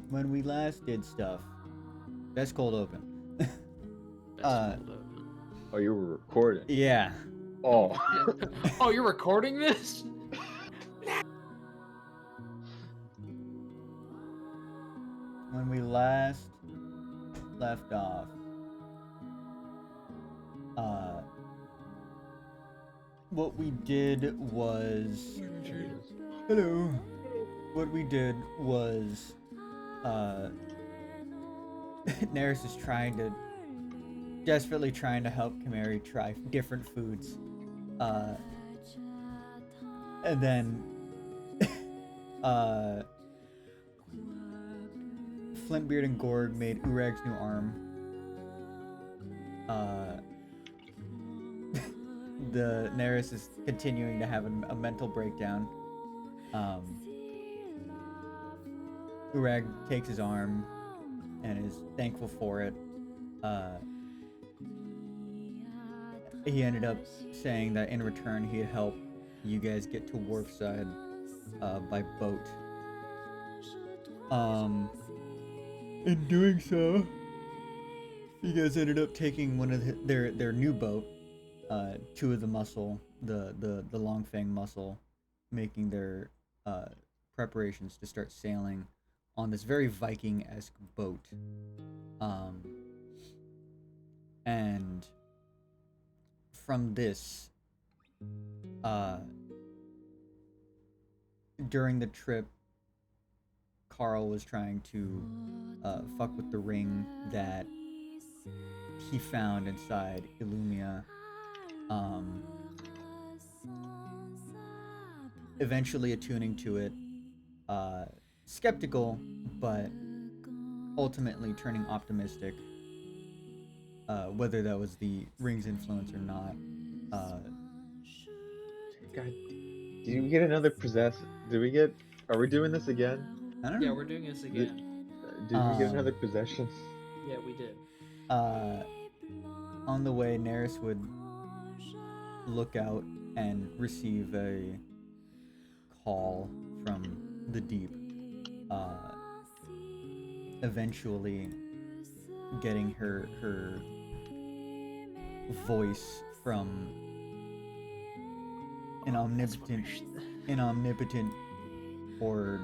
when we last did stuff, that's cold open. That's uh, cold open. Oh, you were recording. yeah. Oh. Oh, you're recording this? When we last left off, what we did was hello. What we did was Neris is desperately trying to help Kamari try different foods. And then Flintbeard and Gorg made Urag's new arm. The Neris is continuing to have a mental breakdown. Urag takes his arm and is thankful for it. He ended up saying that in return he'd help you guys get to Wharfside by boat. In doing so, you guys ended up taking one of their new boat, two of the mussel, the Longfang mussel, making their preparations to start sailing on this very Viking-esque boat. And from this, during the trip, Carl was trying to fuck with the ring that he found inside Illumia. Eventually attuning to it, skeptical, but ultimately turning optimistic. Whether that was the ring's influence or not. God, did we get another possessed? Are we doing this again? I don't Yeah, know. we're doing this again. Did we get another possession? Yeah, we did. On the way, Neris would look out and receive a call from the deep. Eventually getting her voice from an omnipotent or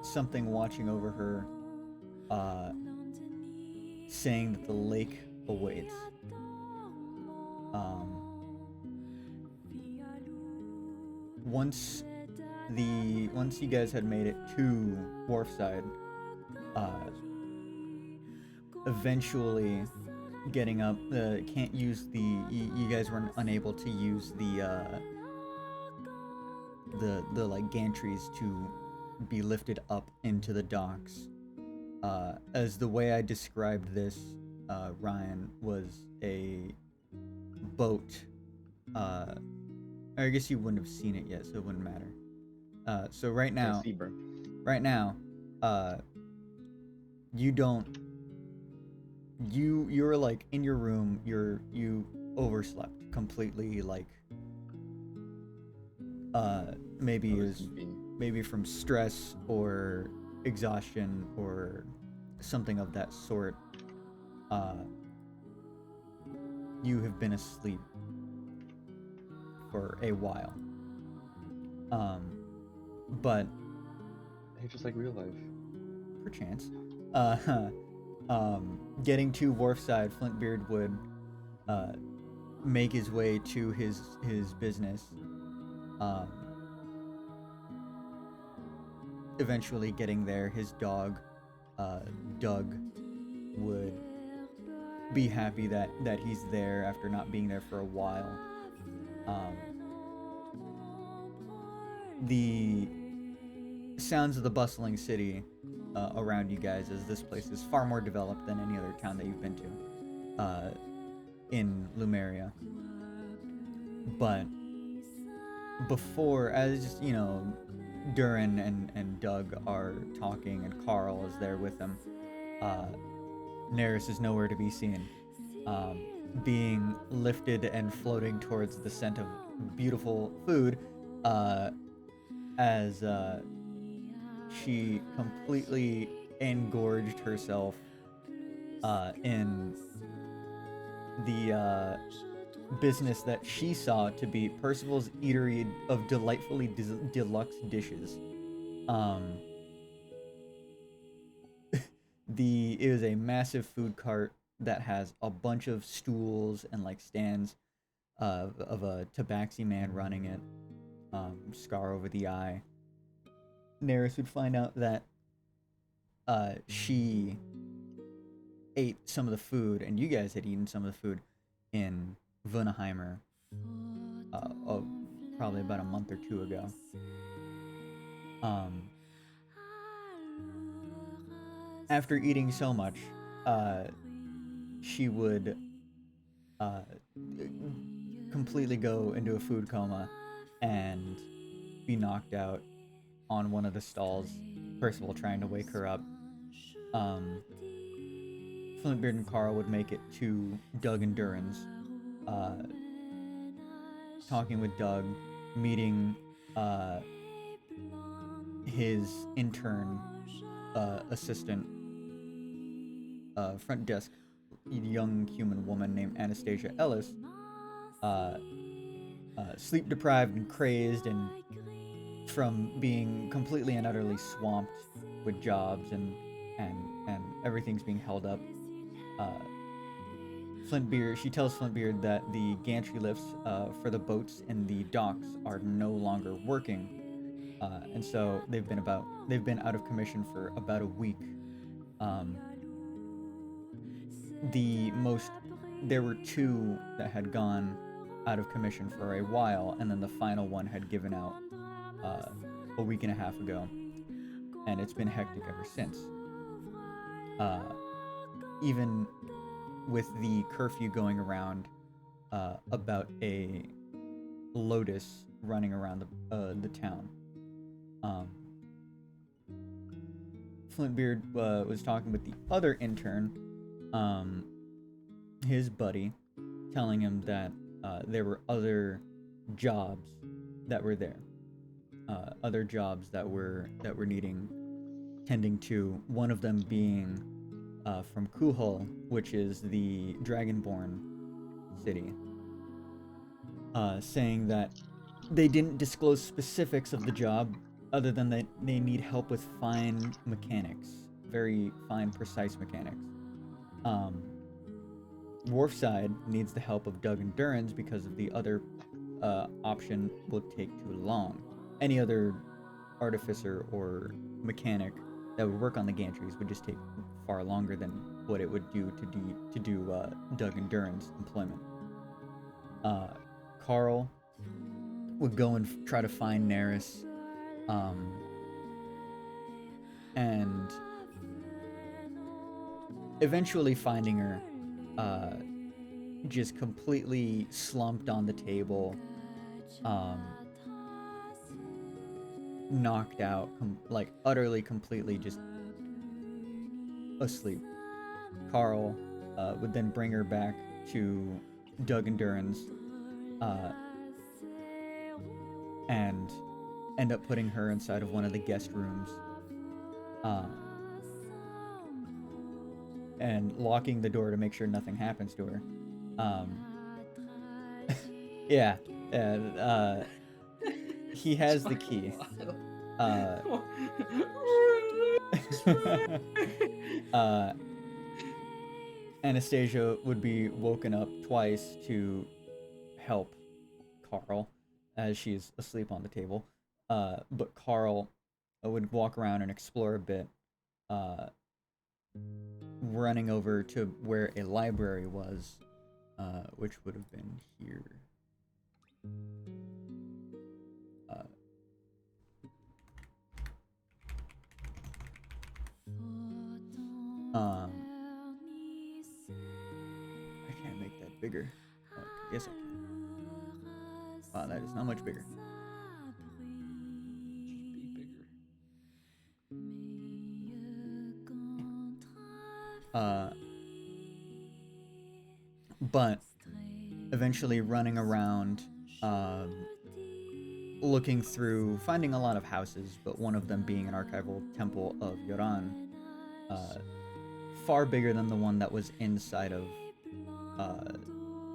something watching over her, saying that the lake awaits. Once you guys had made it to Wharfside, eventually getting up, can't use you guys were unable to use the like gantries to be lifted up into the docks. As the way I described this, Ryan, was a boat. I guess you wouldn't have seen it yet, so it wouldn't matter. So right now, you don't. You're like in your room. You overslept completely. Like, maybe from stress or exhaustion or something of that sort. You have been asleep for a while. But Hey, just like real life. perchance, getting to Wharfside, Flintbeard would make his way to his business. Eventually getting there, his dog, Doug, would be happy that he's there after not being there for a while. The sounds of the bustling city around you guys, as this place is far more developed than any other town that you've been to in Lumeria. But before, as you know, Durin and Doug are talking, and Carl is there with them. Neris is nowhere to be seen, being lifted and floating towards the scent of beautiful food, as she completely engorged herself in the business that she saw to be Percival's Eatery of Delightfully Deluxe Dishes. It was a massive food cart that has a bunch of stools and like stands of a tabaxi man running it, scar over the eye. Neris would find out that she ate some of the food, and you guys had eaten some of the food in Vunaheimer probably about a month or two ago. After eating so much, she would completely go into a food coma and be knocked out on one of the stalls. Percival trying to wake her up. Flintbeard and Carl would make it to Doug and Duran's, talking with Doug, meeting his intern assistant, front desk young human woman named Anastasia Ellis, sleep deprived and crazed and from being completely and utterly swamped with jobs and everything's being held up. She tells Flintbeard that the gantry lifts for the boats in the docks are no longer working, and so they've been out of commission for about a week. There were two that had gone out of commission for a while, and then the final one had given out a week and a half ago, and it's been hectic ever since. Even with the curfew going around, about a Lotus running around the town. Flintbeard was talking with the other intern, his buddy, telling him that there were other jobs that were there, other jobs that were needing tending to. One of them being from Kuhul, which is the Dragonborn city, saying that they didn't disclose specifics of the job other than that they need help with fine mechanics, very fine, precise mechanics. Wharfside needs the help of Doug and Duran's because of the other option will take too long. Any other artificer or mechanic that would work on the gantries would just take far longer than what it would do to do Doug and Duran's employment. Carl would go and try to find Neris, and eventually finding her, just completely slumped on the table, knocked out, utterly, completely just asleep. Carl would then bring her back to Doug and Duran's, and end up putting her inside of one of the guest rooms, and locking the door to make sure nothing happens to her. Yeah, and he has the key. Anastasia would be woken up twice to help Carl as she's asleep on the table. But Carl would walk around and explore a bit, running over to where a library was, which would have been here. I can't make that bigger. Oh, yes, I can. Wow, that is not much bigger. Be bigger. But eventually running around looking through, finding a lot of houses, but one of them being an archival temple of Yoran, far bigger than the one that was inside of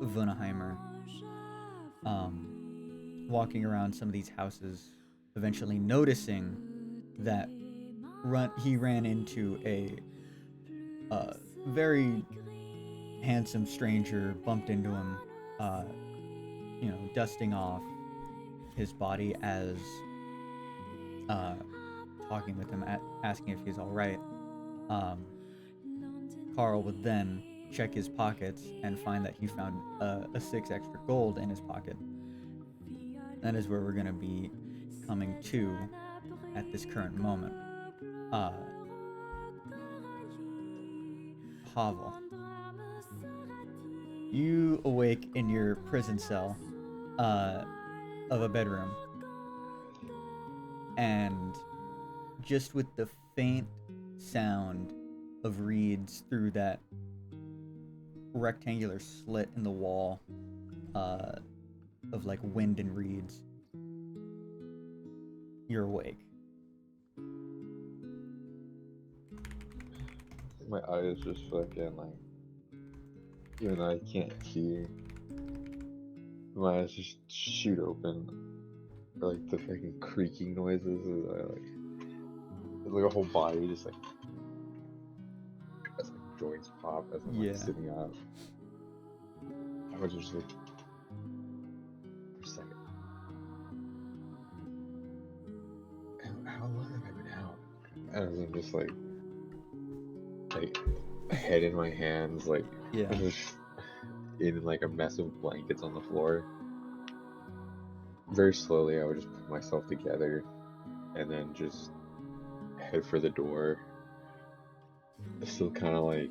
Vunaheimer. Walking around some of these houses, eventually noticing that he ran into a very handsome stranger, bumped into him, dusting off his body as talking with him, asking if he's all right. Carl would then check his pockets and find that he found a 6 extra gold in his pocket. That is where we're going to be coming to at this current moment. Havel. You awake in your prison cell of a bedroom, and just with the faint sound of reeds through that rectangular slit in the wall of like wind and reeds, you're awake. My eyes just fucking like, even though I can't see, my eyes just shoot open. Like the fucking creaking noises, like a whole body just like, as like joints pop as I'm like sitting up. I was just like, for a second, how long have I been out? And I'm just like head in my hands, like just in like a mess of blankets on the floor. Very slowly, I would just put myself together and then just head for the door. Still kind of like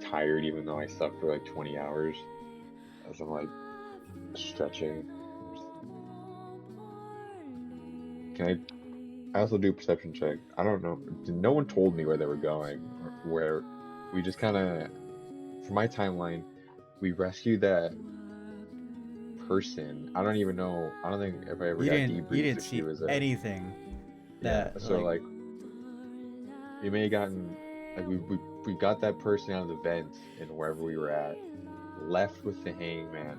tired, even though I slept for like 20 hours. As I'm like stretching. I also do a perception check. I don't know. No one told me where they were going. Where we just kind of, for my timeline, we rescued that person. I don't even know. I don't think if I ever got debriefed. You didn't if see she was anything. That, so like we may have gotten, like we got that person out of the vent and wherever we were at, left with the hangman,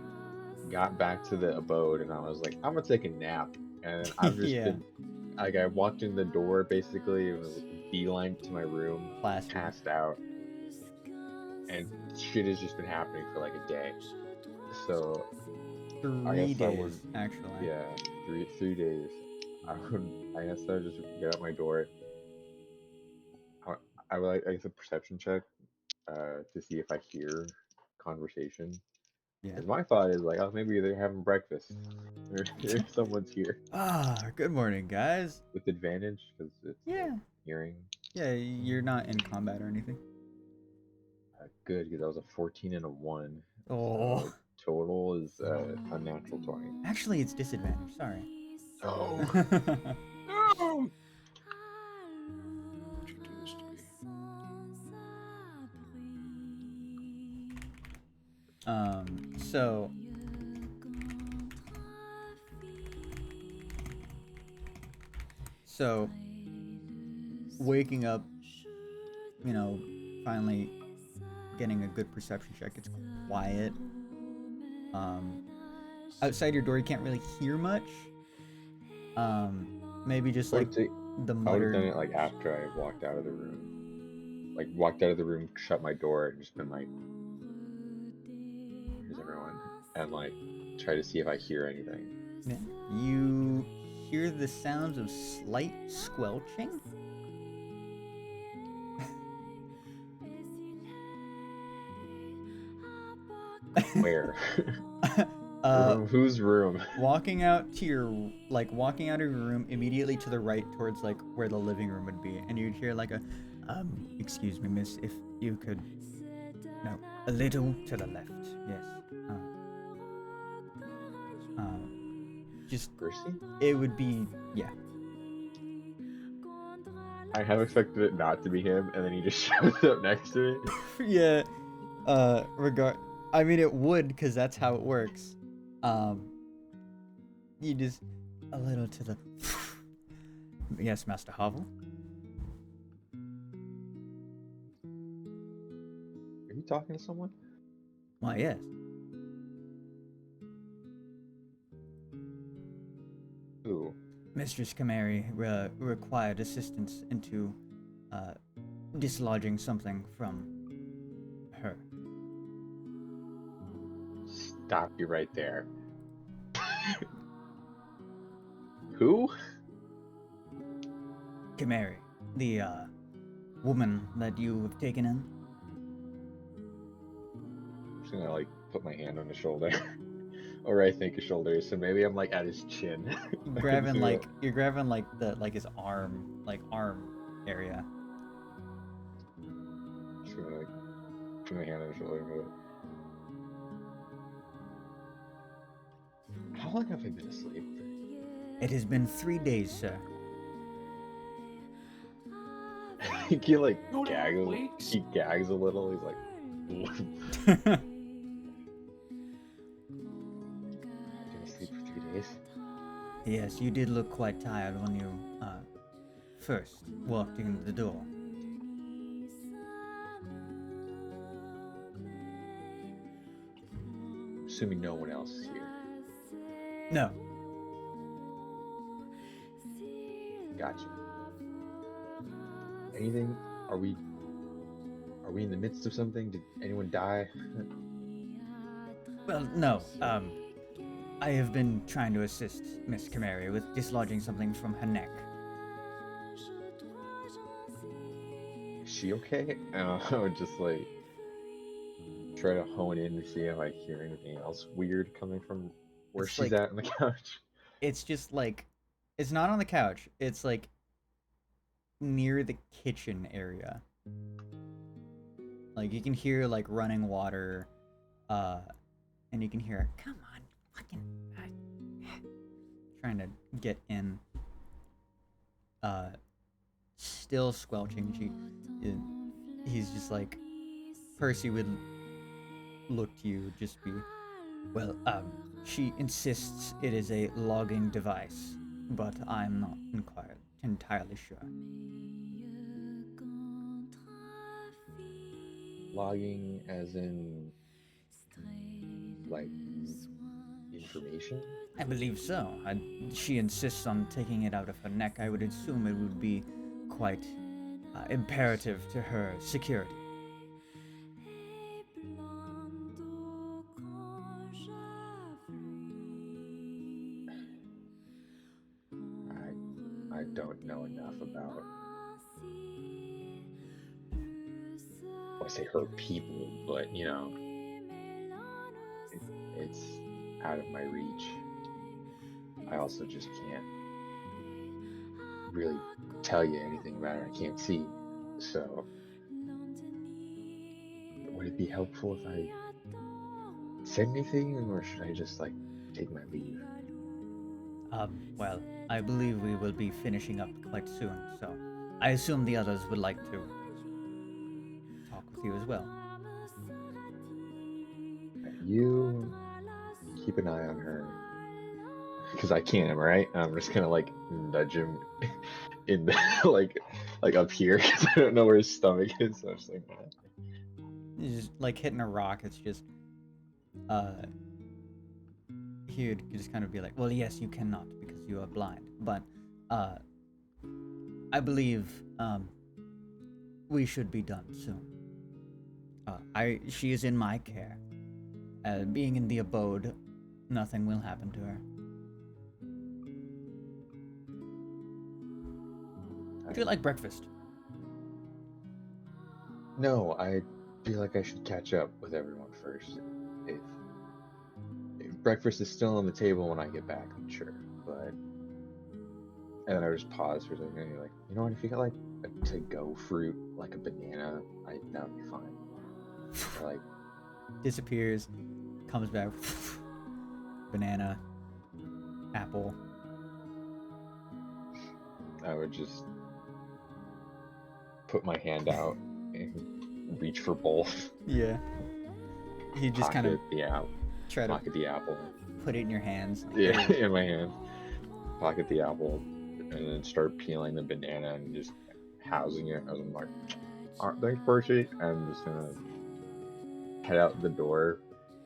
got back to the abode, and I was like, I'm gonna take a nap. And I've just been like, I walked in the door basically, and was beeline to my room, passed out, and shit has just been happening for like a day. So 3 days, actually. Yeah, 3 days. I guess I would just get out my door. I would like, I guess, a perception check to see if I hear conversation. Yeah. Because my thought is like, oh, maybe they're having breakfast. Or if someone's here. Good morning, guys. With advantage, because it's hearing. Yeah, you're not in combat or anything. Good, because that was a 14 and a 1. Oh. So total is unnatural 20. Actually, it's disadvantage. Sorry. Oh. No! So waking up, finally getting a good perception check. It's quiet. Outside your door, you can't really hear much. Maybe just like the mutter. I would have done it like after I walked out of the room. Like walked out of the room, shut my door, and just been like, "Here's everyone," and like try to see if I hear anything. Yeah. You hear the sounds of slight squelching. Where? Whose room? Walking out of your room immediately to the right towards like where the living room would be, and you'd hear like a, excuse me, miss, if you could, no, a little to the left, yes. Just Percy? It would be, yeah. I have expected it not to be him, and then he just shows up next to me. Yeah. I mean, it would, because that's how it works. You just a little to the. Yes, Master Havel. Are you talking to someone? Why, yes. Ooh. Mistress Kamari required assistance into dislodging something from her. Stop you right there. Who? Kamari, the woman that you have taken in. I'm just gonna like put my hand on his shoulder. Or I think his shoulder is, so maybe I'm like at his chin. You're grabbing like his arm area. Just gonna like put my hand on his shoulder and go. How long have I been asleep? It has been 3 days, sir. He like Go to gags. weeks. He gags a little. He's like. Been asleep for 3 days. Yes, you did look quite tired when you first walked in the door. Assuming no one else is here. No. Gotcha. Anything? Are we in the midst of something? Did anyone die? Well, no. I have been trying to assist Miss Kamari with dislodging something from her neck. Is she okay? I would just like try to hone in to see if I hear anything else weird coming from where It's she's like- at on the couch. It's just like, it's not on the couch. It's like near the kitchen area. Like you can hear like running water, and you can hear, come on, fucking, trying to get in. Still squelching. He's just like, Percy would look to you, just be, well, she insists it is a logging device, but I'm not entirely sure. Logging as in like information? I believe so. She insists on taking it out of her neck. I would assume it would be quite imperative to her security. I don't know enough about, well, I say her people, but you know, it's out of my reach. I also just can't really tell you anything about it. I can't see. So, would it be helpful if I said anything, or should I just like take my leave? Well, I believe we will be finishing up quite soon, so I assume the others would like to talk with you as well. You keep an eye on her, because I can't, am I right? I'm just gonna like nudge him in the like up here, because I don't know where his stomach is. So I'm just like, It's just like hitting a rock. It's just, he would just kind of be like, well, yes, you cannot because you are blind, but I believe we should be done soon. She is in my care. Being in the abode, nothing will happen to her. Would you like breakfast? no, I feel like I should catch up with everyone first. If breakfast is still on the table when I get back, I'm sure. But and then I just pause for a second and you're like, you know what, if you got like a to-go fruit, like a banana, that would be fine. Or, like, Disappears, comes back. Banana, apple. I would just put my hand out and reach for both. Yeah. He just kind of Pocket the apple. try to Pocket the apple. put it in your hands. Like, Yeah, "Hey." in my hand. Pocket the apple, and then start peeling the banana and just housing it. And I'm like, "All right, thanks, Percy." I'm just gonna head out the door.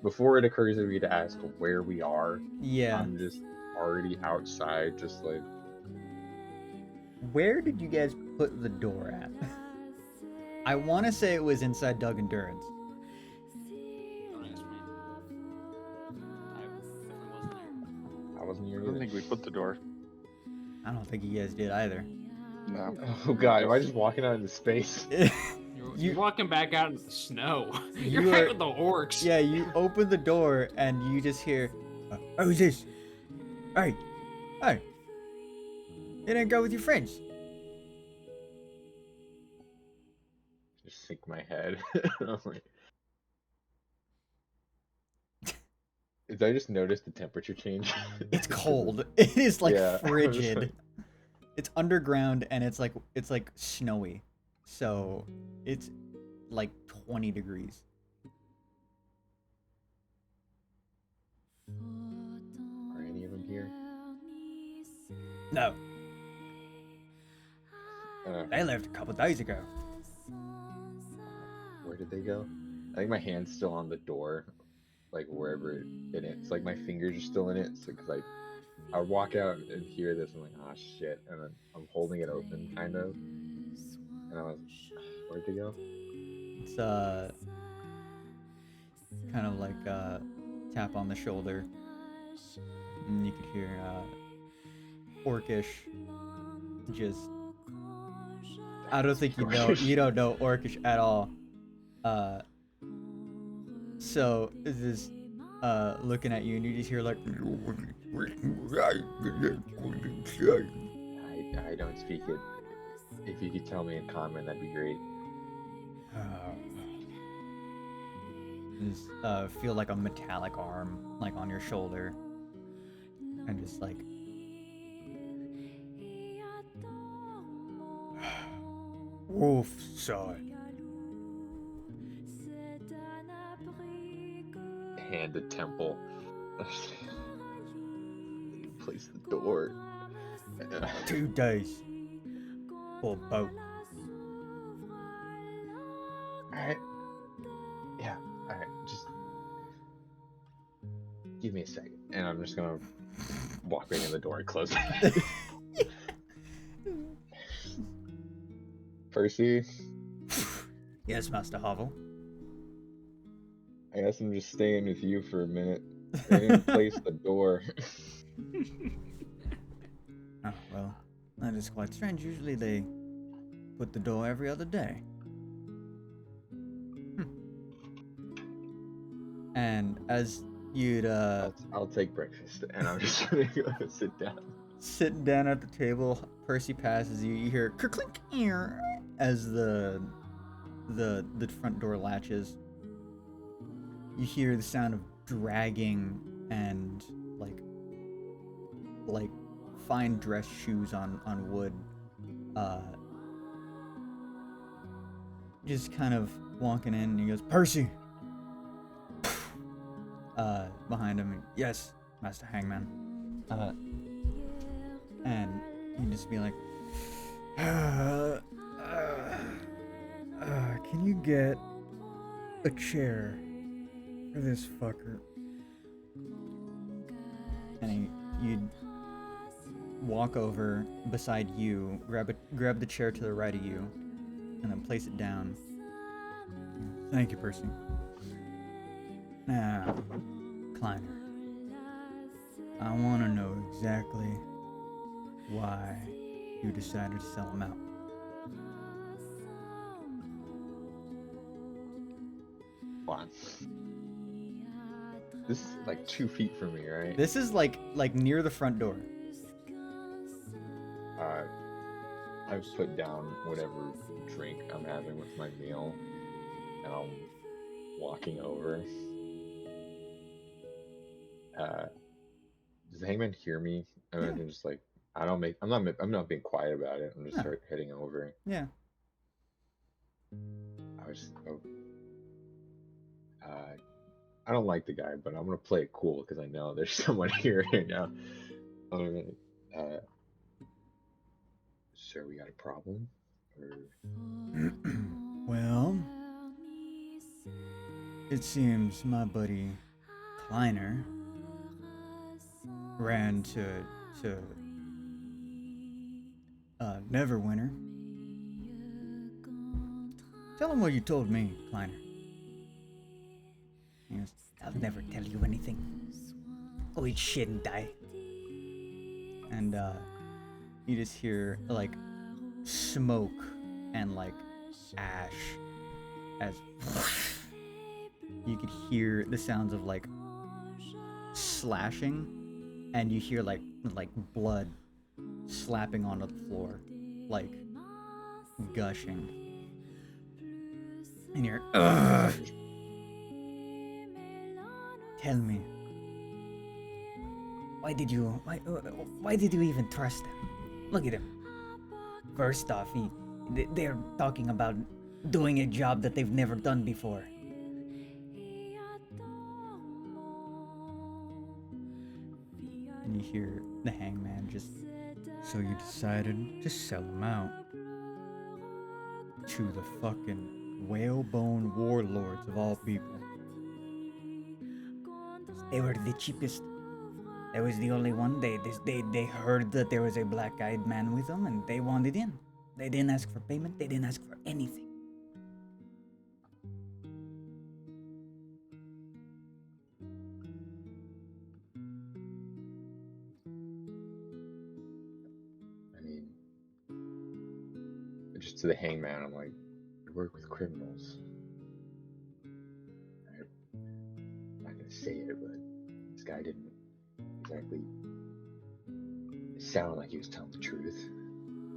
Before it occurs to me to ask where we are, Yeah. I'm just already outside, just like, Where did you guys put the door at? I want to say it was inside Doug and Duran's. Don't ask me. I definitely wasn't there. I wasn't here I don't either. think we put the door. I don't think you guys did either. No. Oh god, am I just walking out into space? You're walking back out into the snow. You're You right are- with the orcs. Yeah, you open the door and you just hear, "Oh, who's this? Hey, hey, you didn't go with your friends." Just sink my head. I'm like, did I just notice the temperature change? It's cold. It is like Yeah, I was frigid. like- It's underground and it's like snowy, so it's like 20 degrees. Are any of them here? No, Uh, they left a couple days ago. where did they go? I think my hand's still on the door, like wherever it is. Like my fingers are still in it. So, cause I walk out and hear this, I'm like, ah, shit, and then I'm holding it open, kind of, and I was, where'd they go? It's kind of like tap on the shoulder, and you could hear Orcish. Just, I don't think you don't know Orcish at all. So this is looking at you, and you just hear like, I don't speak it. If you could tell me in comment, that'd be great. just feel like a metallic arm like on your shoulder, and just like, wolf side. Hand to temple. Place the door. 2 days for both. Alright. Yeah, alright, just give me a second. And I'm just gonna walk right in the door and close it. Percy, Yes, Master Hovel. I guess I'm just staying with you for a minute. I didn't place the door. Oh, well, that is quite strange. Usually they put the door every other day. And as you'd I'll take breakfast, and I'm just gonna go sit down. sitting down at the table, Percy passes you. You hear clink as the front door latches. You hear the sound of dragging and like fine dress shoes on wood. Just kind of walking in, and he goes, "Percy." Behind him, "Yes, Master Hangman." And he'd just be like, "Can you get a chair for this fucker?" And you'd walk over beside you, grab the chair to the right of you, and then place it down. "Thank you, Percy. Now, Kleiner, I want to know exactly why you decided to sell him out." Come on. This is like 2 feet from me, right? This is like near the front door. I've put down whatever drink I'm having with my meal, and I'm walking over. Does the hangman hear me? And I'm just like, I'm not being quiet about it. I'm just No. start heading over. Yeah. I don't like the guy, but I'm gonna play it cool because I know there's someone here right now. I'm like, sir, we got a problem? Or Well, it seems my buddy Kleiner ran to Neverwinter. Tell him what you told me, Kleiner. He goes, I'll never tell you anything. Go eat shit and die. And you just hear like smoke and like ash as you could hear the sounds of like slashing, and you hear like blood slapping onto the floor, like gushing. And you're, ugh. Tell me, why did you even trust him? Look at him. First off, they're talking about doing a job that they've never done before. And you hear the hangman just, so you decided to sell him out to the fucking whalebone warlords of all people. They were the cheapest. I was the only one. They heard that there was a black-eyed man with them, and they wanted in. They didn't ask for payment. They didn't ask for anything. I mean, just to the hangman, I'm like, you work with criminals. I'm not gonna say it, but this guy didn't exactly sound like he was telling the truth.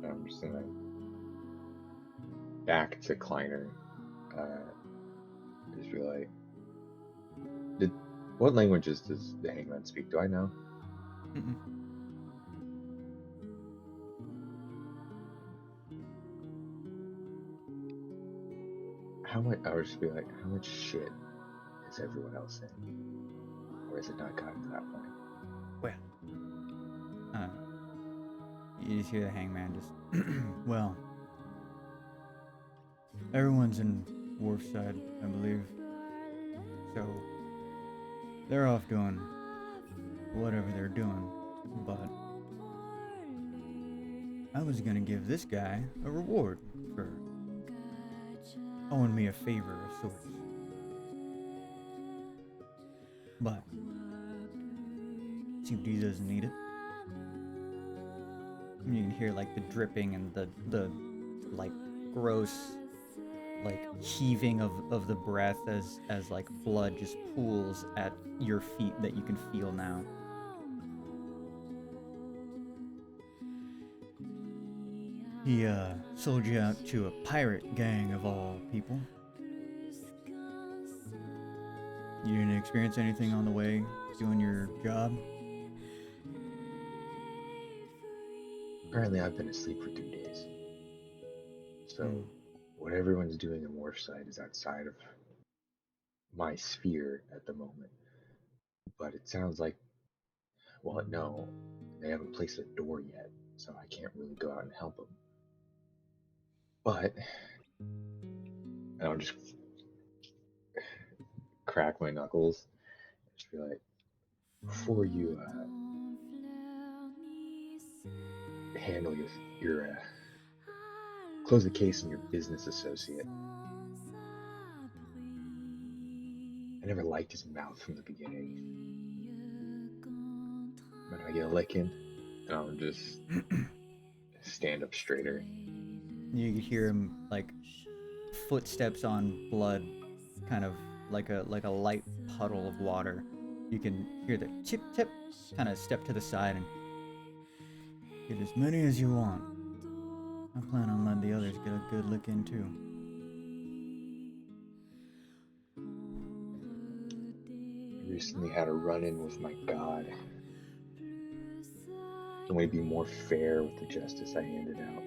I'm just gonna back to Kleiner. Just be like, what languages does the hangman speak? Do I know? Mm-mm. How much? I would just be like, how much shit is everyone else saying? Or has it not gotten to that point? Well, you just hear the hangman just, well, everyone's in Wharfside, I believe. So, they're off doing whatever they're doing, but I was gonna give this guy a reward for owing me a favor of sorts. But seems he doesn't need it. And you can hear like the dripping and the like gross like heaving of the breath as like blood just pools at your feet that you can feel now. He sold you out to a pirate gang of all people. You didn't experience anything on the way doing your job? Apparently, I've been asleep for 2 days. So, what everyone's doing in Warside is outside of my sphere at the moment. But it sounds like, well, no, they haven't placed a door yet, so I can't really go out and help them. But, and I'll just crack my knuckles and just be like, before you handle your close the case on your business associate. I never liked his mouth from the beginning. But I get a licking, and I'll just stand up straighter. You can hear him like footsteps on blood, kind of like a light puddle of water. You can hear the tip tip, kind of step to the side and get as many as you want. I plan on letting the others get a good look in too. I recently had a run-in with my god. Can we be more fair with the justice I handed out?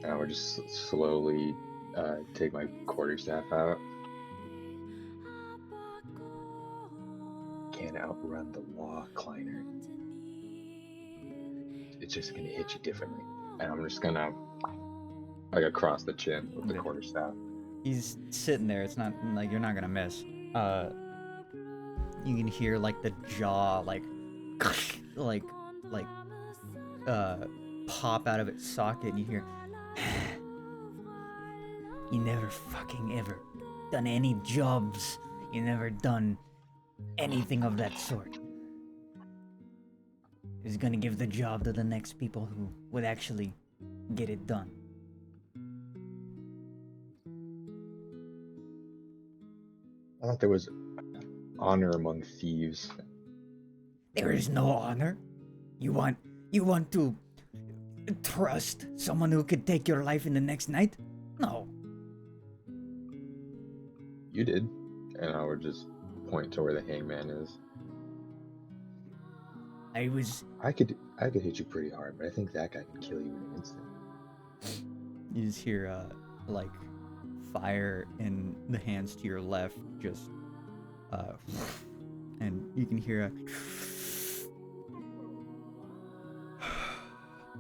And I would just slowly take my quarterstaff out gonna outrun the law, Kleiner. It's just gonna hit you differently. And I'm just gonna like across the chin with the Okay. quarterstaff. He's sitting there. It's not like you're not gonna miss. You can hear like the jaw like like pop out of its socket, and you hear. You never fucking ever done any jobs. You never done anything of that sort. Is gonna give the job to the next people who would actually get it done. I thought there was honor among thieves. There is no honor. You want to trust someone who could take your life in the next night? No. You did. And I would just point to where the hangman is. I could hit you pretty hard, but I think that guy can kill you in an instant. You just hear like fire in the hands to your left, just and you can hear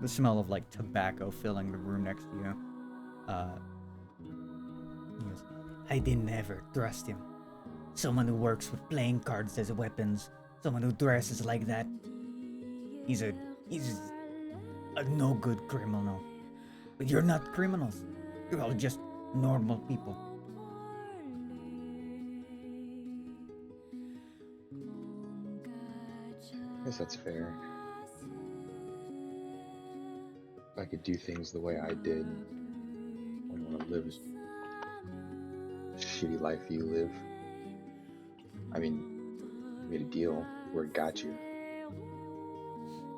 the smell of like tobacco filling the room next to you. He goes, I didn't ever trust him. Someone who works with playing cards as weapons, someone who dresses like that. He's a no good criminal. But you're not criminals. You're all just normal people. I guess that's fair. If I could do things the way I did, I wouldn't want to live a shitty life you live. I mean, you made a deal where it got you.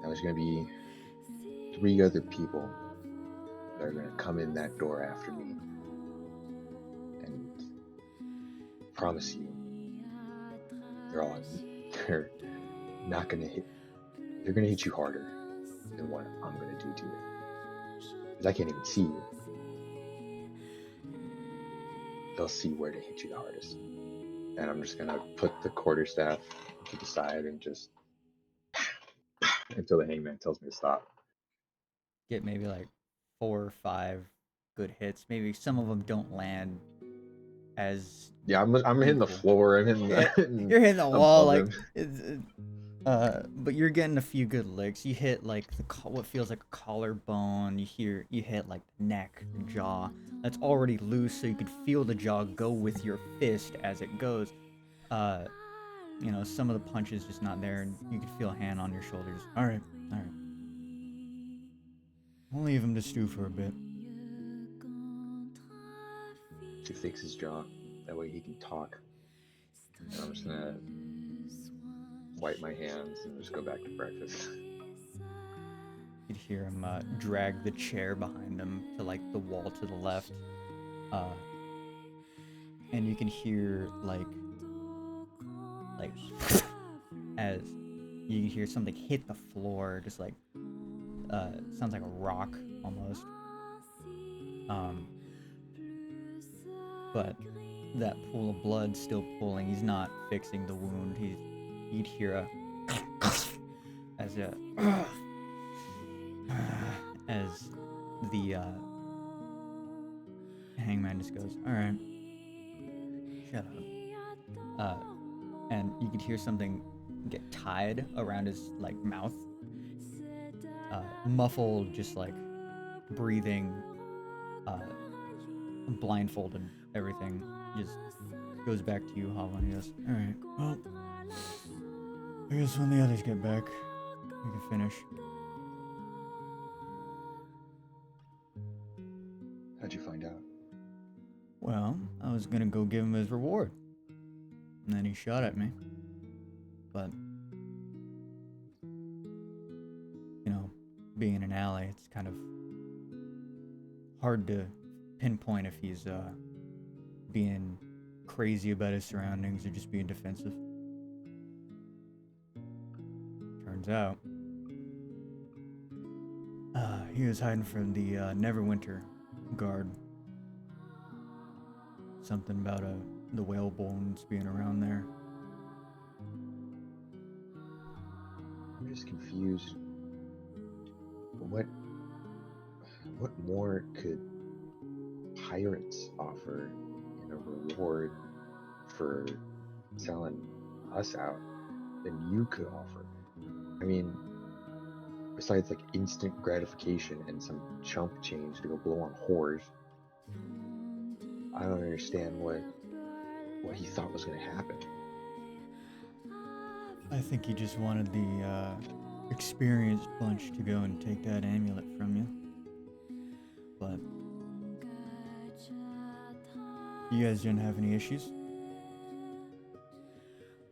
Now there's gonna be 3 other people that are gonna come in that door after me. And I promise you, they're not gonna hit, they're gonna hit you harder than what I'm gonna do to you. Because I can't even see you. They'll see where to hit you the hardest. And I'm just gonna put the quarterstaff to the side and just until the hangman tells me to stop. Get maybe like 4 or 5 good hits. Maybe some of them don't land as. Yeah, I'm hitting the equal. floor. I'm hitting Yeah, the, you're hitting the wall like. him. But you're getting a few good licks. You hit like what feels like a collarbone. You hit like the neck, the jaw. That's already loose, so you could feel the jaw go with your fist as it goes. You know, some of the punches just not there, and you could feel a hand on your shoulders. All right. I'll leave him to stew for a bit. To fix his jaw, that way he can talk. And I'm just gonna wipe my hands and just go back to breakfast. You'd hear him drag the chair behind him to like the wall to the left, and you can hear like as you can hear something hit the floor, just like sounds like a rock almost. But that pool of blood still pulling. He's not fixing the wound. You'd hear a as the hangman just goes, all right, shut up. And you could hear something get tied around his like mouth, muffled, just like breathing, blindfolded, everything just goes back to you, Hollow, and he goes, all right, well, I guess when the others get back, we can finish. How'd you find out? Well, I was gonna go give him his reward, and then he shot at me. But, you know, being in an alley, it's kind of hard to pinpoint if he's being crazy about his surroundings or just being defensive. Turns out, he was hiding from the Neverwinter guard. Something about the whale bones being around there. I'm just confused. What more could pirates offer in a reward for selling us out than you could offer? I mean, besides like instant gratification and some chump change to go blow on whores, I don't understand what he thought was going to happen. I think he just wanted the experienced bunch to go and take that amulet from you. But you guys didn't have any issues?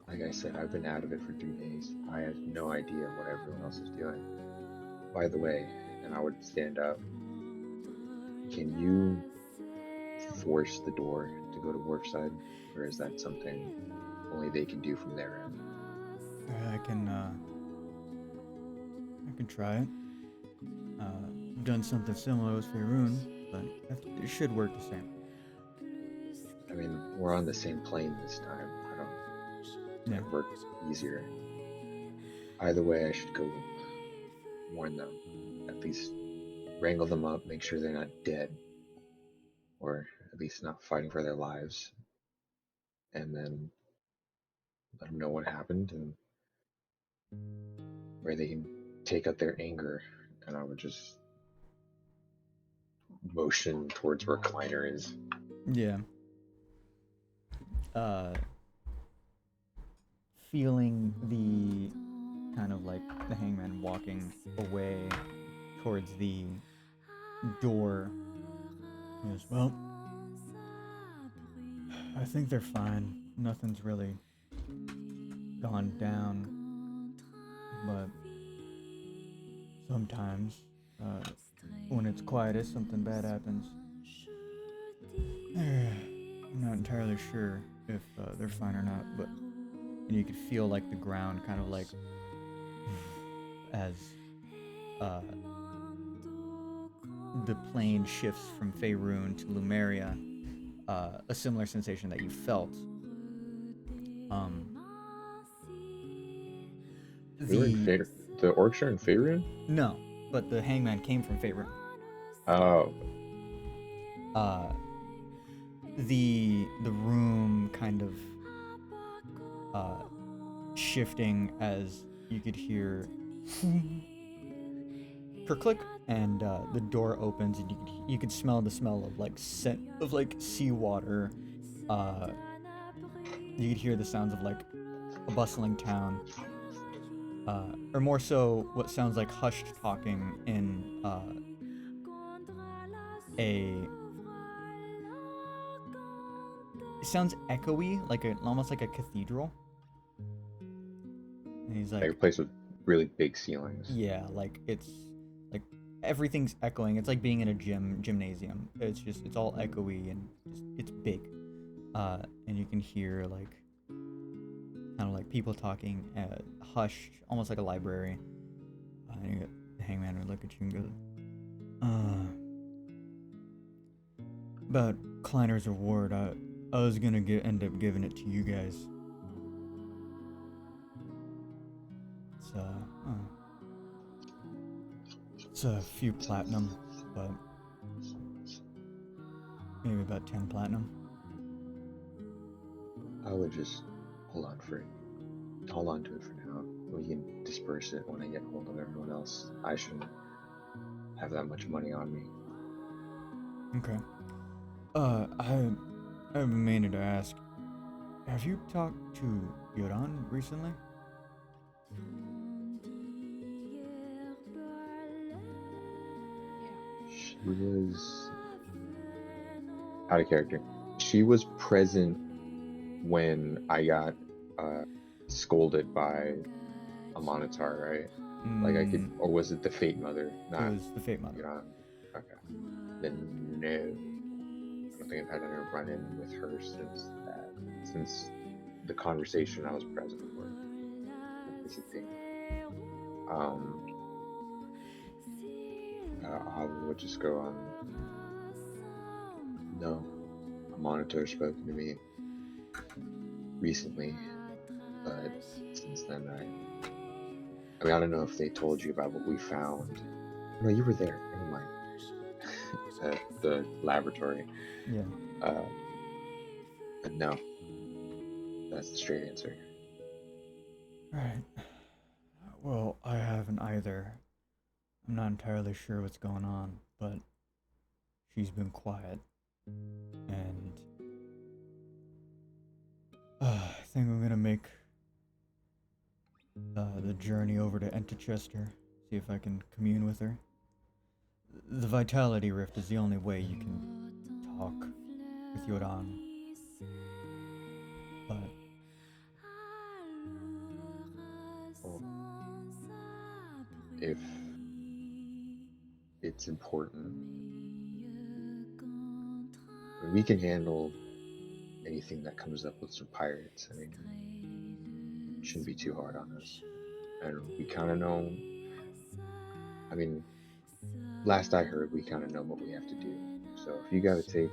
Like I said, I've been out of it for 2 days. I have no idea what everyone else is doing. By the way, and I would stand up, can you force the door to go to Wharfside? Or is that something only they can do from their end? I can try it. I've done something similar with Faerun, but it should work the same. I mean, we're on the same plane this time. Yeah. It worked easier. Either way, I should go warn them. At least wrangle them up, make sure they're not dead. Or at least not fighting for their lives. And then let them know what happened and where they can take out their anger. And I would just motion towards where Kleiner is. Yeah. Feeling the kind of like the hangman walking away towards the door. He goes, well, I think they're fine. Nothing's really gone down. But sometimes, when it's quietest, something bad happens. I'm not entirely sure if they're fine or not, but and you could feel like the ground kind of like as the plane shifts from Faerun to Lumeria, a similar sensation that you felt. We were in the orcs are in Faerun? No, but the hangman came from Faerun. Oh. The room kind of shifting as you could hear per click, and the door opens, and you could smell the smell of like scent of like seawater. You could hear the sounds of like a bustling town, or more so what sounds like hushed talking in it sounds echoey, almost like a cathedral. And he's Like a like, place with really big ceilings. yeah, like it's like everything's echoing. It's like being in a gymnasium. It's all echoey and it's big. And you can hear like kind of like people talking, hushed, almost like a library. And the hangman would look at you and go, about Kleiner's reward, I was gonna end up giving it to you guys. It's a few platinum, but maybe about 10 platinum. I would just hold on to it for now. We can disperse it when I get hold of everyone else. I shouldn't have that much money on me. Okay. I've been meaning to ask, have you talked to Yoran recently? She was out of character. She was present when I got scolded by a Monitor, right? Like I could, or was it the Fate Mother? It was the Fate Mother. Yoran. Okay. Then no. I don't think I've had any run-in with her since the conversation I was present for. Is a thing. I would just go on. No, a Monitor spoken to me recently, but since then I mean, I don't know if they told you about what we found. No, you were there. Never mind. The laboratory. Yeah. But no, that's the straight answer. Right. Well, I haven't either. I'm not entirely sure what's going on, but she's been quiet. And I think I'm gonna make the journey over to Entechester, see if I can commune with her. The Vitality Rift is the only way you can talk with Yoran. But Well, if it's important, I mean, we can handle anything that comes up with some pirates. I mean, it shouldn't be too hard on us. And we kind of know, I mean, last I heard, we kind of know what we have to do. So if you got to take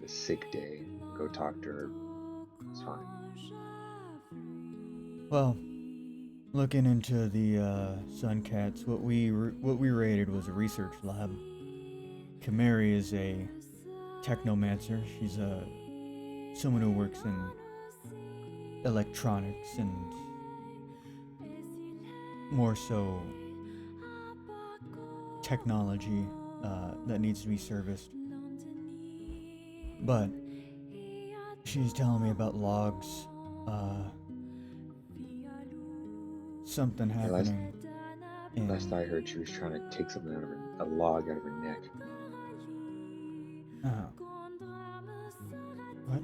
the sick day and go talk to her, it's fine. well, looking into the Suncats, what we raided was a research lab. Kamari is a technomancer. She's someone who works in electronics and more so technology that needs to be serviced. But she's telling me about logs. Something Yeah, happening. Last I heard, she was trying to take something out of her, a log out of her neck. What?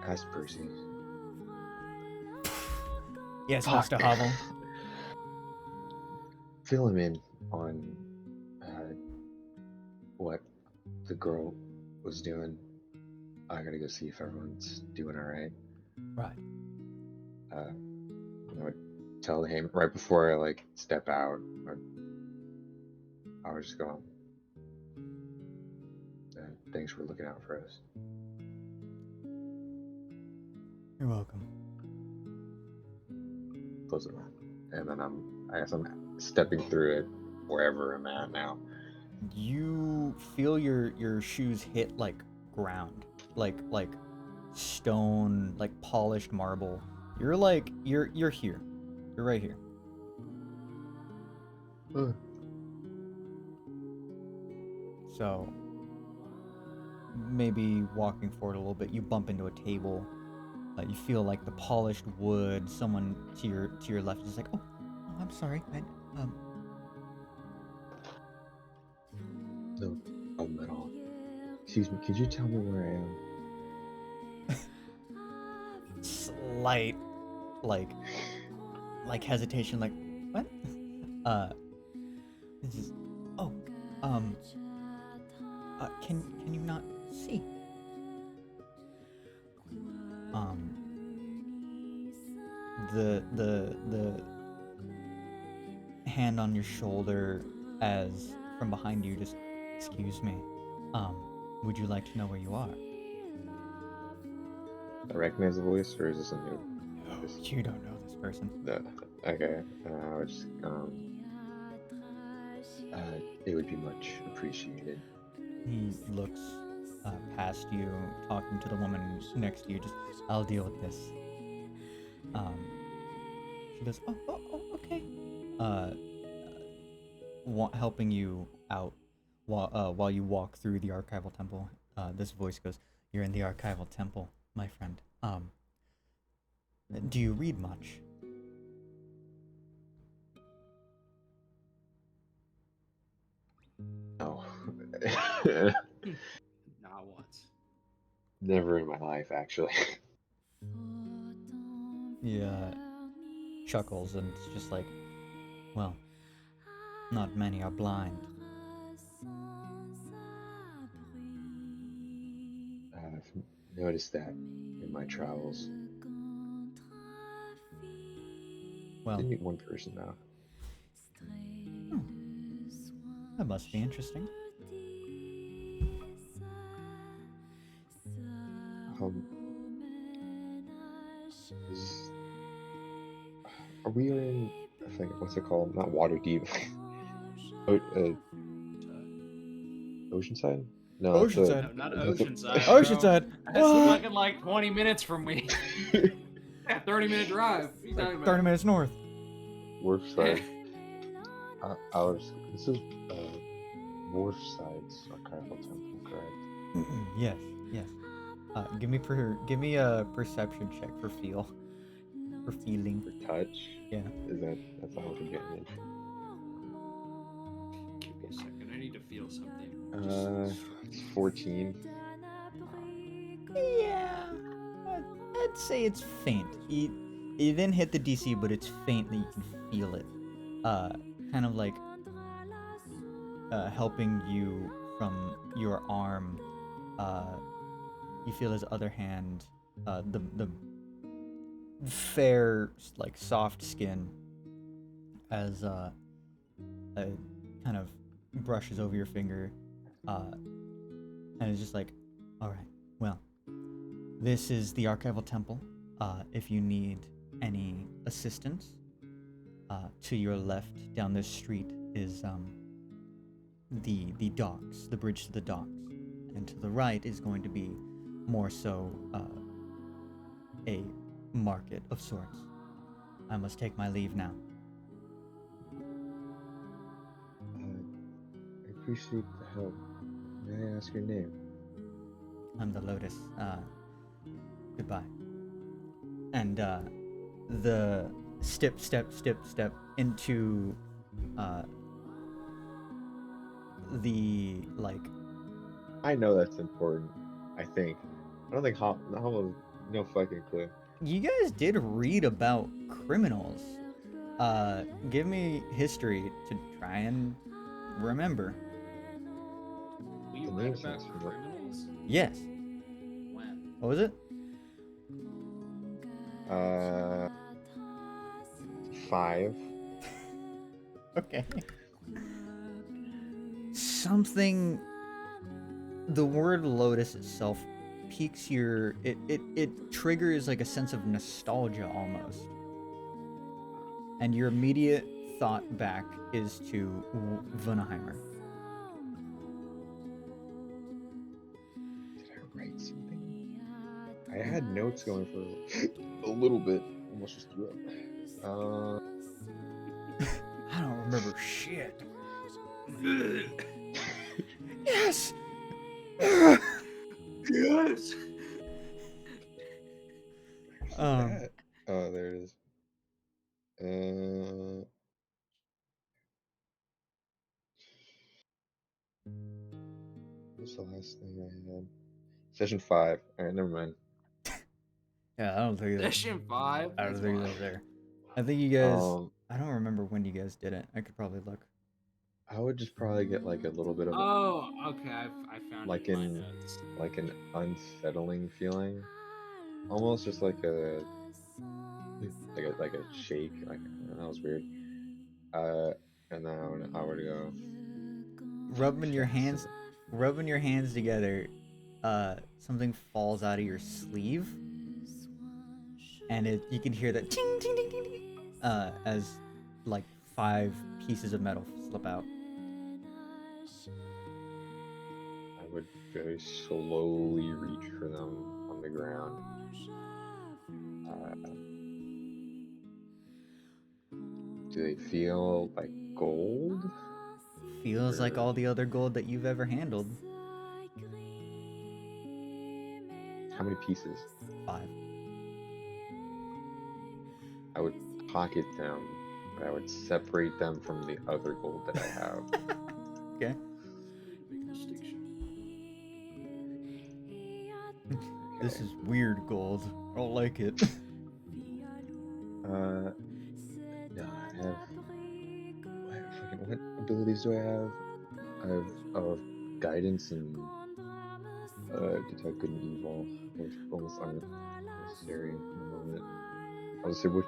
Ask Percy. Yes, Fuck. Master Havel. Fill him in on what the girl was doing. I gotta go see if everyone's doing all right. Right. I would tell him right before I like step out. I was just going. Thanks for looking out for us. You're welcome. Close it, and then I guess I'm stepping through it wherever I'm at now. You feel your shoes hit like ground, like stone, like polished marble. You're here. You're right here. So maybe walking forward a little bit, you bump into a table. You feel like the polished wood. Someone to your left is like, oh, I'm sorry. No problem at all. Excuse me, could you tell me where I am? Slight, like hesitation, like what? This is, oh, can you not see? The hand on your shoulder as from behind you just, excuse me, would you like to know where you are? I recognize the voice, or is this a new? You don't know this person. No. Okay. I was just, it would be much appreciated. He looks past you, talking to the woman next to you. Just, I'll deal with this. She goes, oh, okay. Helping you out while you walk through the archival temple. This voice goes, "You're in the archival temple, my friend. Do you read much?" No. Not once. Never in my life, actually. He chuckles and it's just like, well, not many are blind. I've noticed that in my travels. Well, Didn't meet one person though. That must be interesting. Is Are we in? I think what's it called? Not water deep. o- Oceanside? No, that's a. Oceanside. No, not That's a. Oceanside, bro. Oceanside. That's What? fucking like 20 minutes from me. Yeah, 30-minute drive. What are you Like talking 30 about? minutes north. Wharfside. I was. This is Wharfside's archival temple, correct? Yes, yes. Give me a perception check for feel, for feeling. For touch. Yeah. That's not what we're getting in. Give me a second. I need to feel something. It's 14. Yeah. I'd say it's faint. You didn't hit the DC, but it's faint that you can feel it. Kind of like helping you from your arm. You feel his other hand, the fair, like soft skin, as it kind of brushes over your finger, and it's just like, all right, well, this is the archival temple. If you need any assistance, to your left down this street is the docks, the bridge to the docks, and to the right is going to be more so a market of sorts. I must take my leave now. I appreciate the help. May I ask your name? I'm the Lotus. Goodbye. And the step into the like. I know that's important. I think. I don't think Homo. No fucking clue. You guys did read about criminals. Give me history to try and remember. We The read name about sounds familiar. criminals? Yes. When? What was it? 5. Okay. Something. The word lotus itself piques your. It triggers like a sense of nostalgia almost. And your immediate thought back is to Vunaheimer. Did I write something? I had notes going for a little bit. Almost just threw up. I don't remember shit. Yes. Yes. Oh, there it is. What's the last thing I had? Session 5. All right, never mind. Yeah, I don't think that. Session 5? I don't That's think fine. that's there. I think you guys. I don't remember when you guys did it. I could probably look. I would just probably get like a little bit of Oh, okay. I found like it in my in notes. like an unsettling feeling, almost just like a shake. Like that was weird. And then I would go Rubbing your hands together, something falls out of your sleeve, and you can hear that ting ting ting ting, ting, as like 5 pieces of metal slip out. I would very slowly reach for them on the ground. Do they feel like gold? Feels like all the other gold that you've ever handled. How many pieces? 5. I would pocket them, but I would separate them from the other gold that I have. Okay. Big distinction. This is weird gold. I don't like it. No, I have. What abilities do I have? I have guidance and detect good and evil, which almost aren't necessary in the moment. I was say, would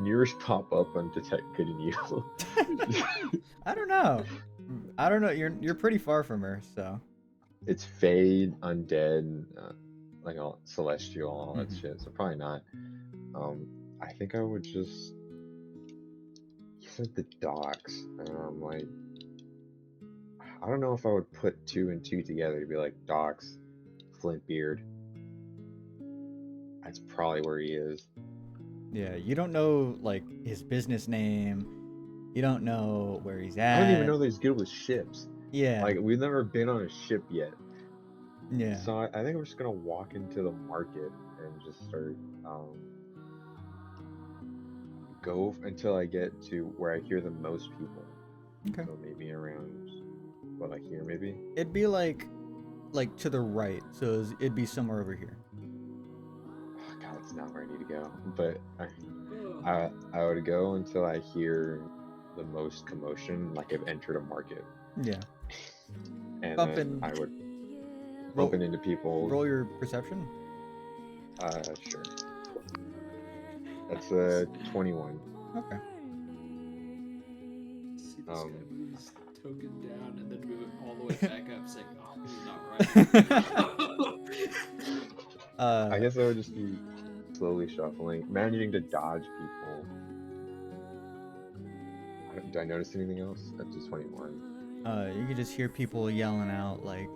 Neris pop up on detect good and evil? I don't know. I don't know. You're pretty far from her, so. It's Fade, undead, like all celestial, all that Mhm. shit. So probably not. I think I would just said the docks, and I'm like, I don't know if I would put two and two together to be like docks, Flintbeard. That's probably where he is. Yeah, you don't know like his business name. You don't know where he's I don't even at. know that he's good with ships. Yeah, Like, we've never been on a ship yet. yeah. So I think we're just gonna walk into the market and just start go until I get to where I hear the most people. Okay. So maybe around what I hear, maybe. It'd be like to the right, so it'd be somewhere over here. Oh, God, that's not where I need to go. But I would go until I hear the most commotion, like I've entered a market, Yeah. and Bump then in. I would bump into people. Roll your perception. Sure. That's 21. Okay. See this guy Um, move his token down and then move it all the way back up, saying, "Oh, this is not right." I guess I would just be slowly shuffling, managing to dodge people. Do I notice anything else? That's just 21. You could just hear people yelling out like.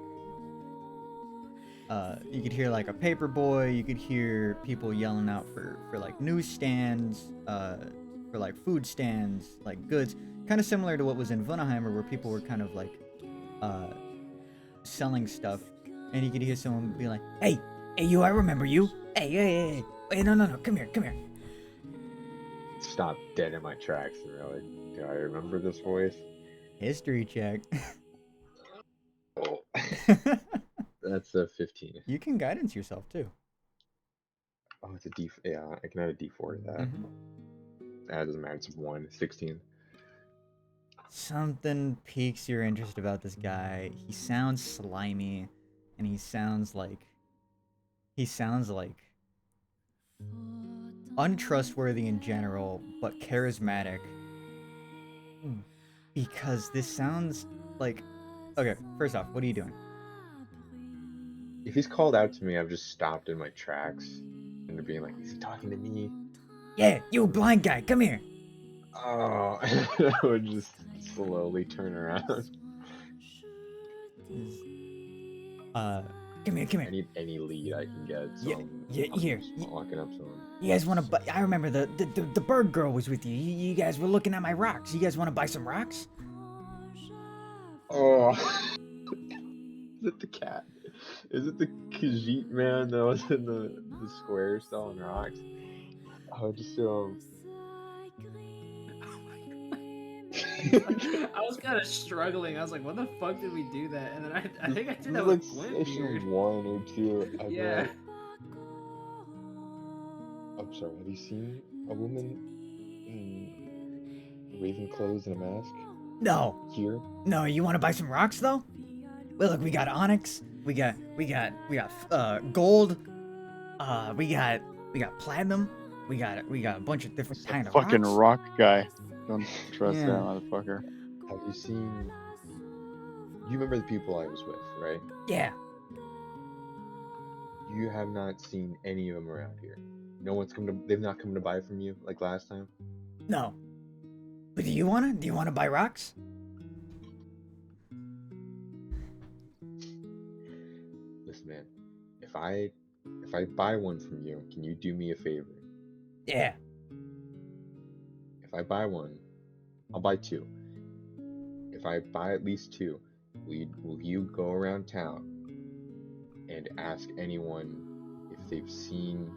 You could hear like a paper boy. You could hear people yelling out for like newsstands, for like food stands, like goods. Kind of similar to what was in Vunaheimer, where people were kind of like selling stuff, and you could hear someone be like, "Hey, hey, you! I remember you! Hey, no, come here!" Stop dead in my tracks and really, do I remember this voice? History check. Oh. That's a 15. You can guidance yourself too. Oh, it's a D. Yeah, I can add a D4 to that. Mm-hmm. That doesn't matter. It's 1, 16. Something piques your interest about this guy. He sounds slimy, and he sounds like untrustworthy in general, but charismatic. Because this sounds like, okay, first off, what are you doing? If he's called out to me, I've just stopped in my tracks and being like, is he talking to me? Yeah, you blind guy, come here. Oh, I would just slowly turn around. Come here. I need any lead I can get. So Yeah, here. Walking up to him. You guys want to buy? I remember the bird girl was with you. You guys were looking at my rocks. You guys want to buy some rocks? Oh, is it the cat? Is it the Khajiit man that was in the square selling rocks? I would just I was kind of struggling. I was like, "What the fuck did we do that?" And then I think I did that like with session Flintbeard. 1 or 2. I'd be Yeah. like, I'm sorry, have you seen a woman in raven clothes and a mask? No. Here? No, you want to buy some rocks though? Well, look, we got onyx. We got gold. We got platinum. We got a bunch of different kind of Fucking rocks. rock guy. Don't trust Yeah. that motherfucker. Have you seen... You remember the people I was with, right? Yeah. You have not seen any of them around here. No one's come to... They've not come to buy from you like last time? No. But do you wanna buy rocks? Listen, man. If I buy one from you, can you do me a favor? Yeah. If I buy one, I'll buy 2. If I buy at least 2, will you go around town and ask anyone if they've seen...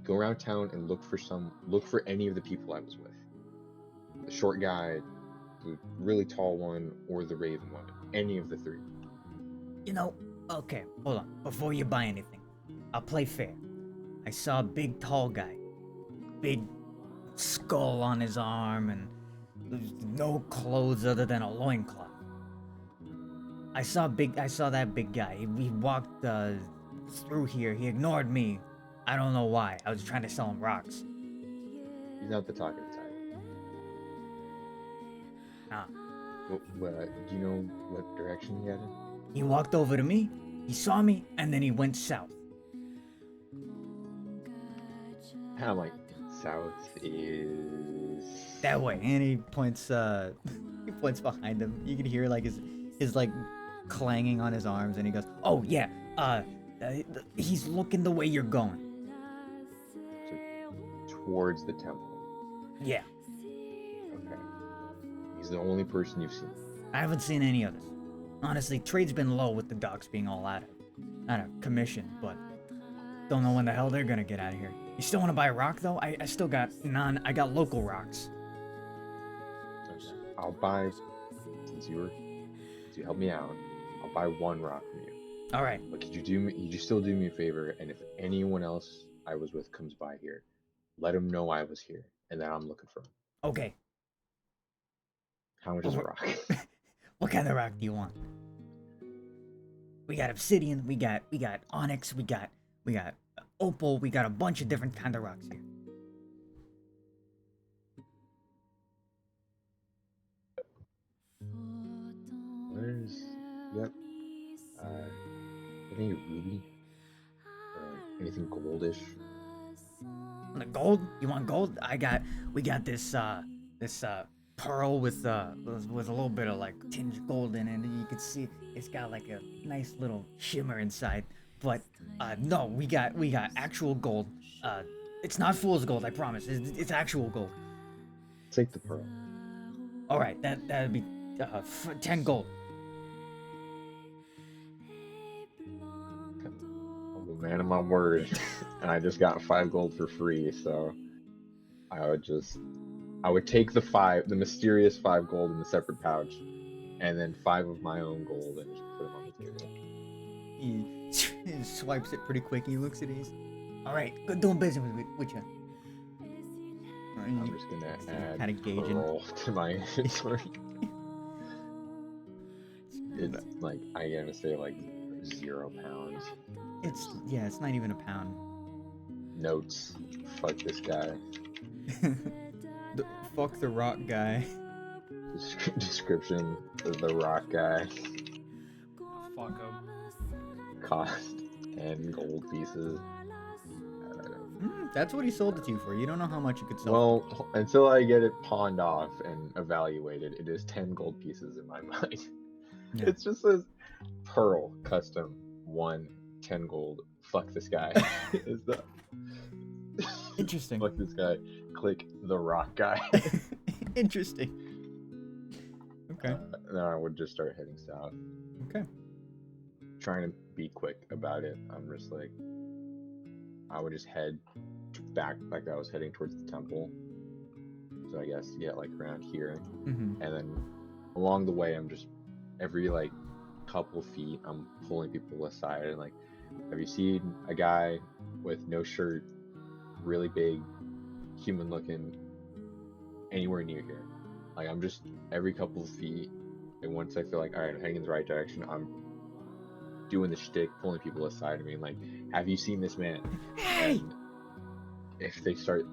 Go around town and look for any of the people I was with. The short guy, the really tall one, or the raven one. Any of the 3. You know, okay, hold on. Before you buy anything, I'll play fair. I saw a big tall guy. Big skull on his arm and no clothes other than a loincloth. I saw that big guy. He walked through here. He ignored me. I don't know why. I was trying to sell him rocks. He's not the talkative type. Nah. Do you know what direction he headed? He walked over to me. He saw me, and then he went south. Kind of like south is... that way. And he points he points behind him. You can hear like his like clanging on his arms, and he goes, "Oh yeah, he's looking the way you're going." So, towards the temple. Yeah, Okay. He's the only person you've seen. I haven't seen any others. Honestly, trade's been low with the docks being all out of commission, but don't know when the hell they're gonna get out of here. You still want to buy a rock though? I still got I got local rocks. Okay. I'll buy, since you helped me out, I'll buy one rock from you. All right. But could you still do me a favor, and if anyone else I was with comes by here, let them know I was here and that I'm looking for them. Okay. How much is a rock? What kind of rock do you want? We got obsidian, we got onyx, we got opal, we got a bunch of different kind of rocks here. Yep. Any ruby? Anything goldish? The gold? You want gold? We got this pearl with a little bit of like tinged gold in it, and you can see it's got like a nice little shimmer inside. But no, we got actual gold. It's not fool's gold, I promise. It's actual gold. Take the pearl. All right, that'd be 10 gold. I'm a man of my word, and I just got 5 gold for free, so I would take the mysterious 5 gold in the separate pouch, and then 5 of my own gold and just put them on the table. He swipes it pretty quick. He looks at it. All right, good doing business with you. I'm just gonna add kind of gauging pearl to my inventory. It's like I'm gonna say like 0 pounds. It's not even a pound. Notes. Fuck this guy. Fuck the rock guy. Description: the rock guy. Fuck him. Cost 10 gold pieces. That's what he sold it to you for. You don't know how much you could sell. Well, until I get it pawned off and evaluated, it is 10 gold pieces in my mind. Yeah. It just says pearl custom 1 10 gold. Fuck this guy. Is the Interesting. Fuck this guy. Click the rock guy. Interesting. Okay. Then I would just start heading south. Okay. Trying to be quick about it. I'm just like, I would just head back like I was heading towards the temple. So I guess like around here, Mm-hmm. and then along the way, I'm just every like couple feet, I'm pulling people aside and like, have you seen a guy with no shirt, really big, human looking, anywhere near here? Like I'm just every couple of feet, and once I feel like, all right, I'm heading in the right direction, I'm doing the shtick, pulling people aside. I mean, like, have you seen this man? Hey! And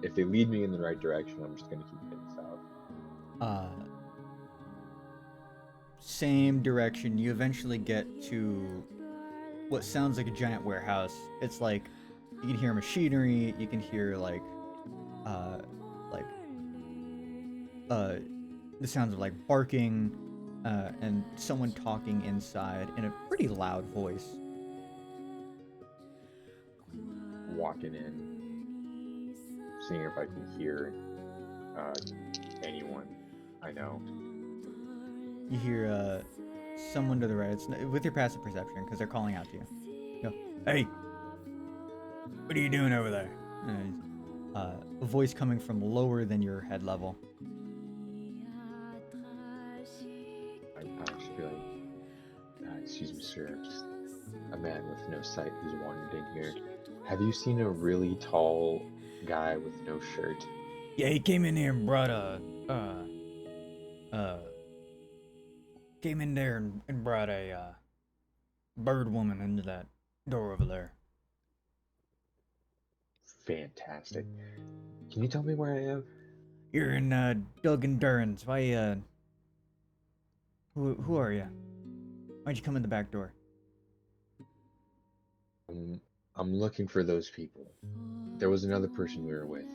if they lead me in the right direction, I'm just gonna keep heading south. Same direction. You eventually get to what sounds like a giant warehouse. It's like you can hear machinery. You can hear the sounds of like barking, and someone talking inside in a pretty loud voice. Walking in, seeing if I can hear anyone I know. You hear someone to the right. It's with your passive perception because they're calling out to you. You go, hey, what are you doing over there? A voice coming from lower than your head level. I should be like, excuse me, sir, I'm just a man with no sight who's wandered in here. Have you seen a really tall guy with no shirt? Yeah, he came in here and brought came in there and brought a bird woman into that door over there. Fantastic. Can you tell me where I am? You're in Doug and Duran's. Why who are you? Why'd you come in the back door? I'm looking for those people. There was another person we were with.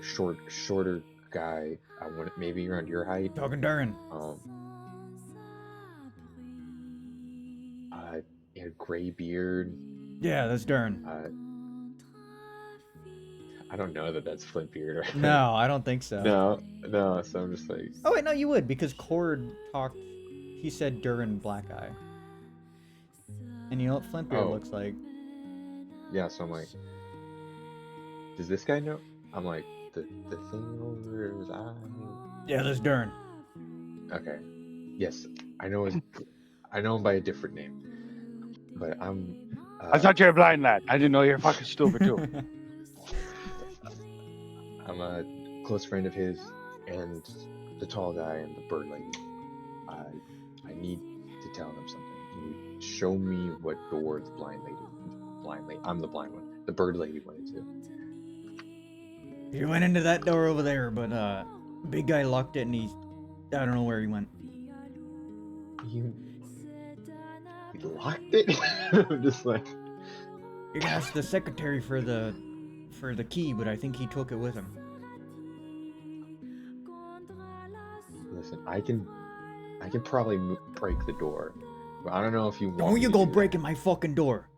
shorter guy. I want maybe around your height. Talking Durin. He had a gray beard. Yeah, that's Durin. I don't know that that's Flintbeard. Or No, I don't think so. No. So I'm just like. Oh wait, no, you would because Cord talked. He said Durin Black Eye. And you know what Flintbeard looks like? Yeah, so I'm like, does this guy know? I'm like, the thing over his eye. Yeah, that's Durin. Okay. Yes, I know him by a different name. But I'm. I thought you were a blind lad. I didn't know you're fucking stupid too. I'm a close friend of his, and the tall guy and the bird lady. I need to tell them something. Can you show me what door the blind lady? I'm the blind one. The bird lady went into. He went into that door over there, but big guy locked it, and I don't know where he went. He locked it. I'm just like. You can ask the secretary for the key, but I think he took it with him. Listen, I can probably break the door, but I don't know if you want. Don't you go breaking my fucking door.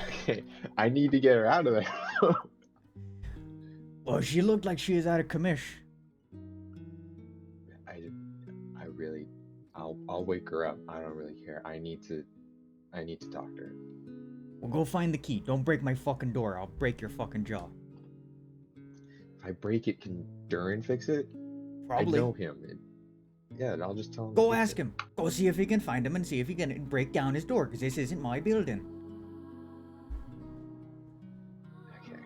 Okay, I need to get her out of there. Well, she looked like she was out of commish. I'll wake her up. I don't really care. I need to talk to her. Well, go find the key. Don't break my fucking door. I'll break your fucking jaw. If I break it, can Durin fix it? Probably. I know him. Yeah, I'll just tell him. Go ask him. Go see if he can find him and see if he can break down his door, because this isn't my building. Okay,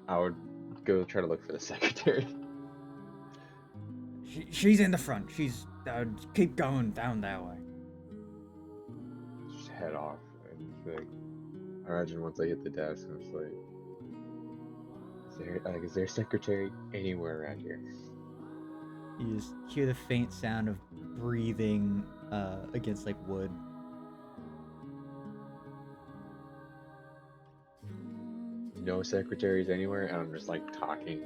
I would go try to look for the secretary. She's in the front. She's keep going down that way. Just head off. And like, I imagine once I hit the desk, I'm just like, is there a secretary anywhere around here? You just hear the faint sound of breathing against like wood. No secretaries anywhere, and I'm just like talking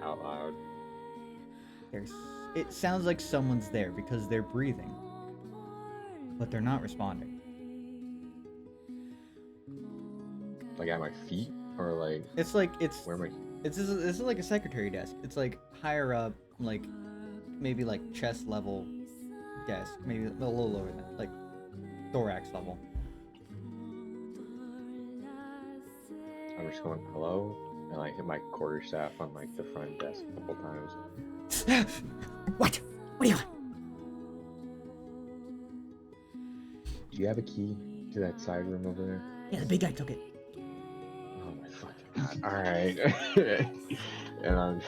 out loud. It sounds like someone's there because they're breathing, but they're not responding. Like at my feet, or like where am I? This is like a secretary desk. It's like higher up, like maybe like chest level desk, maybe a little lower than that, like thorax level. I'm just going hello, and like hit my quarterstaff on like the front desk a couple times. What? What do you want? Do you have a key to that side room over there? Yeah, the big guy took it. Oh my fucking god! All right, and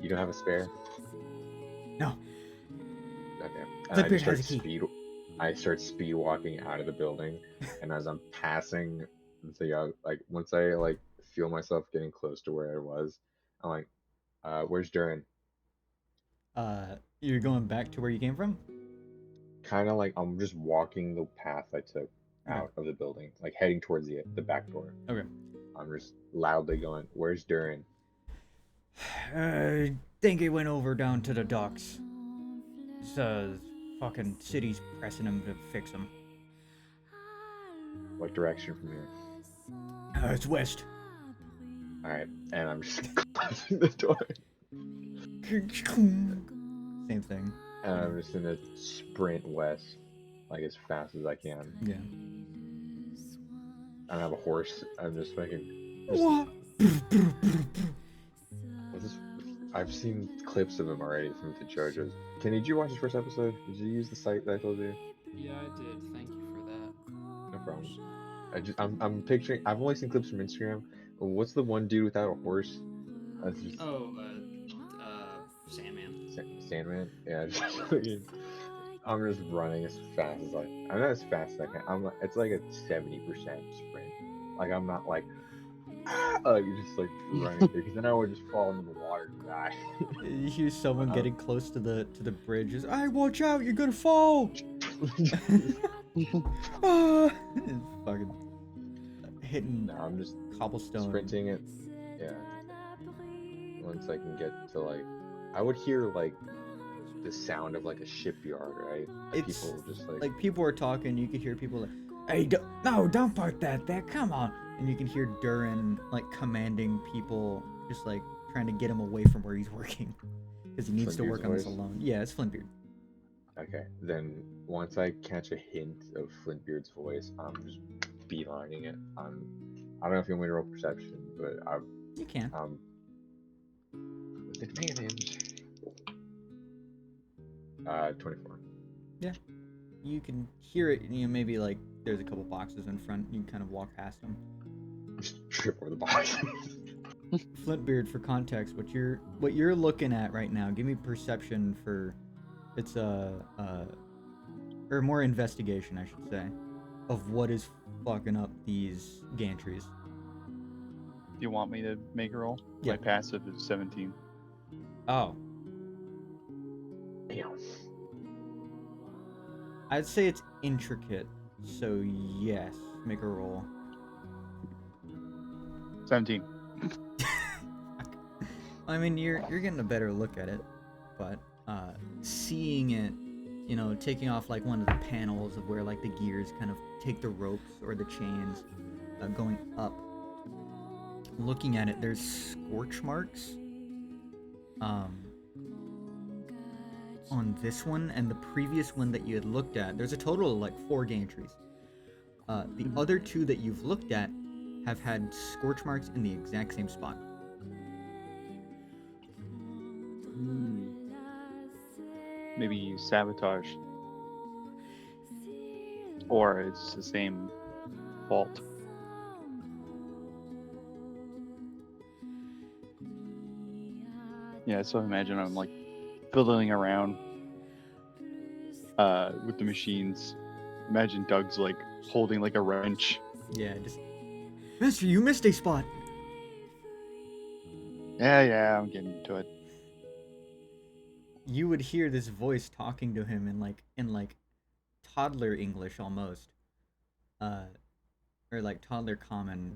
you don't have a spare? No. Okay. Flipbeard has a key. I start speed walking out of the building, and as I'm passing the like once I like feel myself getting close to where I was, I'm like, where's Durin? You're going back to where you came from? Kind of like I'm just walking the path I took out of the building, like heading towards the back door. Okay. I'm just loudly going, where's Durin? I think he went over down to the docks. Fucking city's pressing him to fix him. What direction from here? It's west. Alright, and I'm just closing the door. Same thing. And I'm just gonna sprint west, like as fast as I can. Yeah. I don't have a horse. I'm just fucking. What? I've seen clips of him already from the charges. Kenny, did you watch his first episode? Did you use the site that I told you? Yeah, I did. Thank you for that. No problem. I'm picturing. I've only seen clips from Instagram. What's the one dude without a horse? Sandman. Sandman. Yeah. I'm just running as fast as I'm not as fast as I can. It's like a 70% sprint. Like I'm not like just like running because then I would just fall into the water and die. You hear someone getting close to the bridge. Just, "Hey, watch out! You're gonna fall!" It's fucking hitting. No, I'm just cobblestone. sprinting it. Yeah. once I can get to like, I would hear like the sound of like a shipyard, right? Like, It's people just like, like people are talking. You could hear people like, "Hey, don't park that there. Come on!" And you can hear Durin like commanding people, just like trying to get him away from where he's working, because he needs to Flintbeard's work on this voice? alone. Yeah, it's Flintbeard. Okay, then once I catch a hint of Flintbeard's voice, I'm just beelining it. I don't know if you want me to roll perception, but You can. with advantage. 24. Yeah, you can hear it. You know, maybe like there's a couple boxes in front. You kind of walk past them. Just trip over the box. Flintbeard, for context, what you're looking at right now, give me perception for, it's or more investigation, I should say, of what is fucking up these gantries. Do you want me to make a roll? Yeah. My passive is 17. Oh, Damn. I'd say it's intricate, so yes, make a roll. 17. I mean, you're getting a better look at it, but seeing it, you know, taking off like one of the panels of where like the gears kind of take the ropes or the chains, going up. Looking at it, there's scorch marks on this one and the previous one that you had looked at. There's a total of like 4 gantries. The other 2 that you've looked at have had scorch marks in the exact same spot. Maybe sabotage. Or it's the same fault. Yeah, so imagine I'm like fiddling around with the machines. Imagine Doug's like holding like a wrench. Yeah, just, Mister, you missed a spot. Yeah, I'm getting into it. You would hear this voice talking to him in like toddler English almost, or like toddler common,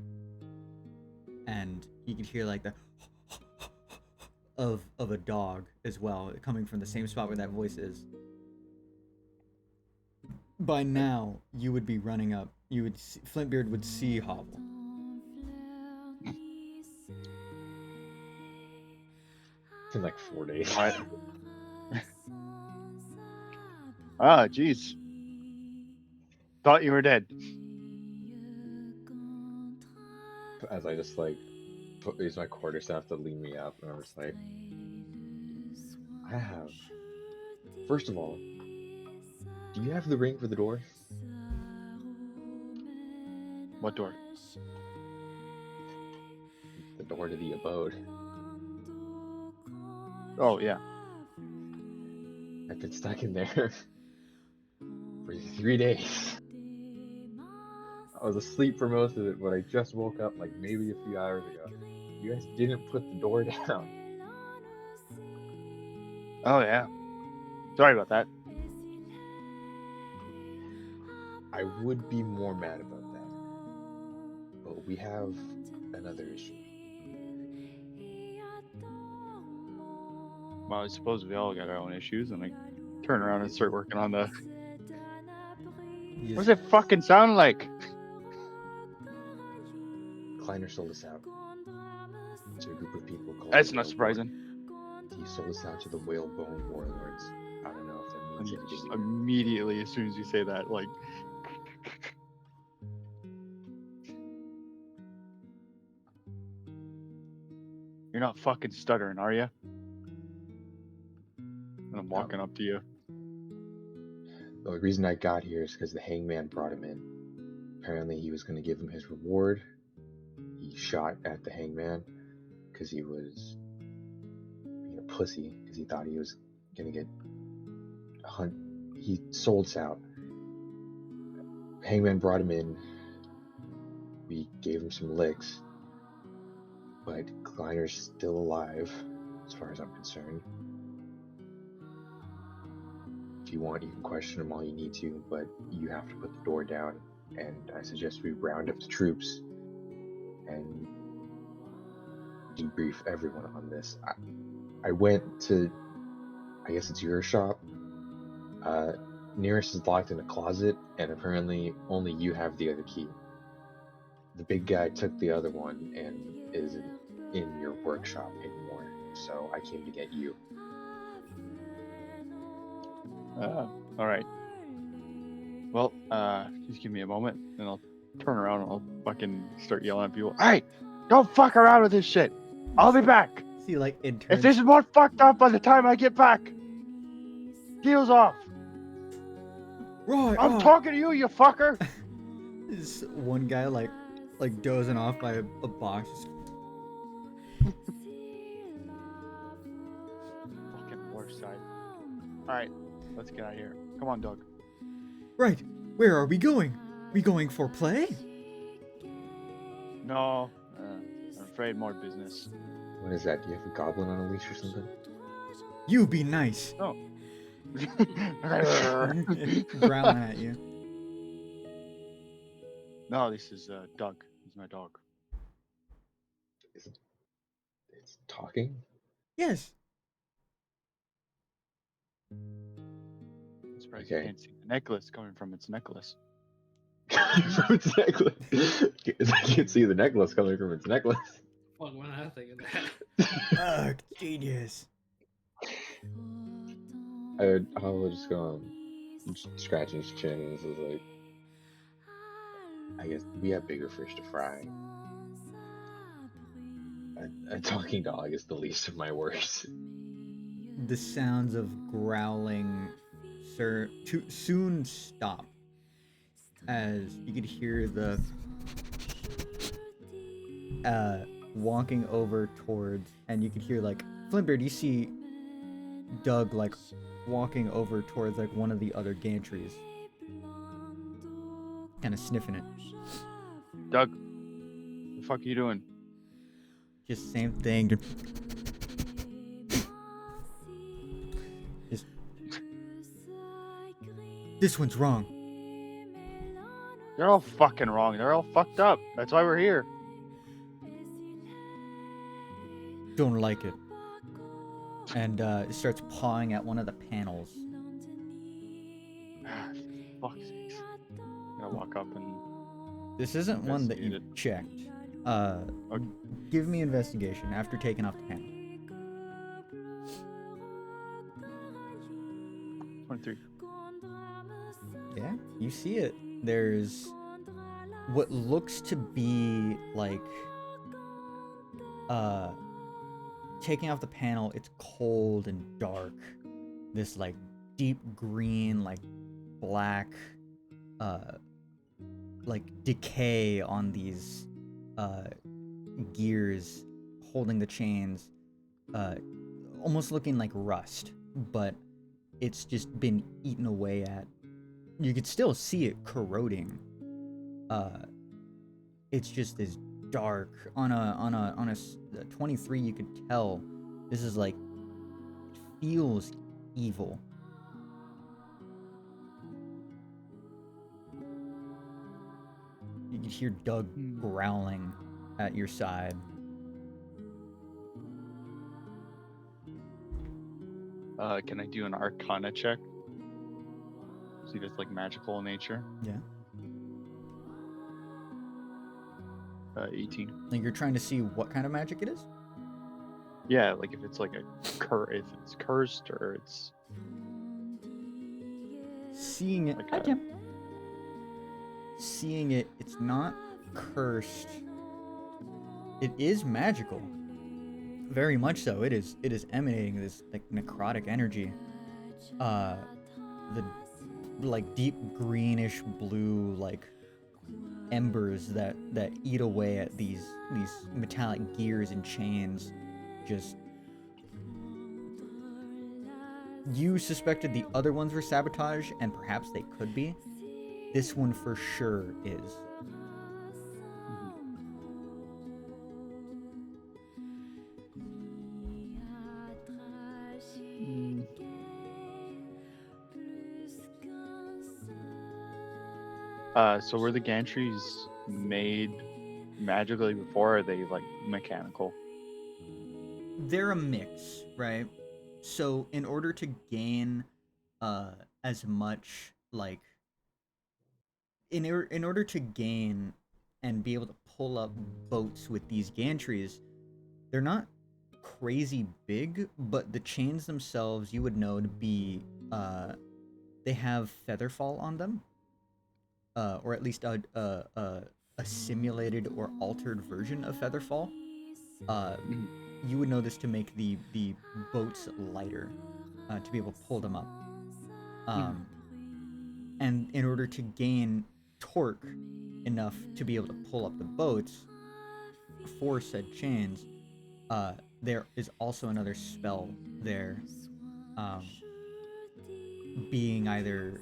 and you could hear like the of a dog as well, coming from the same spot where that voice is. By now, you would be running up. You would Flintbeard would see Hobble. In like 4 days. What? Ah, jeez. Thought you were dead. As I just like use my quarterstaff to lean me up, and I'm just like, I have. First of all, do you have the ring for the door? What door? The door to the abode. Oh, yeah. I've been stuck in there for 3 days. I was asleep for most of it, but I just woke up like maybe a few hours ago. You guys didn't put the door down. Oh, yeah. Sorry about that. I would be more mad about that. But we have another issue. Well, I suppose we all got our own issues, and I turn around and start working on the... What does it fucking sound like? Kleiner sold us out to a group of people called... That's not surprising. He sold us out to the Whalebone Warlords. I don't know if that means Just anything. immediately, as soon as you say that, like... You're not fucking stuttering, are you? And I'm walking up to you. The reason I got here is because the hangman brought him in. Apparently he was going to give him his reward. He shot at the hangman because he was being a pussy, because he thought he was going to get a hunt. He sold us out. Hangman brought him in. We gave him some licks. But Kleiner's still alive, as far as I'm concerned. If you want, you can question him all you need to, but you have to put the door down. And I suggest we round up the troops and debrief everyone on this. I went to, I guess it's your shop. Neris is locked in a closet, and apparently only you have the other key. The big guy took the other one and isn't in your workshop anymore, so I came to get you. All right. Well, just give me a moment, and I'll turn around and I'll fucking start yelling at people. Hey, don't fuck around with this shit. I'll be back. See, like, it If turns. this is more fucked up by the time I get back, deal's off. Right, I'm talking to you, you fucker. This one guy, like dozing off by a box. Fucking worst side. All right, let's get out of here. Come on, Doug. Right, where are we going? We going for play? No, I'm afraid more business. What is that? Do you have a goblin on a leash or something? You be nice. Oh. Growling at you. No, this is Doug. He's my dog. It's talking? Yes. I'm surprised Okay. you can't see the necklace coming from its necklace. From its necklace. I can't see the necklace coming from its necklace. Fuck, why not think of that? Ugh, genius. I'll just go on scratching his chin and says like, I guess we have bigger fish to fry. A talking dog is the least of my worries. The sounds of growling soon stop as you could hear the walking over towards, and you could hear like Flimbeard, you see Doug like walking over towards like one of the other gantries, kind of sniffing it. Doug, what the fuck are you doing? Just same thing. Just this one's wrong. They're all fucking wrong. They're all fucked up. That's why we're here. Don't like it. And it starts pawing at one of the panels. Ah, for fuck's sakes. I'm gonna walk up and This isn't one that you Investigate checked. Okay. Give me investigation after taking off the panel. 23. Yeah, you see it. There's what looks to be like taking off the panel, it's cold and dark. This like deep green, like black like decay on these gears holding the chains, almost looking like rust, but it's just been eaten away at. You could still see it corroding. It's just this dark on a 23. You could tell this is like, it feels evil. You can hear Doug growling at your side. Can I do an Arcana check? See if it's like magical in nature. Yeah. 18. Like you're trying to see what kind of magic it is? Yeah, like if it's like if it's cursed or it's Seeing it. Like Hi, a- Tim. Seeing it, it's not cursed. It is magical. Very much so. It is emanating this like necrotic energy. The like deep greenish blue like embers that eat away at these metallic gears and chains. Just, you suspected the other ones were sabotage, and perhaps they could be. This one for sure is. So were the gantries made magically before, or are they like mechanical? they're a mix, right? So in order to gain as much like in order to gain and be able to pull up boats with these gantries, they're not crazy big, but the chains themselves you would know to be they have featherfall on them, or at least a simulated or altered version of featherfall. Uh, Mhm. you would know this to make the boats lighter, to be able to pull them up. Um, and in order to gain torque enough to be able to pull up the boats for said chains, there is also another spell there, um, being either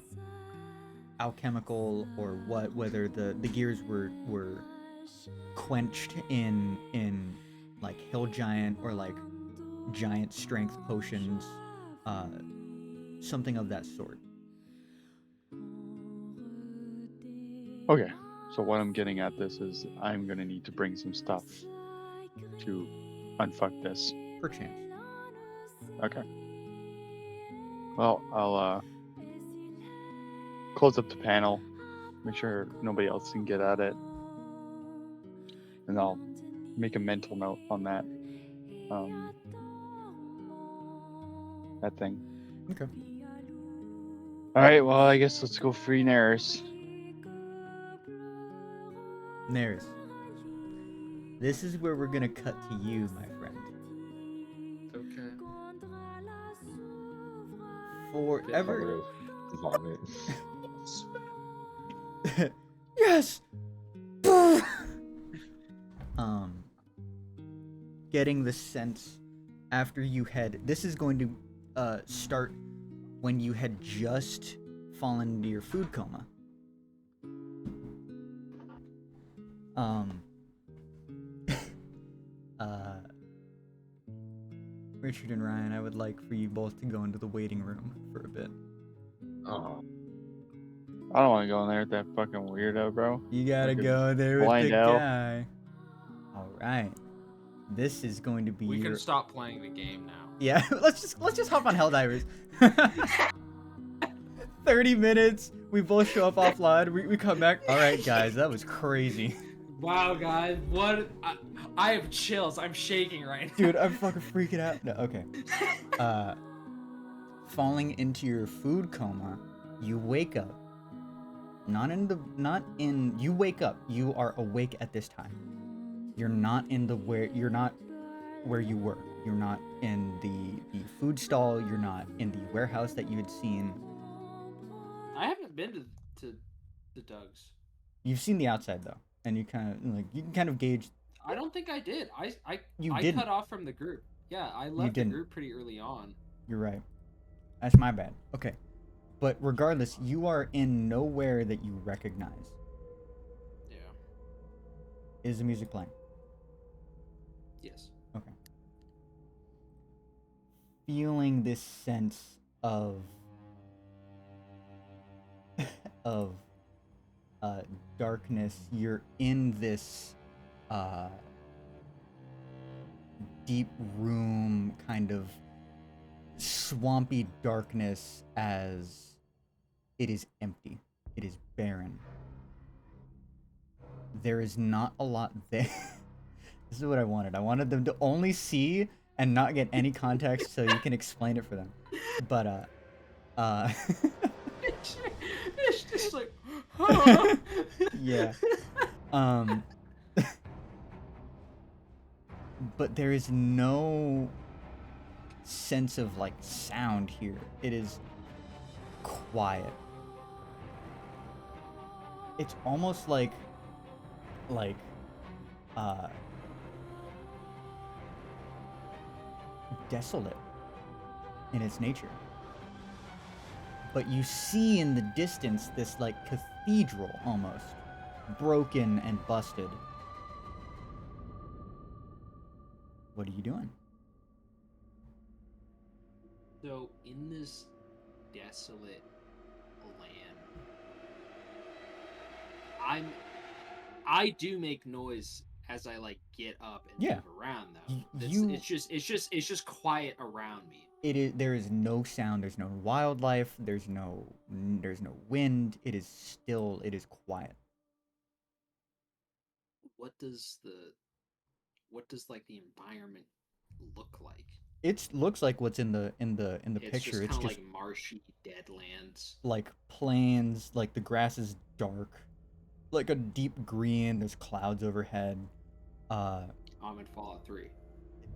alchemical or what, whether the gears were quenched in like hill giant or like giant strength potions, uh, something of that sort. Okay. So what I'm getting at this is I'm gonna need to bring some stuff to unfuck this. Perchance. Okay. Well, I'll close up the panel, make sure nobody else can get at it, and I'll make a mental note on that that thing. Okay. All right. Well, I guess let's go free Neris. Neris. This is where we're gonna cut to you, my friend. Okay. Forever. Covered of vomit. Yes. um, getting the sense after you had. This is going to start when you had just fallen into your food coma. uh, Richard and Ryan, I would like for you both to go into the waiting room for a bit. Oh, I don't want to go in there with that fucking weirdo, bro. You gotta Fucking go there with blind the elf. guy. All right, this is going to be We your. can stop playing the game now. Yeah, let's just hop on Helldivers. 30 minutes. We both show up offline. We come back. All right, guys, that was crazy. Wow, guys, what? I have chills. I'm shaking right now. Dude, I'm fucking freaking out. No, okay. Falling into your food coma, you wake up. You wake up. You are awake at this time. You're not where you were. You're not in the food stall. You're not in the warehouse that you had seen. I haven't been to Doug's. You've seen the outside though, and you can kind of gauge. I don't think I did. I didn't. cut off from the group. Yeah, I left the group pretty early on. You're right. That's my bad. Okay. But regardless, you are in nowhere that you recognize. Yeah. Is the music playing? Yes. Okay. Feeling this sense of of darkness, you're in this deep room, kind of swampy darkness, as it is empty. It is barren. There is not a lot there. This is what I wanted. I wanted them to only see and not get any context so you can explain it for them. But It's just like huh? yeah. But there is no sense of like sound here. It is quiet. It's almost like desolate in its nature. But you see in the distance this like cathedral almost, broken and busted. What are you doing? So in this desolate land, I do make noise as I like get up and Yeah. move around though. You- It's just quiet around me. There is no sound, there's no wildlife, there's no wind. It is still, it is quiet. What does like the environment look like? It looks like what's in the It's picture. just It's kind of just like marshy deadlands. like plains, like the grass is dark, like a deep green, there's clouds overhead. I'm in Fallout 3.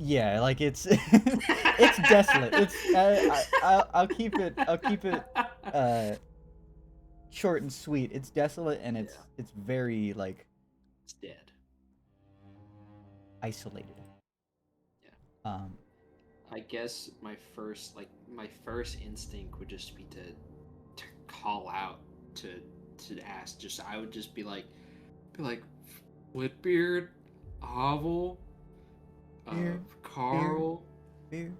Yeah, like it's it's desolate. It's I'll keep it uh short and sweet. It's desolate and it's Yeah. it's very like It's dead. isolated. Yeah. Um I guess my first instinct would just be to call out to ask. Just I would just be like Flipbeard, Hovel, Beer, Carl, beer,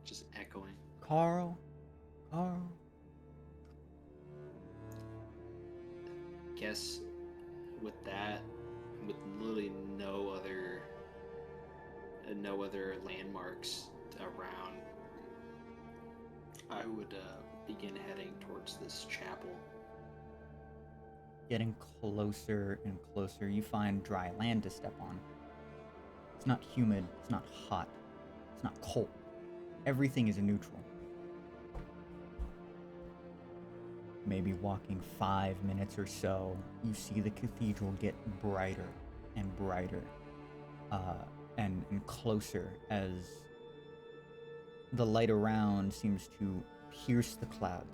just echoing. Carl. Guess with that, with literally no other landmarks around, I would begin heading towards this chapel. Getting closer and closer, you find dry land to step on. It's not humid, it's not hot, it's not cold. Everything is neutral. Maybe walking 5 minutes or so, you see the cathedral get brighter and brighter, and closer as the light around seems to pierce the clouds.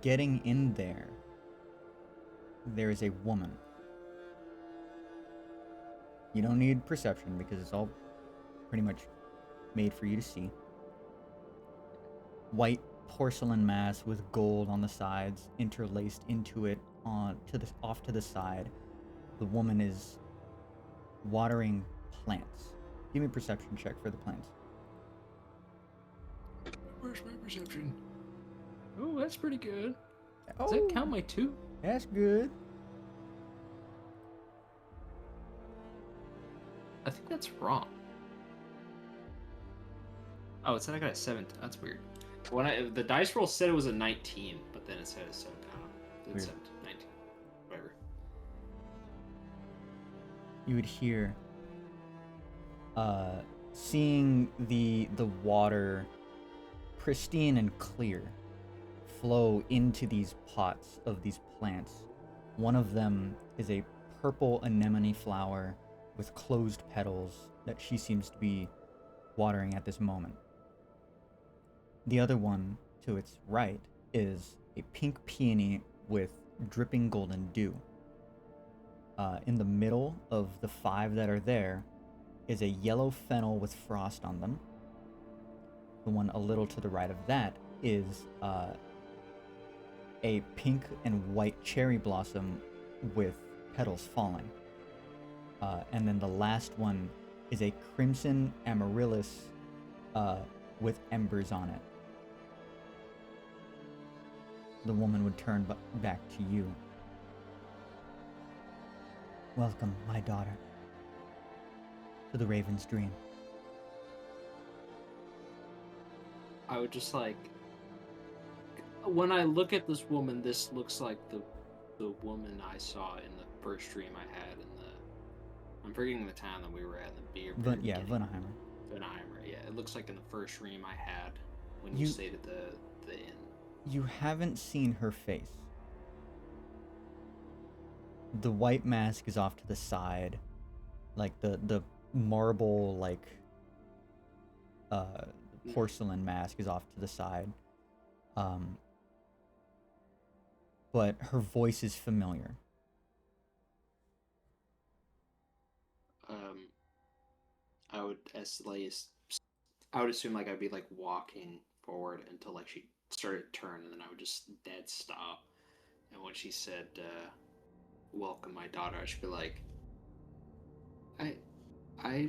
Getting in there, there is a woman. You don't need perception because it's all pretty much made for you to see. White porcelain mask with gold on the sides interlaced into it off to the side. The woman is watering plants. Give me a perception check for the plants. Where's my perception? Oh, that's pretty good. Oh, Does that count my 2? that's good. I think that's wrong. Oh, it said I got a 7. That's weird. When the dice roll said it was a 19, but then it said a 7. I don't know. It said 19. Whatever. You would hear seeing the water pristine and clear flow into these pots of these plants. One of them is a purple anemone flower with closed petals that she seems to be watering at this moment. The other one to its right is a pink peony with dripping golden dew. In the middle of the 5 that are there is a yellow fennel with frost on them. The one a little to the right of that is a pink and white cherry blossom with petals falling. And then the last one is a crimson amaryllis with embers on it. The woman would turn back to you. Welcome, my daughter, to the Raven's Dream. I would just like, when I look at this woman, this looks like the woman I saw in the first dream I had in the, I'm forgetting the town that we were at in the beer. Vunheimer. Vunheimer, yeah. It looks like in the first dream I had when you stayed at the inn. You haven't seen her face. The white mask is off to the side, like the marble porcelain mask is off to the side. But her voice is familiar. I would assume like I'd be like walking forward until like she started to turn, and then I would just dead stop. And when she said, "Welcome, my daughter," I should be like, I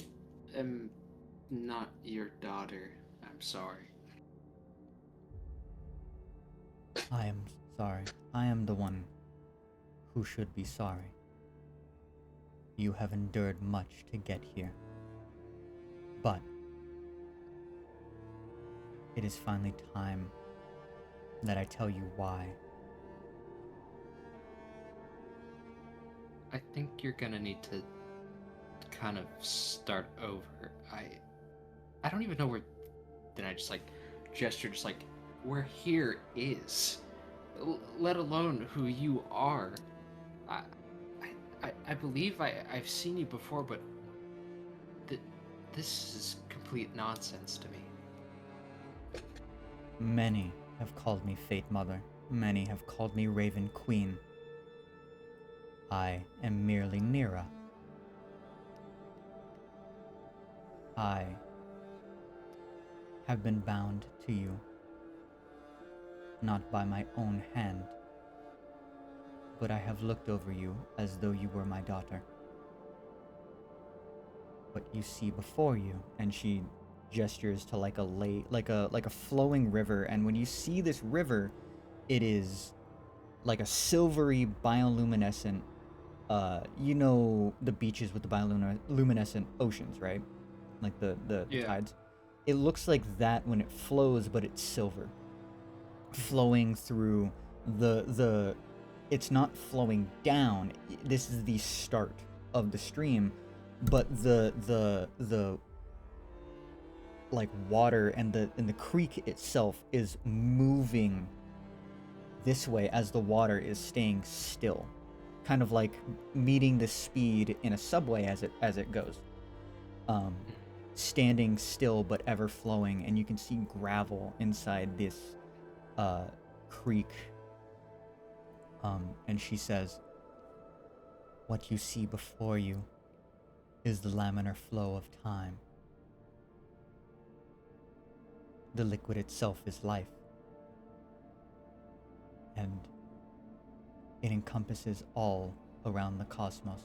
am not your daughter. I'm sorry." I am sorry. I am the one who should be sorry. You have endured much to get here. But it is finally time that I tell you why. I think you're gonna need to kind of start over. I don't even know where. Then I just like gesture, just like where here is, let alone who you are. I I believe I've seen you before, but this is complete nonsense to me. Many have called me Fate Mother. Many have called me Raven Queen. I am merely Nira. I have been bound to you, not by my own hand, but I have looked over you as though you were my daughter. What you see before you, and she gestures to like a flowing river, and when you see this river, it is like a silvery bioluminescent, you know the beaches with the bioluminescent oceans, right? Like the Yeah. tides. It looks like that when it flows, but it's silver. Flowing through the it's not flowing down. This is the start of the stream, but the like water and the creek itself is moving this way as the water is staying still, kind of like meeting the speed in a subway as it goes, standing still but ever flowing, and you can see gravel inside this creek. And she says, what you see before you is the laminar flow of time. The liquid itself is life, and it encompasses all around the cosmos.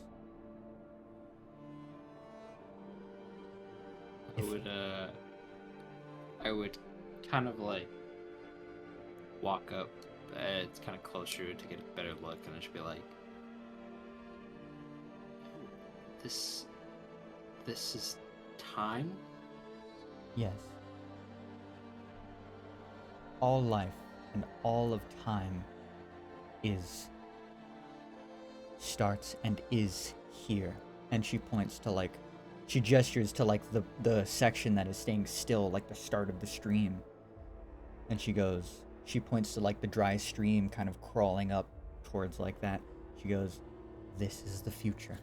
I would kind of like walk up. It's kind of closer to get a better look, and I should be like, this is time? Yes. All life and all of time starts and is here. And she points to she gestures to the section that is staying still, like the start of the stream. And she points to the dry stream kind of crawling up towards that. She goes, this is the future.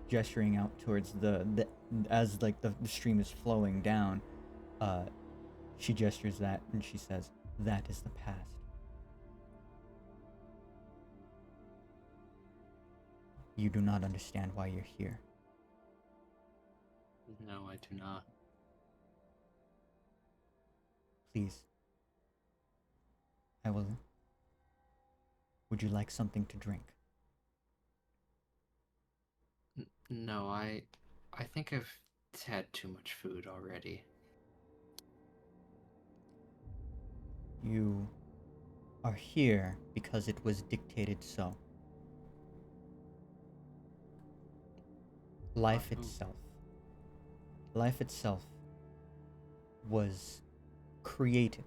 Gesturing out towards as the stream is flowing down, she gestures that and she says, that is the past. You do not understand why you're here. No, I do not. Please. Would you like something to drink? No, I think I've had too much food already. You are here because it was dictated so. Life itself was created,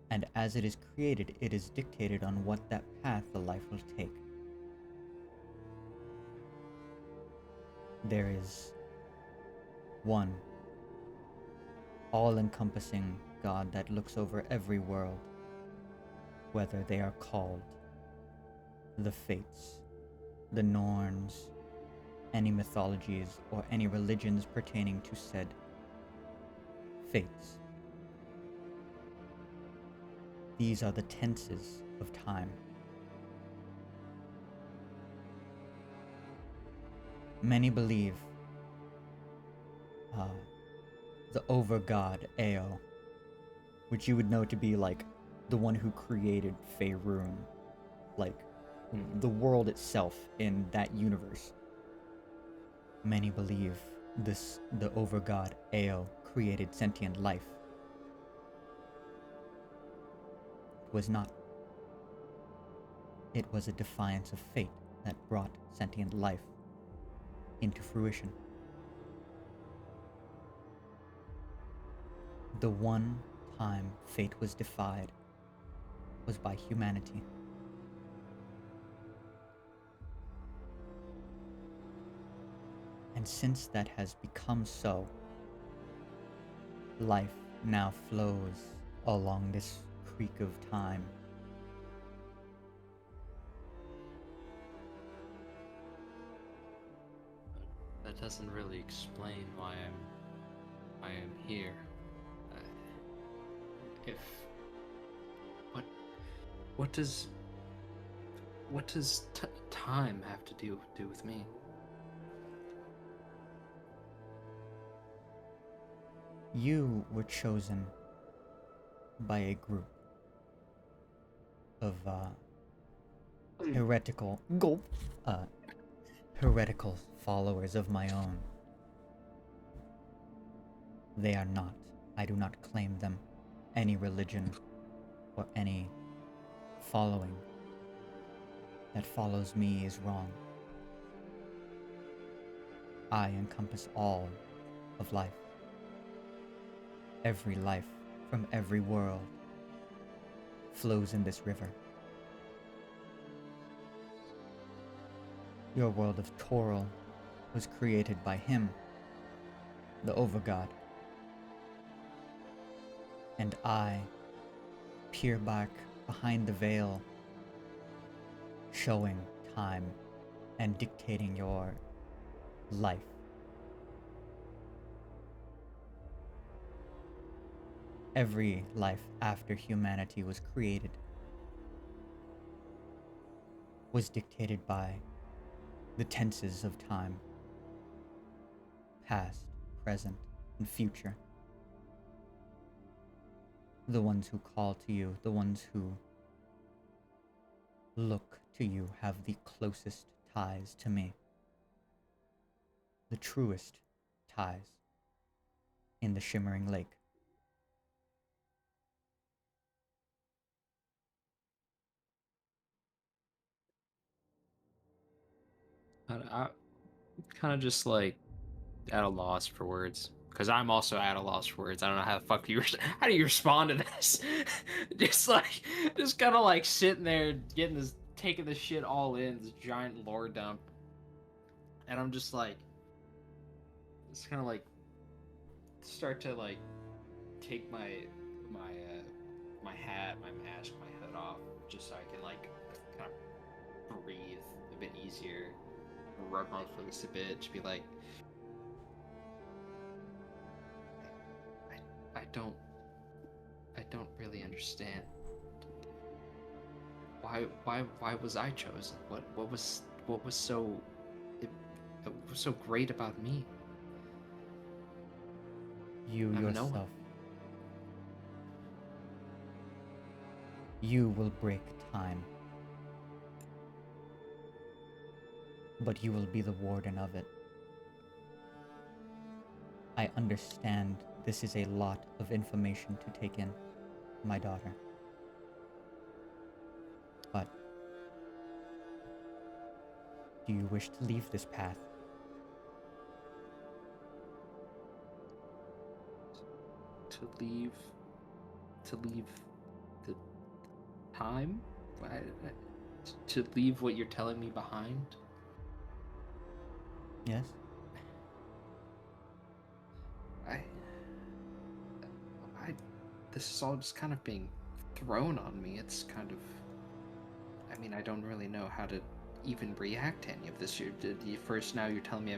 and as it is created, it is dictated on what that path the life will take. There is one all-encompassing God that looks over every world, whether they are called the Fates, the Norns, any mythologies, or any religions pertaining to said fates. These are the tenses of time. Many believe the over-god Ao, which you would know to be the one who created Faerun, the world itself in that universe. Many believe the over-god Ao created sentient life. It was not. It was a defiance of fate that brought sentient life into fruition. The one time fate was defied was by humanity. And since that has become so, life now flows along this creek of time. That doesn't really explain why I am here. If what does time have to do with me? You were chosen by a group of heretical followers of my own. They are not. I do not claim them any religion or any following that follows me is wrong. I encompass all of life. Every life from every world flows in this river. Your world of Toril was created by him, the Overgod. And I peer back behind the veil, showing time and dictating your life. Every life after humanity was created was dictated by the tenses of time, past, present, and future. The ones who call to you, the ones who look to you have the closest ties to me, the truest ties in the shimmering lake. I kind of just like at a loss for words, because I'm also at a loss for words. I don't know how the fuck how do you respond to this? just kind of like sitting there taking this shit all in, this giant lore dump, and I'm just like, it's kind of like start to like take my hat, my mask, my hood off, just so I can like kind of breathe a bit easier, rub my face a bit, just be like, I don't really understand. Why was I chosen? What was so great about me? You I'm yourself. Noah. You will break time. But you will be the warden of it. I understand this is a lot of information to take in, my daughter. But do you wish to leave this path? To leave the time? To leave what you're telling me behind? Yes? This is all just kind of being thrown on me. It's kind of, I mean, I don't really know how to even react to any of this. First, now you're telling me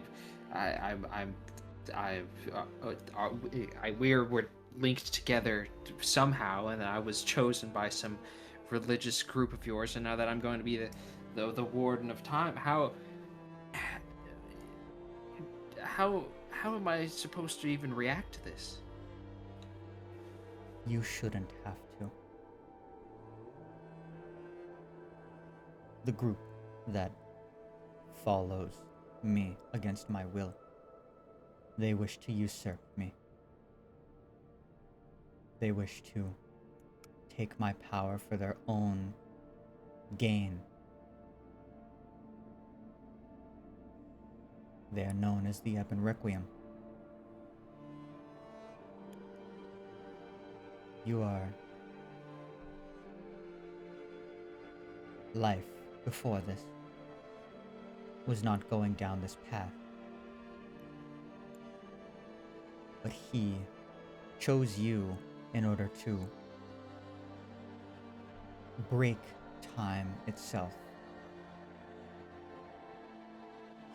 we're linked together somehow, and I was chosen by some religious group of yours, and now that I'm going to be the warden of time, how am I supposed to even react to this? You shouldn't have to. The group that follows me against my will, they wish to usurp me. They wish to take my power for their own gain They are known as the Ebon Requiem. You are life before this was not going down this path. But he chose you in order to break time itself.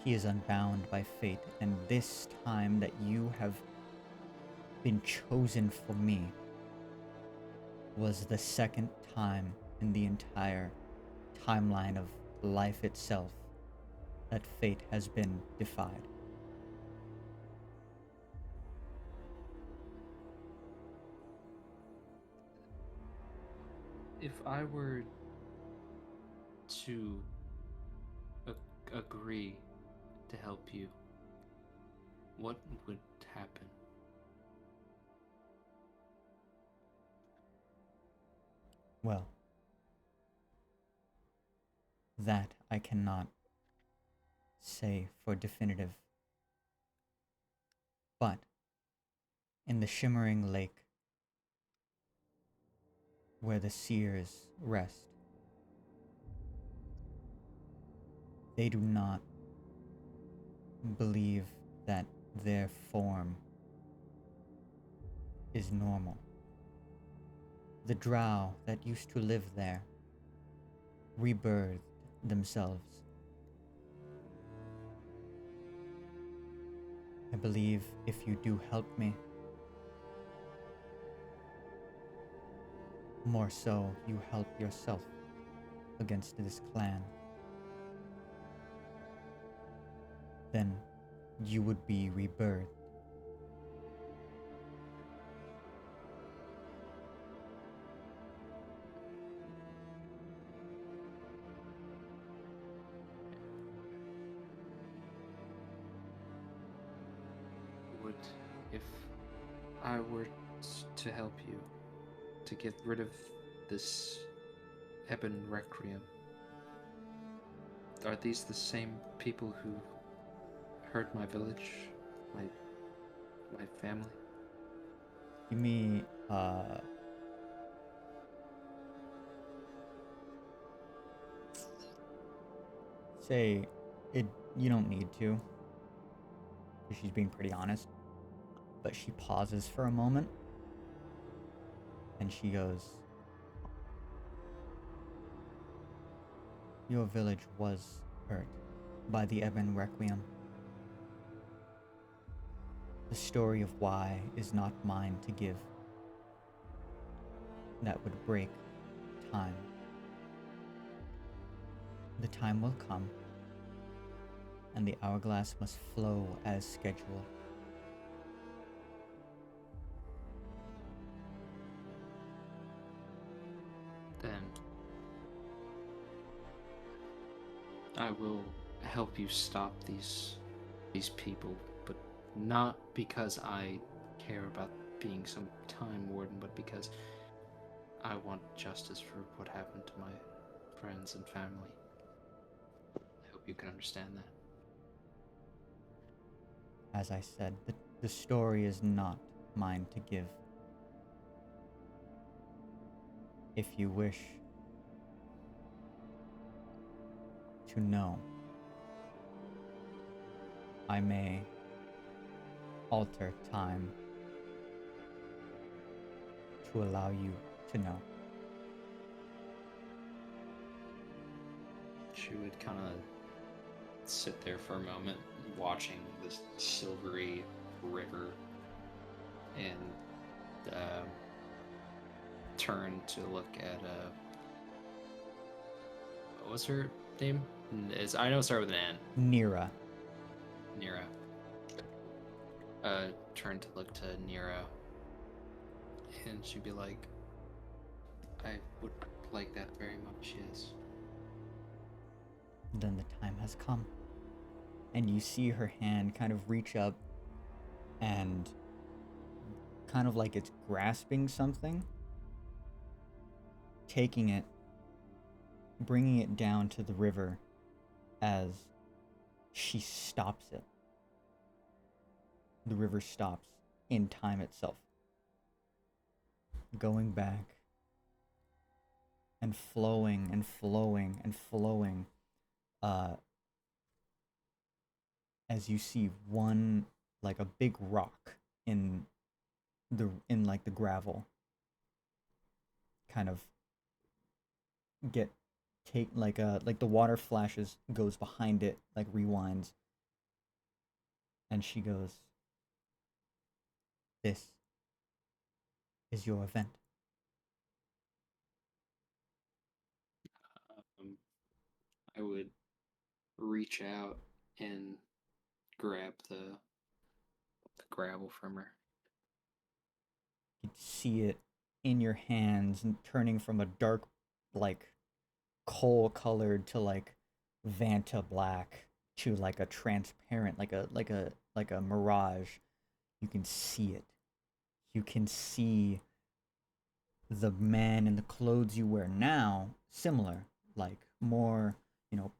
He is unbound by fate, and this time that you have been chosen for me was the second time in the entire timeline of life itself that fate has been defied. If I were to agree to help you, what would happen? Well, that I cannot say for definitive. But in the shimmering lake where the seers rest, they do not believe that their form is normal. The drow that used to live there rebirthed themselves. I believe if you do help me, more so you help yourself against this clan, then you would be rebirthed. Would, if I were to help you to get rid of this Ebon Requiem, are these the same people who hurt my village, my family? Give me, say, it, you don't need to. She's being pretty honest. But she pauses for a moment. And she goes, your village was hurt by the Ebon Requiem. The story of why is not mine to give. That would break time. The time will come, and the hourglass must flow as scheduled. Then I will help you stop these people, but not because I care about being some time warden, but because I want justice for what happened to my friends and family. I hope you can understand that. As I said, the story is not mine to give. If you wish to know, I may alter time to allow you to know. She would kind of sit there for a moment, watching this silvery river, and turn to look at what was her name? I know it started with an N. Nira. Nira. Turn to look to Nira, and she'd be like, I would like that very much, yes. Then the time has come. And you see her hand kind of reach up and kind of like it's grasping something, taking it, bringing it down to the river as she stops it the river stops in time itself, going back and flowing and flowing and flowing, uh, as you see one, like a big rock in like the gravel kind of get take like the water flashes, goes behind it, like rewinds, and she goes, "This is your event." Um, I would reach out and grab the gravel from her. You see it in your hands and turning from a dark, like coal colored to like Vanta black to like a transparent, like a mirage. You can see it. You can see the man in the clothes you wear now, similar, like more,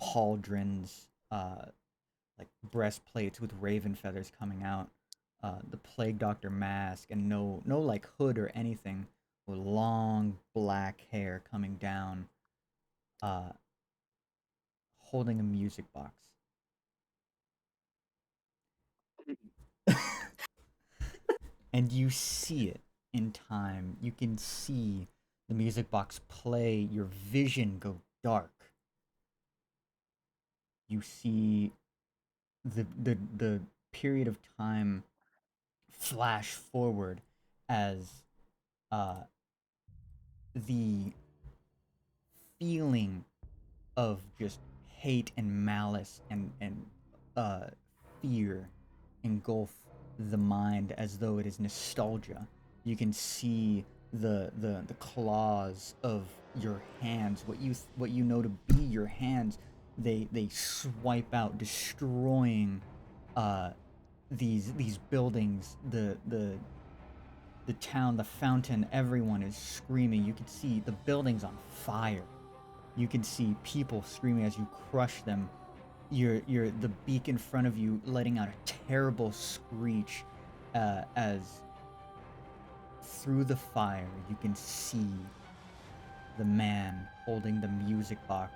pauldrons, like breastplates with raven feathers coming out, the plague doctor mask, and no like hood or anything, with long black hair coming down, uh, holding a music box. And you see it in time. You can see the music box play, your vision go dark. You see the period of time flash forward as uh, the feeling of just hate and malice and uh, fear engulf the mind as though it is nostalgia. You can see the claws of your hands, what you know to be your hands. They swipe out, destroying uh, these buildings, the town, the fountain. Everyone is screaming. You can see the buildings on fire. You can see people screaming as you crush them. You're the beak in front of you letting out a terrible screech, as through the fire you can see the man holding the music box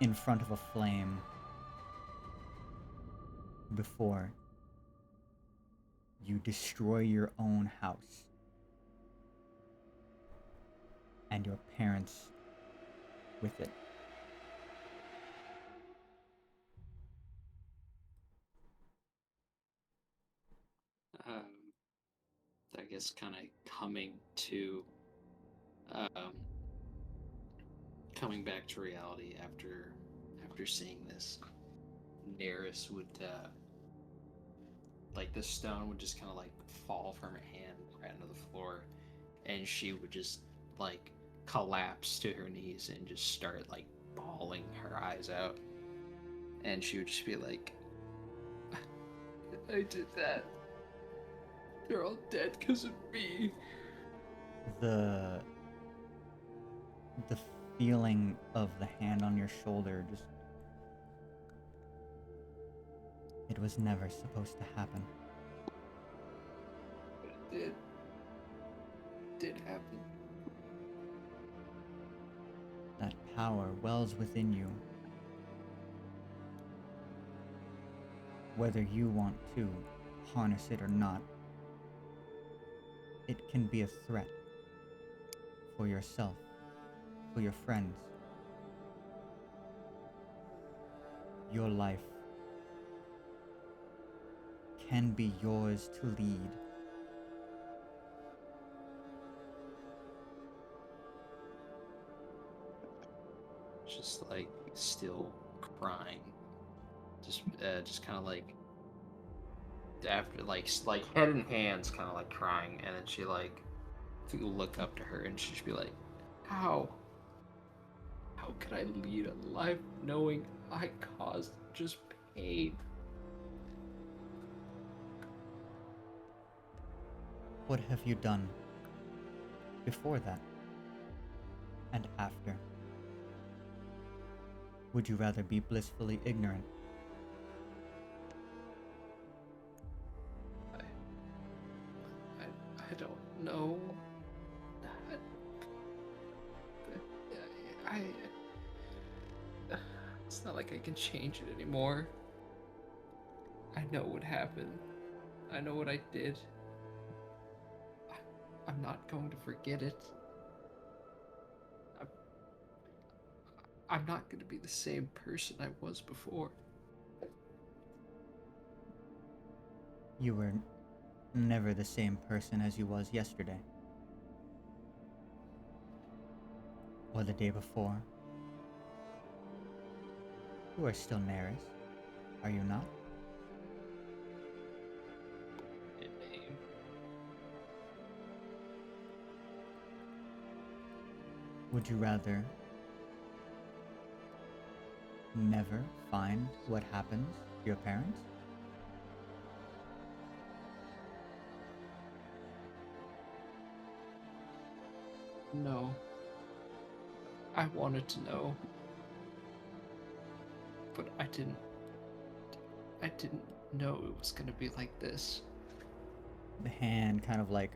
in front of a flame before you destroy your own house and your parents with it. Um, I guess kind of um, coming back to reality after seeing this. Neris would like the stone would just kind of like fall from her hand right onto the floor, and she would just like collapse to her knees and just start like bawling her eyes out, and she would just be like, "I did that. They're all dead because of me." The the feeling of the hand on your shoulder, just, it was never supposed to happen. But it did happen. That power wells within you, whether you want to harness it or not. It can be a threat for yourself, for your friends. Your life can be yours to lead. Just like still crying, just kind of like after like head in hands, kind of like crying, and then she like you look up to her and she'd be like, "How? How could I lead a life knowing I caused just pain?" What have you done before that and after? Would you rather be blissfully ignorant? I don't know. I it's not like I can change it anymore. I know what happened. I know what I did. I'm not going to forget it. I'm not going to be the same person I was before. You were never the same person as you was yesterday. Or the day before. You are still Neris, are you not? In name. Would you rather never find what happens to your parents? No. I wanted to know. But I didn't know it was gonna be like this. The hand kind of like,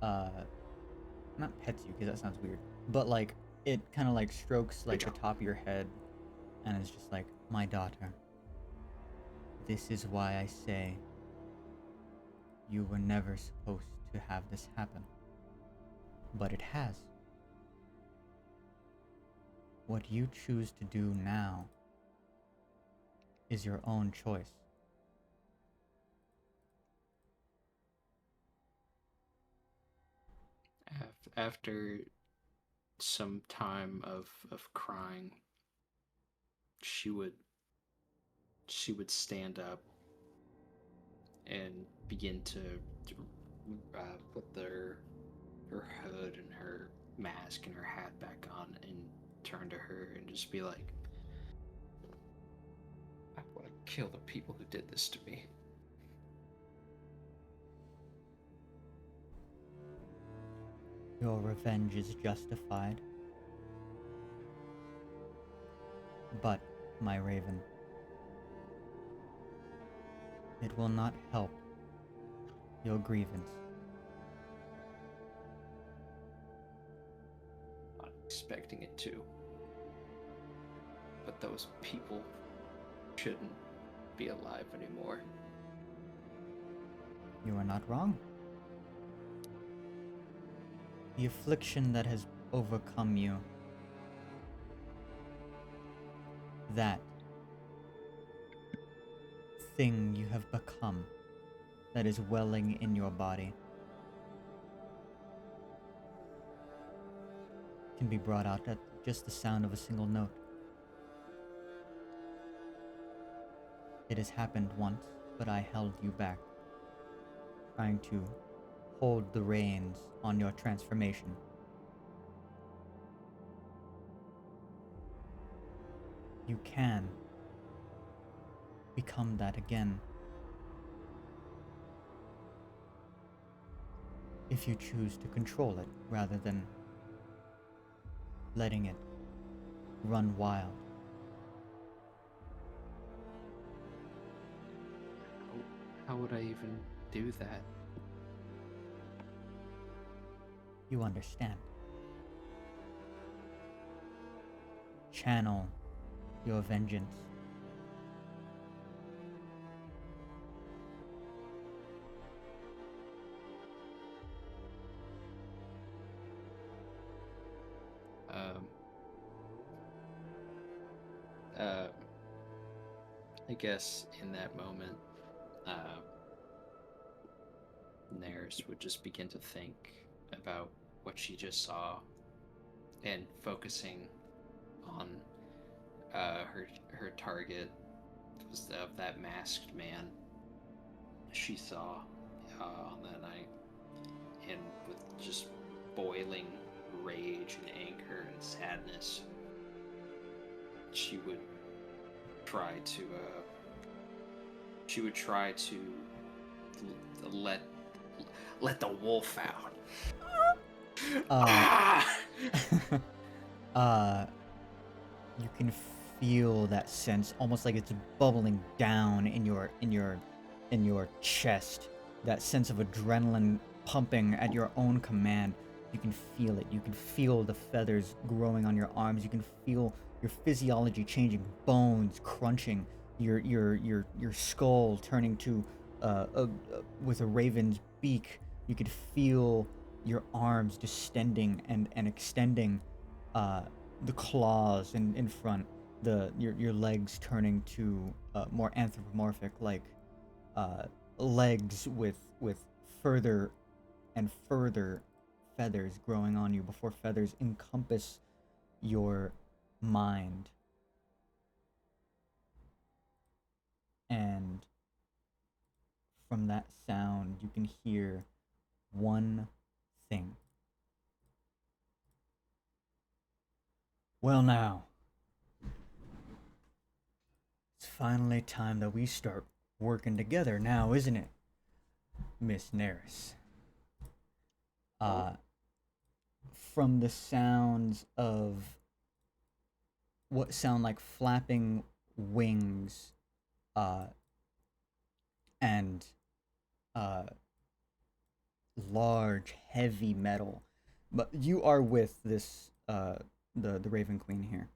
not pets you because that sounds weird, but like it kind of like strokes like the top of your head and is just like, my daughter, this is why I say you were never supposed to have this happen. But it has. What you choose to do now is your own choice. After some time of crying, she would stand up and begin to put her hood and her mask and her hat back on and turn to her and just be like, I want to kill the people who did this to me. Your revenge is justified. But, my raven, it will not help your grievance. Not expecting it to. But those people shouldn't be alive anymore. You are not wrong. The affliction that has overcome you, that thing you have become that is welling in your body, can be brought out at just the sound of a single note. It has happened once, but I held you back, trying to hold the reins on your transformation. You can become that again if you choose to control it rather than letting it run wild. How would I even do that? You understand. Channel your vengeance. I guess in that moment, Neris would just begin to think about what she just saw and focusing on her target was of that masked man she saw on that night, and with just boiling rage and anger and sadness, she would try to let the wolf out. You can feel that sense, almost like it's bubbling down in your chest. That sense of adrenaline pumping at your own command. You can feel it. You can feel the feathers growing on your arms. You can feel your physiology changing, bones crunching, your skull turning to with a raven's beak. You could feel your arms distending and extending, the claws in front, your legs turning to more anthropomorphic, like legs with further and further feathers growing on you before feathers encompass your mind. And from that sound, you can hear one thing. Well, now, it's finally time that we start working together now, isn't it, Miss Neris? From the sounds of what sound like flapping wings, and large, heavy metal. But you are with this, the Raven Queen here.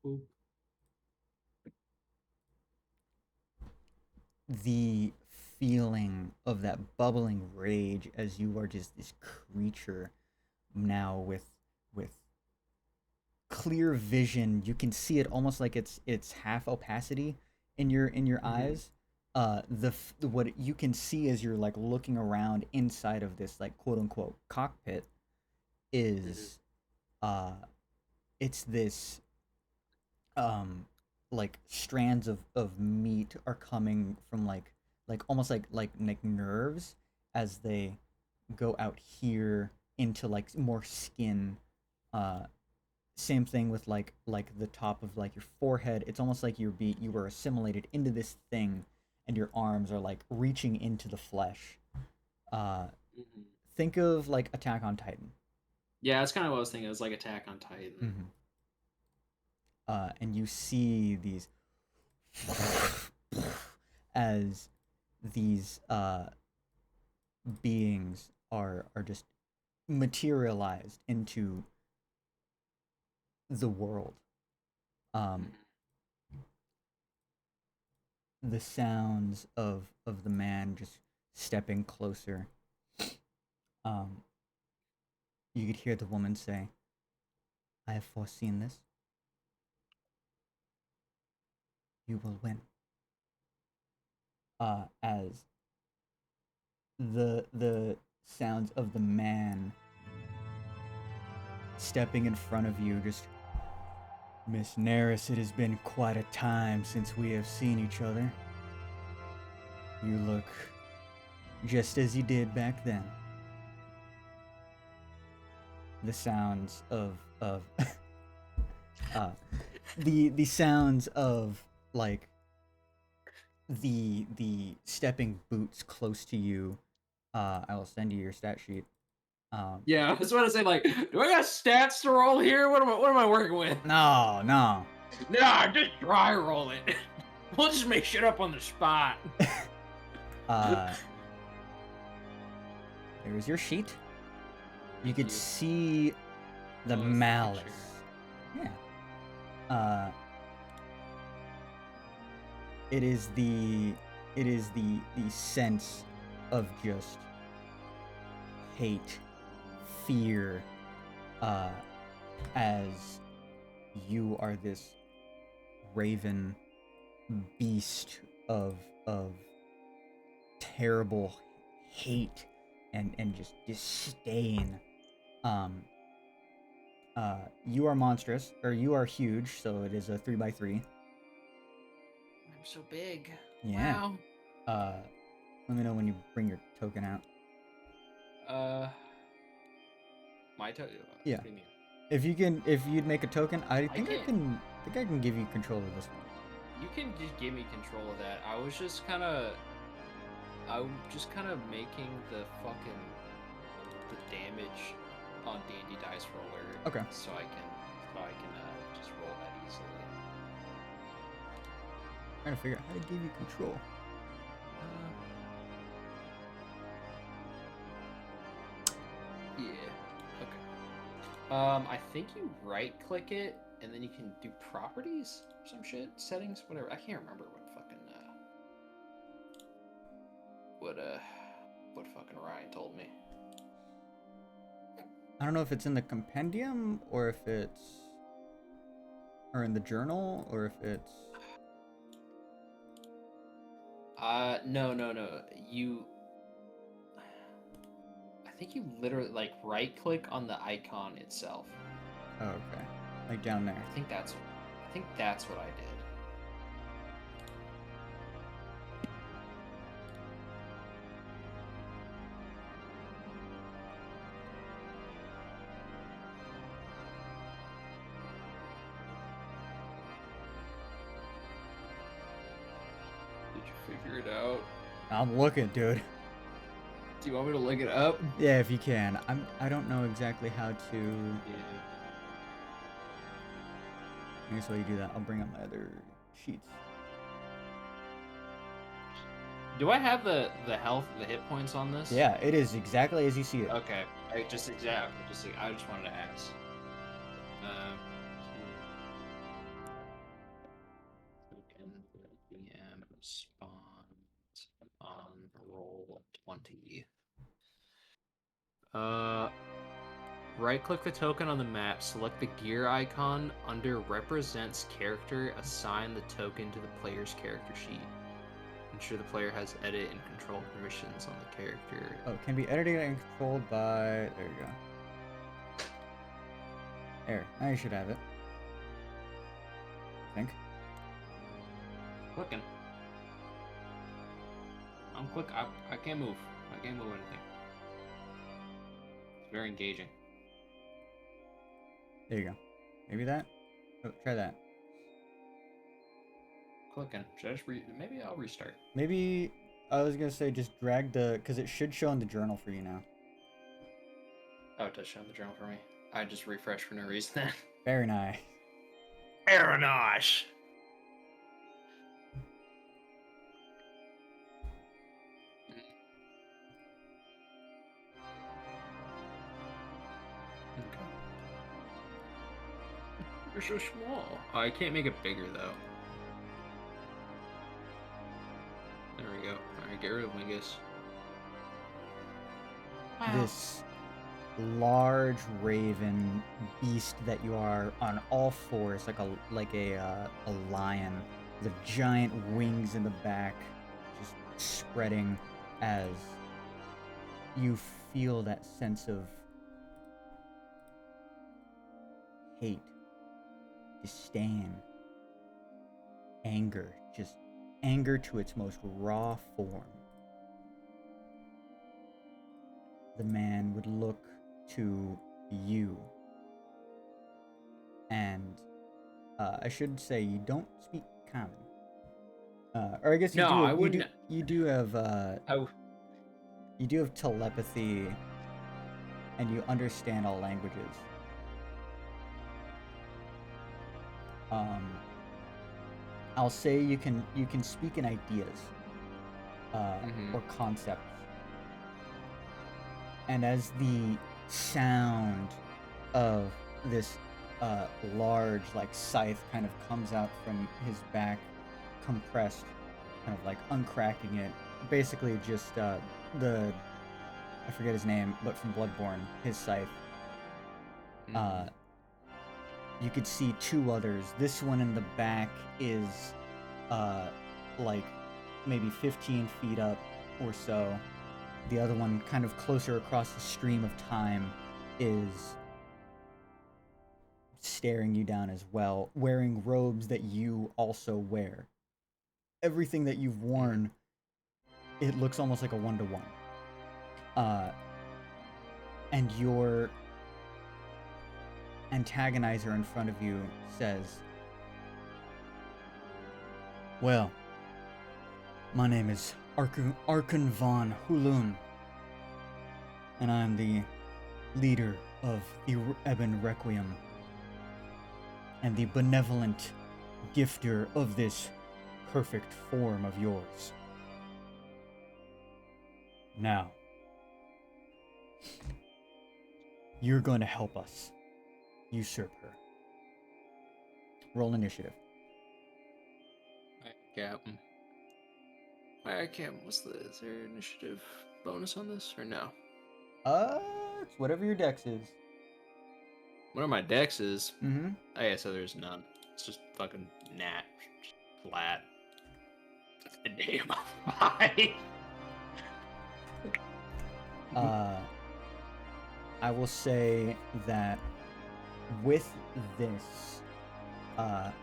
Oop. The feeling of that bubbling rage as you are just this creature now with clear vision. You can see it almost like it's half opacity in your eyes. What you can see as you're like looking around inside of this like quote unquote cockpit is it's this like strands of meat are coming from like almost like nerves as they go out here into like more skin. Same thing with like the top of like your forehead. It's almost like you were assimilated into this thing, and your arms are like reaching into the flesh. Think of like Attack on Titan. Yeah, that's kind of what I was thinking. It was like Attack on Titan. And you see these as these beings are just materialized into the world. The sounds of the man just stepping closer. You could hear the woman say, "I have foreseen this. You will win." As the sounds of the man stepping in front of you just, "Miss Neris, it has been quite a time since we have seen each other. You look just as you did back then." The sounds of the sounds of like the stepping boots close to you. I will send you your stat sheet. Yeah, I was about to say, like, do I got stats to roll here? What am I working with? No. Nah, just dry roll it. We'll just make shit up on the spot. There's your sheet. You could you. see the Oh, that's the malice. picture. Yeah. It is the sense of just hate, fear, as you are this raven beast of terrible hate and just disdain. You are monstrous, or you are huge, so it is a 3x3. I'm so big. Yeah. Wow. Let me know when you bring your token out. My token. Yeah. If you'd make a token, I think I can give you control of this one. You can just give me control of that. I'm just kind of making the damage on D&D Dice Roller. Okay. So I can just roll that easily. I'm trying to figure out how to give you control. I think you right-click it, and then you can do properties or some shit, settings, whatever. I can't remember what fucking Ryan told me. I don't know if it's in the compendium or if it's, or in the journal, or if it's. No. I think you literally like right-click on the icon itself. Oh, okay. Like down there. I think that's what I did. Did you figure it out? I'm looking, dude. Do you want me to look it up? Yeah, if you can. I don't know exactly how to. Yeah. I guess while you do that, I'll bring up my other sheets. Do I have the hit points on this? Yeah, it is exactly as you see it. Okay. I just wanted to ask. Token VM spawn on roll 20. Right click the token on the map, select the gear icon under represents character, assign the token to the player's character sheet. Ensure the player has edit and control permissions on the character. Oh, can be edited and controlled by. There you go. There. Now you should have it. I think. Clicking. I'm click. I can't move. I can't move anything. It's very engaging. There you go. Maybe that? Oh, try that. Clicking. Should I just maybe I'll restart. Maybe I was gonna say just drag the, because it should show in the journal for you now. Oh, it does show in the journal for me. I just refreshed for no reason then. Very nice. Aeronosh! Okay. You're so small. Oh, I can't make it bigger though. There we go. Alright, get rid of Wingus. This large raven beast that you are on all fours, like a lion, with giant wings in the back, just spreading as you feel that sense of hate, disdain, anger, just anger to its most raw form. The man would look to you, and I should say you don't speak common, or I guess you No, do. I wouldn't. You do have I, you do have telepathy, and you understand all languages. I'll say you can speak in ideas, or concepts. And as the sound of this large, like, scythe kind of comes out from his back, compressed, kind of like uncracking it, basically just I forget his name, but from Bloodborne, his scythe. You could see two others. This one in the back is like maybe 15 feet up or so. The other one, kind of closer across the stream of time, is staring you down as well, wearing robes that you also wear. Everything that you've worn, it looks almost like a one-to-one. And your antagonizer in front of you says, "Well, my name is Arkan von Hulun, and I'm the leader of the Ebon Requiem, and the benevolent gifter of this perfect form of yours. Now, you're going to help us usurp her. Roll initiative. Captain. Alright, Captain. Is there initiative bonus on this or no? It's whatever your dex is. One of my decks is. Mm-hmm. Oh yeah, so there's none. It's just fucking nat, flat. Damn. Why? I will say that with this, that's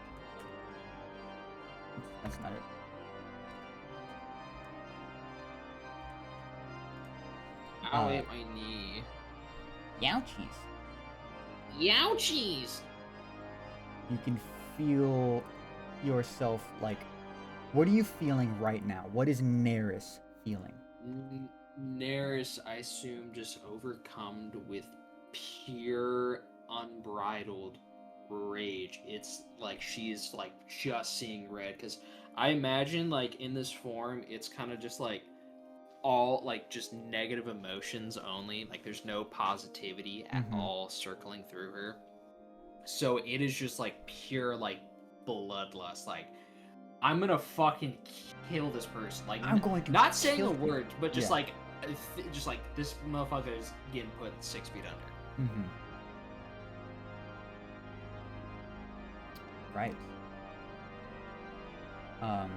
not it. Ow, ate my knee. Youchies. Youchies! You can feel yourself like, what are you feeling right now? What is Neris feeling? Neris, I assume, just overcome with pure, unbridled rage. It's like she's like just seeing red, because I imagine like in this form, it's kind of just like all like just negative emotions only. Like there's no positivity at all circling through her. So it is just like pure like bloodlust. Like I'm gonna fucking kill this person. Like I'm going to not saying a kill word, but just Yeah. like just like this motherfucker is getting put 6 feet under. Mm-hmm. Right. I'll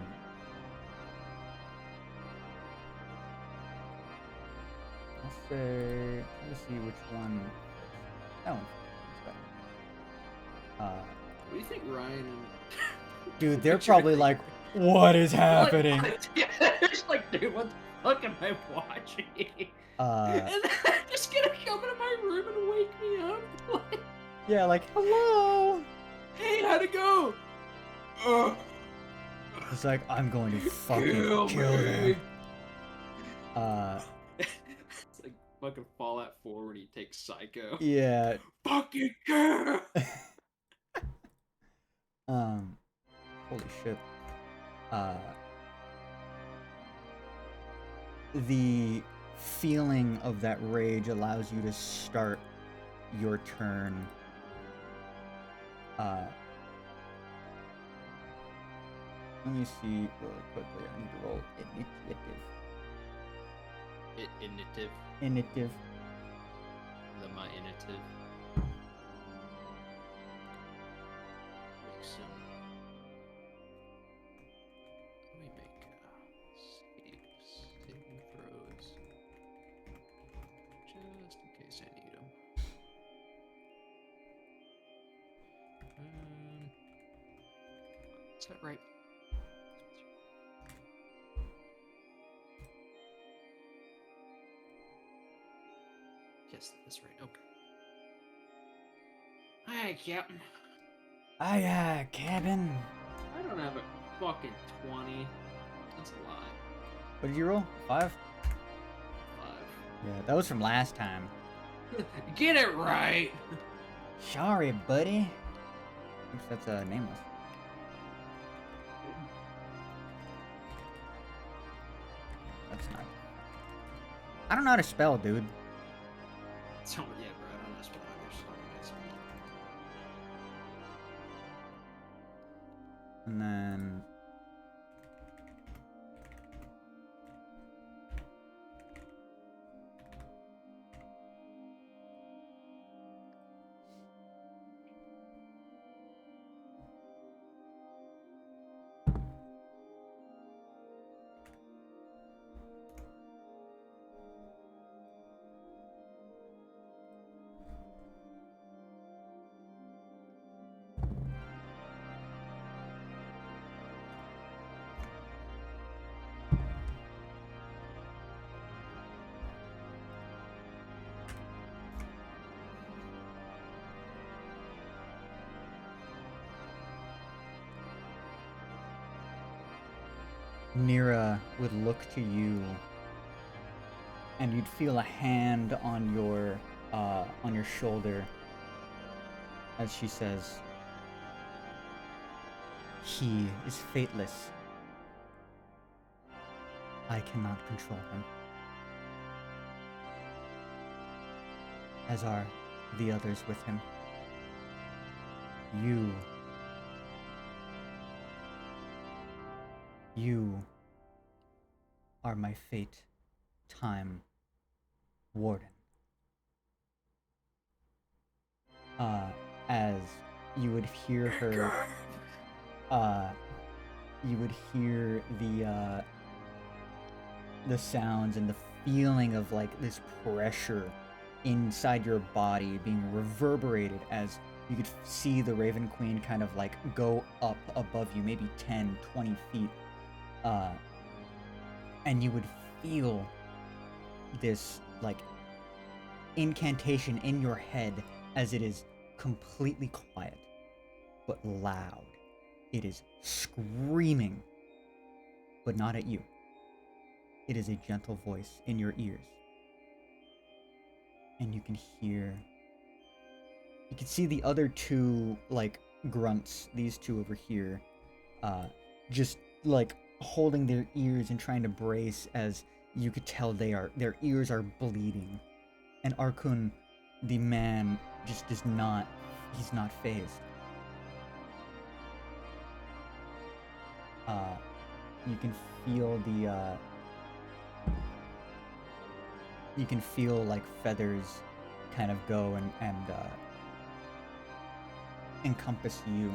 say, let's see which one. That one. What do you think Ryan and Dude, they're Richard are probably like, what is happening? It's like, dude, what the fuck am I watching? And then they're just gonna come into my room and wake me up. Like, Yeah, like, hello. hey, how'd it go? It's like, I'm going to fucking Kill kill me. them. It's like fucking Fallout 4 when he takes Psycho. Yeah. Fucking kill! Holy shit. The feeling of that rage allows you to start your turn. Let me see really quickly. I need to roll initiative. Initiative. Initiative. My initiative. Make some. Let me make saving throws. Just in case I need them. Is that right? Yes, that's right. Okay. Hi, Captain. Aye, cabin. I don't have a fucking 20. That's a lie. What did you roll? 5? 5. Yeah, that was from last time. Get it right! Sorry, buddy. Oops, that's nameless. That's not. I don't know how to spell, dude. So, yeah, bro, I don't know spell either, so it's me. And then. Nira would look to you, and you'd feel a hand on your shoulder as she says, "He is fateless. I cannot control him, as are the others with him. You are my fate, time, warden. As you would hear her, you would hear the sounds and the feeling of like this pressure inside your body being reverberated as you could see the Raven Queen kind of like go up above you, maybe 10, 20 feet. And you would feel this like incantation in your head as it is completely quiet, but loud. It is screaming, but not at you. It is a gentle voice in your ears. And you can see the other two, like, grunts, these two over here, just, like, holding their ears and trying to brace as you could tell their ears are bleeding. And Arkun, the man, just he's not phased. You can feel you can feel like feathers kind of go and encompass you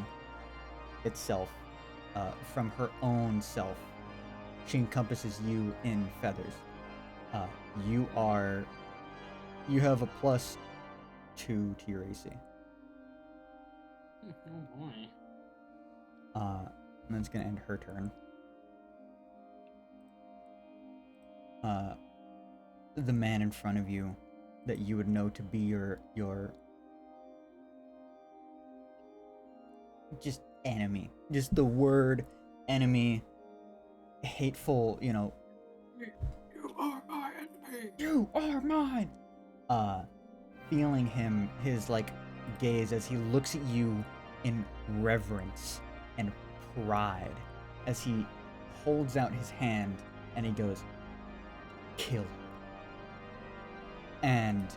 itself, from her own self. She encompasses you in feathers. You have a +2 to your AC. Oh boy. And that's gonna end her turn. The man in front of you that you would know to be your just enemy. Just the word enemy. Hateful, you know. You are my enemy. You are mine. Feeling his like gaze as he looks at you in reverence and pride as he holds out his hand and he goes, kill. And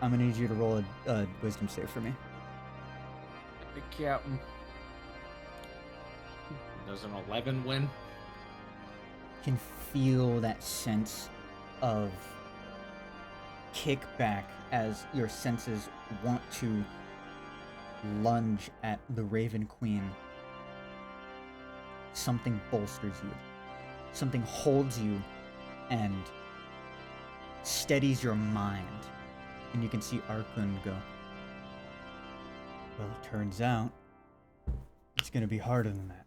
I'm gonna need you to roll a wisdom save for me. Captain. Does an 11 win? You can feel that sense of kickback as your senses want to lunge at the Raven Queen. Something bolsters you. Something holds you and steadies your mind. And you can see Arkun go, well, it turns out it's gonna be harder than that.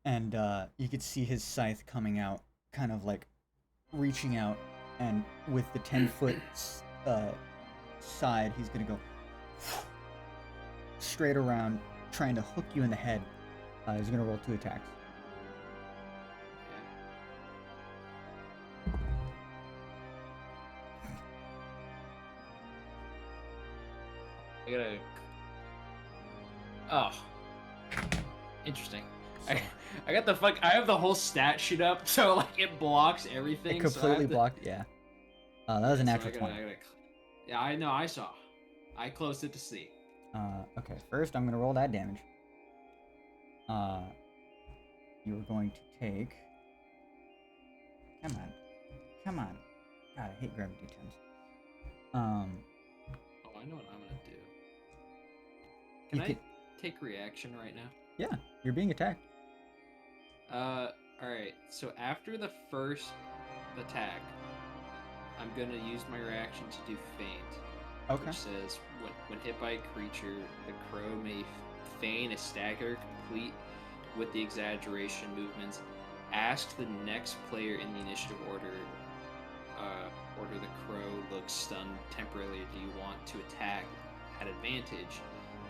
And you could see his scythe coming out, kind of like reaching out, and with the 10-foot side, he's gonna go straight around, trying to hook you in the head. He's gonna roll 2 attacks. I gotta. Oh, interesting. I got the fuck. I have the whole stat sheet up, so like it blocks everything. It completely so blocked. Yeah. That was a natural 20. Yeah, I know. I saw. I closed it to see. Okay. First, I'm gonna roll that damage. You're going to take. Come on. God, I hate grabbing d10s. Oh, I know what I'm gonna do. Can I take reaction right now? Yeah, you're being attacked. Alright, so after the first attack, I'm gonna use my reaction to do feint. Okay. Which says, when hit by a creature, the crow may feign a stagger complete with the exaggeration movements. Ask the next player in the initiative order, the crow looks stunned temporarily. Do you want to attack at advantage?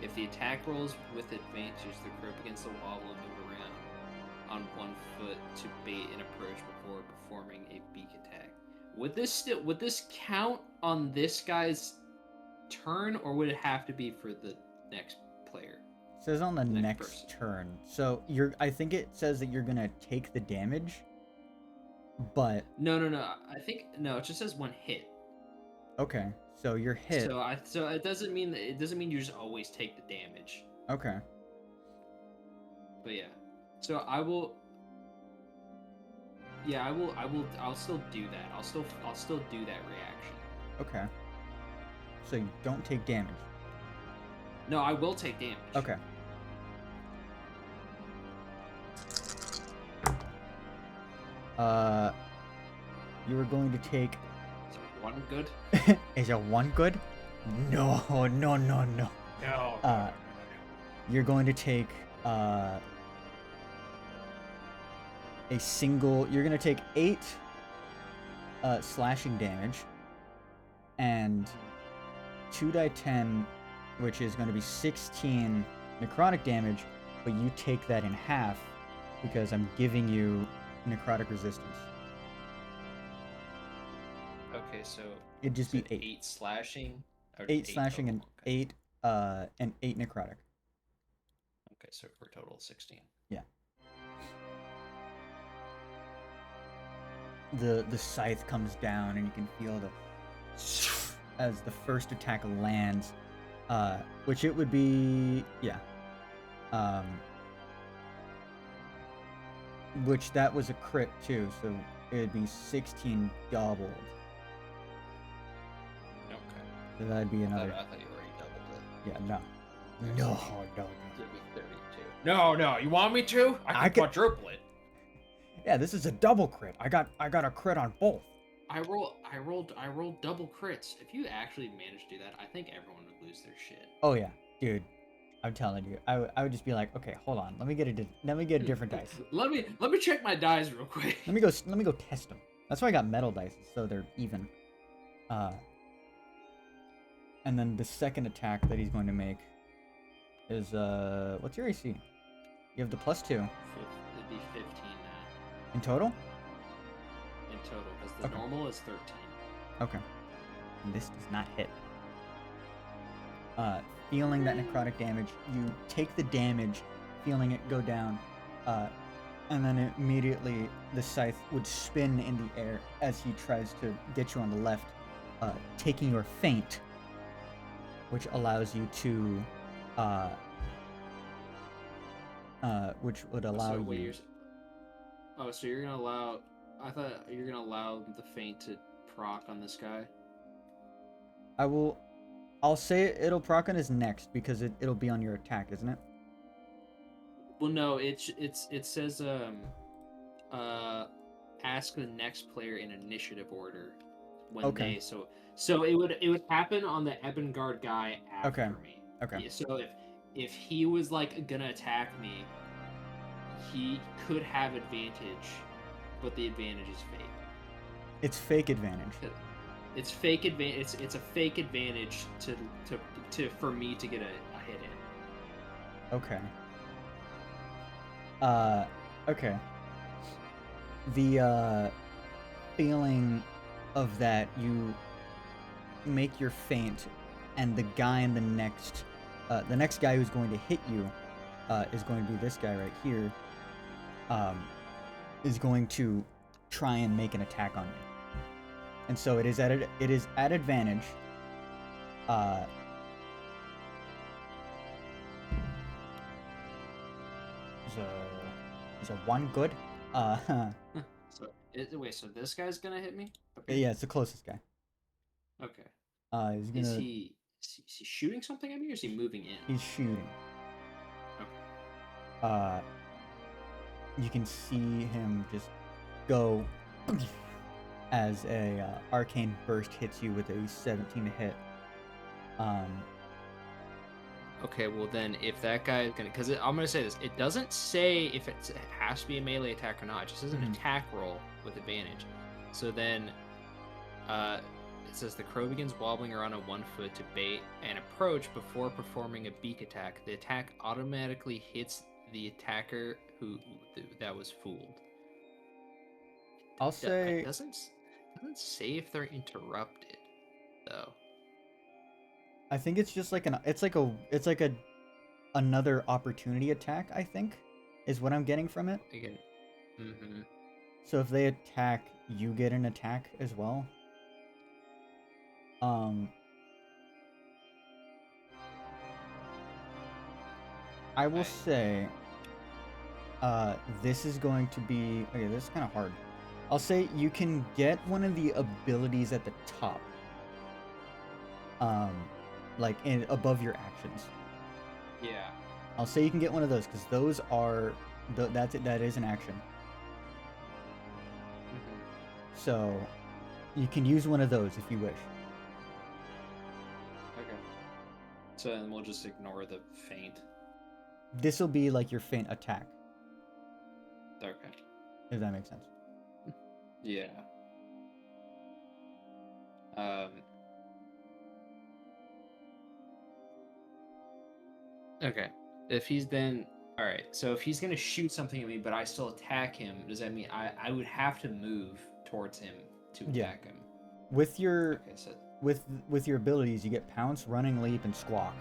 If the attack rolls with advantage, the crow begins to wobble and move around on one foot to bait an approach before performing a beak attack. Would this count on this guy's turn, or would it have to be for the next player? It says on the next turn. So I think it says that you're gonna take the damage, but No. I think no. It just says one hit. Okay, so you're hit. So it doesn't mean you just always take the damage. Okay. But yeah. So I will. Yeah, I'll still do that. I'll still do that reaction. Okay. So you don't take damage. No, I will take damage. Okay. You are going to take. So one good. Is it one good? No. No. You're going to take a single. You're going to take 8 slashing damage and 2d10, which is going to be 16 necrotic damage, but you take that in half because I'm giving you necrotic resistance. Okay, so It'd just be 8. 8 slashing. Or 8 slashing total? and Okay. 8 necrotic. Okay, so for a total of 16. Yeah. The scythe comes down and you can feel as the first attack lands, which it would be which that was a crit too, so it'd be 16 doubled. Okay. So that'd be another. I thought you already doubled it. Yeah, no. No. It'd be 32. No, you want me to? I can quadruple it. Yeah, this is a double crit. I got a crit on both. I rolled double crits. If you actually managed to do that, I think everyone would lose their shit. Oh yeah, dude. I'm telling you, I would just be like, okay, hold on, let me get a different dice. Let me check my dice real quick. Let me go test them. That's why I got metal dice, so they're even. And then the second attack that he's going to make is what's your AC? You have the +2. It'd be 15 now in total. in total, because the Okay. normal is 13. Okay. And this does not hit. Feeling that necrotic damage, you take the damage, feeling it go down, and then immediately the scythe would spin in the air as he tries to get you on the left, taking your feint, which allows you to, which would allow you. So you're gonna allow? I thought you're gonna allow the feint to proc on this guy. I'll say it'll proc on his next because it'll be on your attack, isn't it? Well, no, it says ask the next player in initiative order when Okay. so it would happen on the Ebengard guy after Okay. me. Okay. Yeah, so if he was like gonna attack me, he could have advantage, but the advantage is fake. It's fake advantage. It's fake advantage. It's a fake advantage to for me to get a hit in. Okay. Okay. The feeling of that, you make your feint, and the guy in the next guy who's going to hit you, is going to be this guy right here. Is going to try and make an attack on you. And so it is at advantage. Is a 1 good? So this guy's gonna hit me? Okay. Yeah, it's the closest guy. Okay. He's gonna. Is he shooting something at me, or is he moving in? He's shooting. Okay. You can see him just go as a arcane burst hits you with a 17 to hit. Okay, well then, if that guy is gonna, because I'm gonna say this, it doesn't say if it has to be a melee attack or not. It just says an attack roll with advantage. So then, it says the crow begins wobbling around on 1 foot to bait and approach before performing a beak attack. The attack automatically hits the attacker that was fooled. I'll say It doesn't say if they're interrupted, though. I think it's just like another opportunity attack, I think, is what I'm getting from it. Again. So if they attack, you get an attack as well. I will say, this is going to be okay. This is kind of hard. I'll say you can get one of the abilities at the top, like above your actions. Yeah. I'll say you can get one of those because those are that is an action. So you can use one of those if you wish. Okay. So then we'll just ignore the feint. This will be like your feint attack, Okay. if that makes sense. Yeah. Okay. If he's then alright, so if he's gonna shoot something at me but I still attack him, does that mean I would have to move towards him to attack him? With your Okay, so with your abilities, you get pounce, running, leap, and squawk.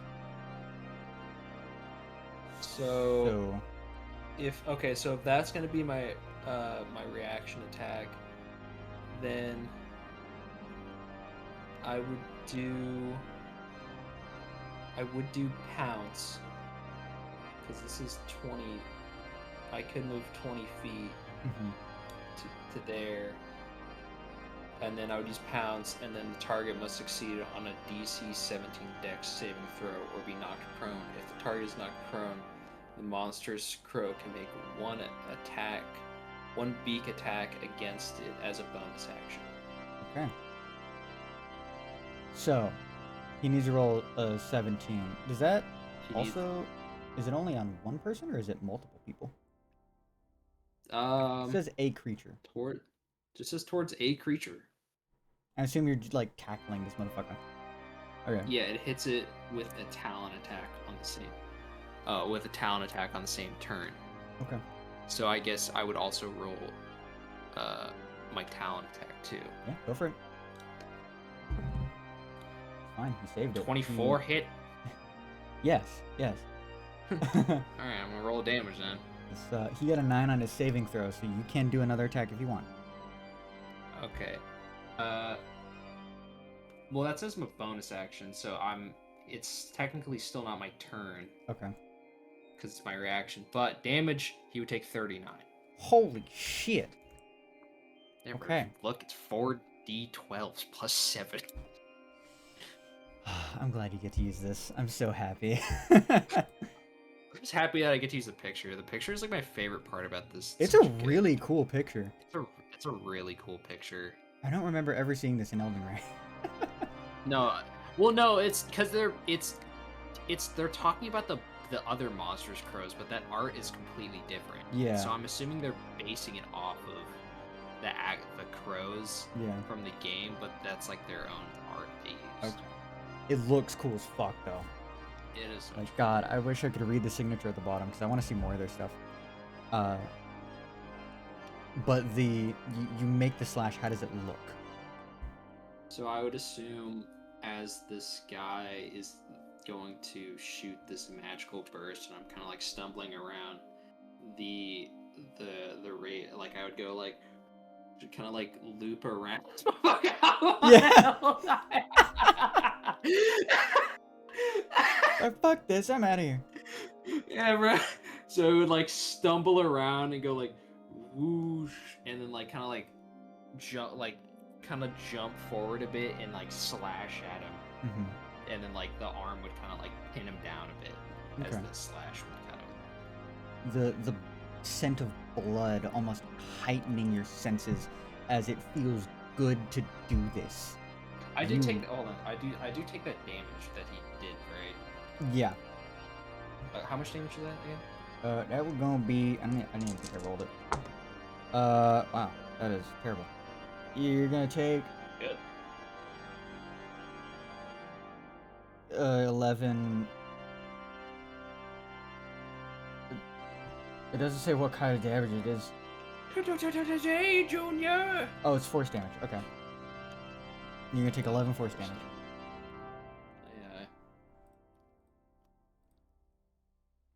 so if that's gonna be my my reaction attack, then I would do pounce, because this is 20. I could move 20 feet to there, and then I would use pounce, and then the target must succeed on a DC 17 Dex saving throw or be knocked prone. If the target is knocked prone, the monster's crow can make one beak attack against it as a bonus action. Okay. So he needs to roll a 17. Does that also? Is it only on one person or is it multiple people? It says a creature. Just says towards a creature. I assume you're just like tackling this motherfucker. Okay. Yeah, it hits it with a talon attack on the same. With a talon attack on the same turn. Okay. So I guess I would also roll, my talon attack too. Yeah, go for it. Fine, he saved it. 24 hit. Yes. All right, I'm gonna roll damage then. He got a 9 on his saving throw, so you can do another attack if you want. Okay. Well, that says my bonus action, so it's technically still not my turn. Okay. Because it's my reaction. But damage, he would take 39. Holy shit. There Okay. Look, it's 4d12s plus 7. I'm glad you get to use this. I'm so happy. I'm just happy that I get to use the picture. The picture is like my favorite part about this. It's a really cool picture. It's a really cool picture. I don't remember ever seeing this in Elden Ring. No, it's because they're talking about the other monsters crows, but that art is completely different. Yeah. So I'm assuming they're basing it off of the crows from the game, but that's like their own art they use. Okay. It looks cool as fuck though. It is. Like God, I wish I could read the signature at the bottom because I want to see more of their stuff. But you make the slash. How does it look? So I would assume as this guy is going to shoot this magical burst, and I'm kind of like stumbling around the rate. Like I would go like kind of like loop around. Yeah. Oh, fuck this! I'm out of here. Yeah, bro. So it would like stumble around and go like whoosh, and then like kind of like jump forward a bit and like slash at him, and then like the arm would kind of like pin him down a bit as the slash would kind of. The scent of blood almost heightening your senses as it feels good to do this. I do take hold on. I do take that damage that he did, right? Yeah. How much damage is that again? That was gonna be. I didn't even think I rolled it. Wow, that is terrible. You're gonna take. Good. 11. It doesn't say what kind of damage it is. Hey, Junior! Oh, it's force damage. Okay. You're gonna take 11 force damage. Yeah.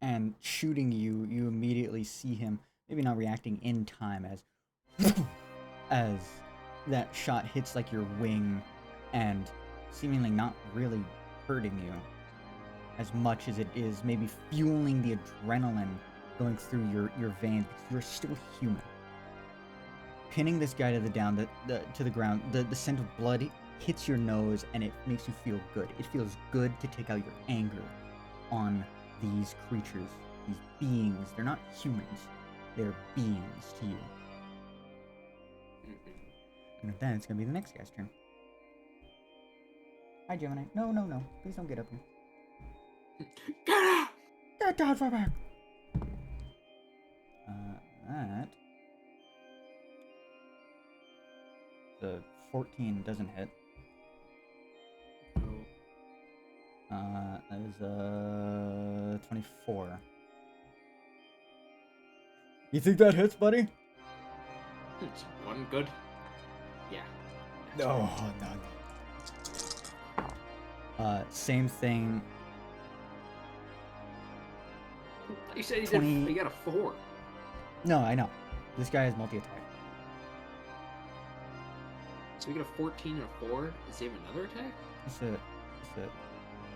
And shooting you immediately see him, maybe not reacting in time as that shot hits like your wing and seemingly not really hurting you as much as it is maybe fueling the adrenaline going through your veins because you're still human. Pinning this guy to the ground, the scent of blood hits your nose and it makes you feel good. It feels good to take out your anger on these creatures, these beings. They're not humans. They're beings to you. And then it's gonna be the next guy's turn. Hi, Gemini. No. Please don't get up here. Get up! Get down for back. That. The 14 doesn't hit. That is 24. You think that hits, buddy? It's one good. Yeah. No. Same thing. You said he 20 did. He got a 4. No, I know. This guy has multi-attack. So we got a 14 and a 4. Does he have another attack? It's a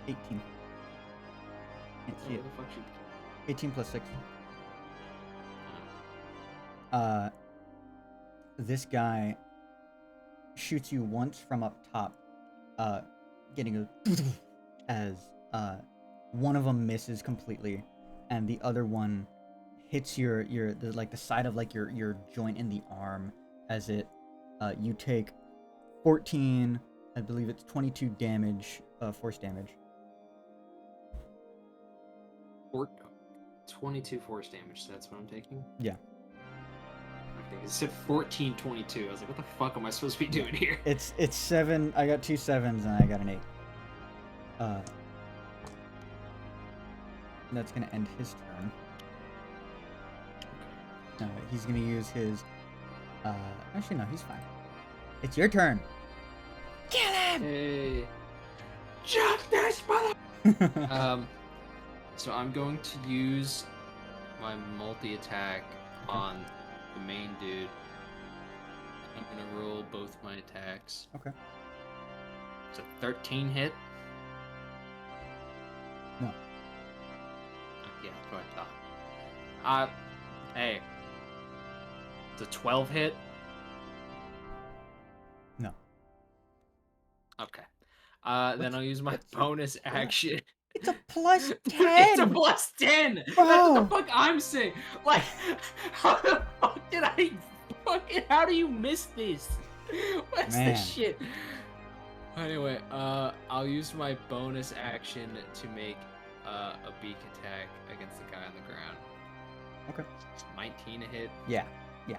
18. Can't see What it. the fuck should 18 plus 6. Oh. This guy shoots you once from up top, getting a as one of them misses completely, and the other one hits the side of like your joint in the arm as it you take 14, I believe it's 22 damage, force damage. 22 force damage, so that's what I'm taking? Yeah. Okay, it said 14, 22. I was like, what the fuck am I supposed to be doing here? It's 7. I got 2 7s and I got an 8. That's gonna end his turn. He's gonna use his. Actually, no, he's fine. It's your turn. Kill him! Hey. Jump this mother! So I'm going to use my multi-attack on the main dude. I'm gonna roll both my attacks. Okay. It's a 13 hit. No. Yeah, that's what I thought. Hey. It's a 12 hit. No. Okay. Then I'll use my bonus action. It's a plus 10. It's a plus 10. That's what the fuck I'm saying. Like, how the fuck did I fucking? How do you miss this? What's this shit? Anyway, I'll use my bonus action to make a beak attack against the guy on the ground. Okay. It's 19 a hit. Yeah. I'm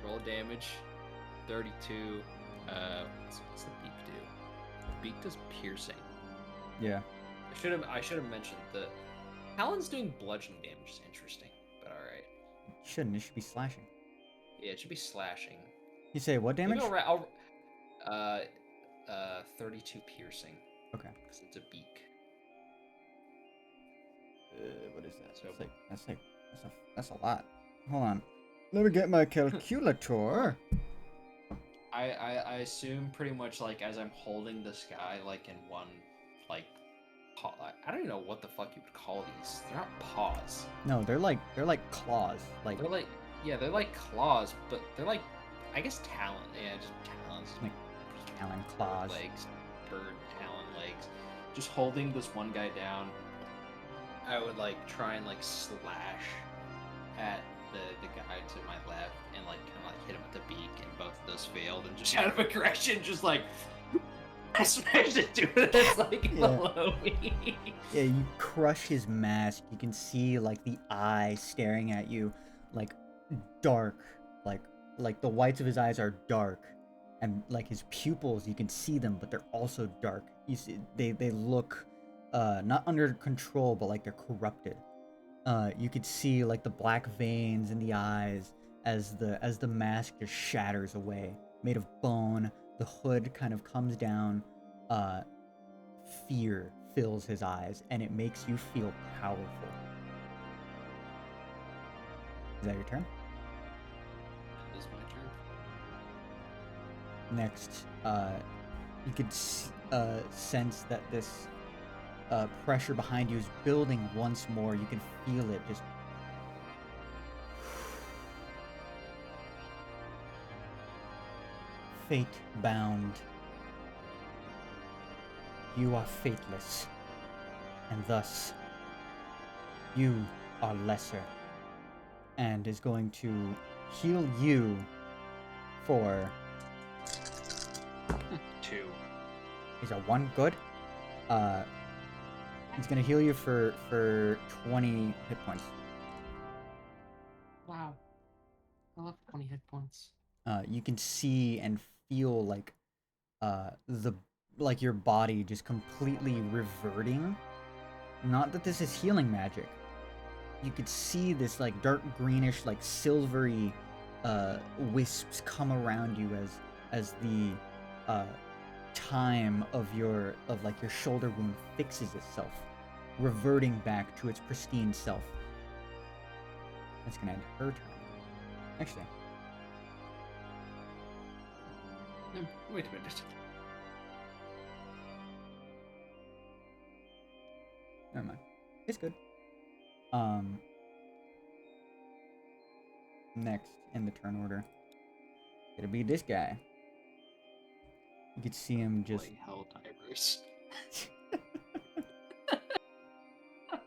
gonna roll damage. 32. What's the beak do? The beak does piercing. Yeah. I should have mentioned that Talon's doing bludgeoning damage. Is interesting, but all right. It shouldn't. It should be slashing. Yeah, it should be slashing. You say what damage? Maybe I'll 32 piercing. Okay. Because it's a beak. What is that? So- That's a lot. Hold on. Let me get my calculator. I assume pretty much like as I'm holding this guy like in one like paw. I don't even know what the fuck you would call these. They're not paws. No, they're like claws. Like They're like claws, but they're like I guess talon. Yeah, just talons. Like talon claws. Legs, bird talon legs. Just holding this one guy down. I would like try and like slash at the guy to my left and like kind of like hit him with the beak, and both of those failed, and just out of aggression just like I smashed it dude that's like below me. Yeah, you crush his mask. You can see like the eye staring at you, like dark, like the whites of his eyes are dark, and like his pupils you can see them, but they're also dark. You see they look not under control, but like they're corrupted. You could see like the black veins in the eyes as the mask just shatters away, made of bone. The hood kind of comes down. Fear fills his eyes, and it makes you feel powerful. Is that your turn? That is my turn. Next, You could sense that this pressure behind you is building once more. You can feel it just. Fate bound. You are fateless, and thus you are lesser, and is going to heal you for 2. is a 1 good. It's gonna heal you for 20 hit points. Wow. I love 20 hit points. You can see and feel like your body just completely reverting. Not that this is healing magic. You could see this like dark greenish, like silvery wisps come around you as the time of your shoulder wound fixes itself, reverting back to its pristine self. That's gonna end her turn. Actually, No, wait a minute. never mind. It's good. Next in the turn order, it'll be this guy. You could see him just. Play hell divers.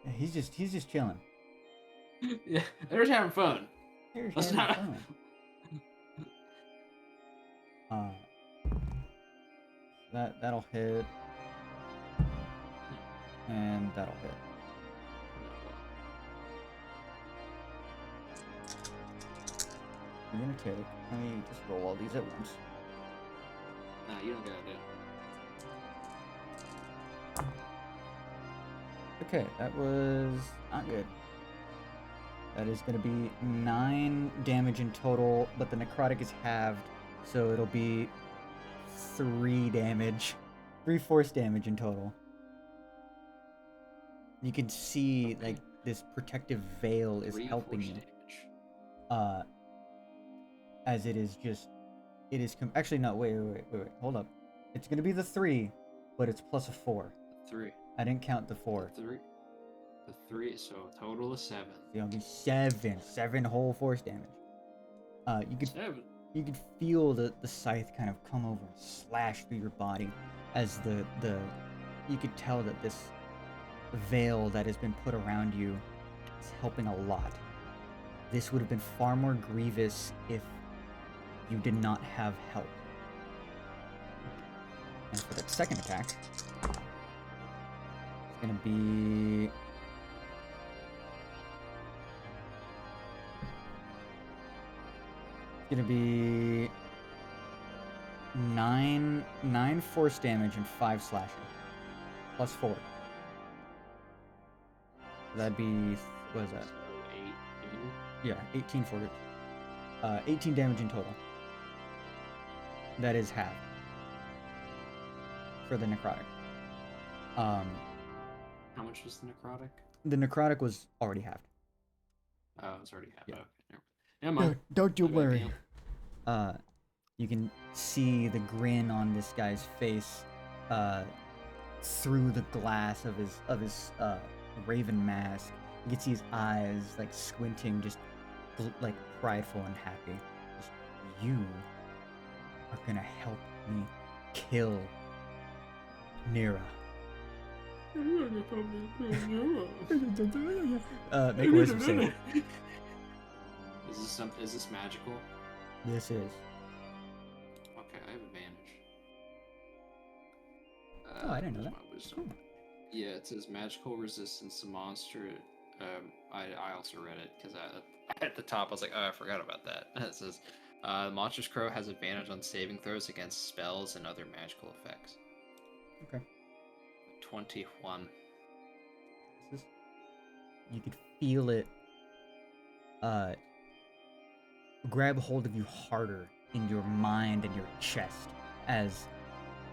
Yeah, he's just chilling. Yeah, they're just having fun. Here's Let's having not- fun. That'll hit, and that'll hit. You're gonna take. Let me just roll all these at once. Nah, you don't gotta do it. Okay, that was not good. That is gonna be 9 damage in total, but the necrotic is halved, so it'll be 3 damage. 3 force damage in total. You can see like this protective veil is 3 helping force you. damage. As it is actually no, wait, hold up. It's gonna be the 3, but it's plus a 4. 3. I didn't count the 4. The 3, so a total of 7. It'll be 7 whole force damage. You could 7. You could feel the scythe kind of come over and slash through your body as you could tell that this veil that has been put around you is helping a lot. This would have been far more grievous if you did not have help. And for that second attack, it's gonna be gonna be 9 force damage and 5 slashing. Plus 4. That'd be, what is that? So 8. Yeah, 18 for it. 18 damage in total. That is halved. For the necrotic. How much was the necrotic? The necrotic was already halved. Oh, it's already half. Yeah. Okay, never mind. Don't you My bad, worry. damn. You can see the grin on this guy's face through the glass of his raven mask. You can see his eyes like squinting, just like prideful and happy. Just, you are gonna help me kill Nira. Make a wisdom save. Is this magical? This is. Okay, I have advantage. Oh, I didn't know where's that. my wisdom? Yeah, it says magical resistance to monster. I also read it because at the top I was like, oh, I forgot about that. It says the monster's crow has advantage on saving throws against spells and other magical effects. Okay. 21. You could feel it grab hold of you harder in your mind and your chest as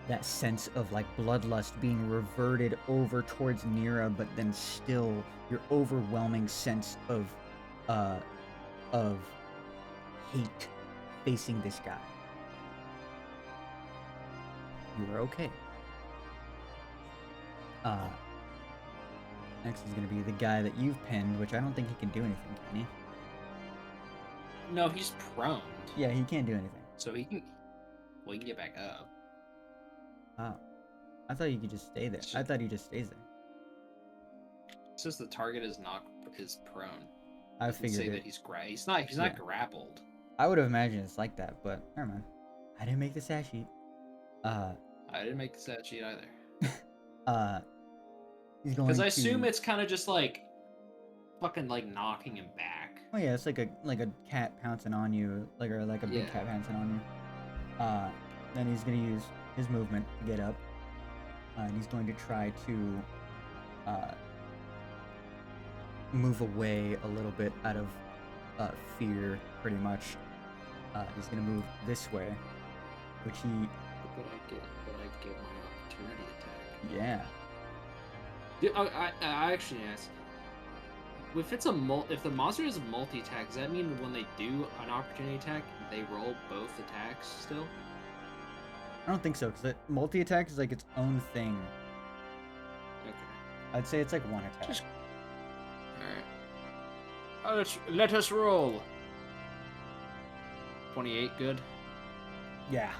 that sense of like bloodlust being reverted over towards Nira, but then still your overwhelming sense of hate facing this guy. You are okay. Next is gonna be the guy that you've pinned, which I don't think he can do anything, can he? No, he's prone. Yeah, he can't do anything. So he can. Well, he can get back up. Oh. I thought you could just stay there. I thought he just stays there. It says the target is prone. I Doesn't figured say it. that he's not Yeah. grappled. I would have imagined it's like that, but never mind. I didn't make the stat sheet. I didn't make the stat sheet either. He's going Because to... I assume it's kind of just like fucking like knocking him back. Oh yeah, it's like a cat pouncing on you, or like a big cat pouncing on you. Then he's gonna use his movement to get up, and he's going to try to move away a little bit out of fear, pretty much. He's gonna move this way, which he... But I get my opportunity attack. Yeah. I actually ask, if the monster is a multi-attack, does that mean when they do an opportunity attack, they roll both attacks still? I don't think so, because multi-attack is like its own thing. Okay. I'd say it's like one attack. Alright. Let us roll. 28, good? Yeah.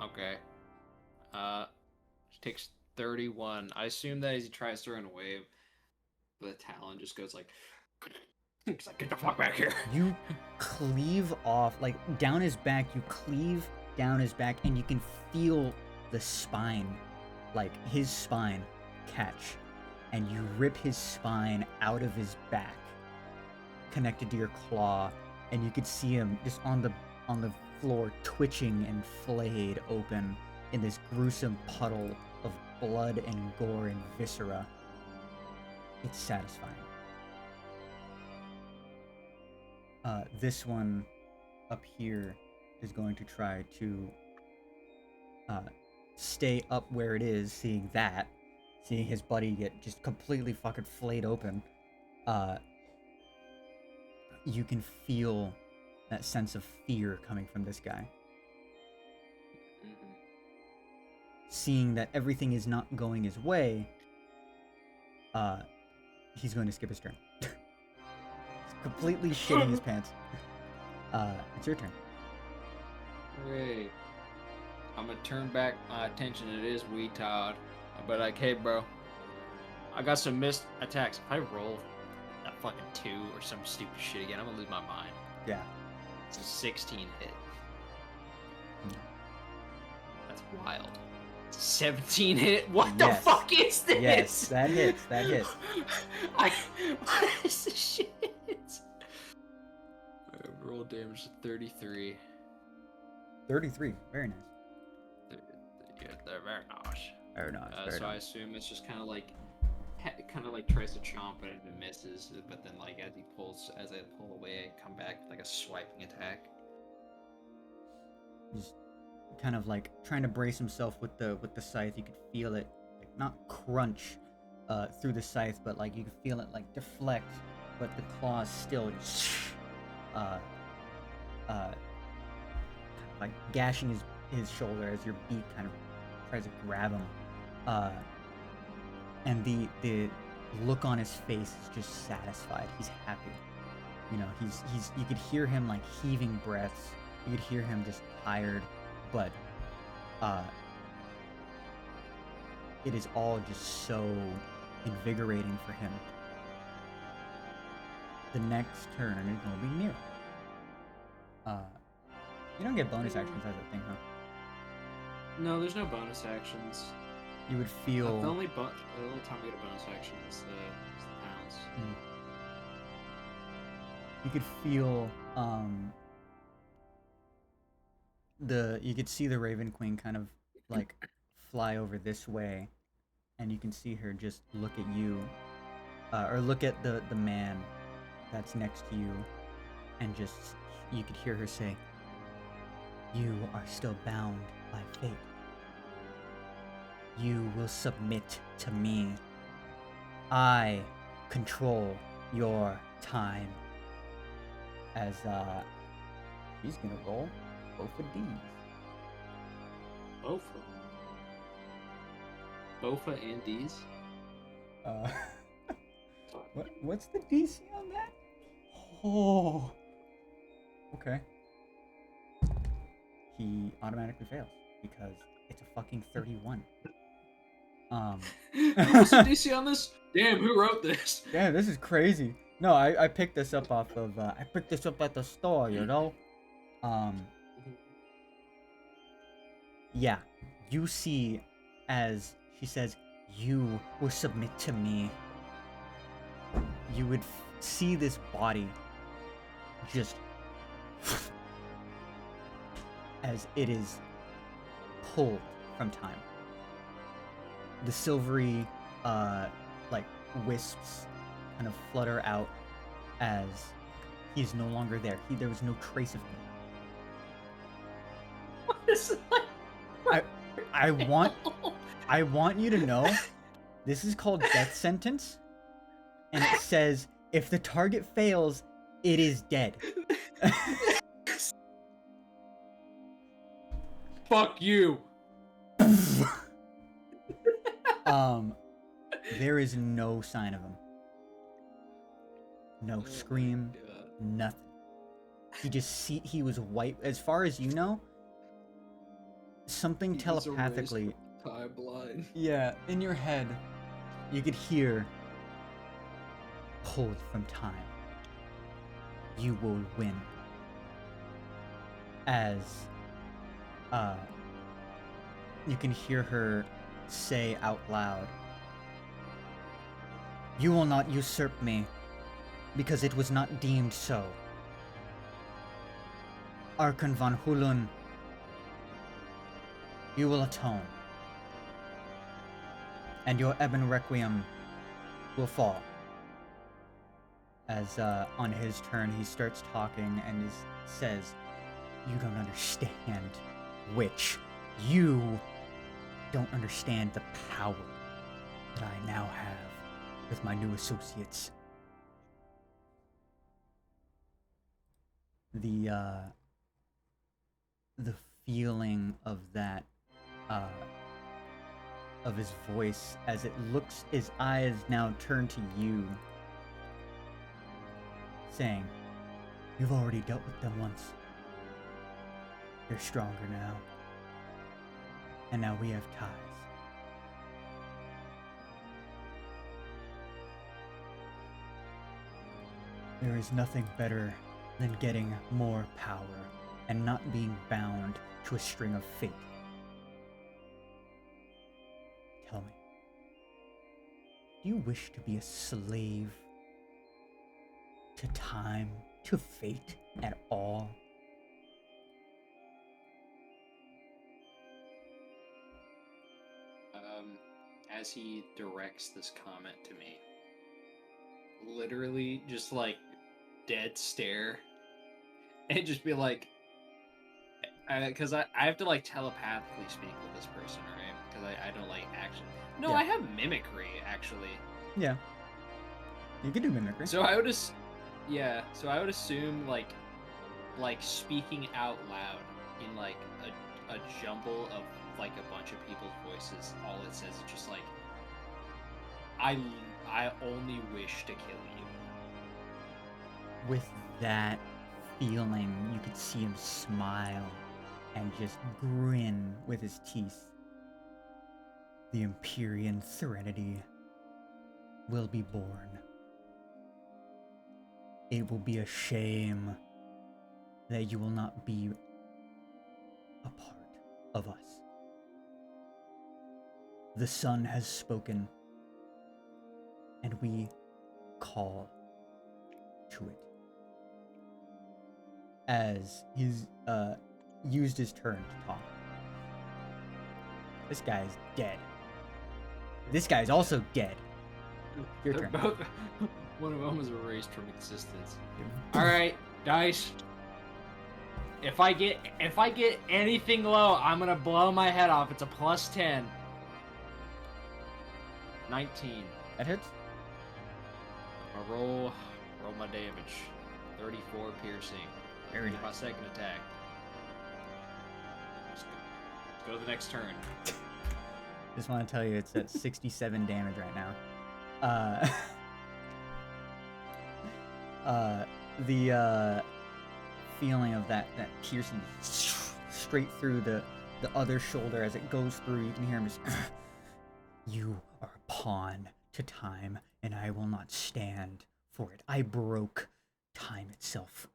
Okay. Takes 31. I assume that as he tries throwing a wave, the talon just goes like, he's like, get the fuck back here. You cleave off, like, down his back, you cleave down his back, and you can feel the spine, like, his spine catch, and you rip his spine out of his back, connected to your claw, and you could see him just on the floor, twitching and flayed open in this gruesome puddle of blood and gore and viscera. It's satisfying. This one up here is going to try to stay up where it is, seeing his buddy get just completely fucking flayed open. You can feel that sense of fear coming from this guy. Seeing that everything is not going his way, he's going to skip his turn. He's completely shitting his pants. It's your turn. Great. I'm gonna turn back my attention to this retard. But like, hey, bro, I got some missed attacks. If I roll a fucking 2 or some stupid shit again, I'm gonna lose my mind. Yeah. It's a 16 hit. That's wild. It's a 17 hit. What the fuck is this? Yes, that hits. That hits. What is this shit? Roll damage 33. 33. Very nice. Yeah, they're very nice. Very nice. I assume it's just kind of like tries to chomp it and it misses, but then like as I pull away, I come back with like a swiping attack. Just kind of like trying to brace himself with the scythe. You could feel it, like, not crunch through the scythe, but like you could feel it like deflect, but the claws still just like gashing his shoulder as your beak kind of tries to grab him. And the look on his face is just satisfied. He's happy. You know, he's you could hear him like heaving breaths. You could hear him just tired, but it is all just so invigorating for him. The next turn is gonna be Neris. You don't get bonus actions as a thing, huh? No, there's no bonus actions. You would feel... The only time we get a bonus action is the pounce. You could feel, you could see the Raven Queen kind of, like, fly over this way, and you can see her just look at you, or look at the man that's next to you, and just, you could hear her say, "You are still bound by fate. You will submit to me. I control your time." As she's gonna roll both of these. Bofa. Bofa and D's? Uh, what's the DC on that? Oh. Okay. He automatically fails because it's a fucking 31. What's the DC on this? Damn, who wrote this? Yeah, this is crazy. No, I picked this up off of I picked this up at the store, you know. Yeah, you see, as she says, you will submit to me. You would see this body just as it is pulled from time. The silvery, like wisps, kind of flutter out as he is no longer there. There was no trace of him. What is it like? I want you to know, this is called death sentence, and it says if the target fails, it is dead. Fuck you. There is no sign of him. No scream, nothing. He was white. As far as you know, something telepathically. Timeline. Yeah, in your head, you could hear, pulled from time. You will win. As, you can hear her say out loud, you will not usurp me, because it was not deemed so. Archon von Hulun, you will atone. And your Ebon Requiem will fall. As on his turn, he starts talking and says, you don't understand, witch. You don't understand the power that I now have with my new associates. The feeling of that, of his voice as it looks, his eyes now turn to you, saying, you've already dealt with them once. They're stronger now. And now we have ties. There is nothing better than getting more power and not being bound to a string of fate. Tell me, do you wish to be a slave to time, to fate at all? As he directs this comment to me, literally just like dead stare, and just be like, because I have to like telepathically speak with this person, right? Because I don't like action. No, Yeah. I have mimicry actually. Yeah. You could do mimicry. So I would assume like speaking out loud in like a jumble of like a bunch of people's voices. All it says is just like, I only wish to kill you. With that feeling, you could see him smile and just grin with his teeth. The Empyrean Serenity will be born. It will be a shame that you will not be a part of us. The sun has spoken, and we call to it. As he's used his turn to talk. This guy's dead. This guy's also dead. Your They're turn. both. One of them was erased from existence. All right, dice. If I get anything low, I'm gonna blow my head off. It's a +10. 19. That hits. I roll my damage. 34 piercing. Very My nice. second attack. Go to the next turn. Just want to tell you, it's at 67 damage right now. The feeling of that piercing straight through the other shoulder as it goes through, you can hear him just. You are a pawn to time, and I will not stand for it. I broke time itself.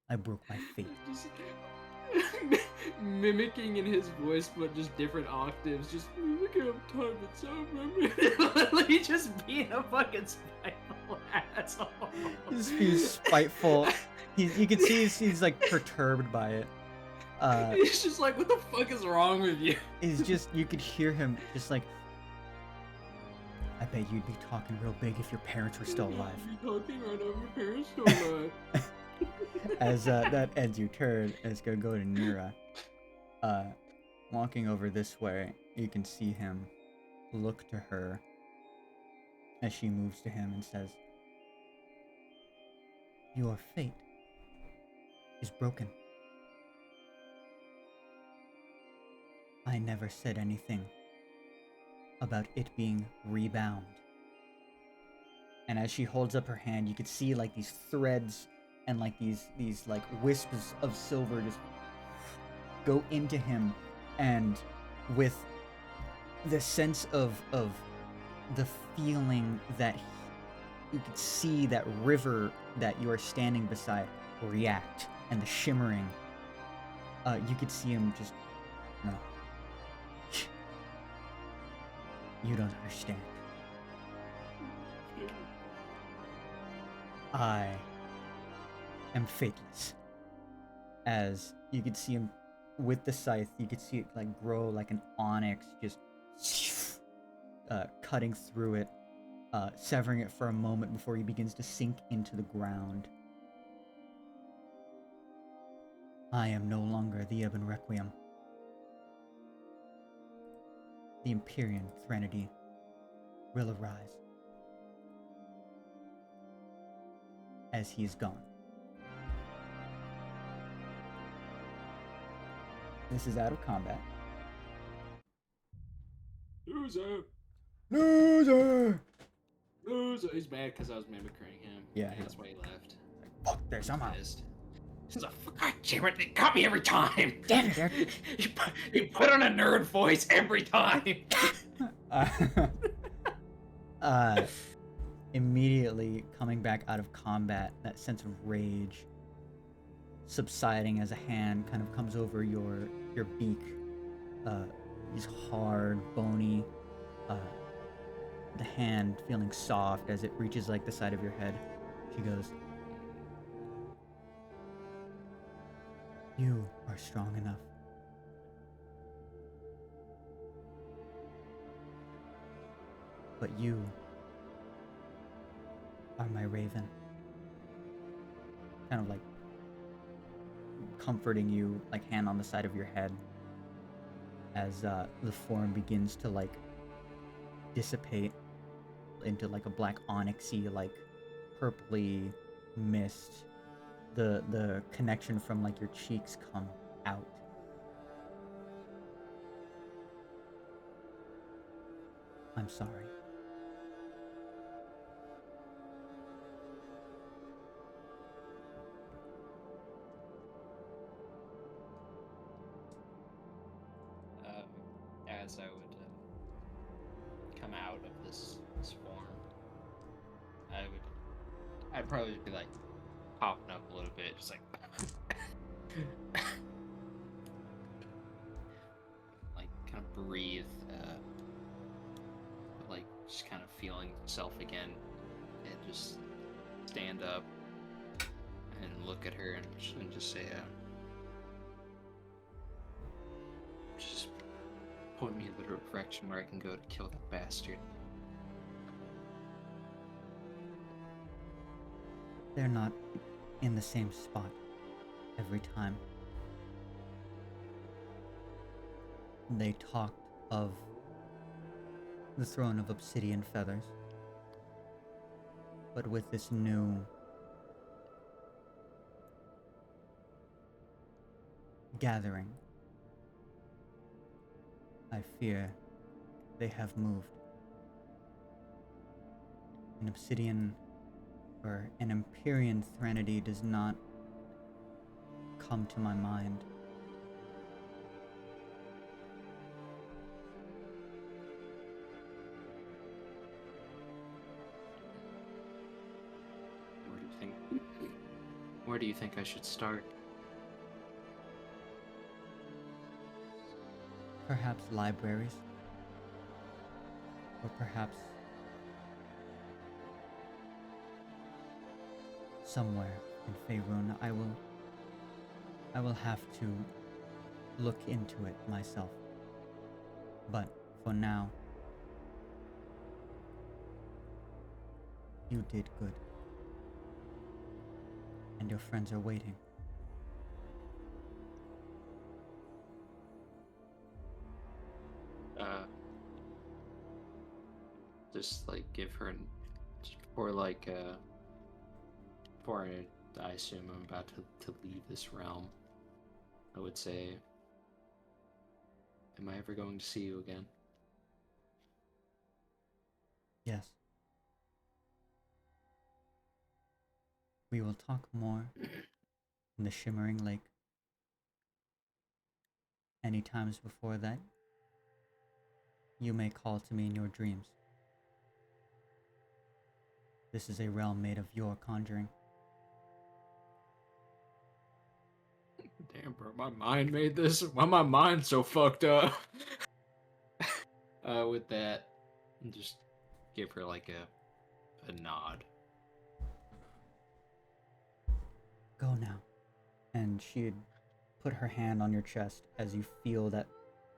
I broke my fate. Just mimicking in his voice, but just different octaves. Just mimicking up time itself. Literally just being a fucking spiteful asshole. He's spiteful. You can see he's like perturbed by it. He's just like, what the fuck is wrong with you? He's just, you could hear him just like, I bet you'd be talking real big if your parents were still alive. You'd be talking right now if your parents still alive. As that ends your turn, it's gonna go to Nira. Walking over this way, you can see him look to her as she moves to him and says, "Your fate is broken. I never said anything about it being rebound." And as she holds up her hand, you could see like these threads and like these like wisps of silver just go into him, and with the sense of the feeling that you could see that river that you are standing beside react, and the shimmering, you could see him just, no, you don't understand. I am fateless. As you could see him with the scythe, you could see it like grow like an onyx, just cutting through it, severing it for a moment before he begins to sink into the ground. I am no longer the Ebon Requiem. The Empyrean Threnody will arise as he is gone. This is out of combat. Loser! Loser! Loser! He's mad because I was mimicking him. Yeah, That's why he left. Fuck, there's somehow. Pissed. He's like, God damn it, they got me every time! Damn it, Eric. You put on a nerd voice every time! Immediately coming back out of combat, that sense of rage subsiding as a hand kind of comes over your beak. Is hard, bony. The hand feeling soft as it reaches like the side of your head. She goes, "You are strong enough. But you are my raven." Kind of like comforting you, like hand on the side of your head, as the form begins to like dissipate into like a black onyxy, like purpley mist. The connection from like your cheeks come out. I'm sorry. As I would come out of this form, I'd probably be like popping up a little bit, just like like kind of breathe, like just kind of feeling self again, and just stand up and look at her and just say, just point me in the direction where I can go to kill that bastard. They're not in the same spot every time. They talked of the throne of obsidian feathers, but with this new gathering, I fear they have moved. An obsidian or an Empyrean threnody does not come to my mind. Where do you think I should start? Perhaps libraries, or perhaps somewhere in Faerun. I will have to look into it myself. But for now, you did good. And your friends are waiting. Just like give her before before I assume I'm about to leave this realm, I would say, am I ever going to see you again? Yes. We will talk more in the Shimmering Lake. Any times before that, you may call to me in your dreams. This is a realm made of your conjuring. Damn, bro, my mind made this. Why my mind so fucked up? With that, just give her like a nod. Go now. And she'd put her hand on your chest as you feel that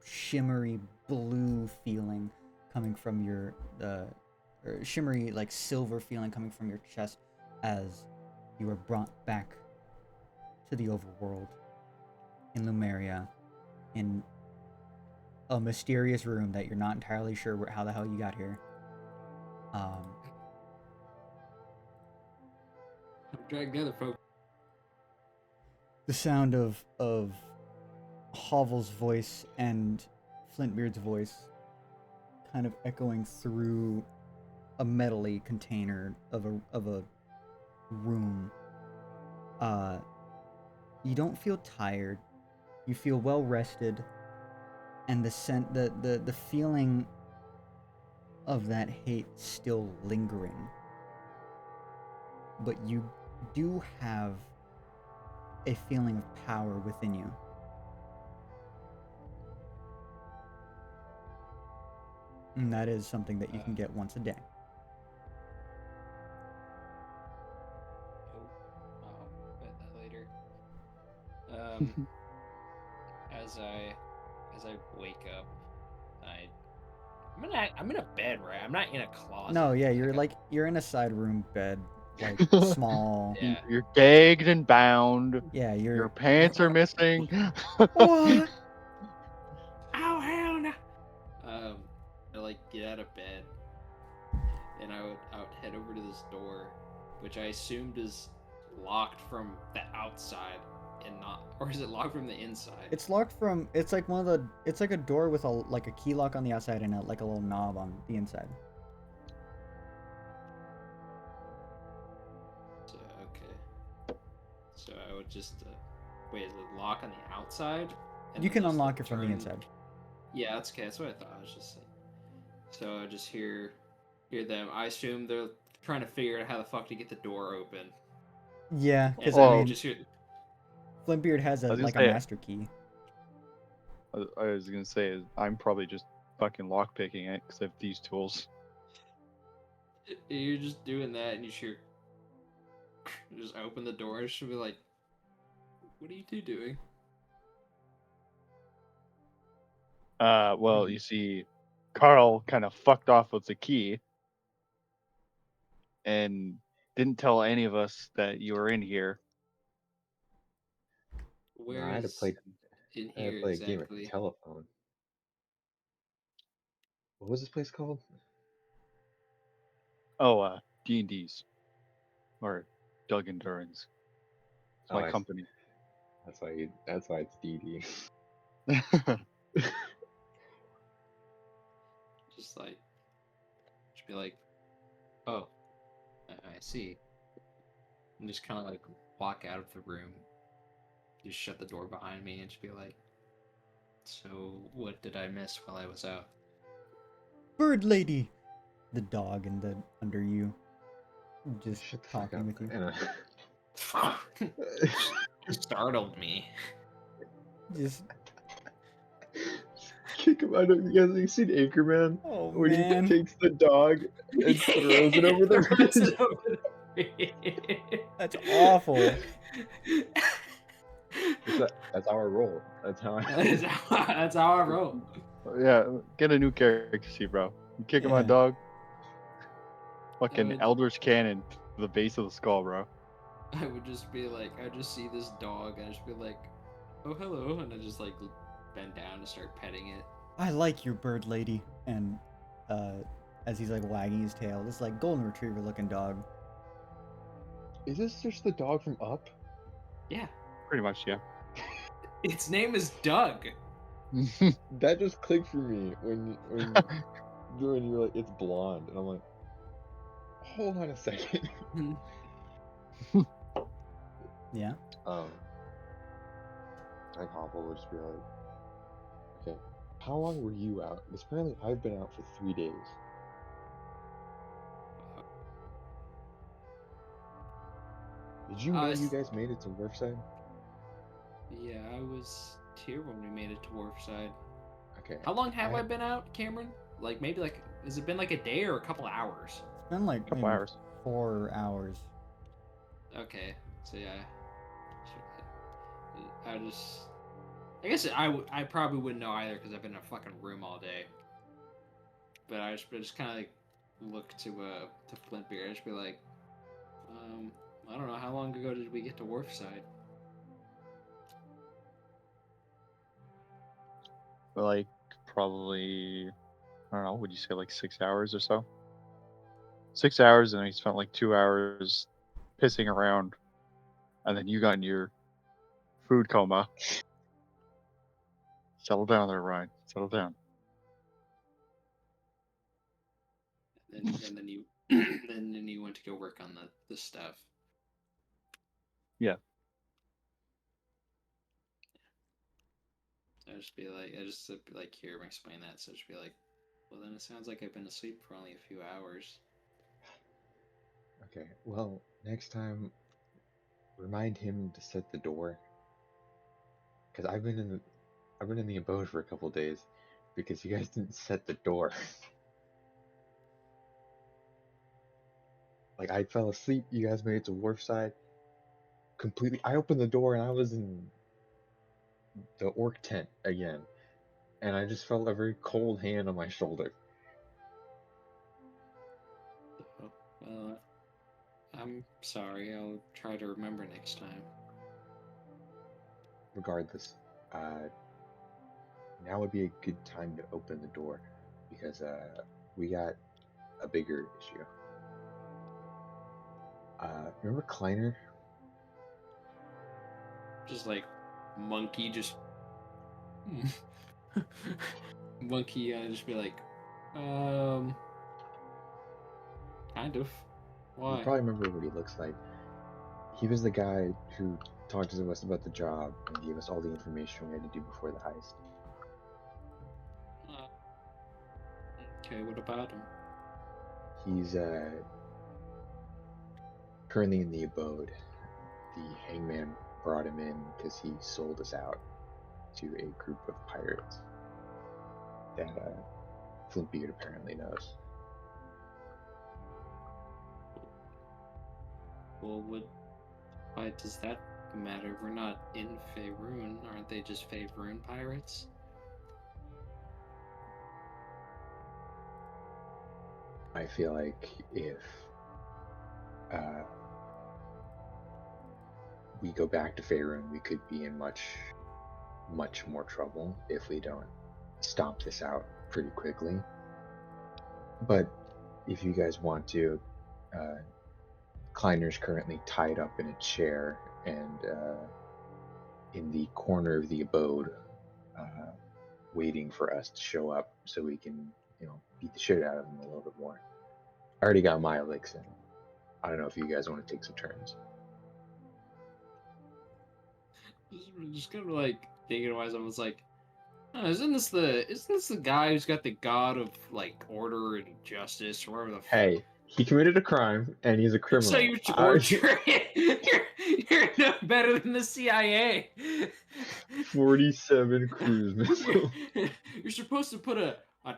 shimmery blue feeling coming from your or shimmery like silver feeling coming from your chest as you are brought back to the overworld in Lumeria in a mysterious room that you're not entirely sure how the hell you got here. I'm dragged together, folks. The sound of Hovel's voice and Flintbeard's voice kind of echoing through a metally container of a room. You don't feel tired. You feel well rested, and the feeling of that hate still lingering. But you do have a feeling of power within you. And that is something that you can get once a day. Cool. I'll bet that later. As I wake up, I'm in a bed, right? I'm not in a closet. No, yeah, you're in a side room bed, like small. Yeah. You're gagged and bound. Yeah, Your pants are missing. What? Ow, hell no. I like get out of bed, and I would head over to this door, which I assumed is locked from the outside and not, or is it locked from the inside? It's locked from. It's like it's like a door with a key lock on the outside and like a little knob on the inside. So okay. So I would just wait. Is it lock on the outside? You can unlock it from the inside. Yeah, that's okay. That's what I thought. I was just saying. So I just hear them. I assume they're trying to figure out how the fuck to get the door open. Yeah, because And I we mean, just hear. Flintbeard has a master key. I was gonna say I'm probably just fucking lockpicking it because I have these tools. You're just doing that, and you just open the door, and she'll be like, "What are you two doing?" Well, you see, Carl kind of fucked off with the key and didn't tell any of us that you were in here. Where I had to is play. in I had to here play a game of exactly? telephone. What was this place called? Oh, D&D's or Doug and Duran's. It's Oh, my company. That's why it's DD. just like, just be like, oh, I see. And just kind of like walk out of the room. Just shut the door behind me and just be like, so what did I miss while I was out? Bird lady! The dog under you. Just Shut the fuck talking up. with you. And, Startled me. Just, kick him out of. You seen Anchorman? oh When he man. takes the dog and throws it over the Throws bridge. it over the bridge. That's awful. That's how I roll. That's how I. That's how I roll. Yeah, get a new character sheet, bro. You kick my Yeah. dog. Fucking would- Eldritch Cannon to the base of the skull, bro. I would just be like, I just see this dog, and I just be like, oh hello, and I just like bend down and start petting it. I like your bird lady. And as he's like wagging his tail, this like golden retriever looking dog. Is this just the dog from Up? Yeah, Pretty much, yeah. its name is Doug. That just clicked for me when you're like, it's blonde, and I'm like, hold on a second. Yeah. Like Hopple would just be like, okay, how long were you out? Because apparently I've been out for 3 days. Did you know you guys made it to Wharfside? Yeah, I was here when we made it to Wharfside. Okay. How long have I been out, Cameron? Like maybe like has it been like a day or a couple hours? It's been like Couple maybe hours. 4 hours. Okay, so yeah, I guess I probably wouldn't know either because I've been in a fucking room all day. But I just kind of like look to Flintbeard. I just be like, I don't know, how long ago did we get to Wharfside? Like, probably, I don't know, would you say like 6 hours or so? 6 hours, and then he spent like 2 hours pissing around, and then you got in your food coma. Settle down there, Ryan. Settle down. And then you and then you went to go work on the stuff. Yeah. I just be like, here, explain that. So just be like, well, then it sounds like I've been asleep for only a few hours. Okay, well, next time, remind him to set the door. Because I've been in the abode for a couple days because you guys didn't set the door. Like, I fell asleep, you guys made it to Wharfside completely. I opened the door and I was in the orc tent again, and I just felt a very cold hand on my shoulder. Well, I'm sorry. I'll try to remember next time. Regardless, now would be a good time to open the door because we got a bigger issue. Remember Kleiner? Just like monkey, just monkey. Just be like, kind of. Why? You probably remember what he looks like. He was the guy who talked to us about the job and gave us all the information we had to do before the heist. Okay, what about him? He's currently in the abode. The hangman brought him in because he sold us out to a group of pirates that Flintbeard apparently knows. Well, why does that matter? We're not in Faerun. Aren't they just Faerun pirates? I feel like if we go back to Faerun, we could be in much more trouble if we don't stomp this out pretty quickly. But if you guys want to, Kleiner's currently tied up in a chair and in the corner of the abode, waiting for us to show up so we can beat the shit out of him a little bit more. I already got my licks in. I don't know if you guys want to take some turns. Just kind of like thinking to myself, it's like, oh, isn't this the guy who's got the god of like order and justice or whatever the Hey, he committed a crime and he's a criminal. So you torture you're no better than the CIA. 47 cruise missiles. You're supposed to put a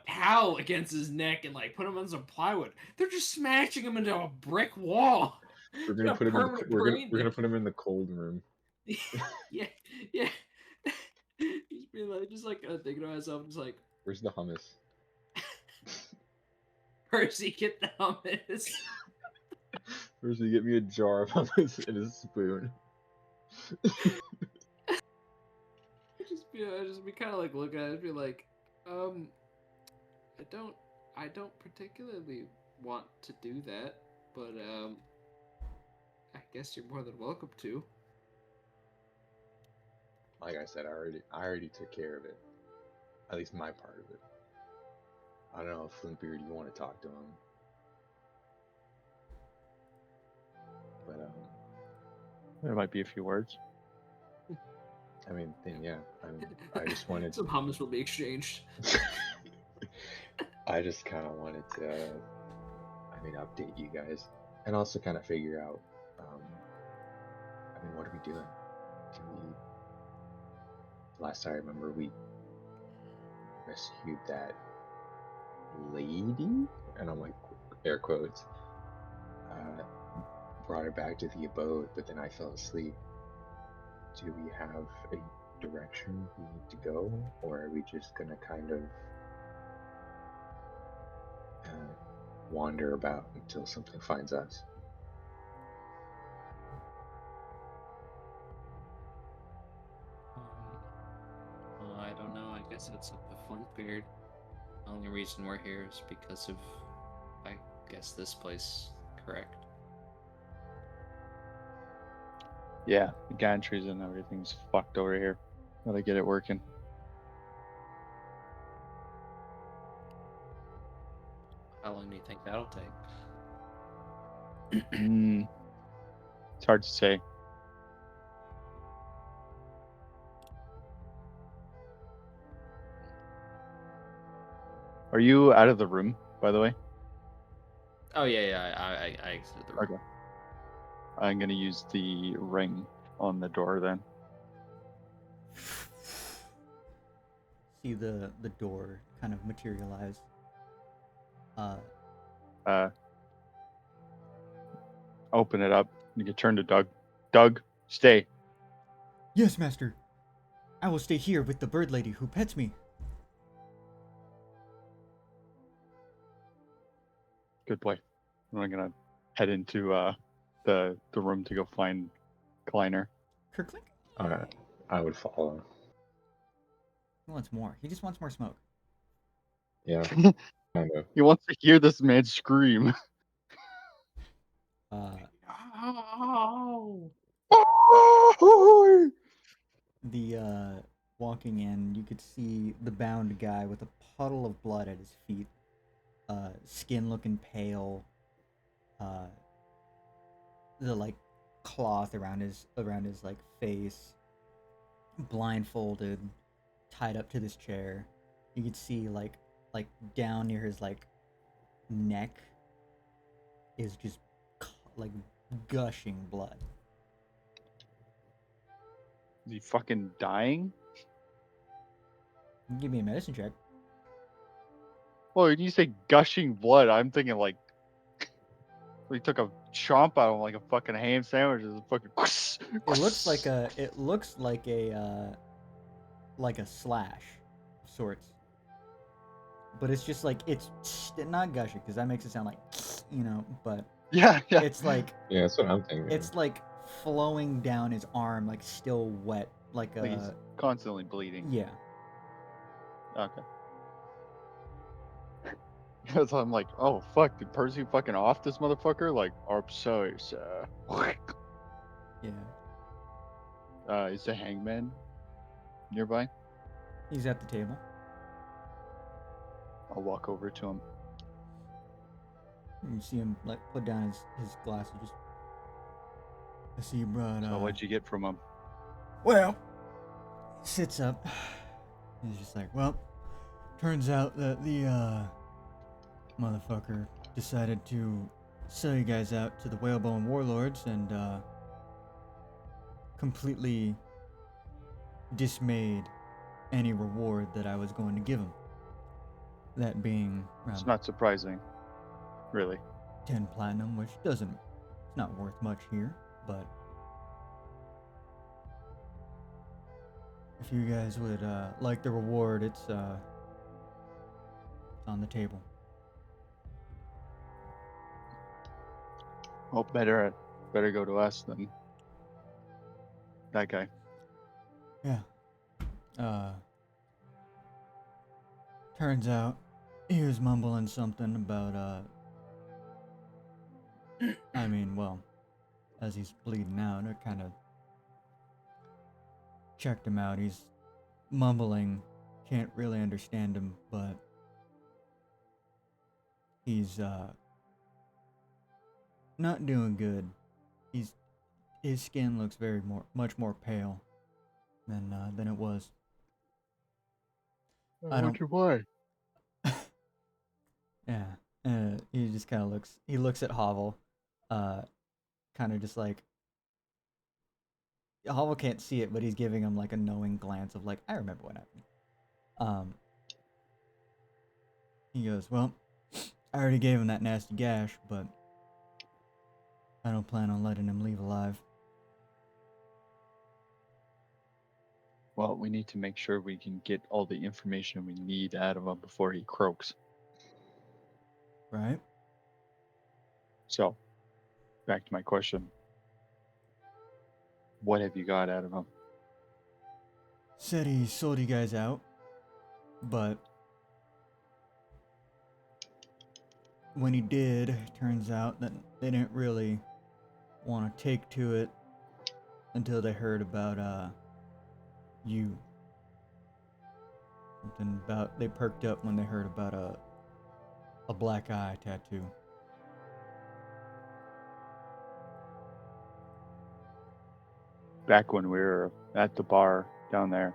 towel against his neck and like put him on some plywood. They're just smashing him into a brick wall. We're gonna put him in the, we're gonna put him in the cold room. Yeah. Just like thinking to myself, just like, Where's the hummus? Percy, get the hummus. Percy, get me a jar of hummus and a spoon. I just be kind of like looking at it and be like, I don't particularly want to do that, but I guess you're more than welcome to. Like I said, I already took care of it. At least my part of it. I don't know if Flinkbeard, you want to talk to him. But There might be a few words. I mean, yeah. I just wanted some hummus will be exchanged. I just kind of wanted to, update you guys, and also kind of figure out, what are we doing? Last I remember, we rescued that lady, and I'm like, air quotes, brought her back to the abode, but then I fell asleep. Do we have a direction we need to go, or are we just gonna kind of wander about until something finds us? Well, I don't know. I guess it's up to Flinkbeard. The only reason we're here is because of, I guess, this place, correct? Yeah, the gantries and everything's fucked over here. Gotta get it working. How long do you think that'll take? It's hard to say. Are you out of the room, by the way? Oh yeah, I exited the room. Okay. I'm gonna use the ring on the door then. See the door kind of materialize. Open it up. You can turn to Doug. Doug, stay. Yes, master. I will stay here with the bird lady who pets me. Good boy. I'm gonna head into the room to go find Kleiner. Kirklink? I would follow. He wants more. He just wants more smoke. Yeah, kind of. He wants to hear this man scream. The walking in, you could see the bound guy with a puddle of blood at his feet. Skin looking pale. The like cloth around his like face. Blindfolded, tied up to this chair. You could see like down near his like neck is just like gushing blood. Is he fucking dying? Give me a medicine check. Well, when you say gushing blood, I'm thinking like he took a chomp out of him like a fucking ham sandwich. It's fucking. It looks like a slash of sorts. But it's just like it's not gushing because that makes it sound like but Yeah. it's like Yeah, that's what I'm thinking. it's like flowing down his arm, like still wet, like he's constantly bleeding. yeah. Okay. Because I'm like, oh fuck, did Percy fucking off this motherfucker? Like, I'm sorry, sir. Yeah. Is the hangman nearby? He's at the table. I'll walk over to him. You see him like put down his glasses. Just I see you brought. So what'd you get from him? Well, he sits up. He's just like, well, turns out that the motherfucker decided to sell you guys out to the Whalebone warlords and completely dismayed any reward that I was going to give him. That being It's around not surprising, really. 10 platinum, which it's not worth much here, but if you guys would like the reward, it's on the table. Well, better go to us than that guy. Yeah. Turns out he was mumbling something about I mean, well, as he's bleeding out, I kind of checked him out. He's mumbling, can't really understand him, but he's not doing good. His skin looks much more pale than it was. I don't. wonder why. Yeah. He just kind of looks. He looks at Hovel, kind of just like. Hovel can't see it, but he's giving him like a knowing glance of like, I remember what happened. He goes, well, I already gave him that nasty gash, but I don't plan on letting him leave alive. Well, we need to make sure we can get all the information we need out of him before he croaks. Right? So, back to my question. What have you got out of him? Said he sold you guys out, but when he did, turns out that they didn't really want to take to it until they heard about you. Something about they perked up when they heard about a black eye tattoo. Back when we were at the bar down there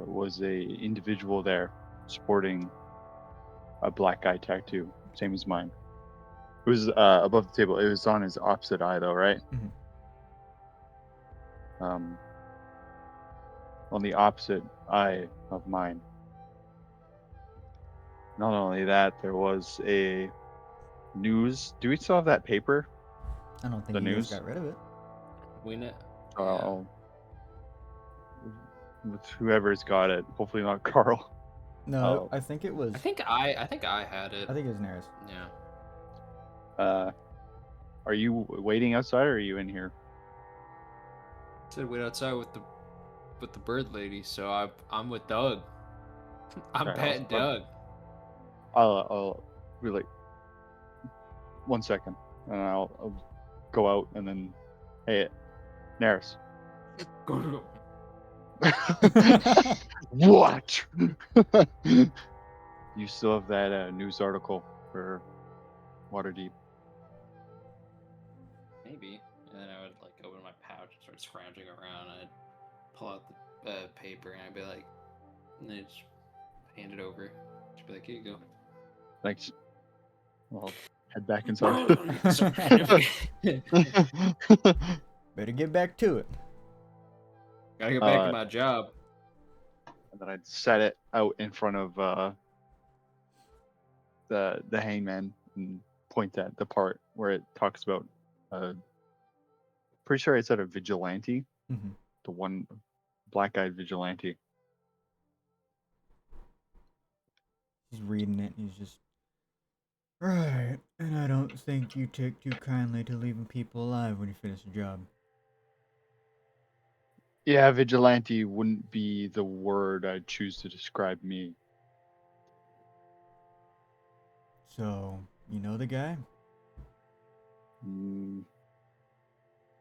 was a individual there sporting a black eye tattoo, same as mine. It was above the table. It was on his opposite eye, though, right? Mhm. On the opposite eye of mine. Not only that, there was a news. Do we still have that paper? I don't think The you guys news? got rid of it. We know. With whoever's got it. Hopefully not Carl. No, I think it was. I think I had it. I think it was Neris. Yeah. Are you waiting outside or are you in here? Said wait outside with the bird lady, so I'm with Doug. I'm Okay, petting Doug. I'll be like 1 second, and I'll go out and then, hey, Neris. Go. What? You still have that news article for Waterdeep? Maybe. And then I would like open my pouch and start scrounging around. And I'd pull out the paper and I'd be like, and then just hand it over. She'd be like, here you go. Thanks. Well, head back inside. Better get back to it. Gotta get back to my job. And then I'd set it out in front of the hangman and point at the part where it talks about pretty sure it's at a vigilante. Mm-hmm. The one black-eyed vigilante. He's reading it and he's just, right, and I don't think you take too kindly to leaving people alive when you finish a job. Yeah, vigilante wouldn't be the word I'd choose to describe me. So, you know the guy?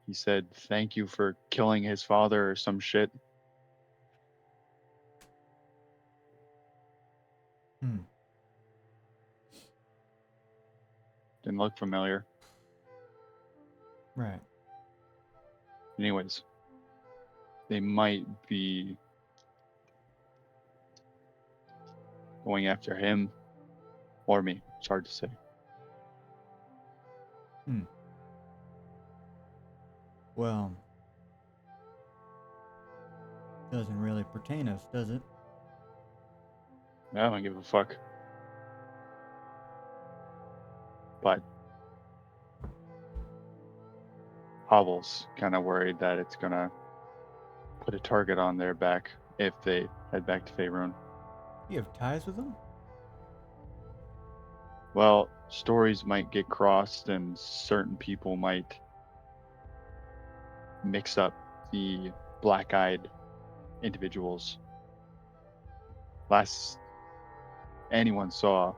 He said, thank you for killing his father or some shit. and look familiar. Right. Anyways, they might be going after him or me. It's hard to say. Well, doesn't really pertain us, does it? I don't give a fuck. But Hobble's kind of worried that it's gonna put a target on their back if they head back to Faerun. You have ties with them? Well, stories might get crossed and certain people might mix up the black-eyed individuals. Last anyone saw,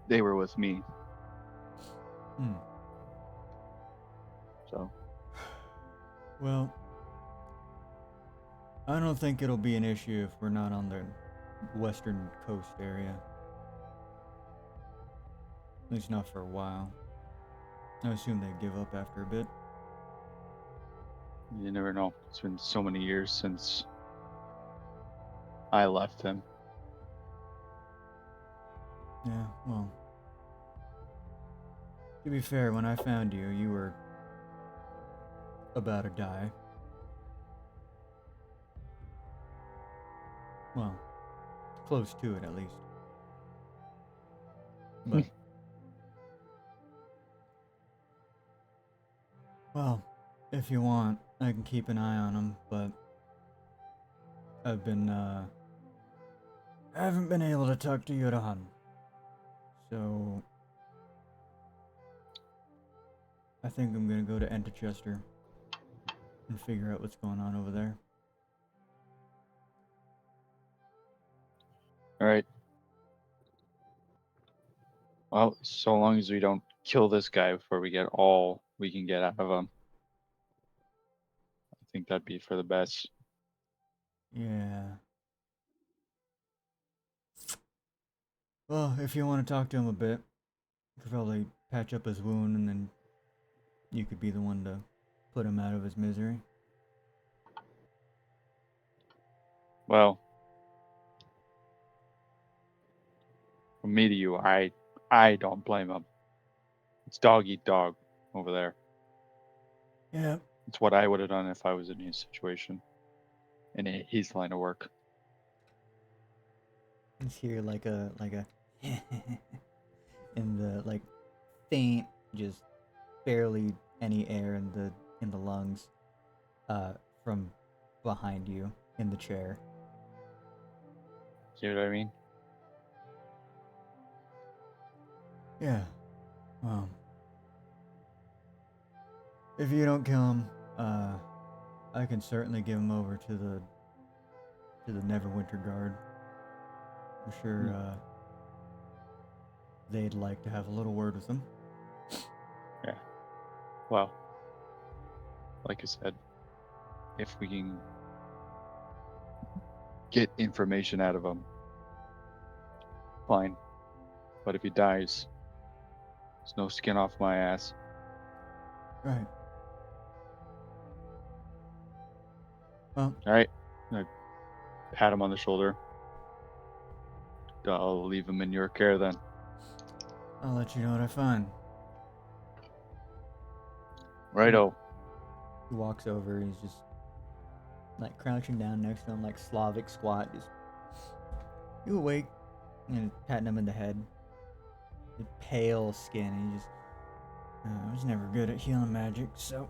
they were with me. So, Well, I don't think it'll be an issue if we're not on the western coast area. At least not for a while. I assume they give up after a bit. you never know. It's been so many years since I left him. Yeah, well. To be fair, when I found you, you were about to die. Well, close to it at least. But well, if you want, I can keep an eye on him, but I haven't been able to talk to Yodahan. So I think I'm gonna go to Enterchester and figure out what's going on over there. All right. Well, so long as we don't kill this guy before we get all we can get out of him, I think that'd be for the best. Yeah. Well, if you want to talk to him a bit, you could probably patch up his wound and then you could be the one to put him out of his misery. Well, from me to you, I don't blame him. It's dog eat dog over there. Yeah. It's what I would have done if I was in his situation, in his line of work. Just hear like a in the like faint, just barely any air in the lungs, from behind you in the chair. See what I mean? Yeah. Well, if you don't kill him, I can certainly give him over to the Neverwinter Guard. I'm sure they'd like to have a little word with him. Yeah. Well, like I said, if we can get information out of him, fine. But if he dies, there's no skin off my ass. Right. Well, All right. I pat him on the shoulder. I'll leave him in your care then. I'll let you know what I find. Righto. He walks over. He's just like crouching down next to him, like Slavic squat. Just, you awake? And patting him in the head. The pale skin. And he just, I was never good at healing magic, so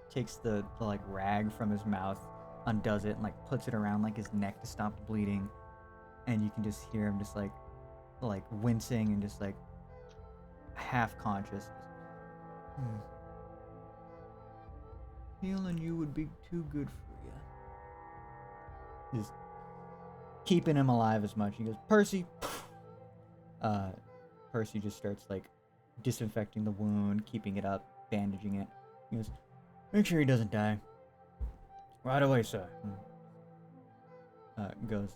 takes the like rag from his mouth, undoes it, and like puts it around like his neck to stop the bleeding. And you can just hear him just like wincing and just like half conscious. Healing you would be too good for you. Just keeping him alive as much. He goes, Percy. Percy just starts like disinfecting the wound, keeping it up, bandaging it. He goes, make sure he doesn't die. Right away, sir. Goes.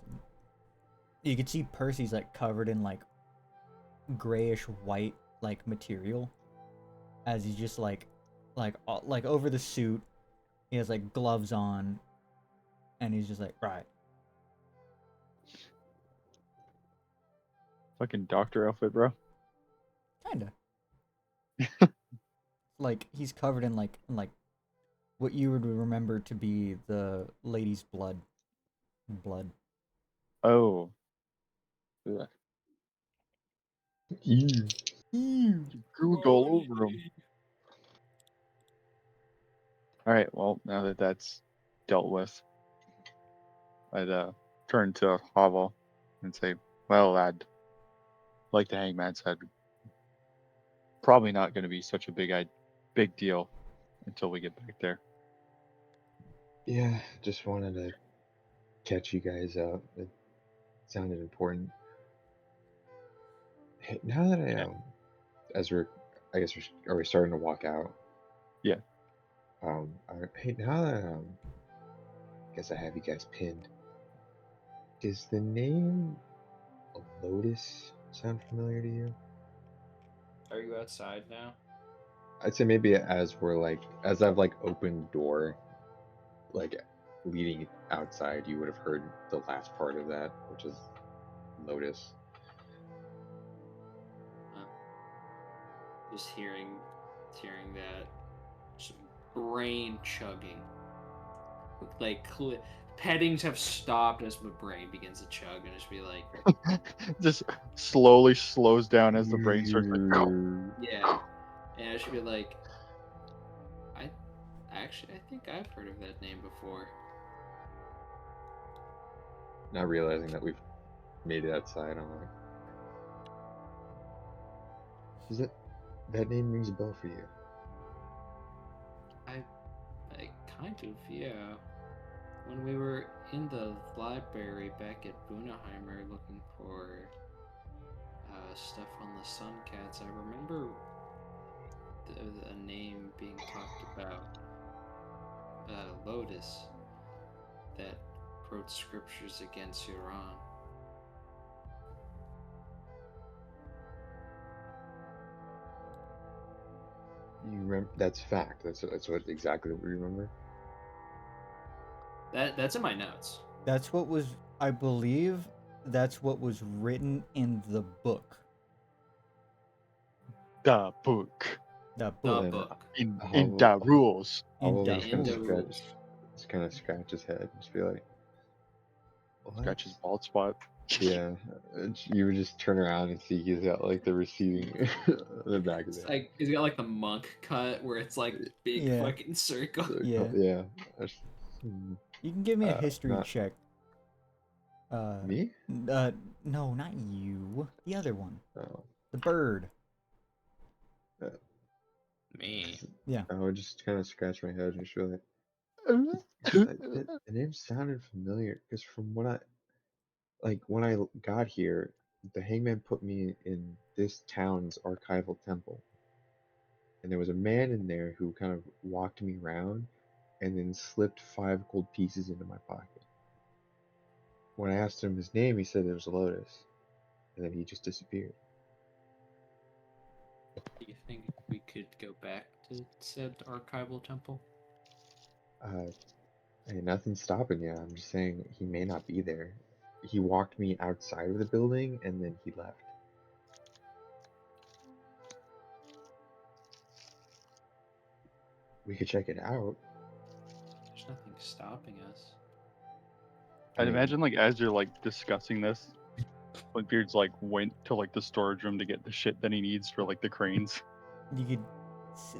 You can see Percy's like covered in like grayish white like material, as he's just like over the suit. He has like gloves on, and he's just like, right. Fucking doctor outfit, bro. Kinda. Like he's covered in like what you would remember to be the lady's blood. Oh. Ugh. Ew. Ew. Drooled all over him. Alright, well, now that that's dealt with, I'd turn to Havel and say, well, lad, like the hangman said, probably not going to be such a big deal until we get back there. Yeah, just wanted to catch you guys up. It sounded important. Hey, now that Yeah. as I guess are we starting to walk out? Yeah. Hey, now that I guess I have you guys pinned. Does the name Lotus sound familiar to you? Are you outside now? I'd say maybe as I've like opened door, like leading outside, you would have heard the last part of that, which is Lotus. Just hearing that, just brain chugging. Like pettings have stopped as my brain begins to chug, and just be like, Just slowly slows down as the brain starts like, go. yeah, and I should be like, I think I've heard of that name before. Not realizing that we've made it outside, I'm like, is it that name rings a bell for you? I kind of, yeah. When we were in the library back at Bunaheimer looking for stuff on the Suncats, I remember a name being talked about, Lotus, that wrote scriptures against Iran. You remember? That's fact. That's what exactly what we remember. That's in my notes. That's what was, I believe, that's what was written in the book. The book. The The book. And book. In I'll- the rules. I'll the just in the kind of rules. scratch his head, just be like, what? Scratch his bald spot. Yeah, you would just turn around and see he's got like the receiving the back of It's it. like he's got like the monk cut where it's like big Yeah. fucking circle. Yeah. Yeah. You can give me a Uh, history not- check. Me? No, not you. The other one. Oh. The bird. Me. Yeah. I would just kind of scratch my head and just be like, the name sounded familiar because from when I got here, the hangman put me in this town's archival temple. And there was a man in there who kind of walked me around and then slipped 5 gold pieces into my pocket. When I asked him his name, he said it was Lotus. And then he just disappeared. Do you think we could go back to said archival temple? Hey, nothing's stopping you. I'm just saying he may not be there. He walked me outside of the building and then he left. We could check it out. There's nothing stopping us. I'd imagine like as you're like discussing this, like Beard's like went to like the storage room to get the shit that he needs for like the cranes. You could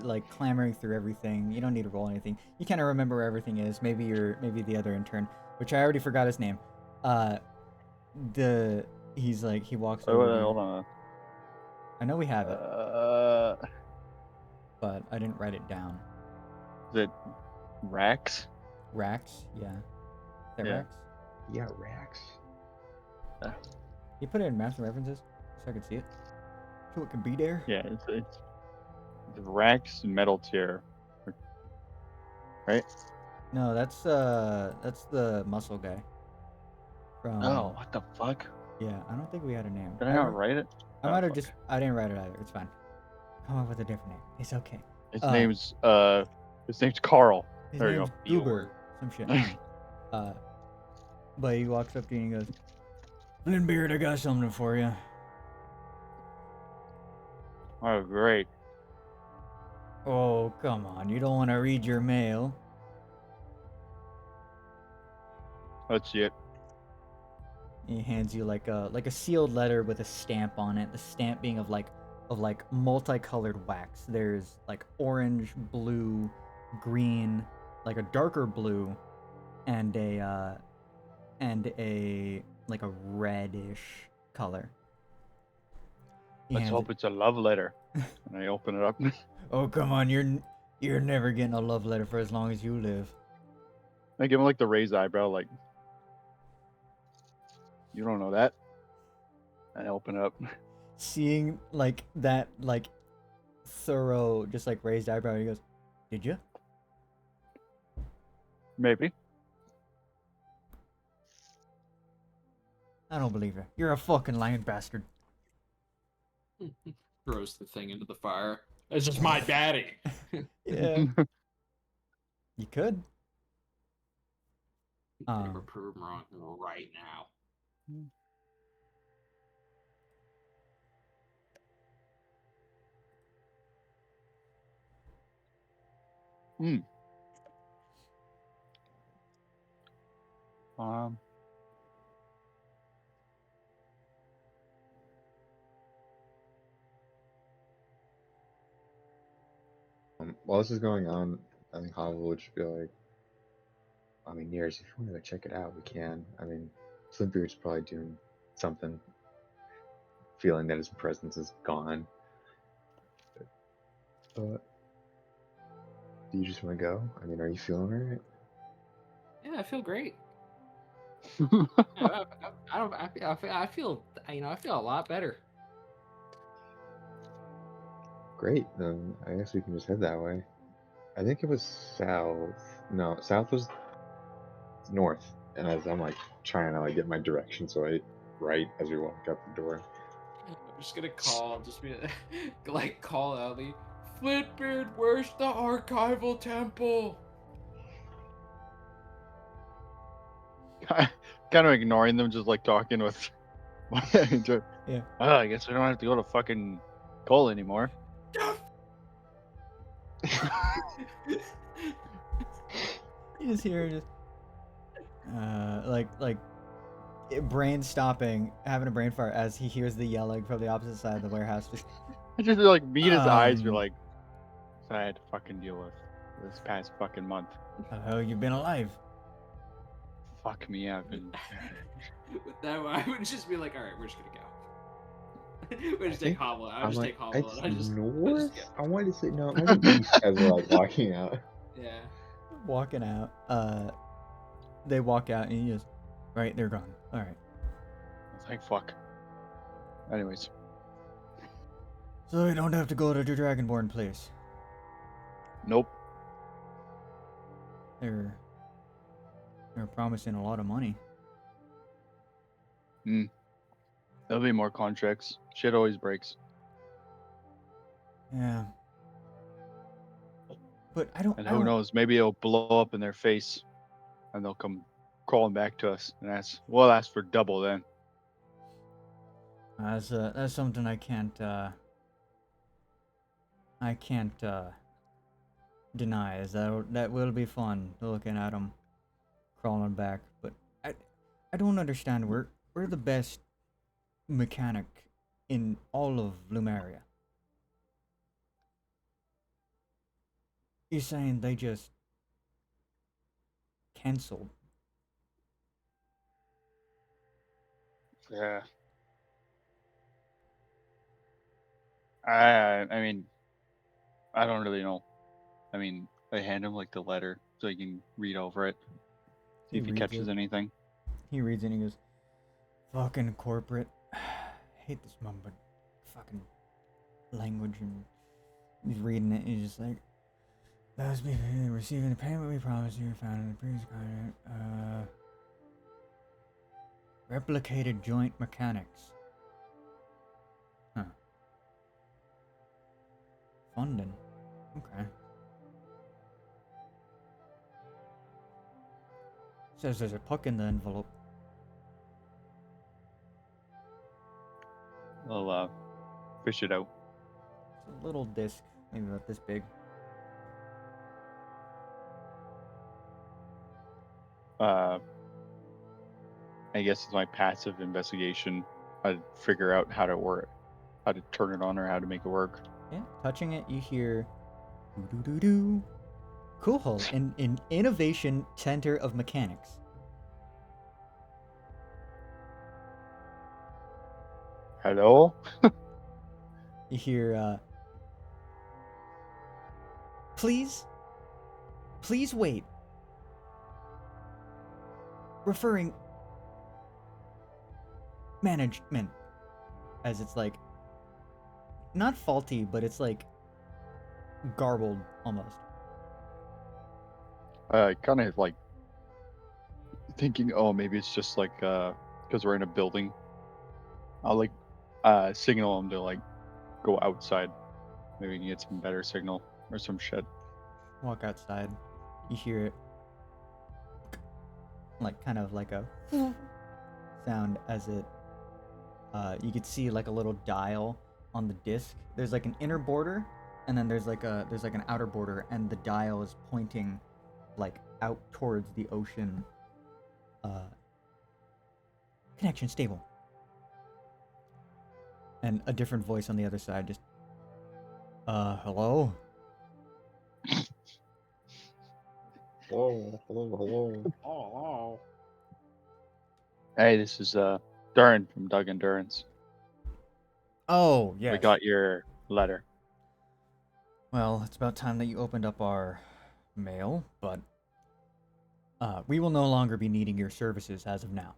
like clamoring through everything. You don't need to roll anything. You kind of remember where everything is. Maybe the other intern, which I already forgot his name. He's like he walks Oh, over. to you. hold on. I know we have it, Is but I didn't write it down. it Rax? Rax, yeah. Is that Yeah. Rax? Yeah, Rax. You put it in maps and references so I can see it. So it can be there. Yeah, it's Rax Metal Tier. Right? No, that's the muscle guy. From Oh, what the fuck? Yeah, I don't think we had a name. Did I not write it? I Oh, might have fuck. just. I didn't write it either. It's fine. Come up with a different name. It's okay. His name's Carl. His There you name's go. Goober. Some shit. I don't know. But he walks up to you and he goes, Flintbeard, I got something for you. Oh, great. Oh, come on. You don't want to read your mail. Let's see it. He hands you like a sealed letter with a stamp on it. The stamp being of multicolored wax. There's like orange, blue, green, like a darker blue, and a like a reddish color. He Let's hands hope it. it's a love letter. And I open it up. Oh, come on. You're never getting a love letter for as long as you live. I give him like the raised eyebrow, like, you don't know that. And I open it up. Seeing like that like thorough just like raised eyebrow, he goes, "Did you?" Maybe. I don't believe you. You're a fucking lying bastard. Throws the thing into the fire. It's just my daddy. Yeah. You could. Never prove him wrong right now. Hmm. Um. While this is going on, I think Havel would just be like, I mean, Neris, if you want to go check it out, we can. I mean, Flintbeard's probably doing something, feeling that his presence is gone. But do you just want to go? I mean, are you feeling alright? Yeah, I feel great. I feel a lot better. Great, then I guess we can just head that way. I think it was south. No, south was north. And as I'm like trying to like get my direction, so right as we walk out the door. I'm just gonna call, just be like call out the Flintbeard, where's the archival temple? Kind of ignoring them, just like talking with. Yeah. Oh, I guess we don't have to go to fucking Cole anymore. You just hear just like brain stopping, having a brain fart as he hears the yelling from the opposite side of the warehouse. Just I just like meet his eyes. Be Um, like, so I had to fucking deal with this past fucking month. how the hell you been alive? Fuck me up. And With that, I would just be like, all right, we're just gonna go. We just I take think Hobble. I I'm just like, take Hobble. it's I just north. go. I wanted to say no, it might be east as we're like walking out. Yeah. Walking out. They walk out and he just, right, they're gone. All right. thank fuck. Anyways, So we don't have to go to the Dragonborn place. nope. They're promising a lot of money. There'll be more contracts. Shit always breaks. Yeah. But I don't. And I who don't- knows? Maybe it'll blow up in their face, and they'll come crawling back to us. And we'll ask for double then. That's something I can't deny. Is that will be fun looking at them crawling back. But I don't understand. We're the best mechanic in all of Lumeria. You're saying they just canceled? Yeah. I mean, I don't really know. I mean, I hand him like the letter so he can read over it, see if he reads catches it. anything. He reads it and he goes, "Fucking corporate. Hate this mum, but fucking language." And he's reading it and he's just like, "Those people receiving the payment we promised you found in the previous contract. Replicated joint mechanics. Huh. Funding. Okay. Says there's a puck in the envelope. I'll fish it out. It's a little disc, maybe about this big. I guess it's my passive investigation. I'd figure out how to turn it on or how to make it work. Yeah, touching it, you hear doo doo doo doo. Cool hole in Innovation Center of Mechanics. Hello? You hear please wait. Referring management, as it's like not faulty, but it's like garbled almost. Kind of like thinking, oh, maybe it's just like because we're in a building. I'll like signal them to like go outside. Maybe we can get some better signal or some shit. Walk outside. You hear it like kind of like a sound as it you could see like a little dial on the disc. There's like an inner border and then there's like an outer border, and the dial is pointing like out towards the ocean. Connection stable. And a different voice on the other side just hello? Hello, hello. Oh, Hey, this is Durin from Doug Endurance. Oh, We yes. got your letter. Well, it's about time that you opened up our mail, but we will no longer be needing your services as of now.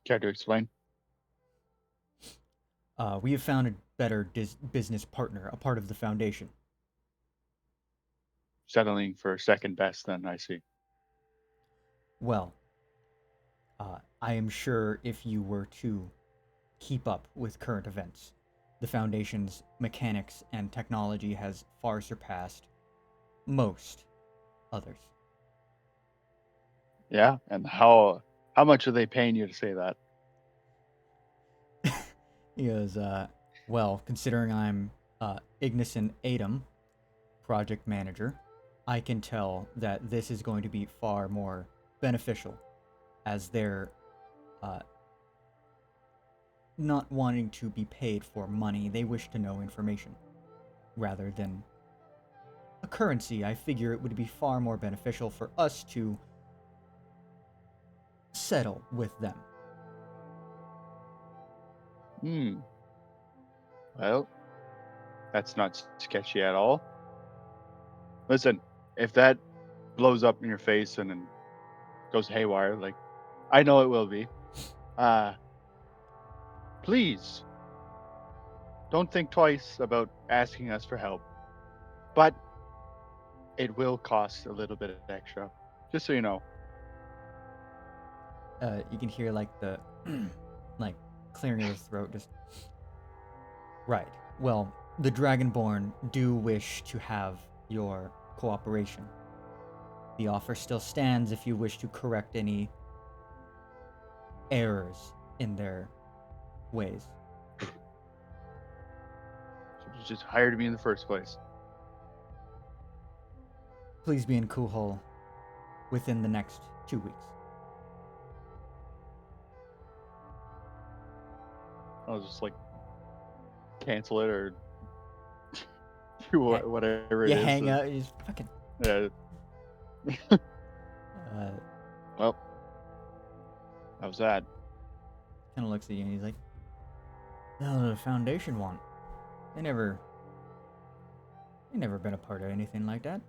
Care to explain? We have found a better business partner, a part of the Foundation. Settling for second best, then I see. Well, I am sure if you were to keep up with current events, the Foundation's mechanics and technology has far surpassed most others. Yeah, and how much are they paying you to say that? He goes, well, considering I'm Ignition Adam, project manager, I can tell that this is going to be far more beneficial, as they're not wanting to be paid for money. They wish to know information rather than a currency. I figure it would be far more beneficial for us to settle with them. Well, that's not sketchy at all. Listen, if that blows up in your face and then goes haywire, like I know it will be, please don't think twice about asking us for help. But it will cost a little bit extra, just so you know. You can hear like the like clearing of his throat, just right. Well, the Dragonborn do wish to have your cooperation. The offer still stands if you wish to correct any errors in their ways. So you just hired me in the first place. Please be in Kuhol within the next 2 weeks. I'll just like cancel it or do whatever it You is. hang out, you just fucking. Yeah. Uh, Well, how's that? kind of looks at you and he's like, "The hell did the Foundation want? They never been a part of anything like that."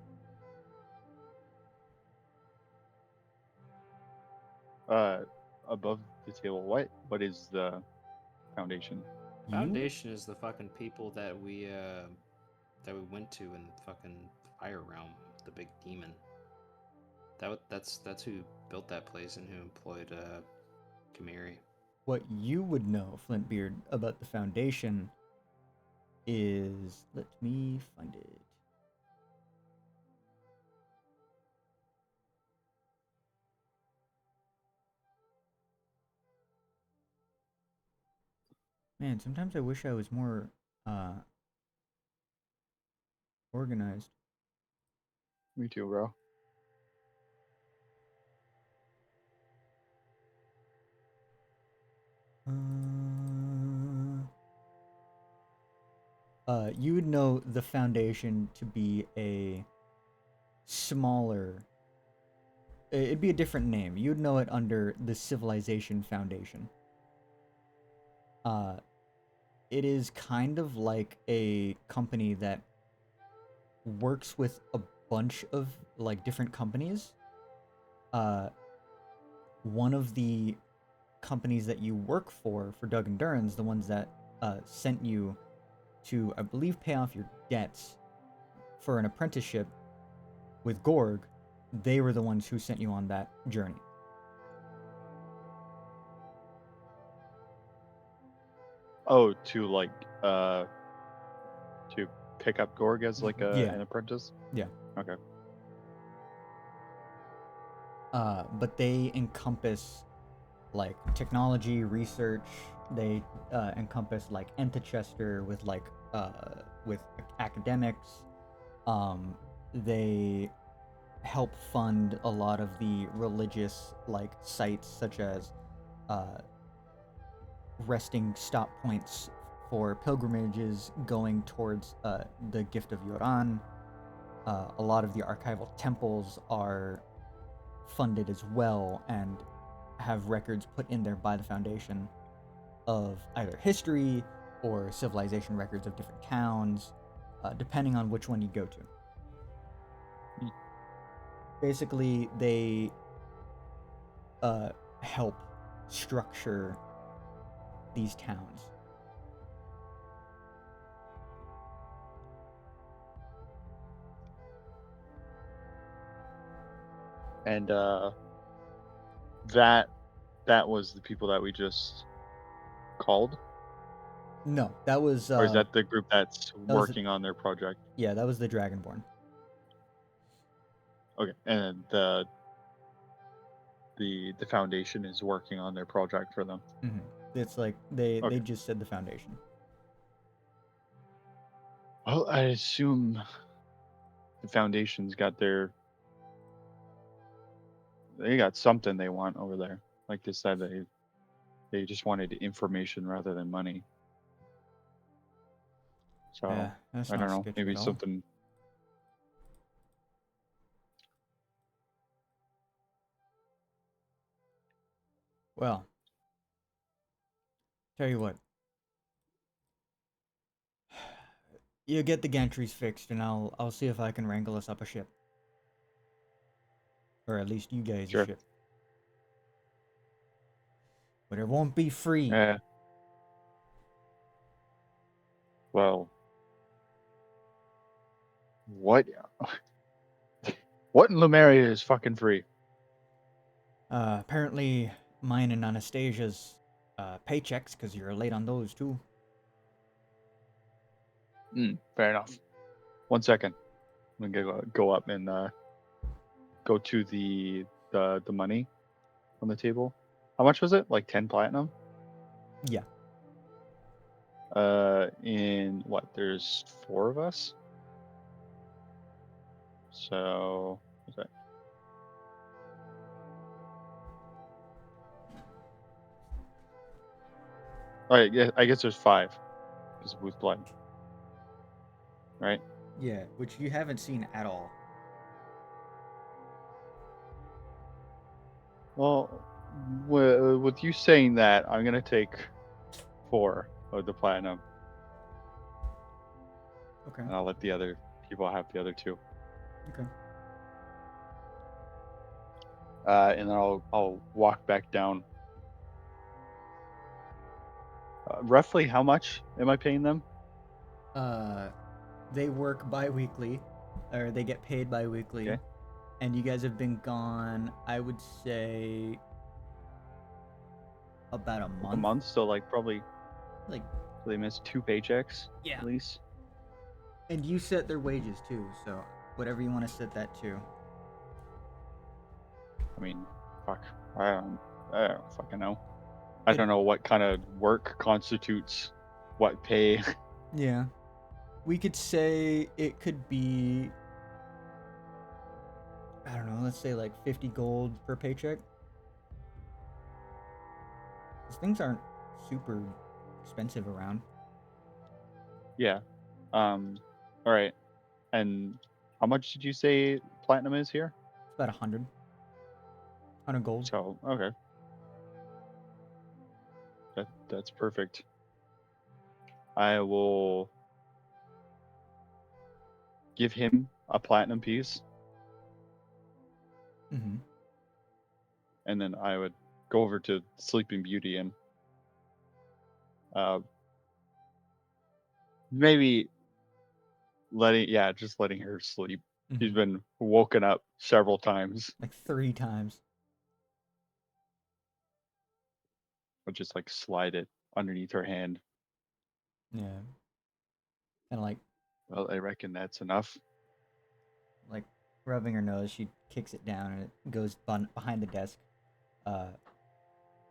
Above the table, what is the Foundation? You? Foundation is the fucking people that we went to in fucking Fire Realm, the big demon. That's who built that place and who employed Kamiri. What you would know, Flintbeard, about the Foundation is... Let me find it. Man, sometimes I wish I was more organized. Me too, bro. You would know the Foundation to be a smaller... It'd be a different name. You'd know it under the Civilization Foundation. It is kind of like a company that works with a bunch of like different companies. One of the companies that you work for Doug and Duran's, the ones that sent you to, I believe, pay off your debts for an apprenticeship with Gorg, they were the ones who sent you on that journey. Oh, to pick up Gorg as like Yeah. an apprentice? Yeah. Okay. But they encompass like technology, research. They encompass like Entechester with with academics. They help fund a lot of the religious like sites, such as resting stop points for pilgrimages going towards the Gift of Yoran. A lot of the archival temples are funded as well and have records put in there by the Foundation of either history or civilization records of different towns, depending on which one you go to. Basically, they help structure these towns. And that was the people that we just called? No, that was Or is that the group that's was the- working on their project? yeah, that was the Dragonborn. Okay. And the Foundation is working on their project for them. Mm-hmm. It's like they Okay. just said the Foundation. Well, I assume the Foundation's got they got something they want over there. Like they said, they just wanted information rather than money. So Yeah, that's I not don't know. sketchy Maybe at all. something. Well, tell you what. You get the gantries fixed, and I'll see if I can wrangle us up a ship, or at least you guys Sure. a ship. But it won't be free. Yeah. Well, what? What in Lemuria is fucking free? Apparently, mine and Anastasia's paychecks, because you're late on those too. Fair enough. 1 second. I'm gonna go up and go to the money on the table. How much was it? Like 10 platinum? Yeah. In what? There's 4 of us. So what's that? Oh, yeah, I guess there's 5 because of Booth Blood, right? Yeah, which you haven't seen at all. Well, with you saying that, I'm gonna take 4 of the platinum, Okay. and I'll let the other people have the other 2. Okay. And then I'll walk back down. Roughly, how much am I paying them? They work bi-weekly, or they get paid bi-weekly. Okay. And you guys have been gone, I would say, about a month. A month, so like probably Like, they missed 2 paychecks yeah. at least. And you set their wages too, so whatever you want to set that to. I mean, fuck. I don't fucking know. I don't know what kind of work constitutes what pay. Yeah. We could say it could be, I don't know, let's say like 50 gold per paycheck. These things aren't super expensive around. Yeah. All right. And how much did you say platinum is here? It's about 100 gold. So okay. That's perfect. I will give him a platinum piece, Mm-hmm. and then I would go over to Sleeping Beauty and maybe just letting her sleep. She's been woken up several times. Like 3 times. I'll just like slide it underneath her hand. Yeah. Kind of Well, I reckon that's enough. like rubbing her nose, she kicks it down and it goes behind the desk. I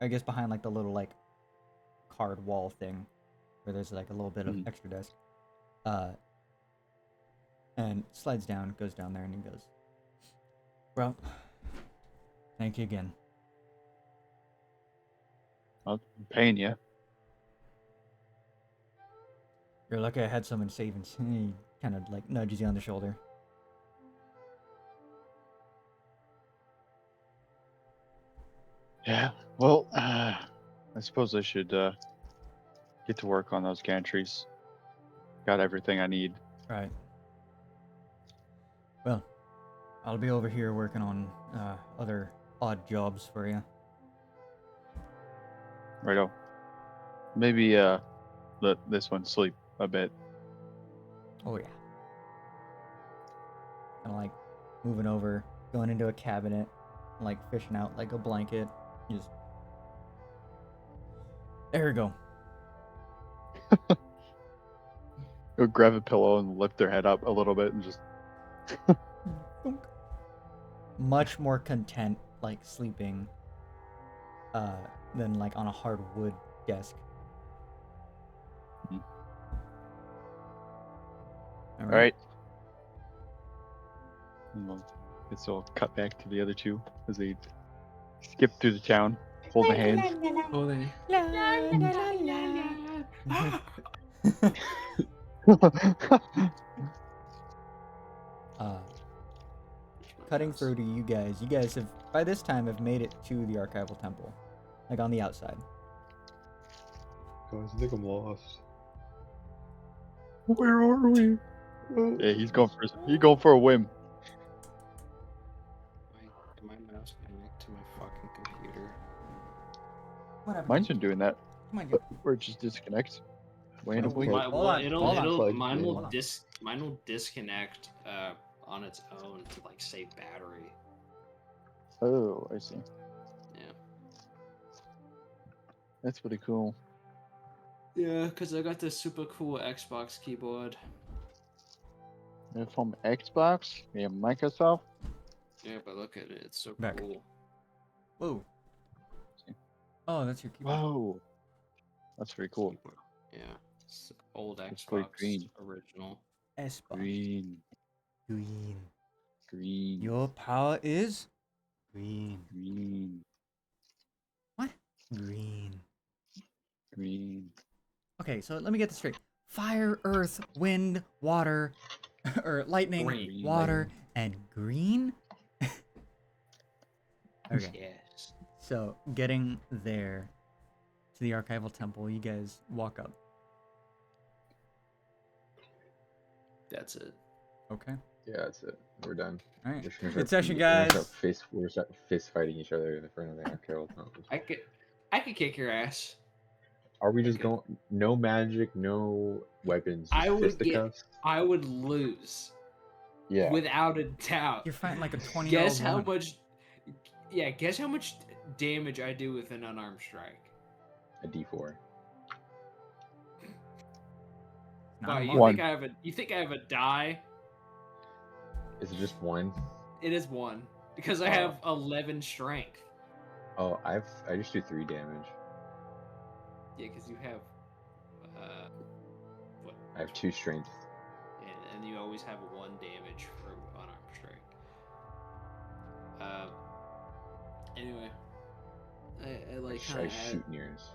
guess behind like the little like card wall thing where there's like a little bit of extra desk. And slides down, goes down there, and he goes, "Well, thank you again." I'm paying you. You're lucky I had someone savings. He kind of like nudges you on the shoulder. Yeah. Well, I suppose I should get to work on those gantries. Got everything I need. Right. Well, I'll be over here working on other odd jobs for you. Righto. Maybe let this one sleep a bit. Oh yeah. Kind of like moving over, going into a cabinet, like fishing out like a blanket. Just there we go. Go grab a pillow and lift their head up a little bit and just. Much more content like sleeping than like on a hardwood desk. All right. And we'll, guess I'll cut back to the other two as they skip through the town, holding hands. Holding. Cutting through to you guys have by this time have made it to the archival temple, like on the outside. Guys, I think I'm lost. Where are we? Yeah, he's going for a whim. Can my mouse connect to my fucking computer? Whatever. Mine's been doing that. Come on, you. Or it just disconnects. Randomly. Hold on. Mine will Hold on. mine will disconnect on its own to like save battery. Oh, I see. Yeah. That's pretty cool. Yeah, because I got this super cool Xbox keyboard. You're from Xbox? Yeah, Microsoft? Yeah, but look at it. It's so Back. cool. Whoa. Oh, that's your keyboard. Whoa. That's pretty cool. Yeah. It's old It's pretty Xbox green. original. Xbox. Green. Green. Green. Your power is green. Green. What? Green. Green. Okay, so let me get this straight. Fire, earth, wind, water, or lightning, Green. water, and green? Okay. Yes. So, getting there to the archival temple, you guys walk up. That's it. Okay. Yeah, that's it. We're done. All right. We're just gonna Good start- session, we're gonna guys. start fist fighting each other in the front of the archival temple. I could kick your ass. Are we just Okay. going? No magic, no weapons. Just I would fisticuffs? I would lose. Yeah. Without a doubt. You're fighting like a 20-year-old Guess how woman. much. Yeah, guess how much damage I do with an unarmed strike. A D4. Not Wow, a you lot. One. think I have a? You think I have a die? Is it just one? It is 1 because I have 11 strength. Oh, I just do 3 damage. Yeah, because you have. What? I have 2 strength. And you always have 1 damage for unarmed strike. Anyway, I like I kind of shoot Neris.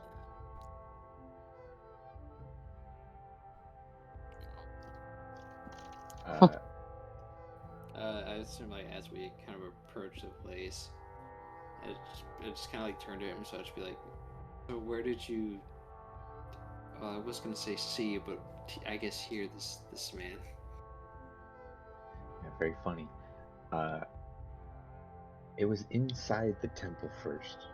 I assume like as we kind of approach the place, I just kind of like turn to him, so I'd just be like, "So where did you?" I was gonna say see, but I guess hear this man. Yeah, very funny. It was inside the temple first.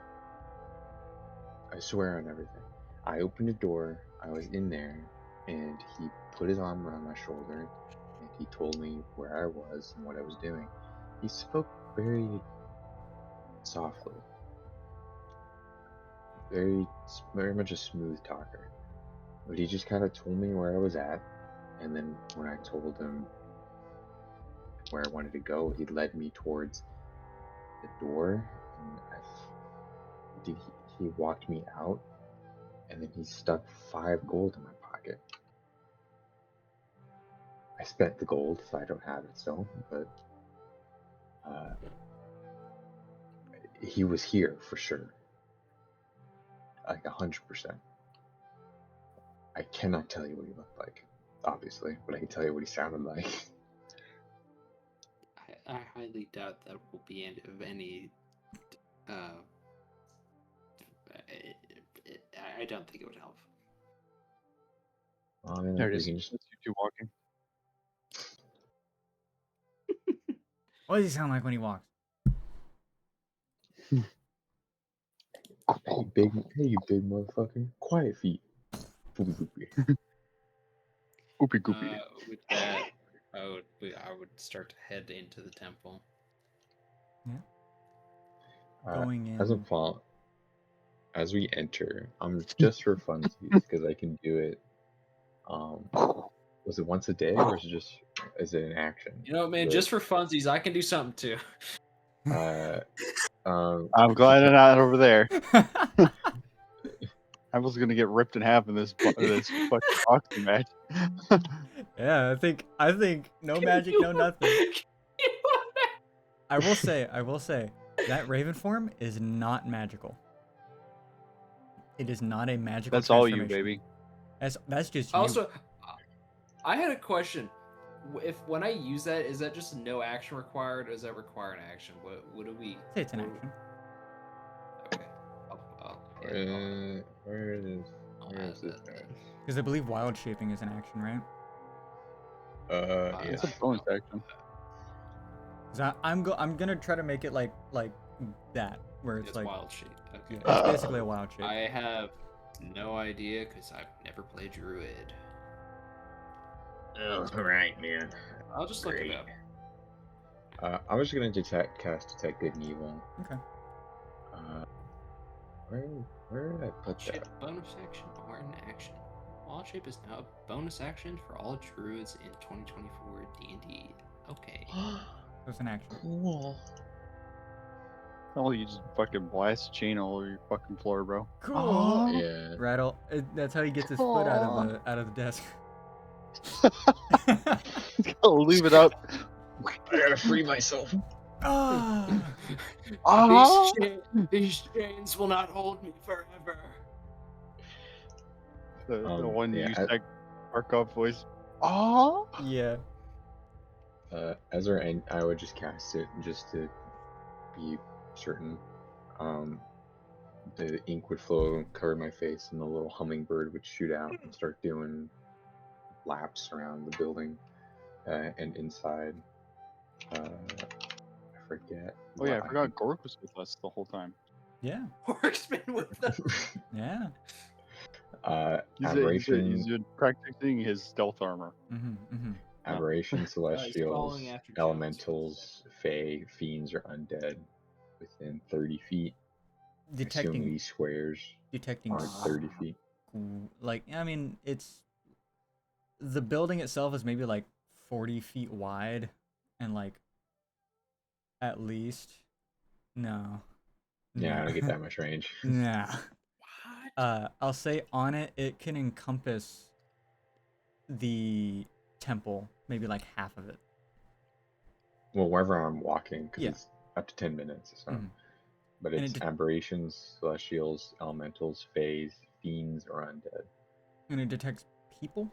I swear on everything. I opened a door, I was in there, and he put his arm around my shoulder, and he told me where I was and what I was doing. He spoke very softly. Very much a smooth talker. But he just kind of told me where I was at, and then when I told him where I wanted to go, he led me towards the door, and he walked me out, and then he stuck 5 gold in my pocket. I spent the gold, so I don't have it still, but he was here for sure. Like 100%. I cannot tell you what he looked like, obviously, but I can tell you what he sounded like. I highly doubt that will be of any. I don't think it would help. Well, I mean, There it we is. can just That's you two walking. What does he sound like when he walks? hey, you big motherfucker, quiet feet. Oopie goopie. With that, I would start to head into the temple. Going in. As a fall, as we enter, just for funsies, because I can do it. Was it once a day, or is it an action? You know, man, just for funsies, I can do something too. I'm glad I'm not over there. I was gonna get ripped in half in this fucking boxing match. Yeah, I think no magic, no nothing. I will say, that raven form is not magical. It is not a magical That's all you, transformation. baby. That's just you. Also, I had a question. If when I use that, is that just no action required, or does that require an action? What do we? Say it's an action. Okay. Where is this? Because I believe wild shaping is an action, right? Yeah. It's a bonus action. Cause I'm gonna try to make it like that, where it's like wild shape. Okay. yeah, it's basically a wild shape. I have no idea because I've never played Druid. Oh, alright, man. I'll just look it up. I was gonna cast Detect Good and Evil. Okay. Where did I put Shape that? bonus action or an action. Wild shape is now a bonus action for all druids in 2024 D&D. Okay. So it's an action. Cool. Oh, you just fucking blast a chain all over your fucking floor, bro. Cool. Yeah. Rattle. That's how he gets his foot out of the desk. Gotta leave it up. I gotta free myself. These chains will not hold me forever. The one yeah, you said, Markov voice. Ah. Yeah. As our end, I would just cast it just to be certain. The ink would flow and cover my face, and the little hummingbird would shoot out and start doing laps around the building and inside. I forget. Oh yeah, I forgot Gork was with us the whole time. Yeah. Orc's been with us. Yeah. He's Aberration. been practicing his stealth armor. Mm-hmm. Aberrations, celestials, following after Jones. elementals, fae, fiends, or undead within 30 feet. Assuming Detecting these squares aren't 30 feet. like, I mean, it's the building itself is maybe like 40 feet wide and like at least no. Yeah, I No. don't get that much range. Nah. What? I'll say on it, it can encompass the temple, maybe like half of it. Well, wherever I'm walking, because Yeah. it's up to 10 minutes. So, Mhm. but And it's it aberrations, celestials, elementals, faes, fiends, or undead. And it detects people?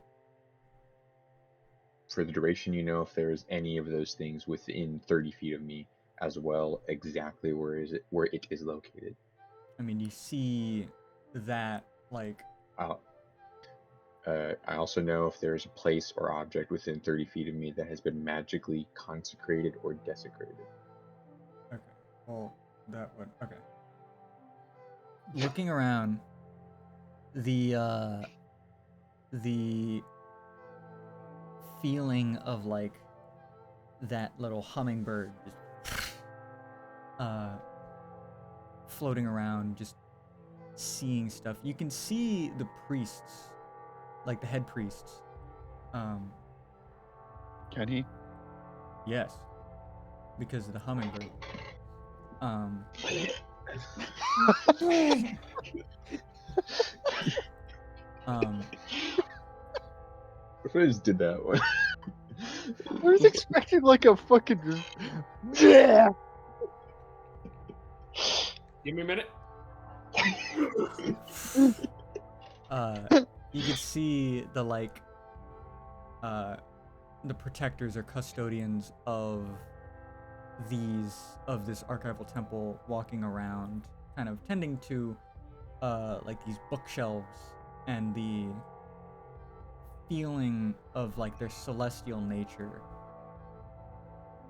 For the duration, you know if there's any of those things within 30 feet of me, as well exactly where it is located. I mean, you see that, like, I also know if there's a place or object within 30 feet of me that has been magically consecrated or desecrated. okay, well, that would, okay. Looking around, the feeling of, like, that little hummingbird just, floating around, just seeing stuff. You can see the priests, like the head priests. Can he? Yes, because of the hummingbird. If I just did that one. I was expecting like a fucking. Yeah. Give me a minute. You could see the the protectors or custodians of this archival temple walking around, kind of tending to like these bookshelves and the feeling of like their celestial nature,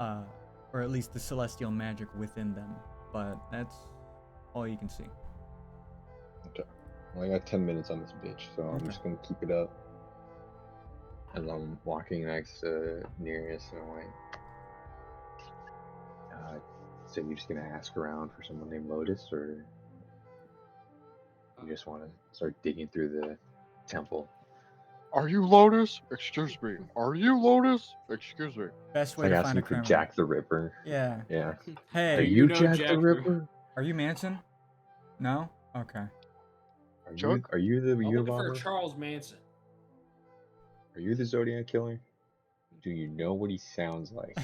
or at least the celestial magic within them. But that's all you can see. Okay. Well, I got 10 minutes on this bitch, so I'm Okay. just gonna keep it up. As I'm walking next to Neris, and I'm like, so you're just gonna ask around for someone named Lotus, or you just want to start digging through the temple? Are you Lotus? Excuse me. Are you Lotus? Excuse me. Best It's way like to find a asking for criminal. Jack the Ripper. Yeah. Yeah. Hey, Are Do you you know Jack Jack the the- Ripper? Are you Manson? No? Okay. Chuck? Are you the I'm looking for Unabomber? Charles Manson. Are you the Zodiac Killer? Do you know what he sounds like?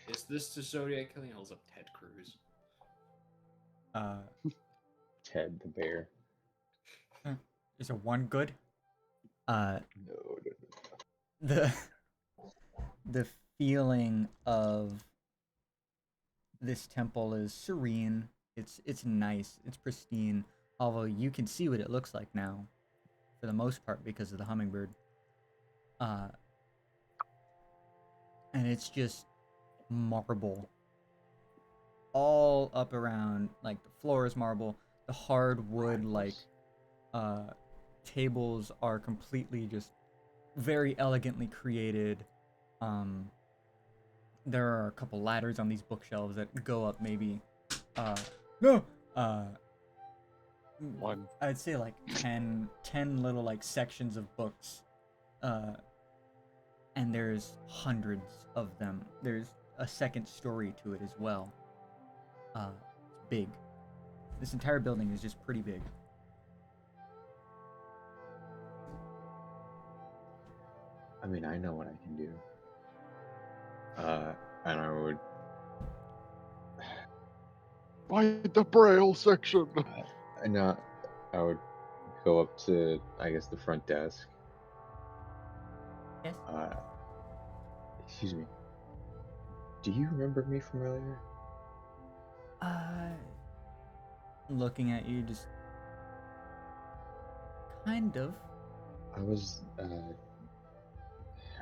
Is this the Zodiac killing? Holds up Ted Cruz. Ted the Bear. Is it one good? No. The the feeling of this temple is serene. It's nice. It's pristine. Although you can see what it looks like now, for the most part, because of the hummingbird. And it's just marble. All up around, like the floor is marble. The hardwood, like, tables are completely just very elegantly created. There are a couple ladders on these bookshelves that go up maybe no One. I'd say like 10 little like sections of books, and there's hundreds of them. There's a second story to it as well. It's big. This entire building is just pretty big. I mean, I know what I can do. And I would. Find the Braille section. I would go up to, I guess, the front desk. Yes. Excuse me. Do you remember me from earlier? Looking at you, just kind of.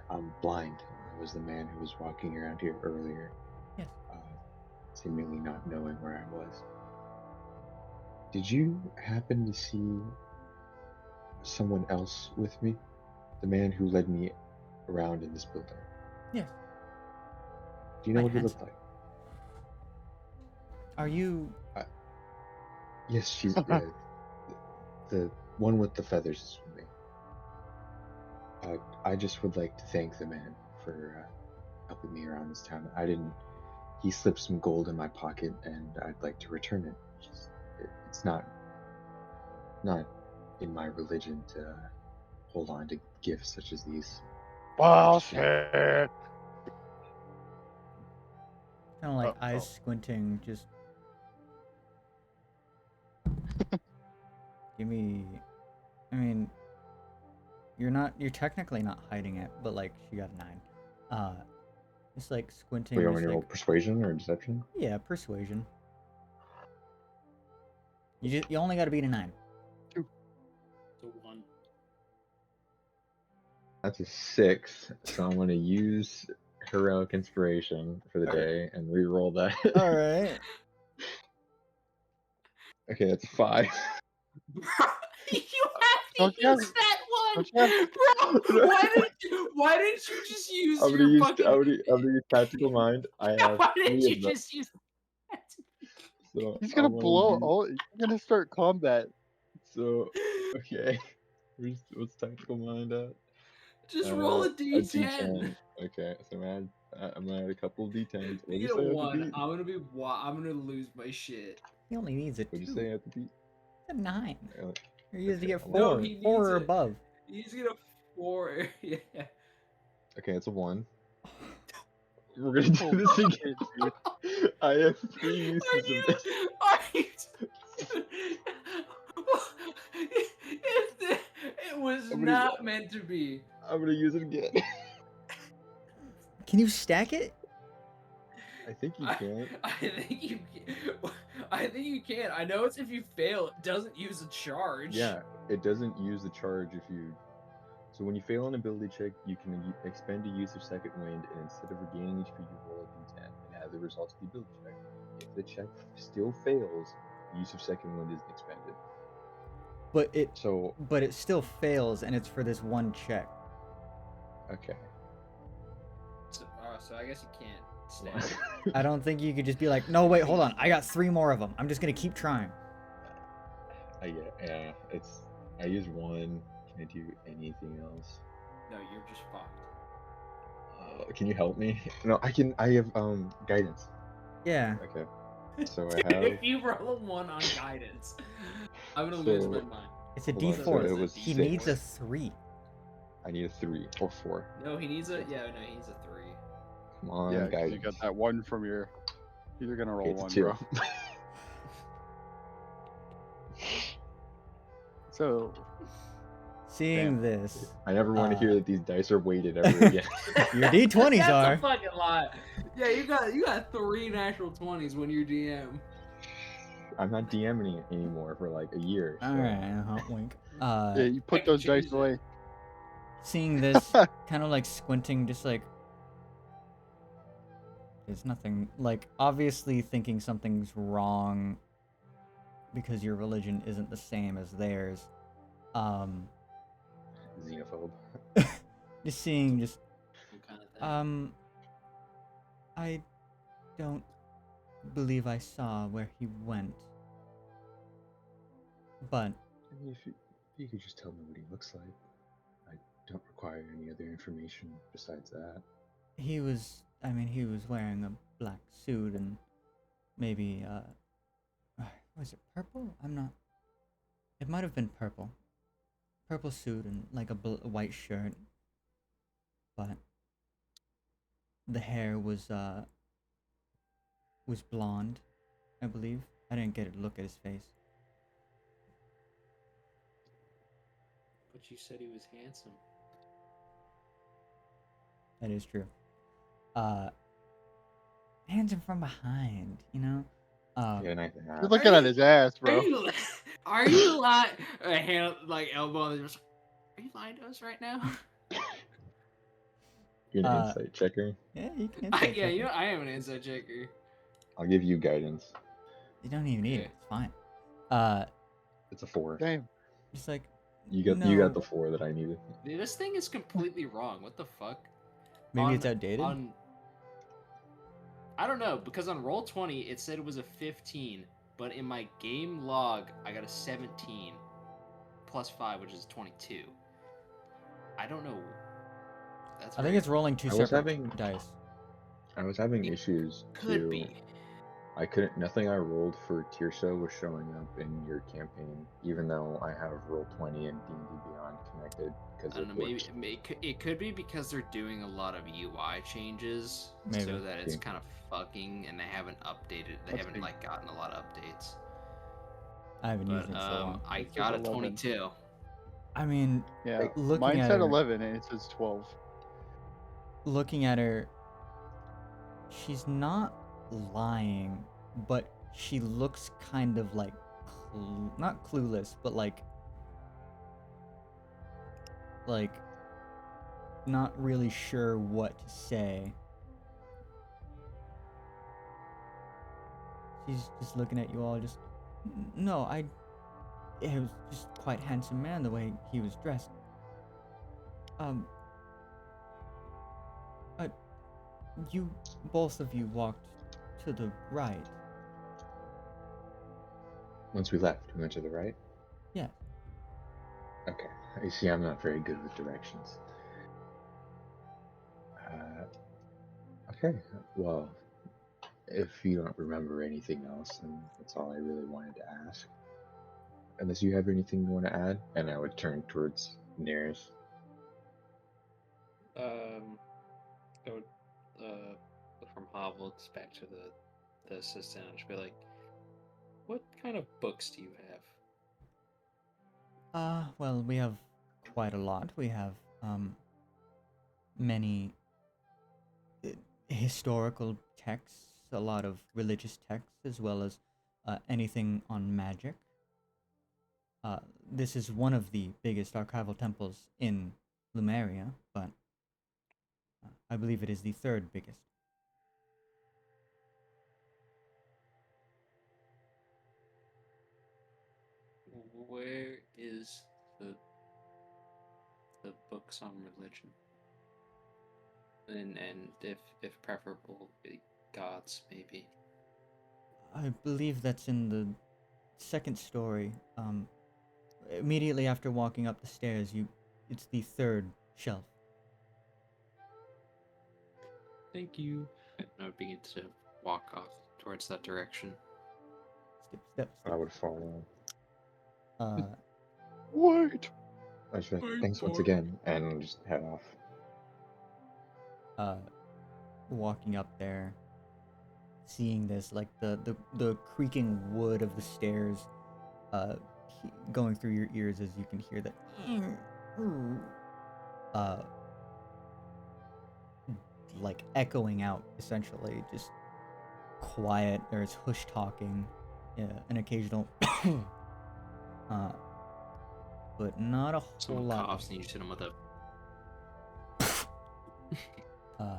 I'm blind. I was the man who was walking around here earlier. Yes. Seemingly not knowing where I was. Did you happen to see someone else with me? The man who led me around in this building? Yes. Do you know Quite what he handsome. looked like? Are you? Yes, she's the one with the feathers is with me. I just would like to thank the man for helping me around this town. He slipped some gold in my pocket, and I'd like to return it. It's not in my religion to hold on to gifts such as these. Bullshit. Kind of like Oh, eyes oh. squinting, just. Give me. I mean, you're technically not hiding it, but like she got a 9. Just like squinting. Wait, Just want to roll like, persuasion or deception? yeah, persuasion. You only got to beat a 9. The one. That's a 6, so I'm going to use heroic inspiration for the day and re-roll that. All right. Okay, that's a 5. You have Don't to you have- use that one, don't you have- bro. Why didn't you just use I'm your gonna use fucking? I'm gonna use tactical mind. I have Why 3 didn't you of them, just use? so He's I gonna wanna blow. do- Oh, he's gonna start combat. So okay, what's tactical mind at? Just roll a A d10. Okay, so I'm gonna add a couple of d10s. What You did you get a say at the one. beat? I'm gonna lose my shit. He only needs a 2. What did you say at the beat? A 9. Uh, He has to Okay, get I'm 4. No, he needs 4 or it. above. He's gonna 4. Yeah. Okay, it's a 1. We're gonna do this again, dude. I have 3 uses Are of you? this. Are you? It was I'm gonna- not meant to be. I'm gonna use it again. Can you stack it? I think you can. I think you can. I think you can. I know it's if you fail, it doesn't use a charge. Yeah, it doesn't use the charge if you. So when you fail an ability check, you can expend a use of second wind, and instead of regaining HP, you roll a d10 and add the results of the ability check. If the check still fails, the use of second wind isn't expended. But it still fails, and it's for this one check. Okay. So I guess you can't stack. I don't think you could just be like, no, wait, hold on. I got 3 more of them. I'm just gonna keep trying. Yeah. I use 1. Can I do anything else? No, you're just fucked. Can you help me? No, I can. I have guidance. Yeah. Okay. So Dude, I have. if you roll a 1 on guidance, I'm gonna lose my mind. It's a Hold on, so D4. it was He 6. needs a 3. I need a 3 or 4. No, he needs a. Yeah, no, he needs a 3. Come on, Yeah, 'cause guidance. you got that 1 from your. You're gonna roll Okay, it's a 1, 2. bro. So Seeing Damn. this, I never want to hear that these dice are weighted ever again. your D20s That's are. a fucking lie. Yeah, you got 3 natural 20s when you're DM. I'm not DMing it anymore for like a year. So. All right, hot wink. yeah, you I put can those dice change it. away. Seeing this, kind of like squinting, just like there's nothing. Like obviously thinking something's wrong because your religion isn't the same as theirs. Xenophobe. Just seeing, just What kind of thing? I don't believe I saw where he went, but I mean, if you could just tell me what he looks like. I don't require any other information besides that. he was wearing a black suit and maybe was it purple? It might have been purple. Purple suit and like a white shirt. But the hair was blonde, I believe. I didn't get a look at his face. But you said he was handsome. That is true. Handsome from behind, you know? Yeah, nice to You're have. looking at his ass, bro. Are you lying? A hand like elbow on the. Are you lying to us right now? You're an insight checker. Yeah, you can. Yeah, you know I am an inside checker. I'll give you guidance. You don't even need it. Okay. It's fine. It's a 4. Damn. Just like You no. got the 4 that I needed. Dude, this thing is completely wrong. What the fuck? Maybe it's outdated. I don't know, because on Roll20 it said it was a 15, but in my game log I got a 17 plus 5, which is 22. I don't know. That's I think it's rolling two I was separate having- dice. I was having issues could too. be. I couldn't. Nothing I rolled for Tirso was showing up in your campaign, even though I have Roll20 and D&D Beyond connected because I don't it know. works. Maybe it could be because they're doing a lot of UI changes, Maybe. so that it's Yeah. kind of fucking, and they haven't updated. They Let's haven't see. like gotten a lot of updates. I haven't used But it in so long. I It says got a 11. 22. I mean, Yeah, looking mine at said her, 11 and it says 12. looking at her, she's not lying, but she looks kind of like not clueless, but like not really sure what to say. She's just looking at you all, just no, it was just quite handsome man the way he was dressed. You both of you walked to the right. Once we left, we went to the right. Yeah. Okay. You see, I'm not very good with directions. Okay. Well, if you don't remember anything else, then that's all I really wanted to ask. Unless you have anything you want to add, and I would turn towards Neris. I would, from Havel back to the assistant, and just be like, "What kind of books do you have?" Well, we have quite a lot. We have many historical texts, a lot of religious texts, as well as anything on magic. This is one of the biggest archival temples in Lumeria, but I believe it is the third biggest. Where is the books on religion? And if preferable, the gods maybe. I believe that's in the second story. Immediately after walking up the stairs, it's the third shelf. Thank you. And I would begin to walk off towards that direction. Step. I would follow. Wait! I just like, thanks once again, and just head off. Walking up there, seeing this, like the creaking wood of the stairs, going through your ears as you can hear that, like echoing out, essentially, just quiet. There's hush talking, an occasional, but not a whole Someone lot. coughs and you just hit him with a.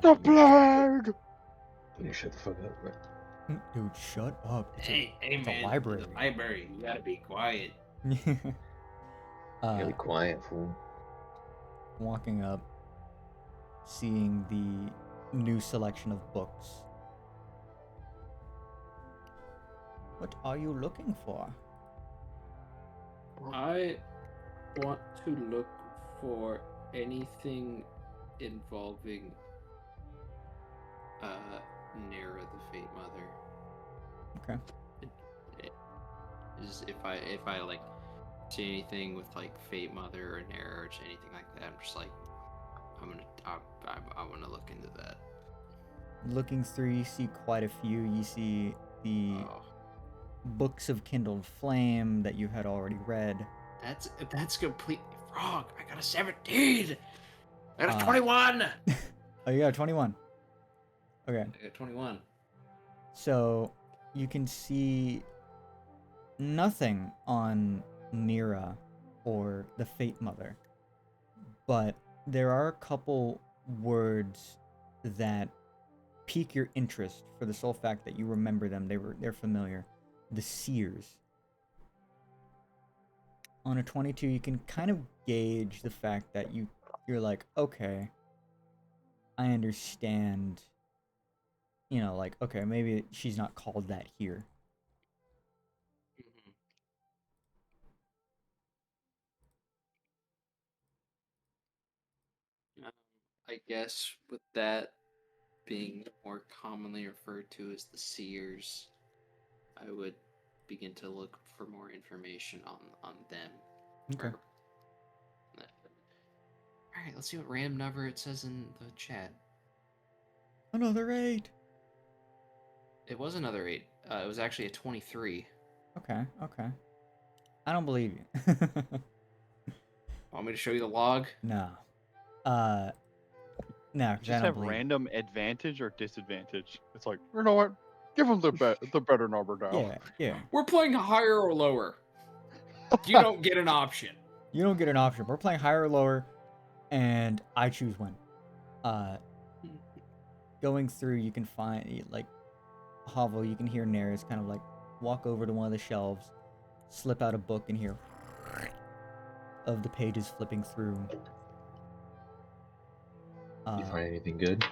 The plague! You shut the fuck up. Dude, shut up. Hey, it's man! a library. The library. You gotta be quiet. Be quiet, fool. Walking up, seeing the new selection of books. What are you looking for? I want to look for anything involving Nera the Fate Mother. Okay. Is if I like see anything with like Fate Mother or Nera or anything like that, I'm just like I want to look into that. Looking through, you see quite a few. You see the books of Kindled Flame that you had already read. That's completely wrong. I got a 17. I got a 21. Oh, you got a 21. Okay. I got 21. So you can see nothing on Nera or the Fate Mother, but there are a couple words that pique your interest for the sole fact that you remember them. They're familiar. The Seers. on a 22, you can kind of gauge the fact that you're like, okay, I understand. You know, like, okay, maybe she's not called that here. Mhm. Um, I guess with that being more commonly referred to as the seers, I would begin to look for more information on them. Okay. All right, let's see what random number it says in the chat. Another 8. It was another 8. It was actually a 23. Okay. I don't believe you. Want me to show you the log? No. No, because I Just don't have believe you. random advantage or disadvantage. It's like, you know what? Give them the better number now. Yeah. We're playing higher or lower. You don't get an option. You don't get an option. We're playing higher or lower, and I choose when. Going through, you can find, like, Hovel, you can hear Neris kind of, like, walk over to one of the shelves, slip out a book, and hear of the pages flipping through. You find anything good?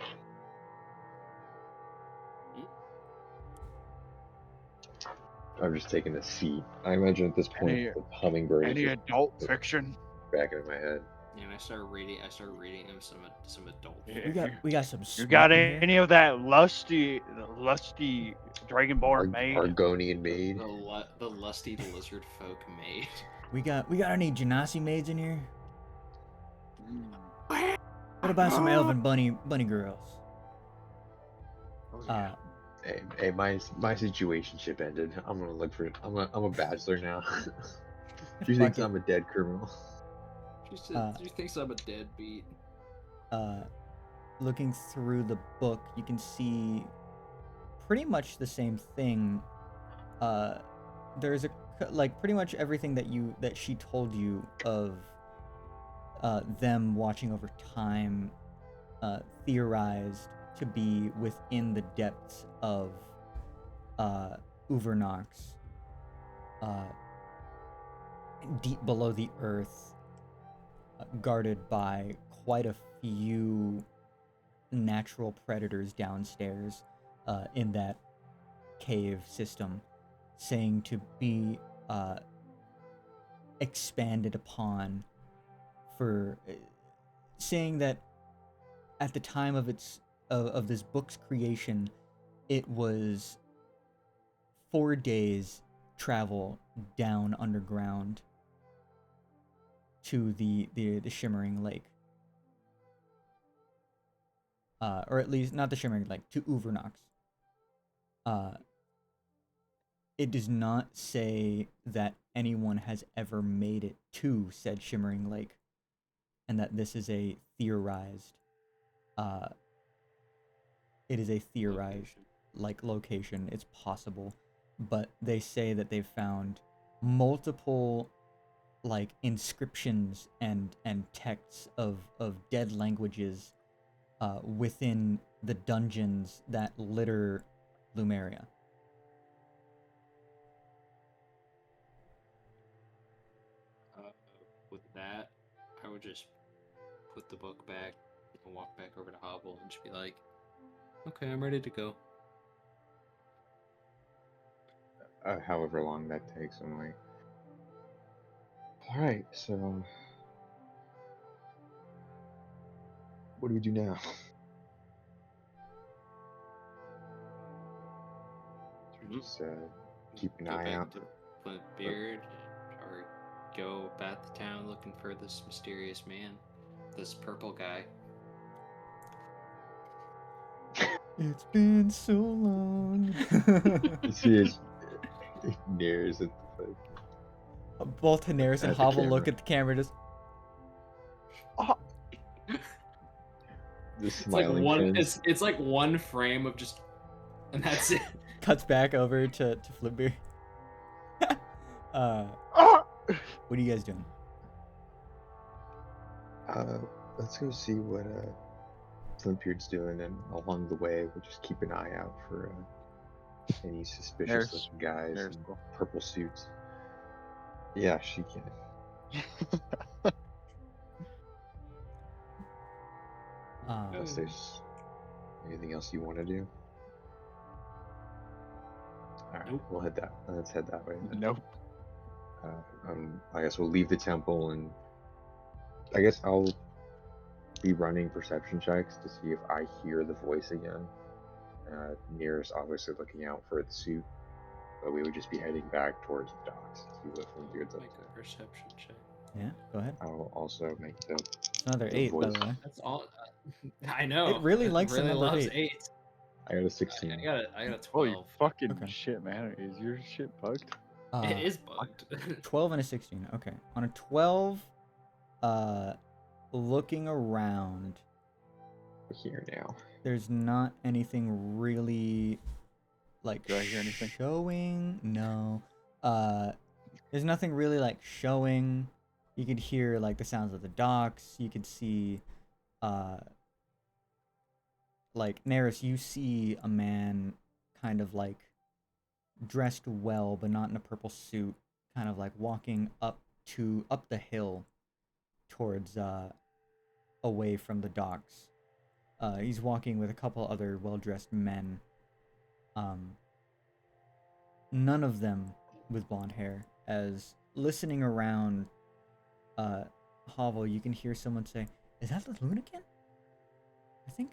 I'm just taking a seat. I imagine at this point Any- the hummingbird is Any just adult fiction? back in my head. And I started reading him some adult. Yeah. We got some. You got smut in here. any of that lusty Dragonborn maid? Argonian maid. The lusty lizard folk maid. We got any Genasi maids in here? What about some elven bunny girls? Hey, my situation ship ended. I'm gonna look for. I'm a bachelor now. She thinks I'm a dead criminal. She thinks I'm a deadbeat. Looking through the book, you can see pretty much the same thing. There's pretty much everything that she told you of them watching over time, theorized to be within the depths of Uvernox, deep below the earth, guarded by quite a few natural predators downstairs in that cave system, saying to be expanded upon for saying that at the time of this book's creation, it was 4 days travel down underground to the Shimmering Lake. Or at least not the Shimmering Lake, to Uvernox. It does not say that anyone has ever made it to said Shimmering Lake, and that this is a theorized. It is a theorized location. It's possible, but they say that they've found multiple inscriptions and texts of dead languages within the dungeons that litter Lumeria. With that, I would just put the book back and walk back over to Hobble and just be like, "Okay, I'm ready to go." However long that takes, I'm like, all right. So, what do we do now? Just keep an eye out. To Flint Beard, or go about the town looking for this mysterious man, this purple guy. It's been so long. You see his Neris at the Both Neris and At the Hovel look camera. at the camera, just the It's like smiling one. fins. It's like one frame of just, and that's it. cuts back over to Flipbeard. What are you guys doing? Let's go see what Flintbeard's doing, and along the way, we'll just keep an eye out for any suspicious looking guys in purple suits. Yeah, she can. Unless there's anything else you want to do. All right, Nope. we'll head that. Let's head that way then. Nope. I guess we'll leave the temple, and I guess I'll be running perception checks to see if I hear the voice again. Neris obviously looking out for its suit, but we would just be heading back towards the docks to see what Flinbeard's up Make to. a perception check. Yeah, go ahead. I'll also make the It's another The 8, by the voice. way. That's all. I know. It really likes the really number loves 8. 8. I got a 16. I got a 12. Holy fucking Okay. shit, man. Is your shit bugged? It is bugged. 12 and a 16. Okay. On a 12, looking around, Here now. there's not anything really like Do I hear anything? showing. No. There's nothing really like showing. You could hear like the sounds of the docks. You could see like Neris, you see a man kind of like dressed well but not in a purple suit, kind of like walking up the hill towards away from the docks. He's walking with a couple other well-dressed men. None of them with blonde hair. As listening around Hovel, you can hear someone say, "Is that the Lunakin? I think.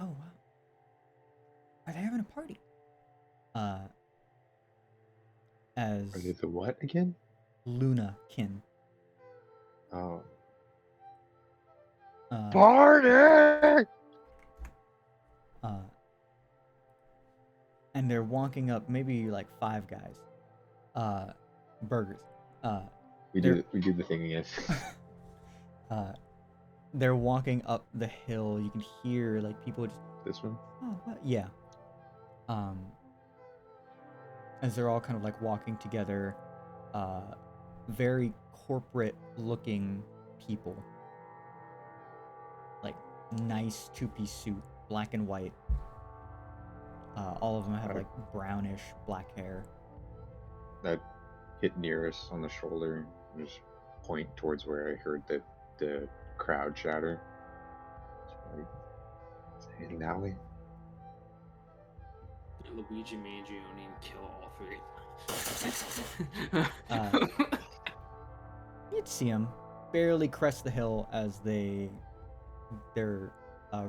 Oh wow. Are they having a party?" As Are they the what again? Lunakin. Oh, Party! And they're walking up, maybe like 5 guys. Burgers. we They're- do the thing again. They're walking up the hill. You can hear like people just, This one? oh, what? Yeah. As they're all kind of like walking together, very corporate looking people. Like nice 2-piece suit, black and white. All of them have like brownish black hair. That hit Neris on the shoulder and just point towards where I heard the crowd chatter. It's like, is it heading that way? Luigi Mangione and kill all 3. You'd see them barely crest the hill as they're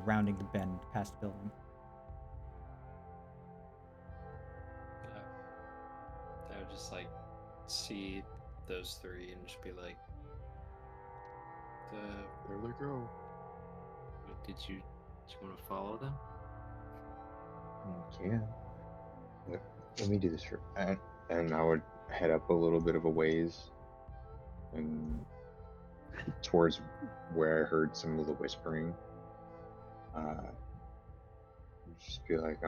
rounding the bend past the building. I would just like see those 3 and just be like, There they go. did you want to follow them? Yeah. Let me do this for and I would head up a little bit of a ways and towards where I heard some of the whispering. Just be like,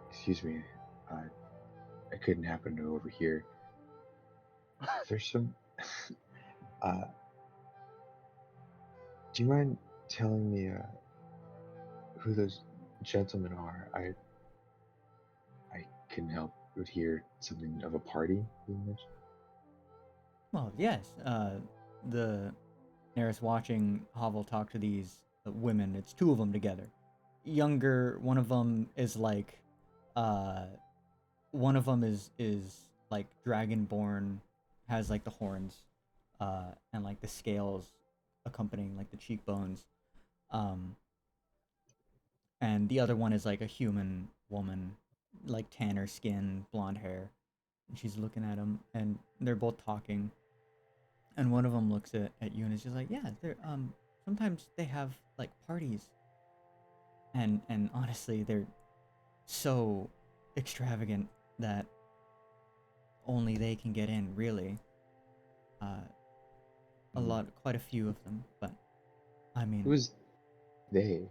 excuse me, I couldn't happen to overhear. There's some do you mind telling me who those gentlemen are? I couldn't help but hear something of a party being mentioned. Well, yes. The Neris watching Hovel talk to these women. It's 2 of them together. Younger, one of them is like, one of them is like dragonborn, has like the horns, and like the scales accompanying like the cheekbones. And the other one is like a human woman, like tanner skin, blonde hair. And she's looking at him, and they're both talking. And one of them looks at you and is just like, yeah, they're sometimes they have like parties. And honestly, they're so extravagant that only they can get in, really. Quite a few of them, but I mean, Who's they?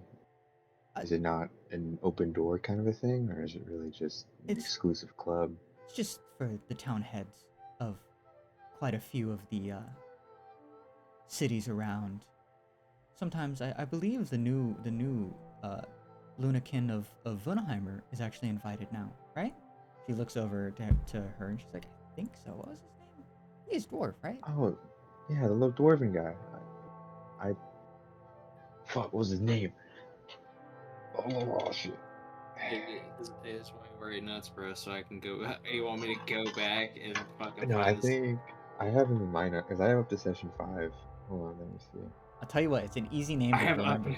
Is it not an open door kind of a thing, or is it really just an It's- exclusive club? it's just for the town heads of quite a few of the cities around. Sometimes I believe the new Lunakin of Vunheimer is actually invited now, right? She looks over to her and she's like, I think so. What was his name? He's dwarf, right? Oh, yeah, the little dwarven guy. I fuck, what was his name? Oh shit. This is why I'm worried nuts, bro. So I can go. You want me to go back and fucking No, I find this? think I have him in mind because I have up to session 5. Hold on, let me see. I'll tell you what, it's an easy name I to have remember.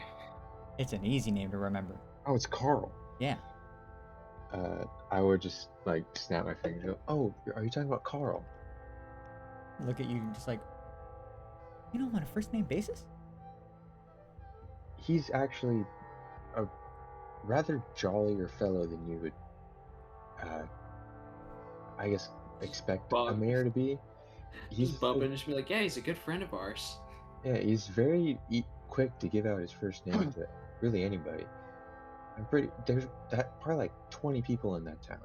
It's an easy name to remember. Oh, it's Carl. Yeah. I would just like snap my fingers. And go, oh, are you talking about Carl? Look at you just like, you know, on a first name basis? He's actually a rather jollier fellow than you would, I guess, expect a Bug. mayor to be. He's Just bump it and just be like, yeah, he's a good friend of ours. yeah, he's very quick to give out his first name to really anybody. There's probably like 20 people in that town.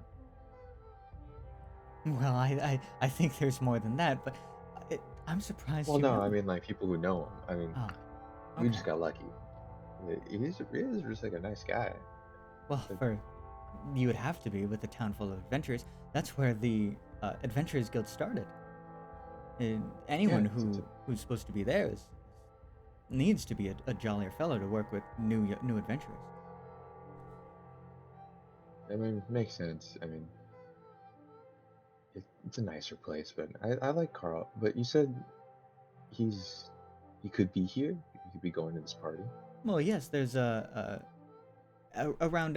Well, I think there's more than that, but I'm surprised Well, you no, know. I mean like people who know him. I mean, Oh, we just okay. got lucky. He's just like a nice guy. Well, you would have to be with a town full of adventurers. That's where the Adventurers Guild started. And anyone who's supposed to be there needs to be a jollier fellow to work with new adventurers. I mean, makes sense. I mean, it's a nicer place, but I like Carl. But you said he could be here. He could be going to this party. Well, yes, there's around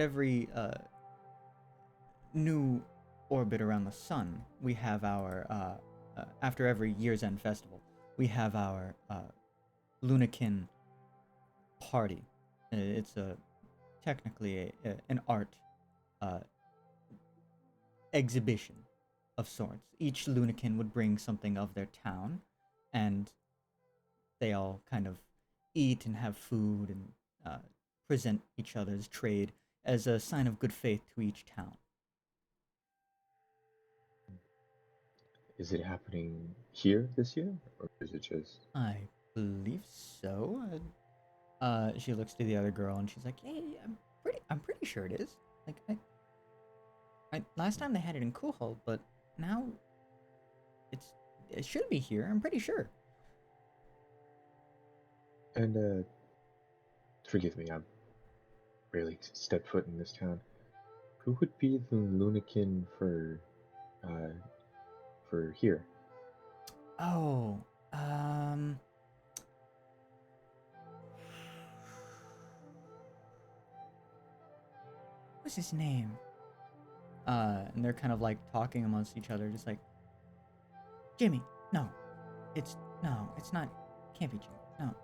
every new orbit around the sun, we have our after every year's end festival, we have our Lunakin party. It's technically an art exhibition of sorts. Each Lunakin would bring something of their town, and they all kind of eat and have food and present each other's trade as a sign of good faith to each town. Is it happening here this year, or is it just? I believe so. She looks to the other girl and she's like, "Hey, I'm pretty sure it is. Like, last time they had it in Kuhol, but now it should be here. I'm pretty sure." And forgive me, I'm barely stepped foot in this town. Who would be the Lunakin for here? Oh, what's his name? And they're kind of like talking amongst each other, just like, Jimmy. No, it's not. Can't be Jimmy. No.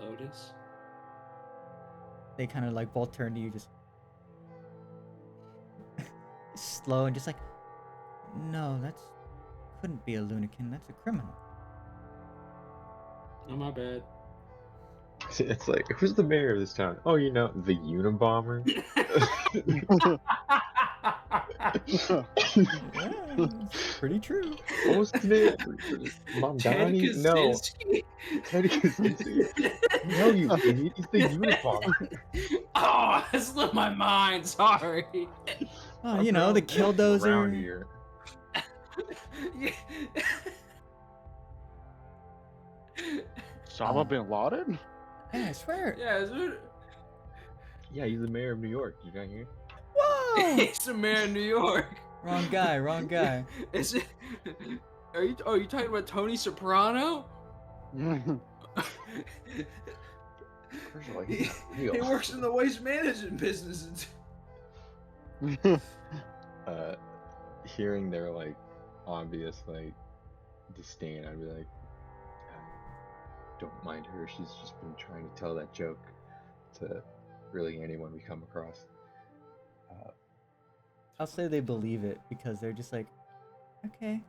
Lotus. They kind of like both turn to you, just slow and just like, no, couldn't be a Lunakin. That's a criminal. Oh, my bad. It's like, who's the mayor of this town? Oh, you know, the Unabomber. Yeah, it's pretty true. What was his name? Mamdani? No. Ted Kaczynski? No, you idiot. He's the Unabomber. Oh, that slipped my mind. Sorry. Oh, you know, the Around Killdozer. here. Osama bin Laden? Yeah, I swear. Yeah, dude. Yeah, he's the mayor of New York. You got here? Whoa! He's the mayor of New York. Wrong guy. Is it? Are you talking about Tony Soprano? First of all, He, he's not real. he works in the waste management business. Hearing their like obvious like disdain, I'd be like, don't mind her. She's just been trying to tell that joke to really anyone we come across. I'll say they believe it because they're just like, okay.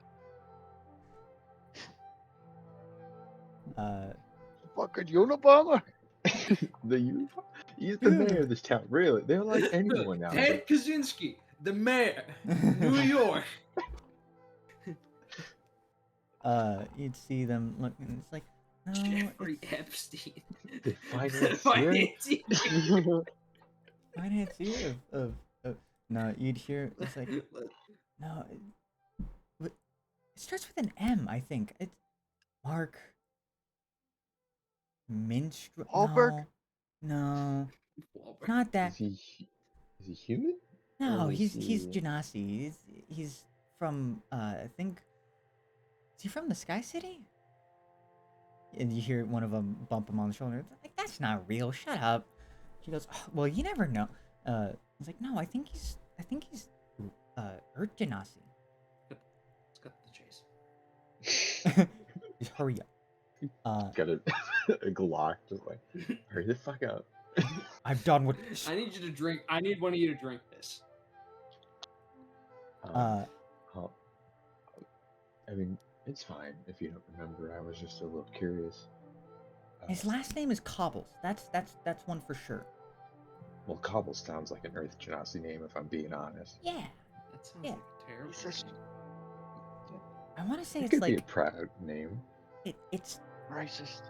Fucking Unabomber? He's the mayor of this town. Really, they're like anyone now. Ted Kaczynski, the mayor, New York. You'd see them look, and it's like, no, Jeffrey it's Epstein. The financier? Financier. financier of No, you'd hear it's like no. It starts with an M, I think. It's Mark Minstrel. Wahlberg? No, Wahlberg. not that. Is he human? No, Or is he's he... Genasi. He's from I think. Is he from the Sky City? And you hear one of them bump him on the shoulder. It's like, that's not real. Shut up. She goes, oh, well, you never know. He's like, no, I think he's Earth Genasi. Let's cut the chase. Just hurry up. Got a Glock, just like, hurry the fuck up. I'm done with this. I need you to drink. I need one of you to drink this. I'll- I mean, it's fine if you don't remember. I was just a little curious. His last name is Cobbles. That's one for sure. Well, Cobble sounds like an Earth Genasi name, if I'm being honest. Yeah. That sounds Yeah. like a terrible. He's such name. I want to say It it's could be a like proud name. it's racist.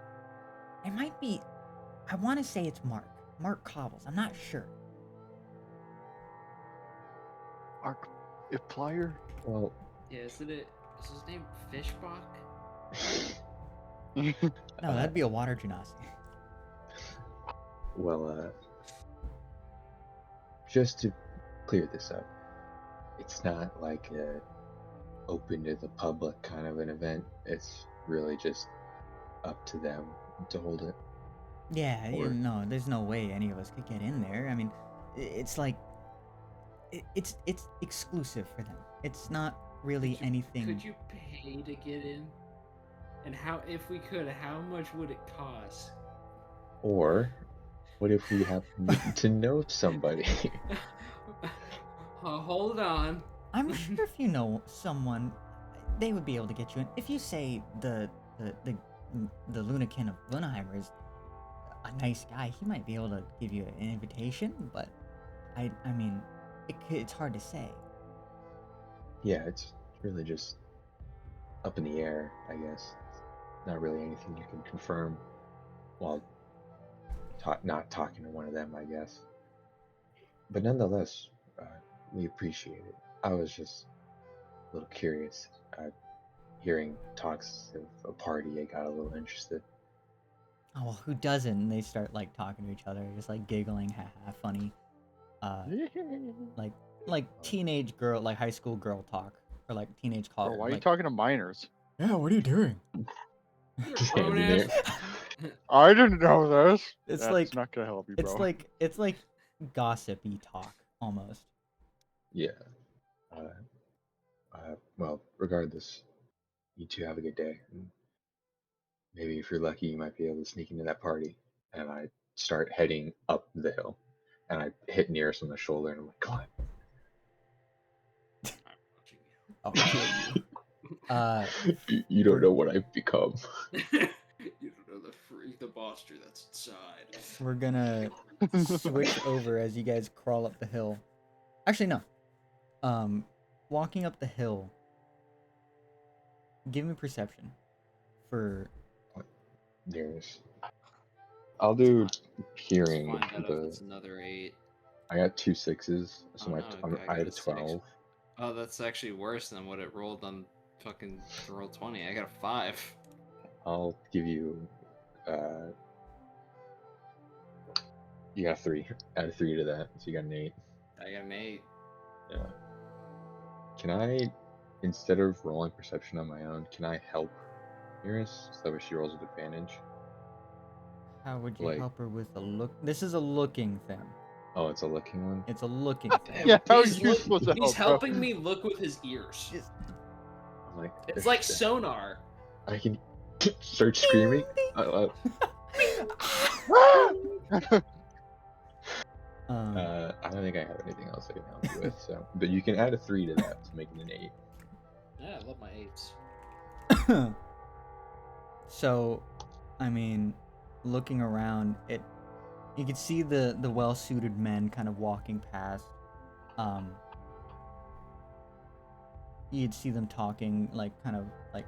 it might be. I want to say it's Mark Cobbles. I'm not sure. Mark Plier? Well, Yeah, is his name Fishbach? No, that'd be a water Genasi. well, just to clear this up, it's not like a open to the public kind of an event. It's really just up to them to hold it. Yeah, Or- no, there's no way any of us could get in there. I mean, it's like it's exclusive for them. It's not really anything. Could you pay to get in? And how, if we could, how much would it cost? Or what if we happen to know somebody? Hold on. I'm sure if you know someone, they would be able to get you in. If you say the Lunakin of Lunaheimer is a nice guy, he might be able to give you an invitation. But I mean, it's hard to say. Yeah, it's really just up in the air, I guess. Not really anything you can confirm while not talking to one of them, I guess. But nonetheless, we appreciate it. I was just a little curious. Hearing talks of a party, I got a little interested. Oh well, who doesn't? And they start like talking to each other, just like giggling, haha, funny. Like teenage girl, like high school girl talk, or like teenage Bro, college. why are you like, talking to minors? Yeah, what are you doing? Standing there. I didn't know this. It's That's like not gonna help you, bro. it's like gossipy talk almost. Yeah. Well, regardless, you two have a good day. And maybe if you're lucky, you might be able to sneak into that party. And I start heading up the hill. And I hit Neris on the shoulder and I'm like, come on. I'm watching you. I'll kill you. You don't know what I've become. You don't know the monster that's inside. We're gonna switch over as you guys crawl up the hill. Actually, no. Walking up the hill. Give me perception. For Neris. I'll do hearing. Let's find out if it's another 8. I got 2 6s, so Oh, no, I had a a 6. 12. Oh, that's actually worse than what it rolled on fucking roll 20. I got a 5. I'll give you. You got a 3. Add a 3 to that, so you got an 8. I got an 8. Yeah. Can I, instead of rolling perception on my own, can I help Neris? So that way she rolls with advantage. how would you Like- help her with a look? This is a looking thing. Oh, it's a looking one. It's a looking thing. Yeah, how are He's you look- supposed to He's help, bro? helping me look with his ears. I'm like, It's like sonar. I can start screaming. I don't think I have anything else I can help you with. So, but you can add a 3 to that to make it an 8. Yeah, I love my 8s. So, I mean, looking around, you can see the well-suited men kind of walking past. You'd see them talking like kind of like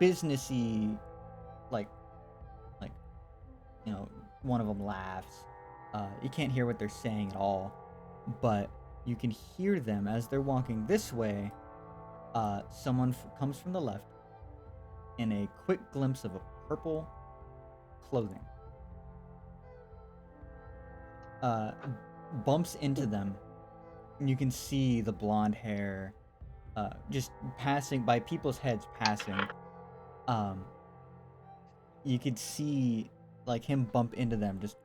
businessy, like you know, one of them laughs. You can't hear what they're saying at all, but you can hear them as they're walking this way. Someone comes from the left in a quick glimpse of a purple clothing. Bumps into them. And you can see the blonde hair just passing by people's heads passing. You could see like him bump into them, just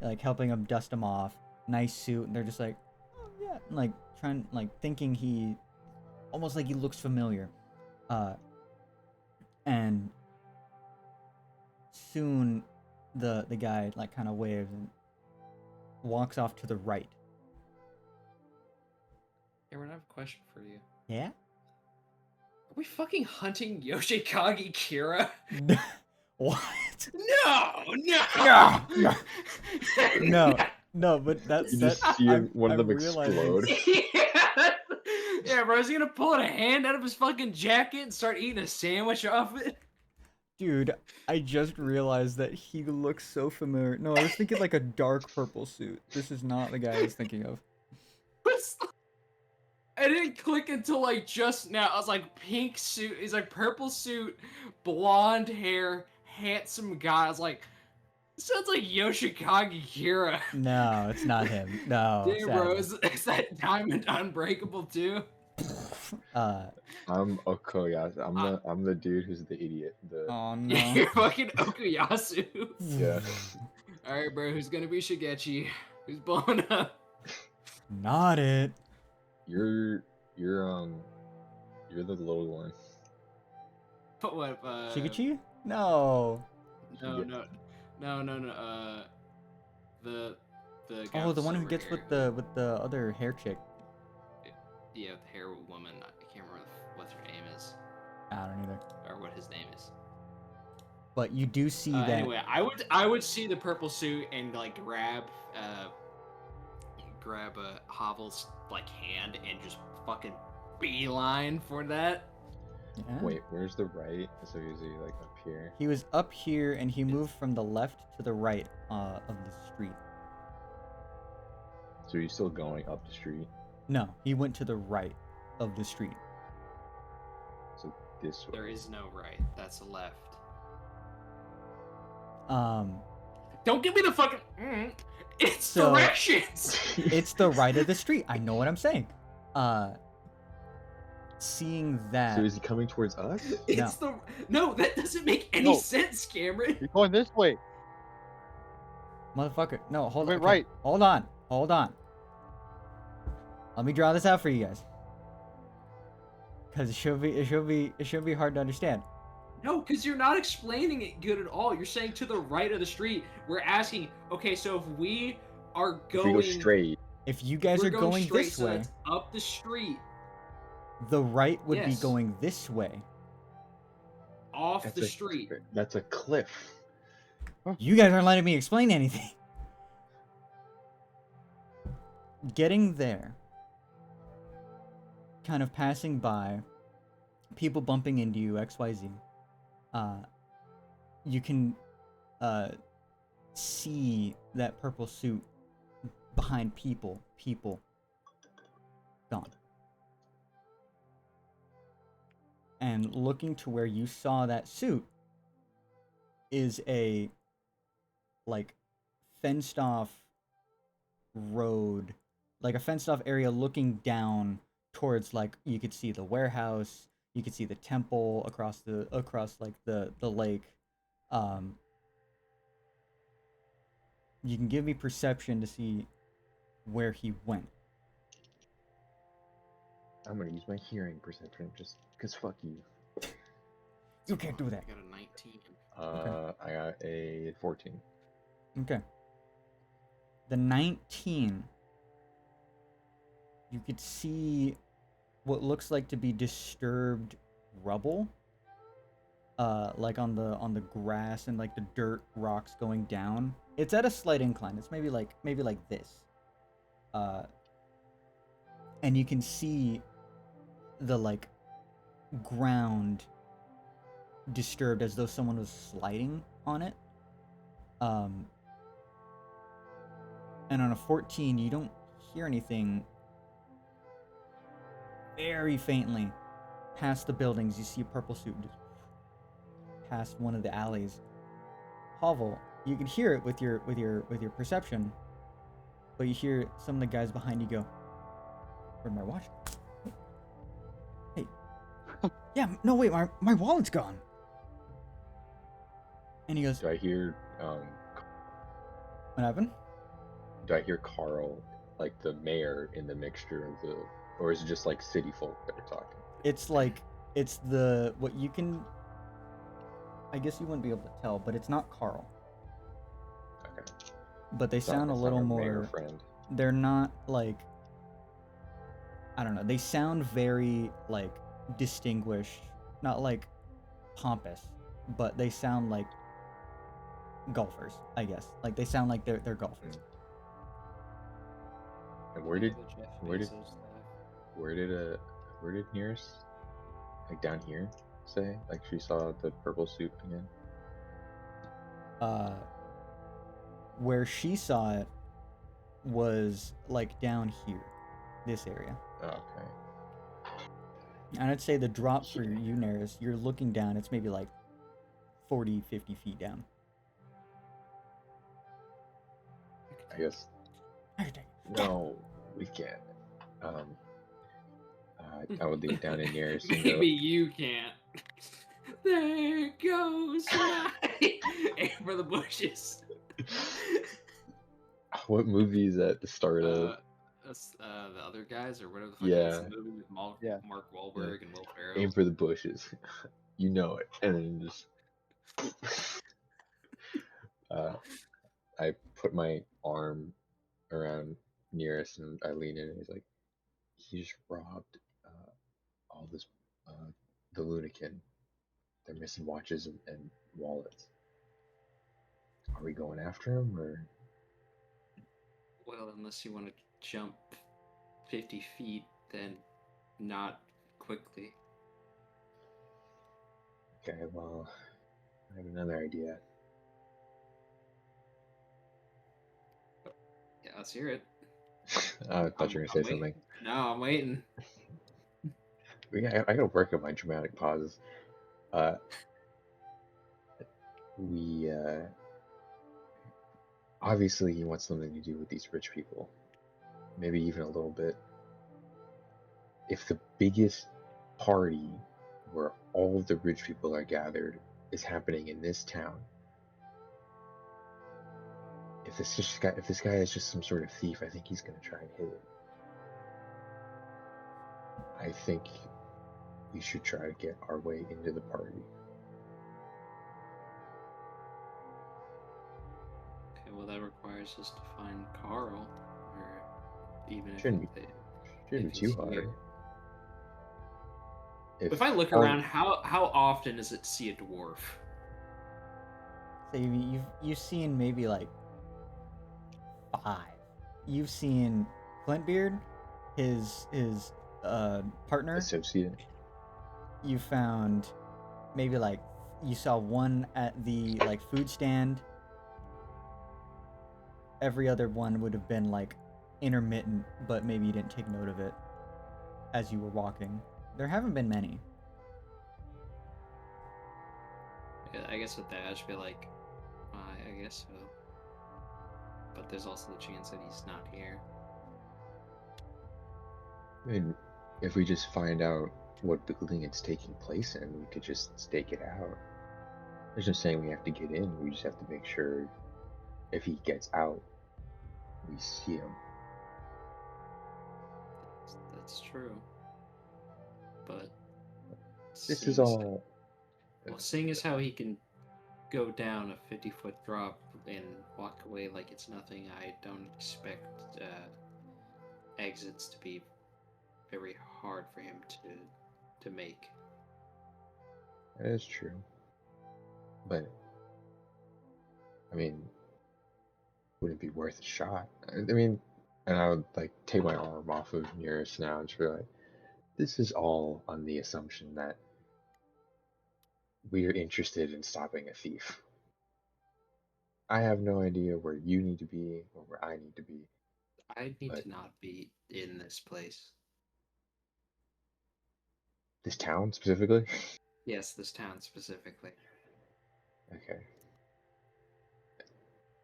like helping him dust them off. Nice suit, and they're just like, oh yeah, and, like trying, like thinking he, almost like he looks familiar. And soon the guy like kind of waves and walks off to the right. Aaron, I have a question for you. Yeah? Are we fucking hunting Yoshikage Kira? What? No! No! No! No, no, but that's You just see one of them explode. Yeah, bro, is he gonna pull out a hand out of his fucking jacket and start eating a sandwich off it? Dude, I just realized that he looks so familiar. No, I was thinking like a dark purple suit. This is not the guy I was thinking of. I didn't click until like just now. I was like, pink suit. He's like purple suit, blonde hair, handsome guy. I was like, sounds like Yoshikage Kira. No, it's not him. No. Damn, bro, is that Diamond Unbreakable too? I'm Okoyasu. I'm the dude who's the idiot. Oh no. You're fucking Okuyasu. Yeah. Alright, bro, who's gonna be Shigechi? Who's blowing up? Not it. You're the little one. What, Shigechi? No. No. The guy Oh, with the one who silver gets hair. with the other hair chick. Yeah, the hair woman. I can't remember what her name is, I don't either. or what his name is. But you do see that. Anyway, I would see the purple suit and like grab Havel's like hand and just fucking beeline for that. Yeah. Wait, where's the right? So is he like up here? He was up here and he moved from the left to the right of the street. So he's still going up the street. No, he went to the right of the street. So this way. There is no right. That's left. Don't give me the fucking. It's So- directions. It's the right of the street. I know what I'm saying. Seeing that. So is he coming towards us? It's no. That doesn't make any No. sense, Cameron. You're going this way. Motherfucker. No, hold Wait, on. right. Hold on. Let me draw this out for you guys. Cause it should be hard to understand. No, because you're not explaining it good at all. You're saying to the right of the street. We're asking. Okay, so if we are If going we go straight. If you guys we're are going straight, this so way, that's up the street, the right would be Yes. going this way. off That's the a- street. That's a cliff. You guys aren't letting me explain anything. Getting there, kind of passing by, people bumping into you, XYZ. You can see that purple suit behind people gone. And looking to where you saw that suit is a like fenced off road, like a fenced off area looking down towards, like, you could see the warehouse, you could see the temple across like the lake. You can give me perception to see where he went. I'm gonna use my hearing perception just because fuck you. You can't do that. I got a 19. I got a 14. Okay. The 19. You could see what looks like to be disturbed rubble. Like on the grass and like the dirt rocks going down. It's at a slight incline. It's maybe like this. And you can see the like ground disturbed as though someone was sliding on it. And on a 14, you don't hear anything very faintly past the buildings. You see a purple suit just past one of the alleys. Hovel, you can hear it with your perception, but you hear some of the guys behind you go, "Where'd my watch go? Hey, yeah, no wait, my wallet's gone." And he goes, Do I hear "What happened?" do I hear Carl, like the mayor, in the mixture of the, or is it just like city folk that are talking? It's like it's the what you can. I guess you wouldn't be able to tell, but it's not Carl. Okay. But they It's not- sound a it's not little our mayor more. friend. They're not like. I don't know. They sound very like distinguished, not like pompous, but they sound like golfers. I guess like they sound like they're golfers. And where did where did Bezos laugh. where did Neris, like down here, say like she saw the purple suit again? Where she saw it was like down here, this area. Oh, okay. And I'd say the drop for you, Neris, you're looking down, it's maybe like 40, 50 feet down. I guess no, we can't. I would lead down in Neris and go. Maybe you can't. There goes my aim for the bushes. What movie is at the start of? That's the other guys or whatever the fuck Yeah. that's the movie with Mark Wahlberg and Will Ferrell. Aim for the bushes. You know it. And then just I put my arm around Nearest and I lean in and he's like, he just robbed all this the Lunikin. They're missing watches and wallets. Are we going after him or? Well, unless you want to jump 50 feet, then not quickly. Okay, well, I have another idea. Yeah, let's hear it. I thought you were gonna say something. No, I'm waiting. I gotta work on my dramatic pauses. We obviously he wants something to do with these rich people, maybe even a little bit. If the biggest party where all of the rich people are gathered is happening in this town, if this guy is just some sort of thief, I think he's gonna try and hit it. I think we should try to get our way into the party. Okay, well that requires us to find Carl, or even Shouldn't if be if too he's hard. here. If I look around, how often does it see a dwarf? So you've seen maybe like 5. You've seen Flintbeard, his partner. Associate. You found maybe like you saw one at the like food stand. Every other one would have been like intermittent, but maybe you didn't take note of it as you were walking. There haven't been many. Yeah, I guess with that, I should be like, I guess so. But there's also the chance that he's not here. I mean, if we just find out what building it's taking place in, we could just stake it out. There's no saying we have to get in, we just have to make sure if he gets out, we see him. That's true. But This is all. Well, seeing as how he can go down a 50-foot drop and walk away like it's nothing, I don't expect exits to be very hard for him to make. That is true. But, I mean, would it be worth a shot? I mean, and I would like take my arm off of Nearest now and just be like, this is all on the assumption that we are interested in stopping a thief. I have no idea where you need to be or where I need to be. I need But to not be in this place. this town specifically? Yes, this town specifically. Okay.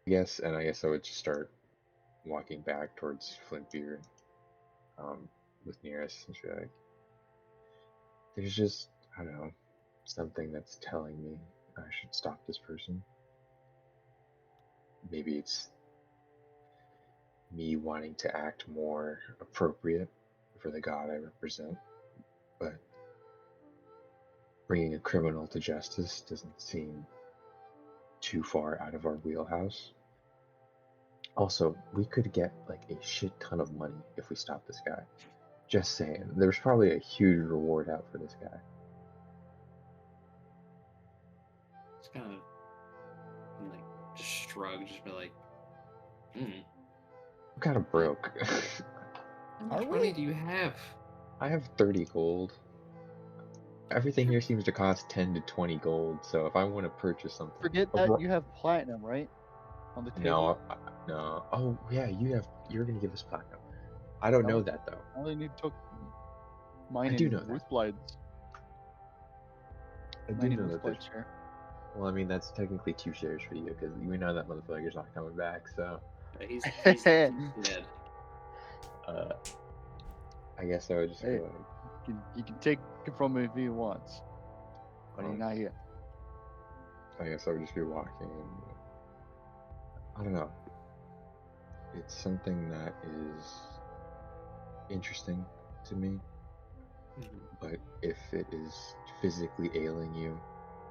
I guess I would just start walking back towards Flintbeard, with Neris, and she'd be like, there's just, I don't know, something that's telling me I should stop this person. Maybe it's me wanting to act more appropriate for the god I represent, but bringing a criminal to justice doesn't seem too far out of our wheelhouse. Also, we could get like a shit ton of money if we stop this guy. Just saying, there's probably a huge reward out for this guy. It's kind of like just shrug, just be like, I'm kind of broke. how much Are money we? do you have? I have 30 gold. Everything here seems to cost 10 to 20 gold, so if I want to purchase something... Forget that you have platinum, right? On the table. No. Oh, yeah, you're gonna give us platinum. I don't know No. that, though. I only need to mine I do in know that. Wolfbloods. I do Mine in know that there's... Wolfbloods share. Well, I mean, that's technically 2 shares for you, because we know that motherfucker's not coming back, so... He's dead. I guess I would just Hey. go like... He can take it from me if he wants. But he's um, not here. I guess I would just be walking. I don't know. It's something that is interesting to me, but if it is physically ailing you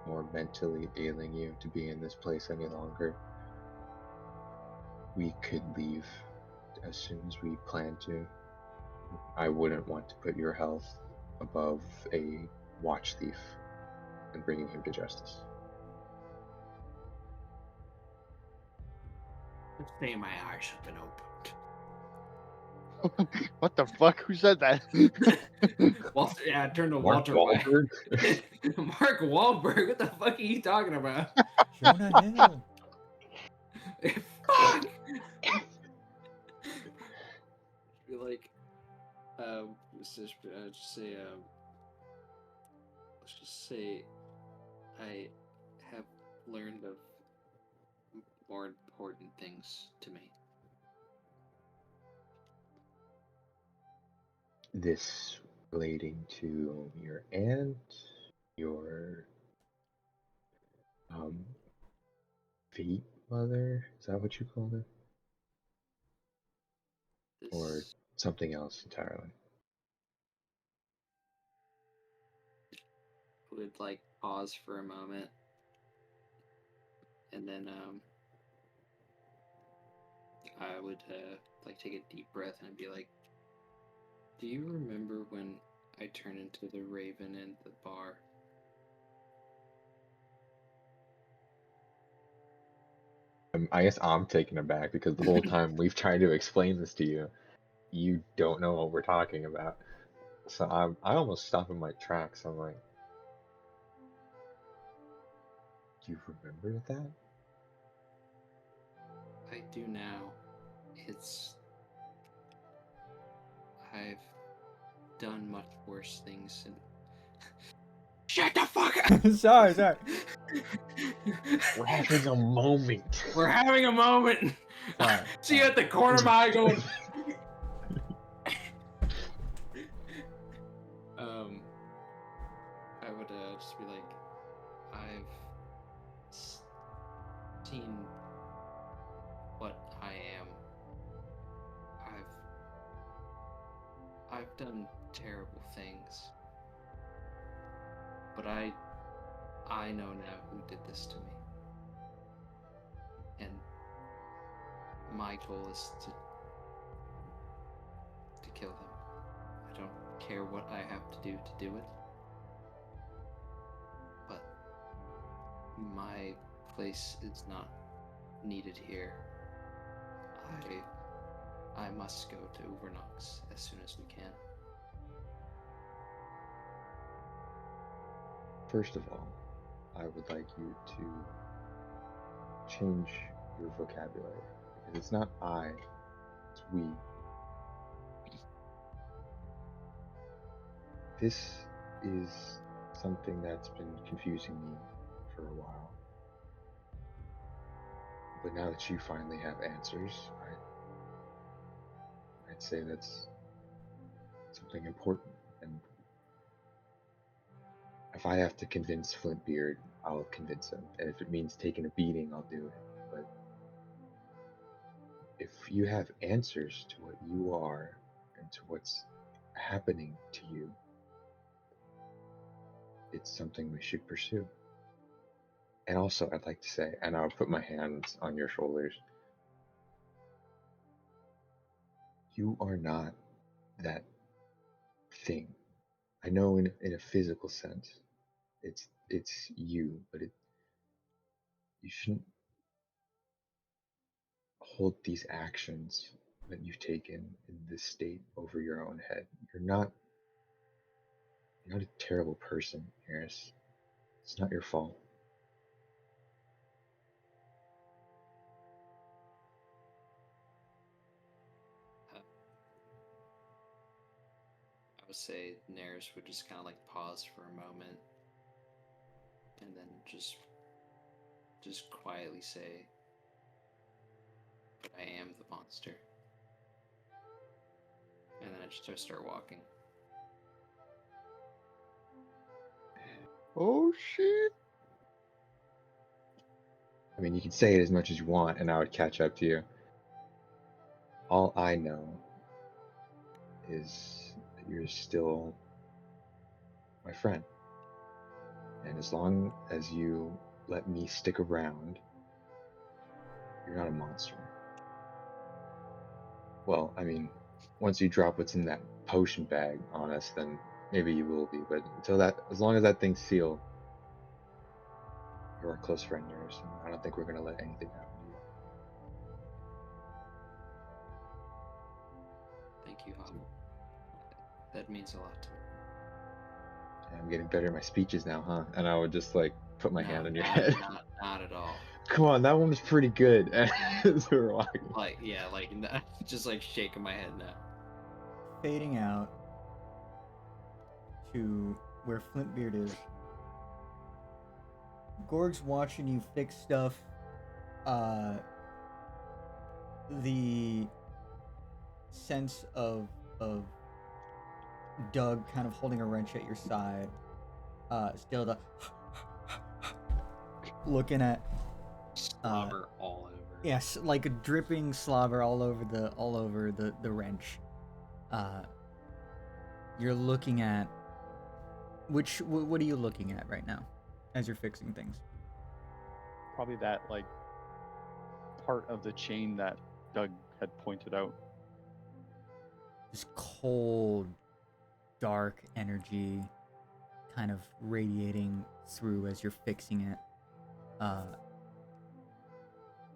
or mentally ailing you to be in this place any longer, we could leave as soon as we plan to. I wouldn't want to put your health above a watch thief and bringing him to justice. Let's say my eyes have been opened. What the fuck? Who said that? Walter, yeah, I turned to Mark Walter. Wahlberg? Mark Wahlberg? What the fuck are you talking about? Jonah Hill. Fuck! Be like, let's just say, let's just say, I have learned of more important things to me. This relating to your aunt, your fate mother? Is that what you called her? Or This something else entirely? would like pause for a moment, and then I would like take a deep breath and be like, "Do you remember when I turned into the raven in the bar?" I guess I'm taken aback because the whole time we've tried to explain this to you, you don't know what we're talking about. So I almost stop in my tracks. I'm like, do you remember that? I do now. I've done much worse things and shut the fuck up. Sorry. We're having a moment. We're having a moment. Sorry. See you at the corner of my eye going. I would just be like, I've seen what I am. I've done terrible things, but I know now who did this to me, and my goal is to kill him. I don't care what I have to do it, but my place is not needed here. I must go to Uvernox as soon as we can. First of all, I would like you to change your vocabulary. Because it's not I It's we. This is something that's been confusing me for a while. But now that you finally have answers, I'd say that's something important. And if I have to convince Flintbeard, I'll convince him. And if it means taking a beating, I'll do it. But if you have answers to what you are and to what's happening to you, it's something we should pursue. And also, I'd like to say, and I'll put my hands on your shoulders, you are not that thing. I know in a physical sense, it's you, but you shouldn't hold these actions that you've taken in this state over your own head. You're not a terrible person, Neris. It's not your fault. I would say Neris would just kind of like pause for a moment, and then just quietly say, "But I am the monster." And then I just start walking. Oh shit! I mean, you can say it as much as you want, and I would catch up to you. All I know is that you're still my friend. And as long as you let me stick around, you're not a monster. Well, I mean, once you drop what's in that potion bag on us, then maybe you will be. But until that, as long as that thing's sealed, you're our close friend, Neris, and I don't think we're gonna let anything happen to you. Thank you, Hobble. That means a lot to me. And I'm getting better at my speeches now, huh? And I would just like put my hand on your not, head. not at all. Come on, that one was pretty good. As we were walking. Like, yeah, like, just like shaking my head now. Fading out to where Flintbeard is. Gorg's watching you fix stuff. The sense of Doug kind of holding a wrench at your side. Still the looking at Slobber all over. yes, like a dripping slobber all over the wrench. You're looking at what are you looking at right now as you're fixing things? Probably that like part of the chain that Doug had pointed out. This cold, dark energy kind of radiating through as you're fixing it.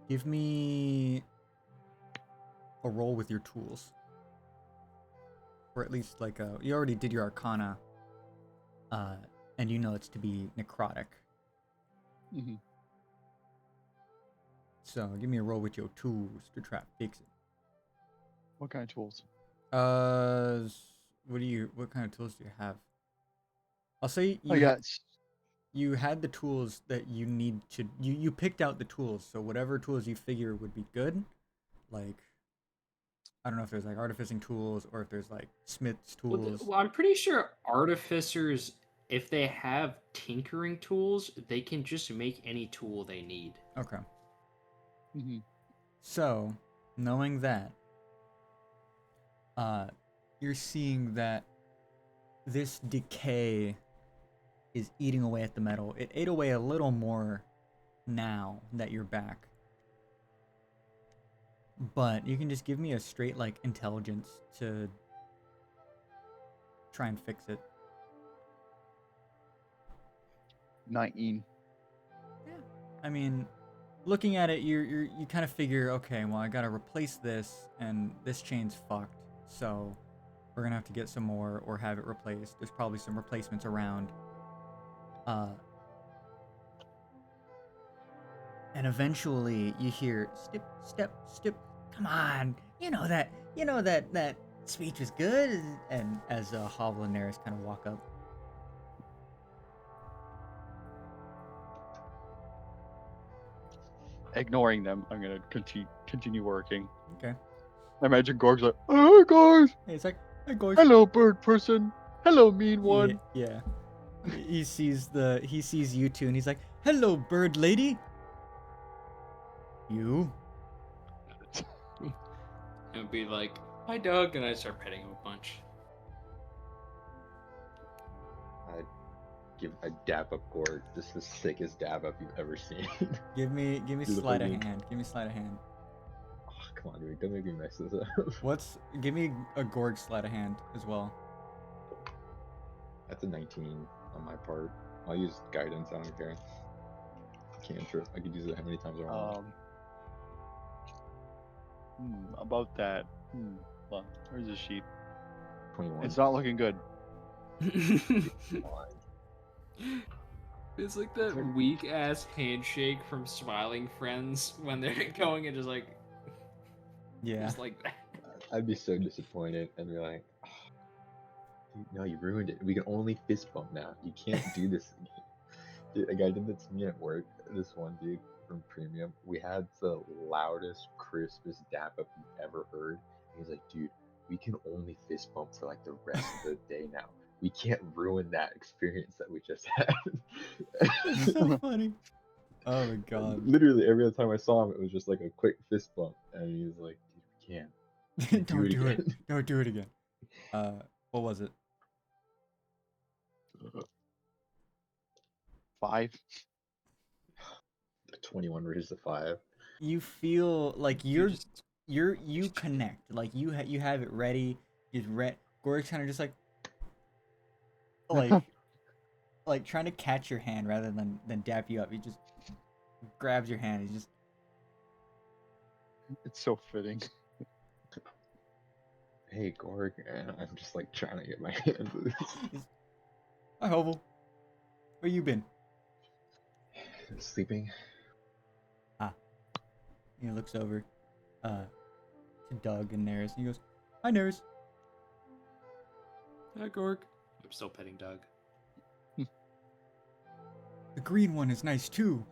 Give me a roll with your tools. Or at least like you already did your arcana, and you know it's to be necrotic. Mm-hmm. So give me a roll with your tools to try to fix it. What kind of tools? What kind of tools do you have? I'll say I got you had the tools that you need to. You picked out the tools, so whatever tools you figure would be good. Like, I don't know if there's like artificing tools or if there's like smith's tools. Well, I'm pretty sure artificers, if they have tinkering tools, they can just make any tool they need. Okay. Mm-hmm. So, knowing that, you're seeing that this decay is eating away at the metal. It ate away a little more now that you're back. But you can just give me a straight like intelligence to try and fix it. 19. Yeah. I mean, looking at it, you kind of figure, okay, well, I gotta replace this, and this chain's fucked, so we're gonna have to get some more or have it replaced. There's probably some replacements around. And eventually you hear step, step, step. Come on, that speech was good. And as Hovel and Neris kind of walk up, Ignoring them, I'm gonna continue working. okay. I imagine Gorg's like, "Oh, guys, Hey, it's like, hey guys. hello, bird person. Hello, mean Yeah, one." yeah. He sees you two, and he's like, "Hello, bird lady." You. And be like, "Hi, Doug," and I start petting him a bunch. I dap up Gorg. This is the sickest dab up you've ever seen. Give me Do the sleight of fucking- hand. Give me sleight of hand. Oh, come on, dude. Don't make me mess this up. Give me a Gorg sleight of hand as well. That's a 19 on my part. I'll use guidance. I don't care. Cantrip. I could use it how many times I want. About that. Hold on. Where's the sheet? 21. It's not looking good. It's like that weak ass handshake from Smiling Friends when they're going and just like, Yeah. just like that. I'd be so disappointed and be like, oh, dude, no, you ruined it. We can only fist bump now. You can't do this again. Dude, a guy did that to me at work. This one dude from Premium. We had the loudest, crispest dap up you've ever heard. And he's like, dude, we can only fist bump for like the rest of the day now. We can't ruin that experience that we just had. That's so funny. Oh my god. Literally every other time I saw him, it was just like a quick fist bump, and he was like, "Dude, we can't. Don't do it. again." Don't do it again. What was it? 5. 21 raised to 5. You feel like You you connect. Like you have it ready. Gorg's kind of just like trying to catch your hand rather than dap you up. He just grabs your hand. He's just It's so fitting. Hey, Gorg, and I'm just like trying to get my hand loose. Hi Hovel. Where you been? Sleeping. He looks over to Doug and Neris and he goes, "Hi Neris." Hi, Gorg. I'm still petting Doug. The green one is nice too.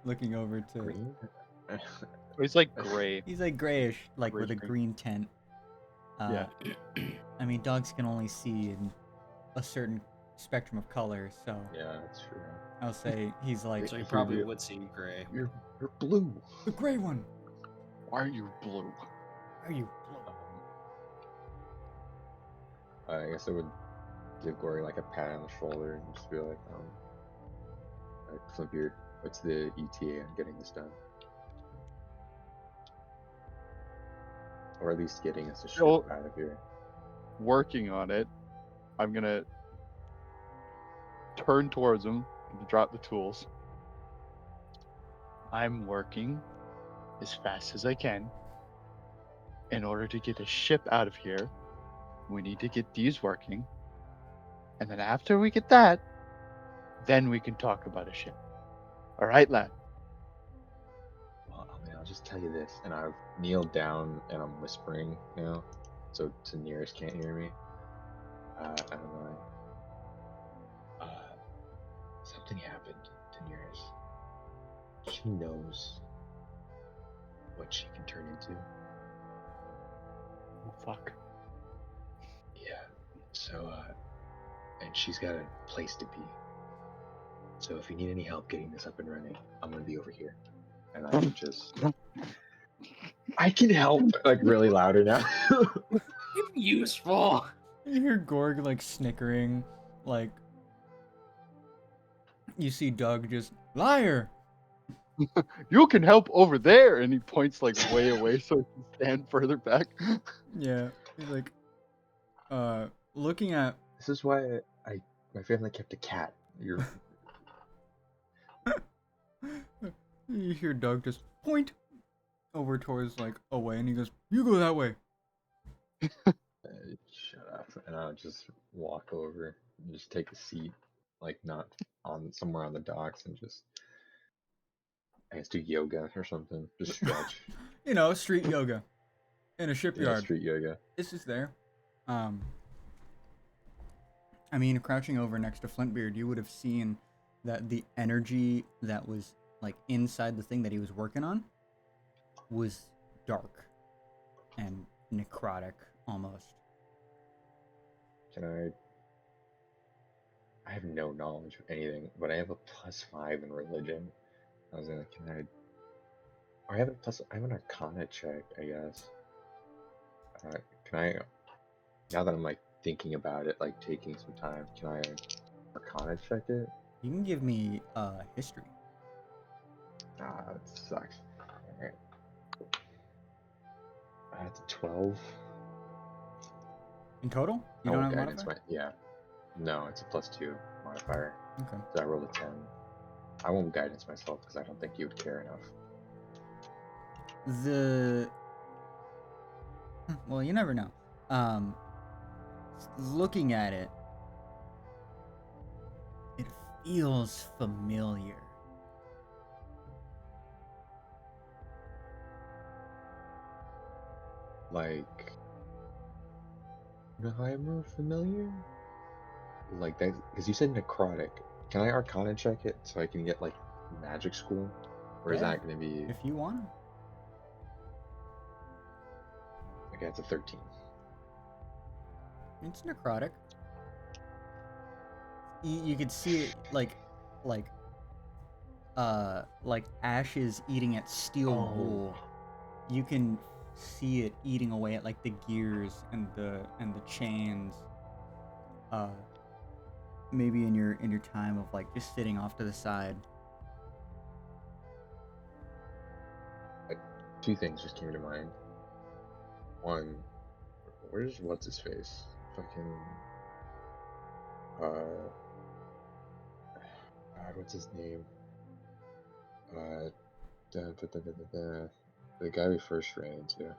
Looking over to Green? It's like gray. he's like grayish, like with a Grayish green tint. Yeah. I mean, dogs can only see in a certain spectrum of colors, so Yeah, that's true. I'll say he's like So you If probably you- would see gray. You're blue. the gray one. Why are you blue? Why are you blue? I guess I would give Gorg like a pat on the shoulder and just be like, Flimpbeard, what's the ETA on getting this done? Or at least getting us a ship Well- out of here. Working on it. I'm gonna turn towards him and drop the tools. I'm working as fast as I can. In order to get a ship out of here, we need to get these working. And then after we get that, then we can talk about a ship. All right, lad? Well, I mean, I'll just tell you this, and I've kneeled down and I'm whispering now, so to Neris can't hear me. I don't know. Something happened to Neris. She knows what she can turn into. Oh, fuck. Yeah. So, and she's got a place to be. So if you need any help getting this up and running, I'm gonna be over here. And I can just I can help like really louder now. Useful. You hear Gorg like snickering, like you see Doug just liar. You can help over there, and he points like way away so he can stand further back. Yeah, he's like, looking at. This is why my family kept a cat. You're You hear Doug just point over towards like away, and he goes, "You go that way." shut up. And I'll just walk over and just take a seat, like not on somewhere on the docks, and just I guess do yoga or something. Just stretch. You know, street yoga in a Yeah, shipyard. street yoga. It's just there. I mean, crouching over next to Flintbeard, you would have seen that the energy that was like inside the thing that he was working on was dark and necrotic almost. Can I have no knowledge of anything, but I have a +5 in religion. I was like, or I have I have an arcana check, I guess. Can I, now that I'm like thinking about it, like taking some time, can I arcana check it? You can give me history. Ah, that sucks. Alright. That's a 12. In total? I You don't won't have a guidance modifier? yeah. No, it's a +2 modifier. Okay. So I rolled a 10. I won't guidance myself because I don't think you would care enough. Well, you never know. Looking at it, it feels familiar. Like, no, I'm more familiar. Like that, because you said necrotic. Can I arcana check it so I can get like magic school? Or is Yeah, that gonna be, if you want. okay, it's a 13. It's necrotic. You could see it like ashes eating at steel Oh. wool. You can see it eating away at like the gears and the chains. Maybe in your time of like just sitting off to the side. Two things just came to mind. One, where's what's his face? Fucking God, what's his name? The guy we first ran into.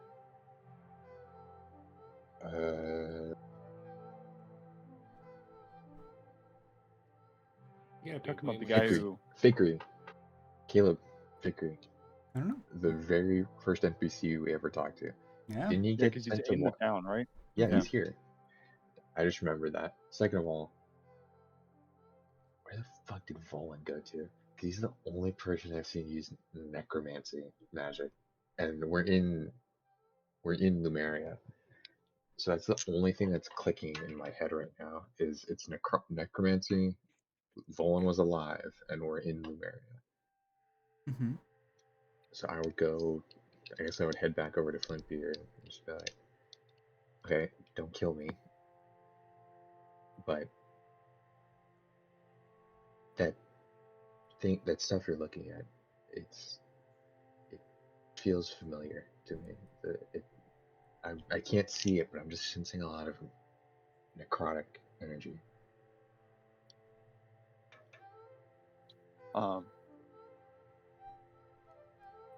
Yeah, Talking about the guy who. Fakery. Caleb Fakery. I don't know. The very first NPC we ever talked to. Yeah. Didn't he Yeah, get because he's sent to in the town, right? Yeah, Yeah. he's here. I just remember that. Second of all, where the fuck did Volan go to? Because he's the only person I've seen use necromancy magic, and we're in Lumeria, so that's the only thing that's clicking in my head right now. Is it's necromancy. Volan was alive, and we're in Lumeria. Mm-hmm. So I would go. I guess I would head back over to Flintbeard and just be like, okay, don't kill me, but that that stuff you're looking at, it feels familiar to me. I can't see it, but I'm just sensing a lot of necrotic energy.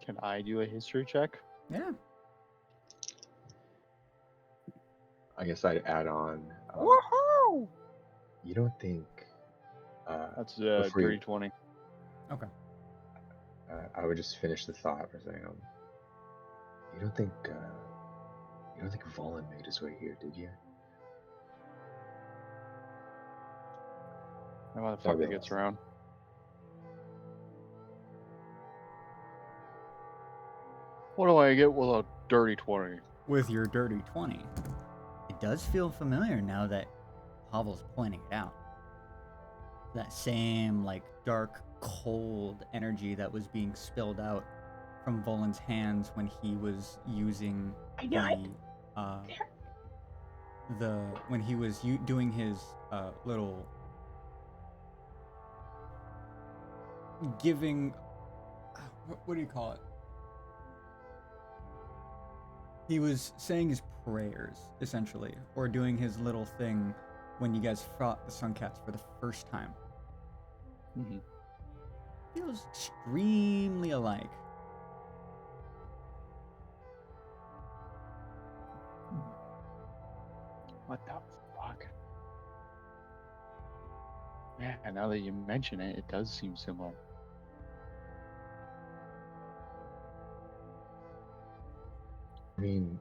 Can I do a history check? Yeah. I guess I'd add on. Woohoo! You don't think? That's before dirty you, 20. Okay. I would just finish the thought by saying, you don't think Volan made his way here, did you? That motherfucker That'd be gets awesome. around. What do I get with a dirty 20? With your dirty 20, it does feel familiar now that Pavel's pointing it out. That same like dark, cold when he was using when he was doing his little giving what do you call it? He was saying his prayers essentially, or doing his little thing when you guys fought the Suncats for the first time. Mm-hmm. Feels extremely alike. What the fuck? Yeah, now that you mention it, it does seem similar. mean,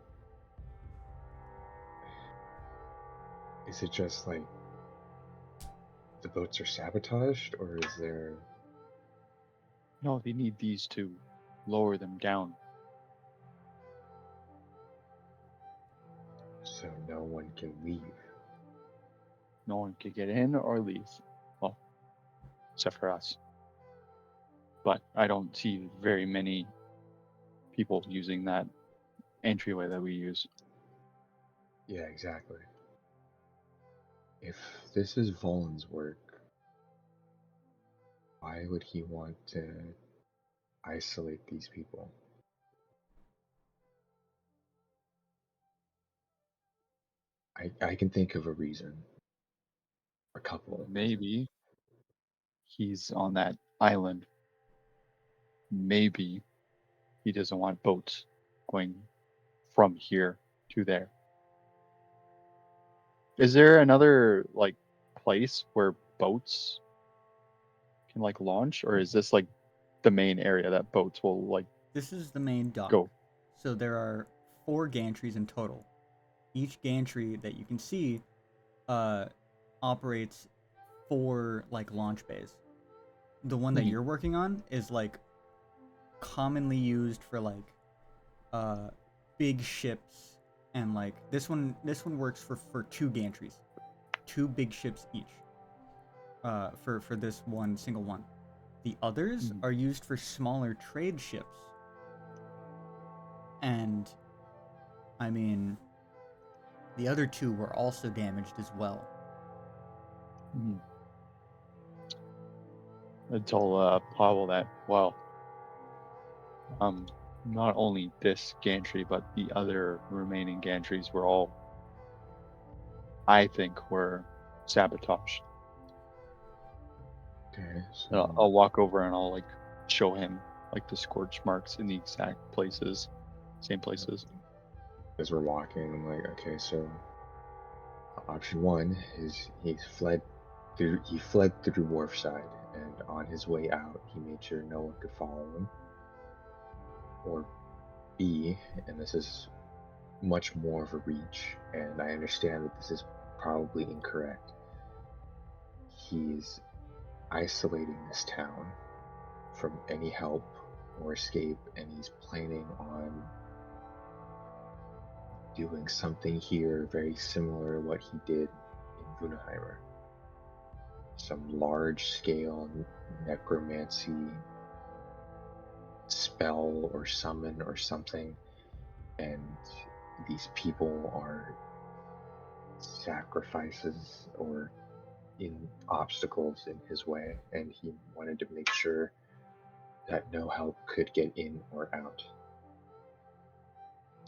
is it just like the boats are sabotaged, or is there? No, they need these to lower them down. So no one can leave. No one could get in or leave. Well, except for us. But I don't see very many people using that entryway that we use. Yeah, exactly. If this is Volan's work, why would he want to isolate these people? I can think of a reason. A couple of reasons. Maybe he's on that island. Maybe he doesn't want boats going from here to there. Is there another like place where boats can like launch, or is this like the main area that boats will like This is the main dock. go? So there are 4 gantries in total. Each gantry that you can see operates 4 like launch bays. The one that Mhm. you're working on is like commonly used for like big ships, and like this one works for 2 gantries. 2 big ships each. For this one single one. The others Mhm. are used for smaller trade ships. And I mean, the other 2 were also damaged as well. Mhm. I told Pavel that, well, not only this gantry, but the other remaining gantries were all, I think, were sabotaged. Okay, And I'll so walk over and I'll like show him like the scorch marks in the exact places, same places. as we're walking, I'm like, okay, so option 1 is he fled through Wharfside, and on his way out, he made sure no one could follow him. Or B, and this is much more of a reach, and I understand that this is probably incorrect. He's isolating this town from any help or escape, and he's planning on doing something here very similar to what he did in Wunaheimer. Some large scale necromancy spell or summon or something, and these people are sacrifices or in obstacles in his way, and he wanted to make sure that no help could get in or out.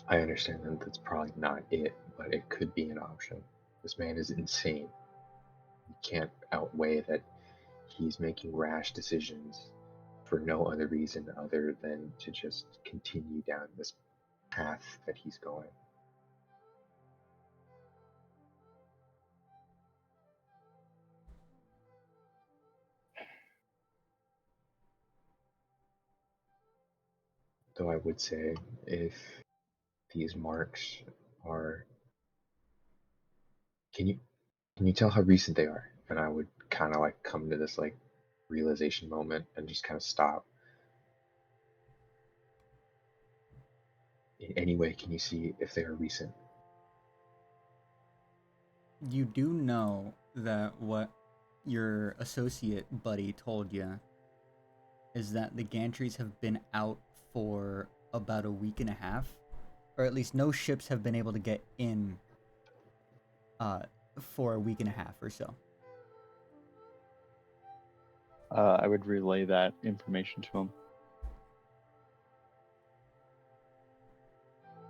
I understand that that's probably not it, but it could be an option. This man is insane. You can't outweigh that he's making rash decisions for no other reason other than to just continue down this path that he's going. Though I would say if these marks are, can you tell how recent they are? And I would kind of like come to this like realization moment and just kind of stop. In any way, can you see if they are recent? You do know that what your associate buddy told you is that the gantries have been out for about a week and a half, or at least no ships have been able to get in for a week and a half or so. I would relay that information to him.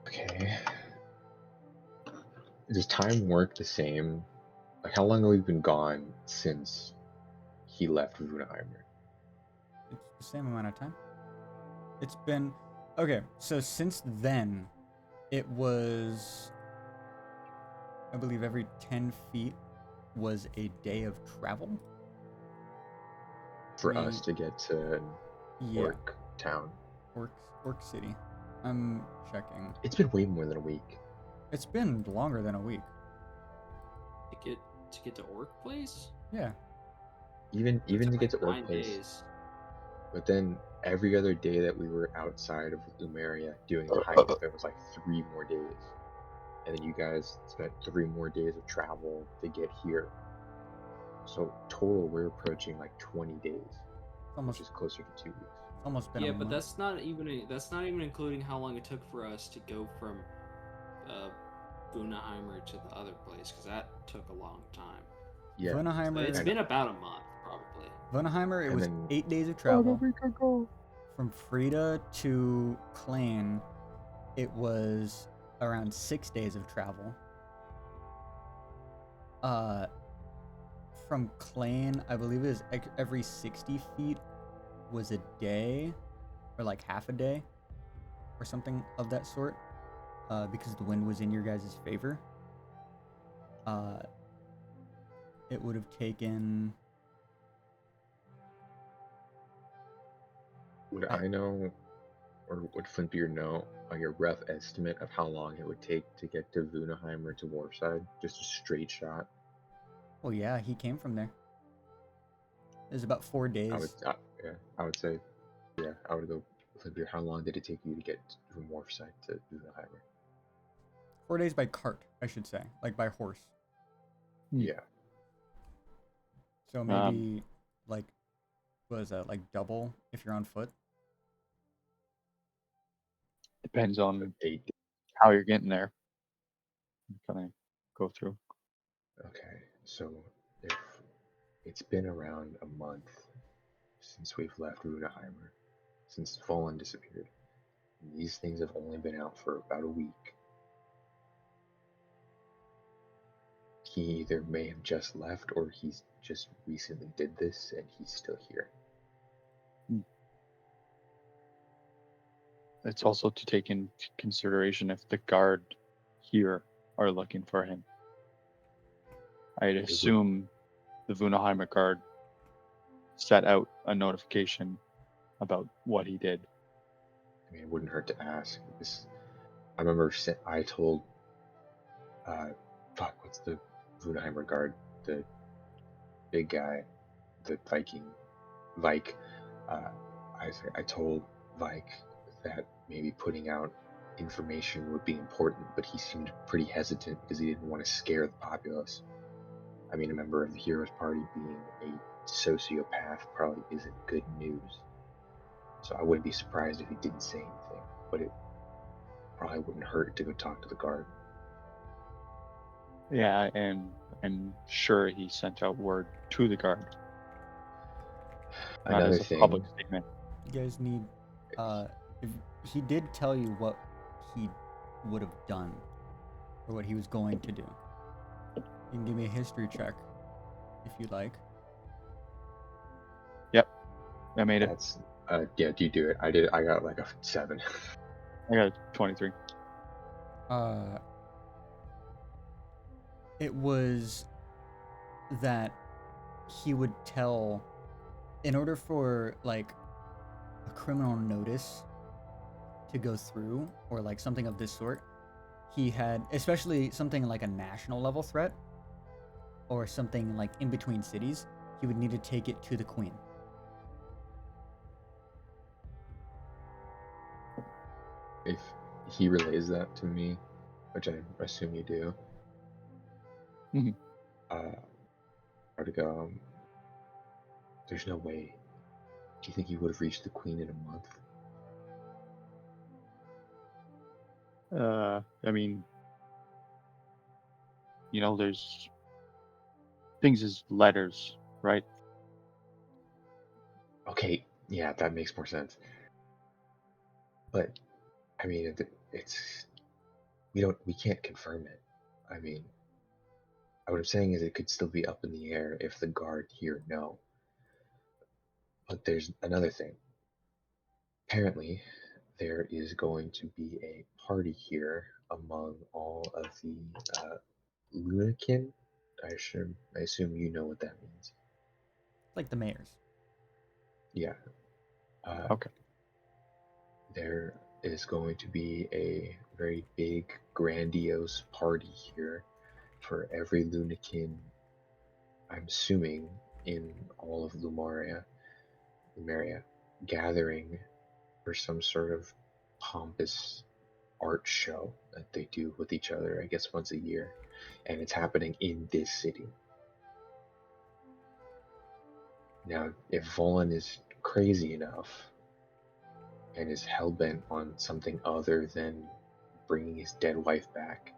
Okay. Does time work the same? Like, how long have we been gone since he left Wunaheimer? It's the same amount of time. It's been okay. So since then, it was, I believe, every 10 feet was a day of travel. For us to get to Yeah, Orc Town. Orc City. I'm checking. It's been way more than a week. It's been longer than a week. To get to Orc Place? Yeah. Even It to took get to like Orc 9 Place. days. But then every other day that we were outside of Lumeria doing the hike, there was like 3 more days. And then you guys spent 3 more days of travel to get here. So total, we're approaching like 20 days, It's almost which is closer to 2 weeks. it's almost been Yeah, a but month. that's not even including how long it took for us to go from Bunaheimer to the other place, because that took a long time. Yeah. So Vunaheimer, it's been about a month, probably. Vunaheimer, it And was then- 8 days of About a travel. week ago. From Frida to Klain, it was around 6 days of travel. From Klain, I believe it was every 60 feet was a day, or like half a day, or something of that sort, because the wind was in your guys' favor. It would have taken. Would I know, or would Flintbeard know, like a rough estimate of how long it would take to get to Vunaheimer to Wharfside? Just a straight shot? Well, yeah, he came from there. It was about 4 days. I would say, yeah, I would go Flintbeard. How long did it take you to get from Wharfside to Vunaheimer? 4 days by cart, I should say, like by horse. Yeah. So maybe like, what is that, like double if you're on foot? Depends on 8 days. how you're getting there. Kind of go through. Okay, so if it's been around a month since we've left Rudaheimer, since Fallen disappeared, and these things have only been out for about a week. He either may have just left or he's just recently did this and he's still here. It's also to take into consideration if the guard here are looking for him. I'd assume the Vunaheimer guard set out a notification about what he did. I mean, it wouldn't hurt to ask. I remember I told, what's the Vunaheimer guard? The big guy, the Viking, Vike. I told Vike that maybe putting out information would be important, but he seemed pretty hesitant because he didn't want to scare the populace. I mean, a member of the hero's party being a sociopath probably isn't good news. So I wouldn't be surprised if he didn't say anything, but it probably wouldn't hurt to go talk to the guard. Yeah, and I'm sure he sent out word to the guard. Not Another as a thing, public statement. You guys need, if he did tell you what he would have done, or what he was going to do. You can give me a history check, if you'd like. Yep, I made it. that's, yeah, do you do it? I did. I got like a 7. I got a 23. It was that he would tell, in order for like a criminal notice to go through, or like something of this sort, he had, especially something like a national level threat, or something like in between cities, he would need to take it to the queen. If he relays that to me, which I assume you do, Mhm. I would go, there's no way. Do you think he would have reached the queen in a month? I mean, there's things as letters, right? Okay, yeah, that makes more sense. But I mean, it's we can't confirm it. I mean, what I'm saying is it could still be up in the air if the guard here know. But there's another thing. Apparently, there is going to be a party here among all of the Lunakin. I assume you know what that means. Like the mayors. Yeah. Okay. There is going to be a very big, grandiose party here for every Lunakin, I'm assuming, in all of Lumeria, gathering for some sort of pompous art show that they do with each other, I guess once a year, and it's happening in this city. Now, if Volan is crazy enough and is hell-bent on something other than bringing his dead wife back,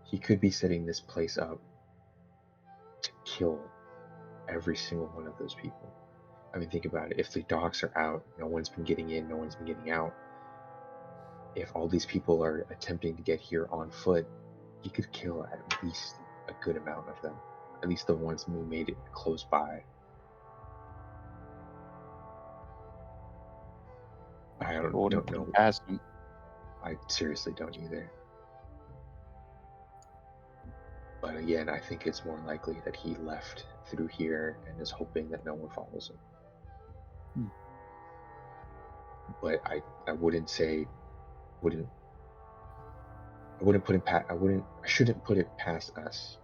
he could be setting this place up to kill every single one of those people. I mean, think about it. If the dogs are out, no one's been getting in, no one's been getting out. If all these people are attempting to get here on foot, he could kill at least a good amount of them. At least the ones who made it close by. I don't know. Past him. I seriously don't either. But again, I think it's more likely that he left through here and is hoping that no one follows him. But I wouldn't say, I shouldn't put it past us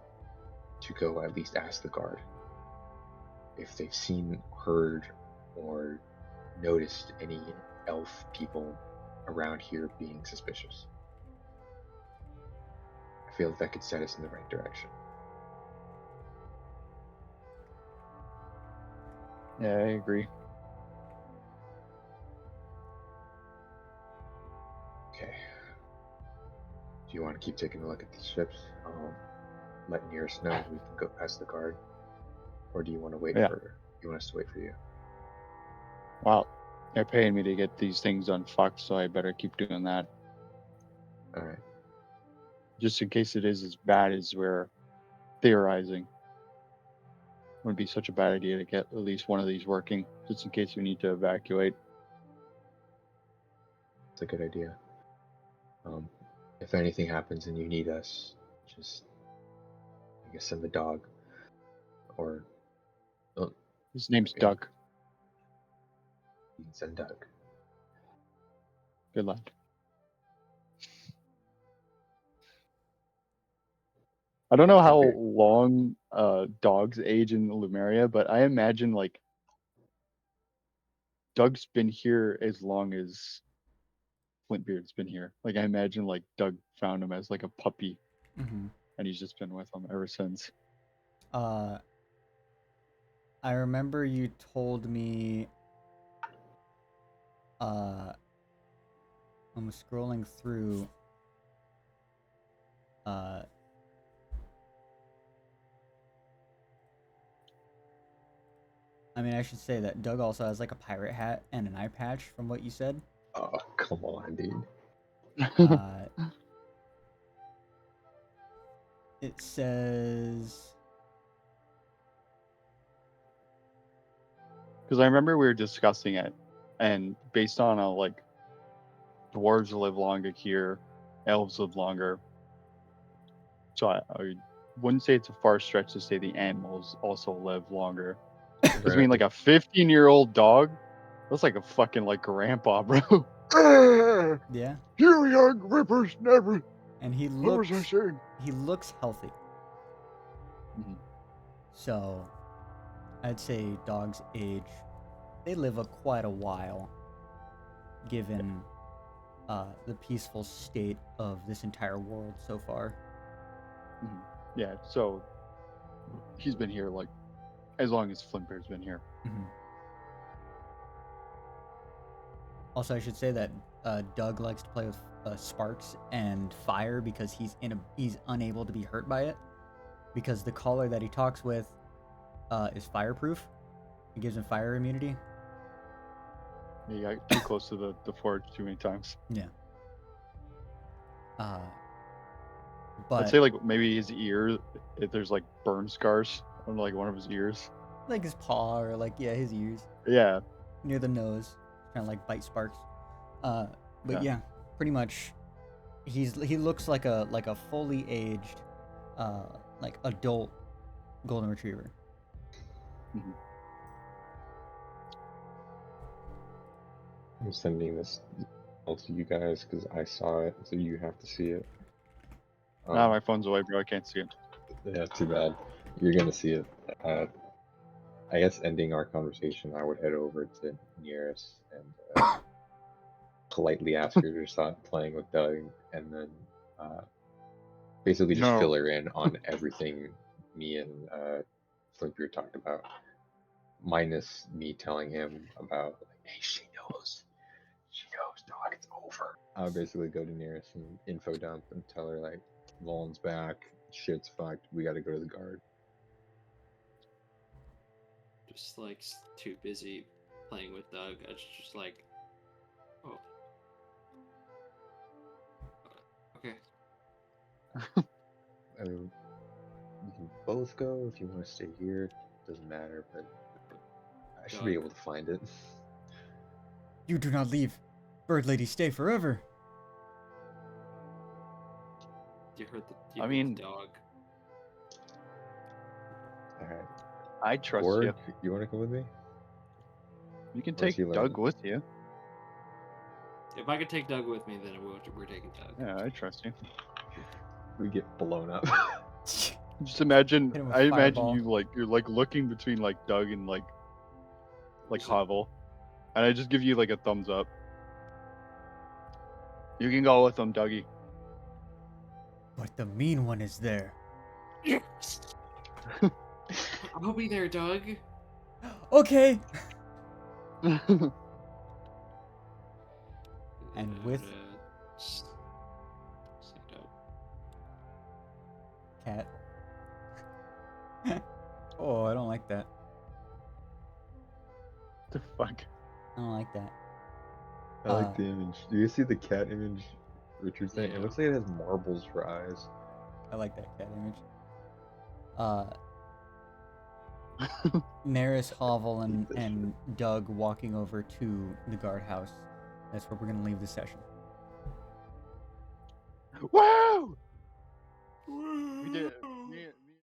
to go at least ask the guard if they've seen, heard, or noticed any elf people around here being suspicious. I feel that could set us in the right direction. Yeah, I agree. Okay. Do you want to keep taking a look at these ships? Let Neris know we can go past the guard, or do you want to wait for? You want us to wait for you? Well, they're paying me to get these things unfucked, so I better keep doing that. All right. Just in case it is as bad as we're theorizing. Wouldn't be such a bad idea to get at least one of these working, just in case we need to evacuate. It's a good idea. If anything happens and you need us, just I guess send the dog, or His name's Doug. You can send Doug. Good luck. I don't know how long dogs age in Lumeria, but I imagine like Doug's been here as long as Flintbeard's been here. Like I imagine like Doug found him as like a puppy, and he's just been with him ever since. I remember you told me. I'm scrolling through. I mean, I should say that Doug also has like a pirate hat and an eye patch, from what you said. Oh, come on, dude. It says. Because I remember we were discussing it, and based on like dwarves live longer here, elves live longer. So I wouldn't say it's a far stretch to say the animals also live longer. Because I mean, like a 15-year-old dog, that's like a fucking like grandpa, bro. Yeah. You young whippersnapper. And he looks. What was I saying? He looks healthy. So, I'd say dogs age. They live quite a while, given the peaceful state of this entire world so far. Yeah. So he's been here like as long as Flintbeard's been here. Also, I should say that Doug likes to play with sparks and fire because he's unable to be hurt by it, because the caller that he talks with is fireproof. It gives him fire immunity. He got too close to the forge too many times. Yeah. But I'd say like maybe his ear, if there's like burn scars on like one of his ears. Like his paw, or like his ears. Yeah. Near the nose, kind of like bite sparks. But yeah, pretty much, he looks like a fully aged, like adult golden retriever. I'm sending this all to you guys because I saw it, so you have to see it. Nah, my phone's away, bro. I can't see it. Yeah, too bad. You're gonna see it. I guess ending our conversation, I would head over to Neris and politely ask her to stop playing with Doug, and then basically just No. fill her in on everything me and Flimpier talked about, minus me telling him about, like, hey, she knows, dog, it's over. I'll basically go to Neris and info dump and tell her, like, Volan's back, shit's fucked, we gotta go to the guard. Just like too busy playing with Doug. I just like, oh, okay. I mean, you can both go if you want to stay here, doesn't matter, but I should be Doug. able to find it. You do not leave. Bird Lady, stay forever. You heard the. I mean- the dog. Alright. I trust Borg, you. you want to come with me? You can Where's take he Doug learning? with you. If I could take Doug with me, then we're taking Doug. Yeah, I trust you. We get blown up. Just imagine. Hit him with I imagine fireball. you like you're like looking between like Doug and like Havel, and I just give you like a thumbs up. You can go with them, Dougie. But the mean one is there. Yes! I'll be there, Doug. Okay. And with- Stand up. Cat. Oh, I don't like that. the fuck? I don't like that. I like the image. Do you see the cat image Richard sent? Yeah. It looks like it has marbles for eyes. I like that cat image. Neris, Havel, and Doug walking over to the guardhouse. That's where we're gonna leave the session. Woo! We did it.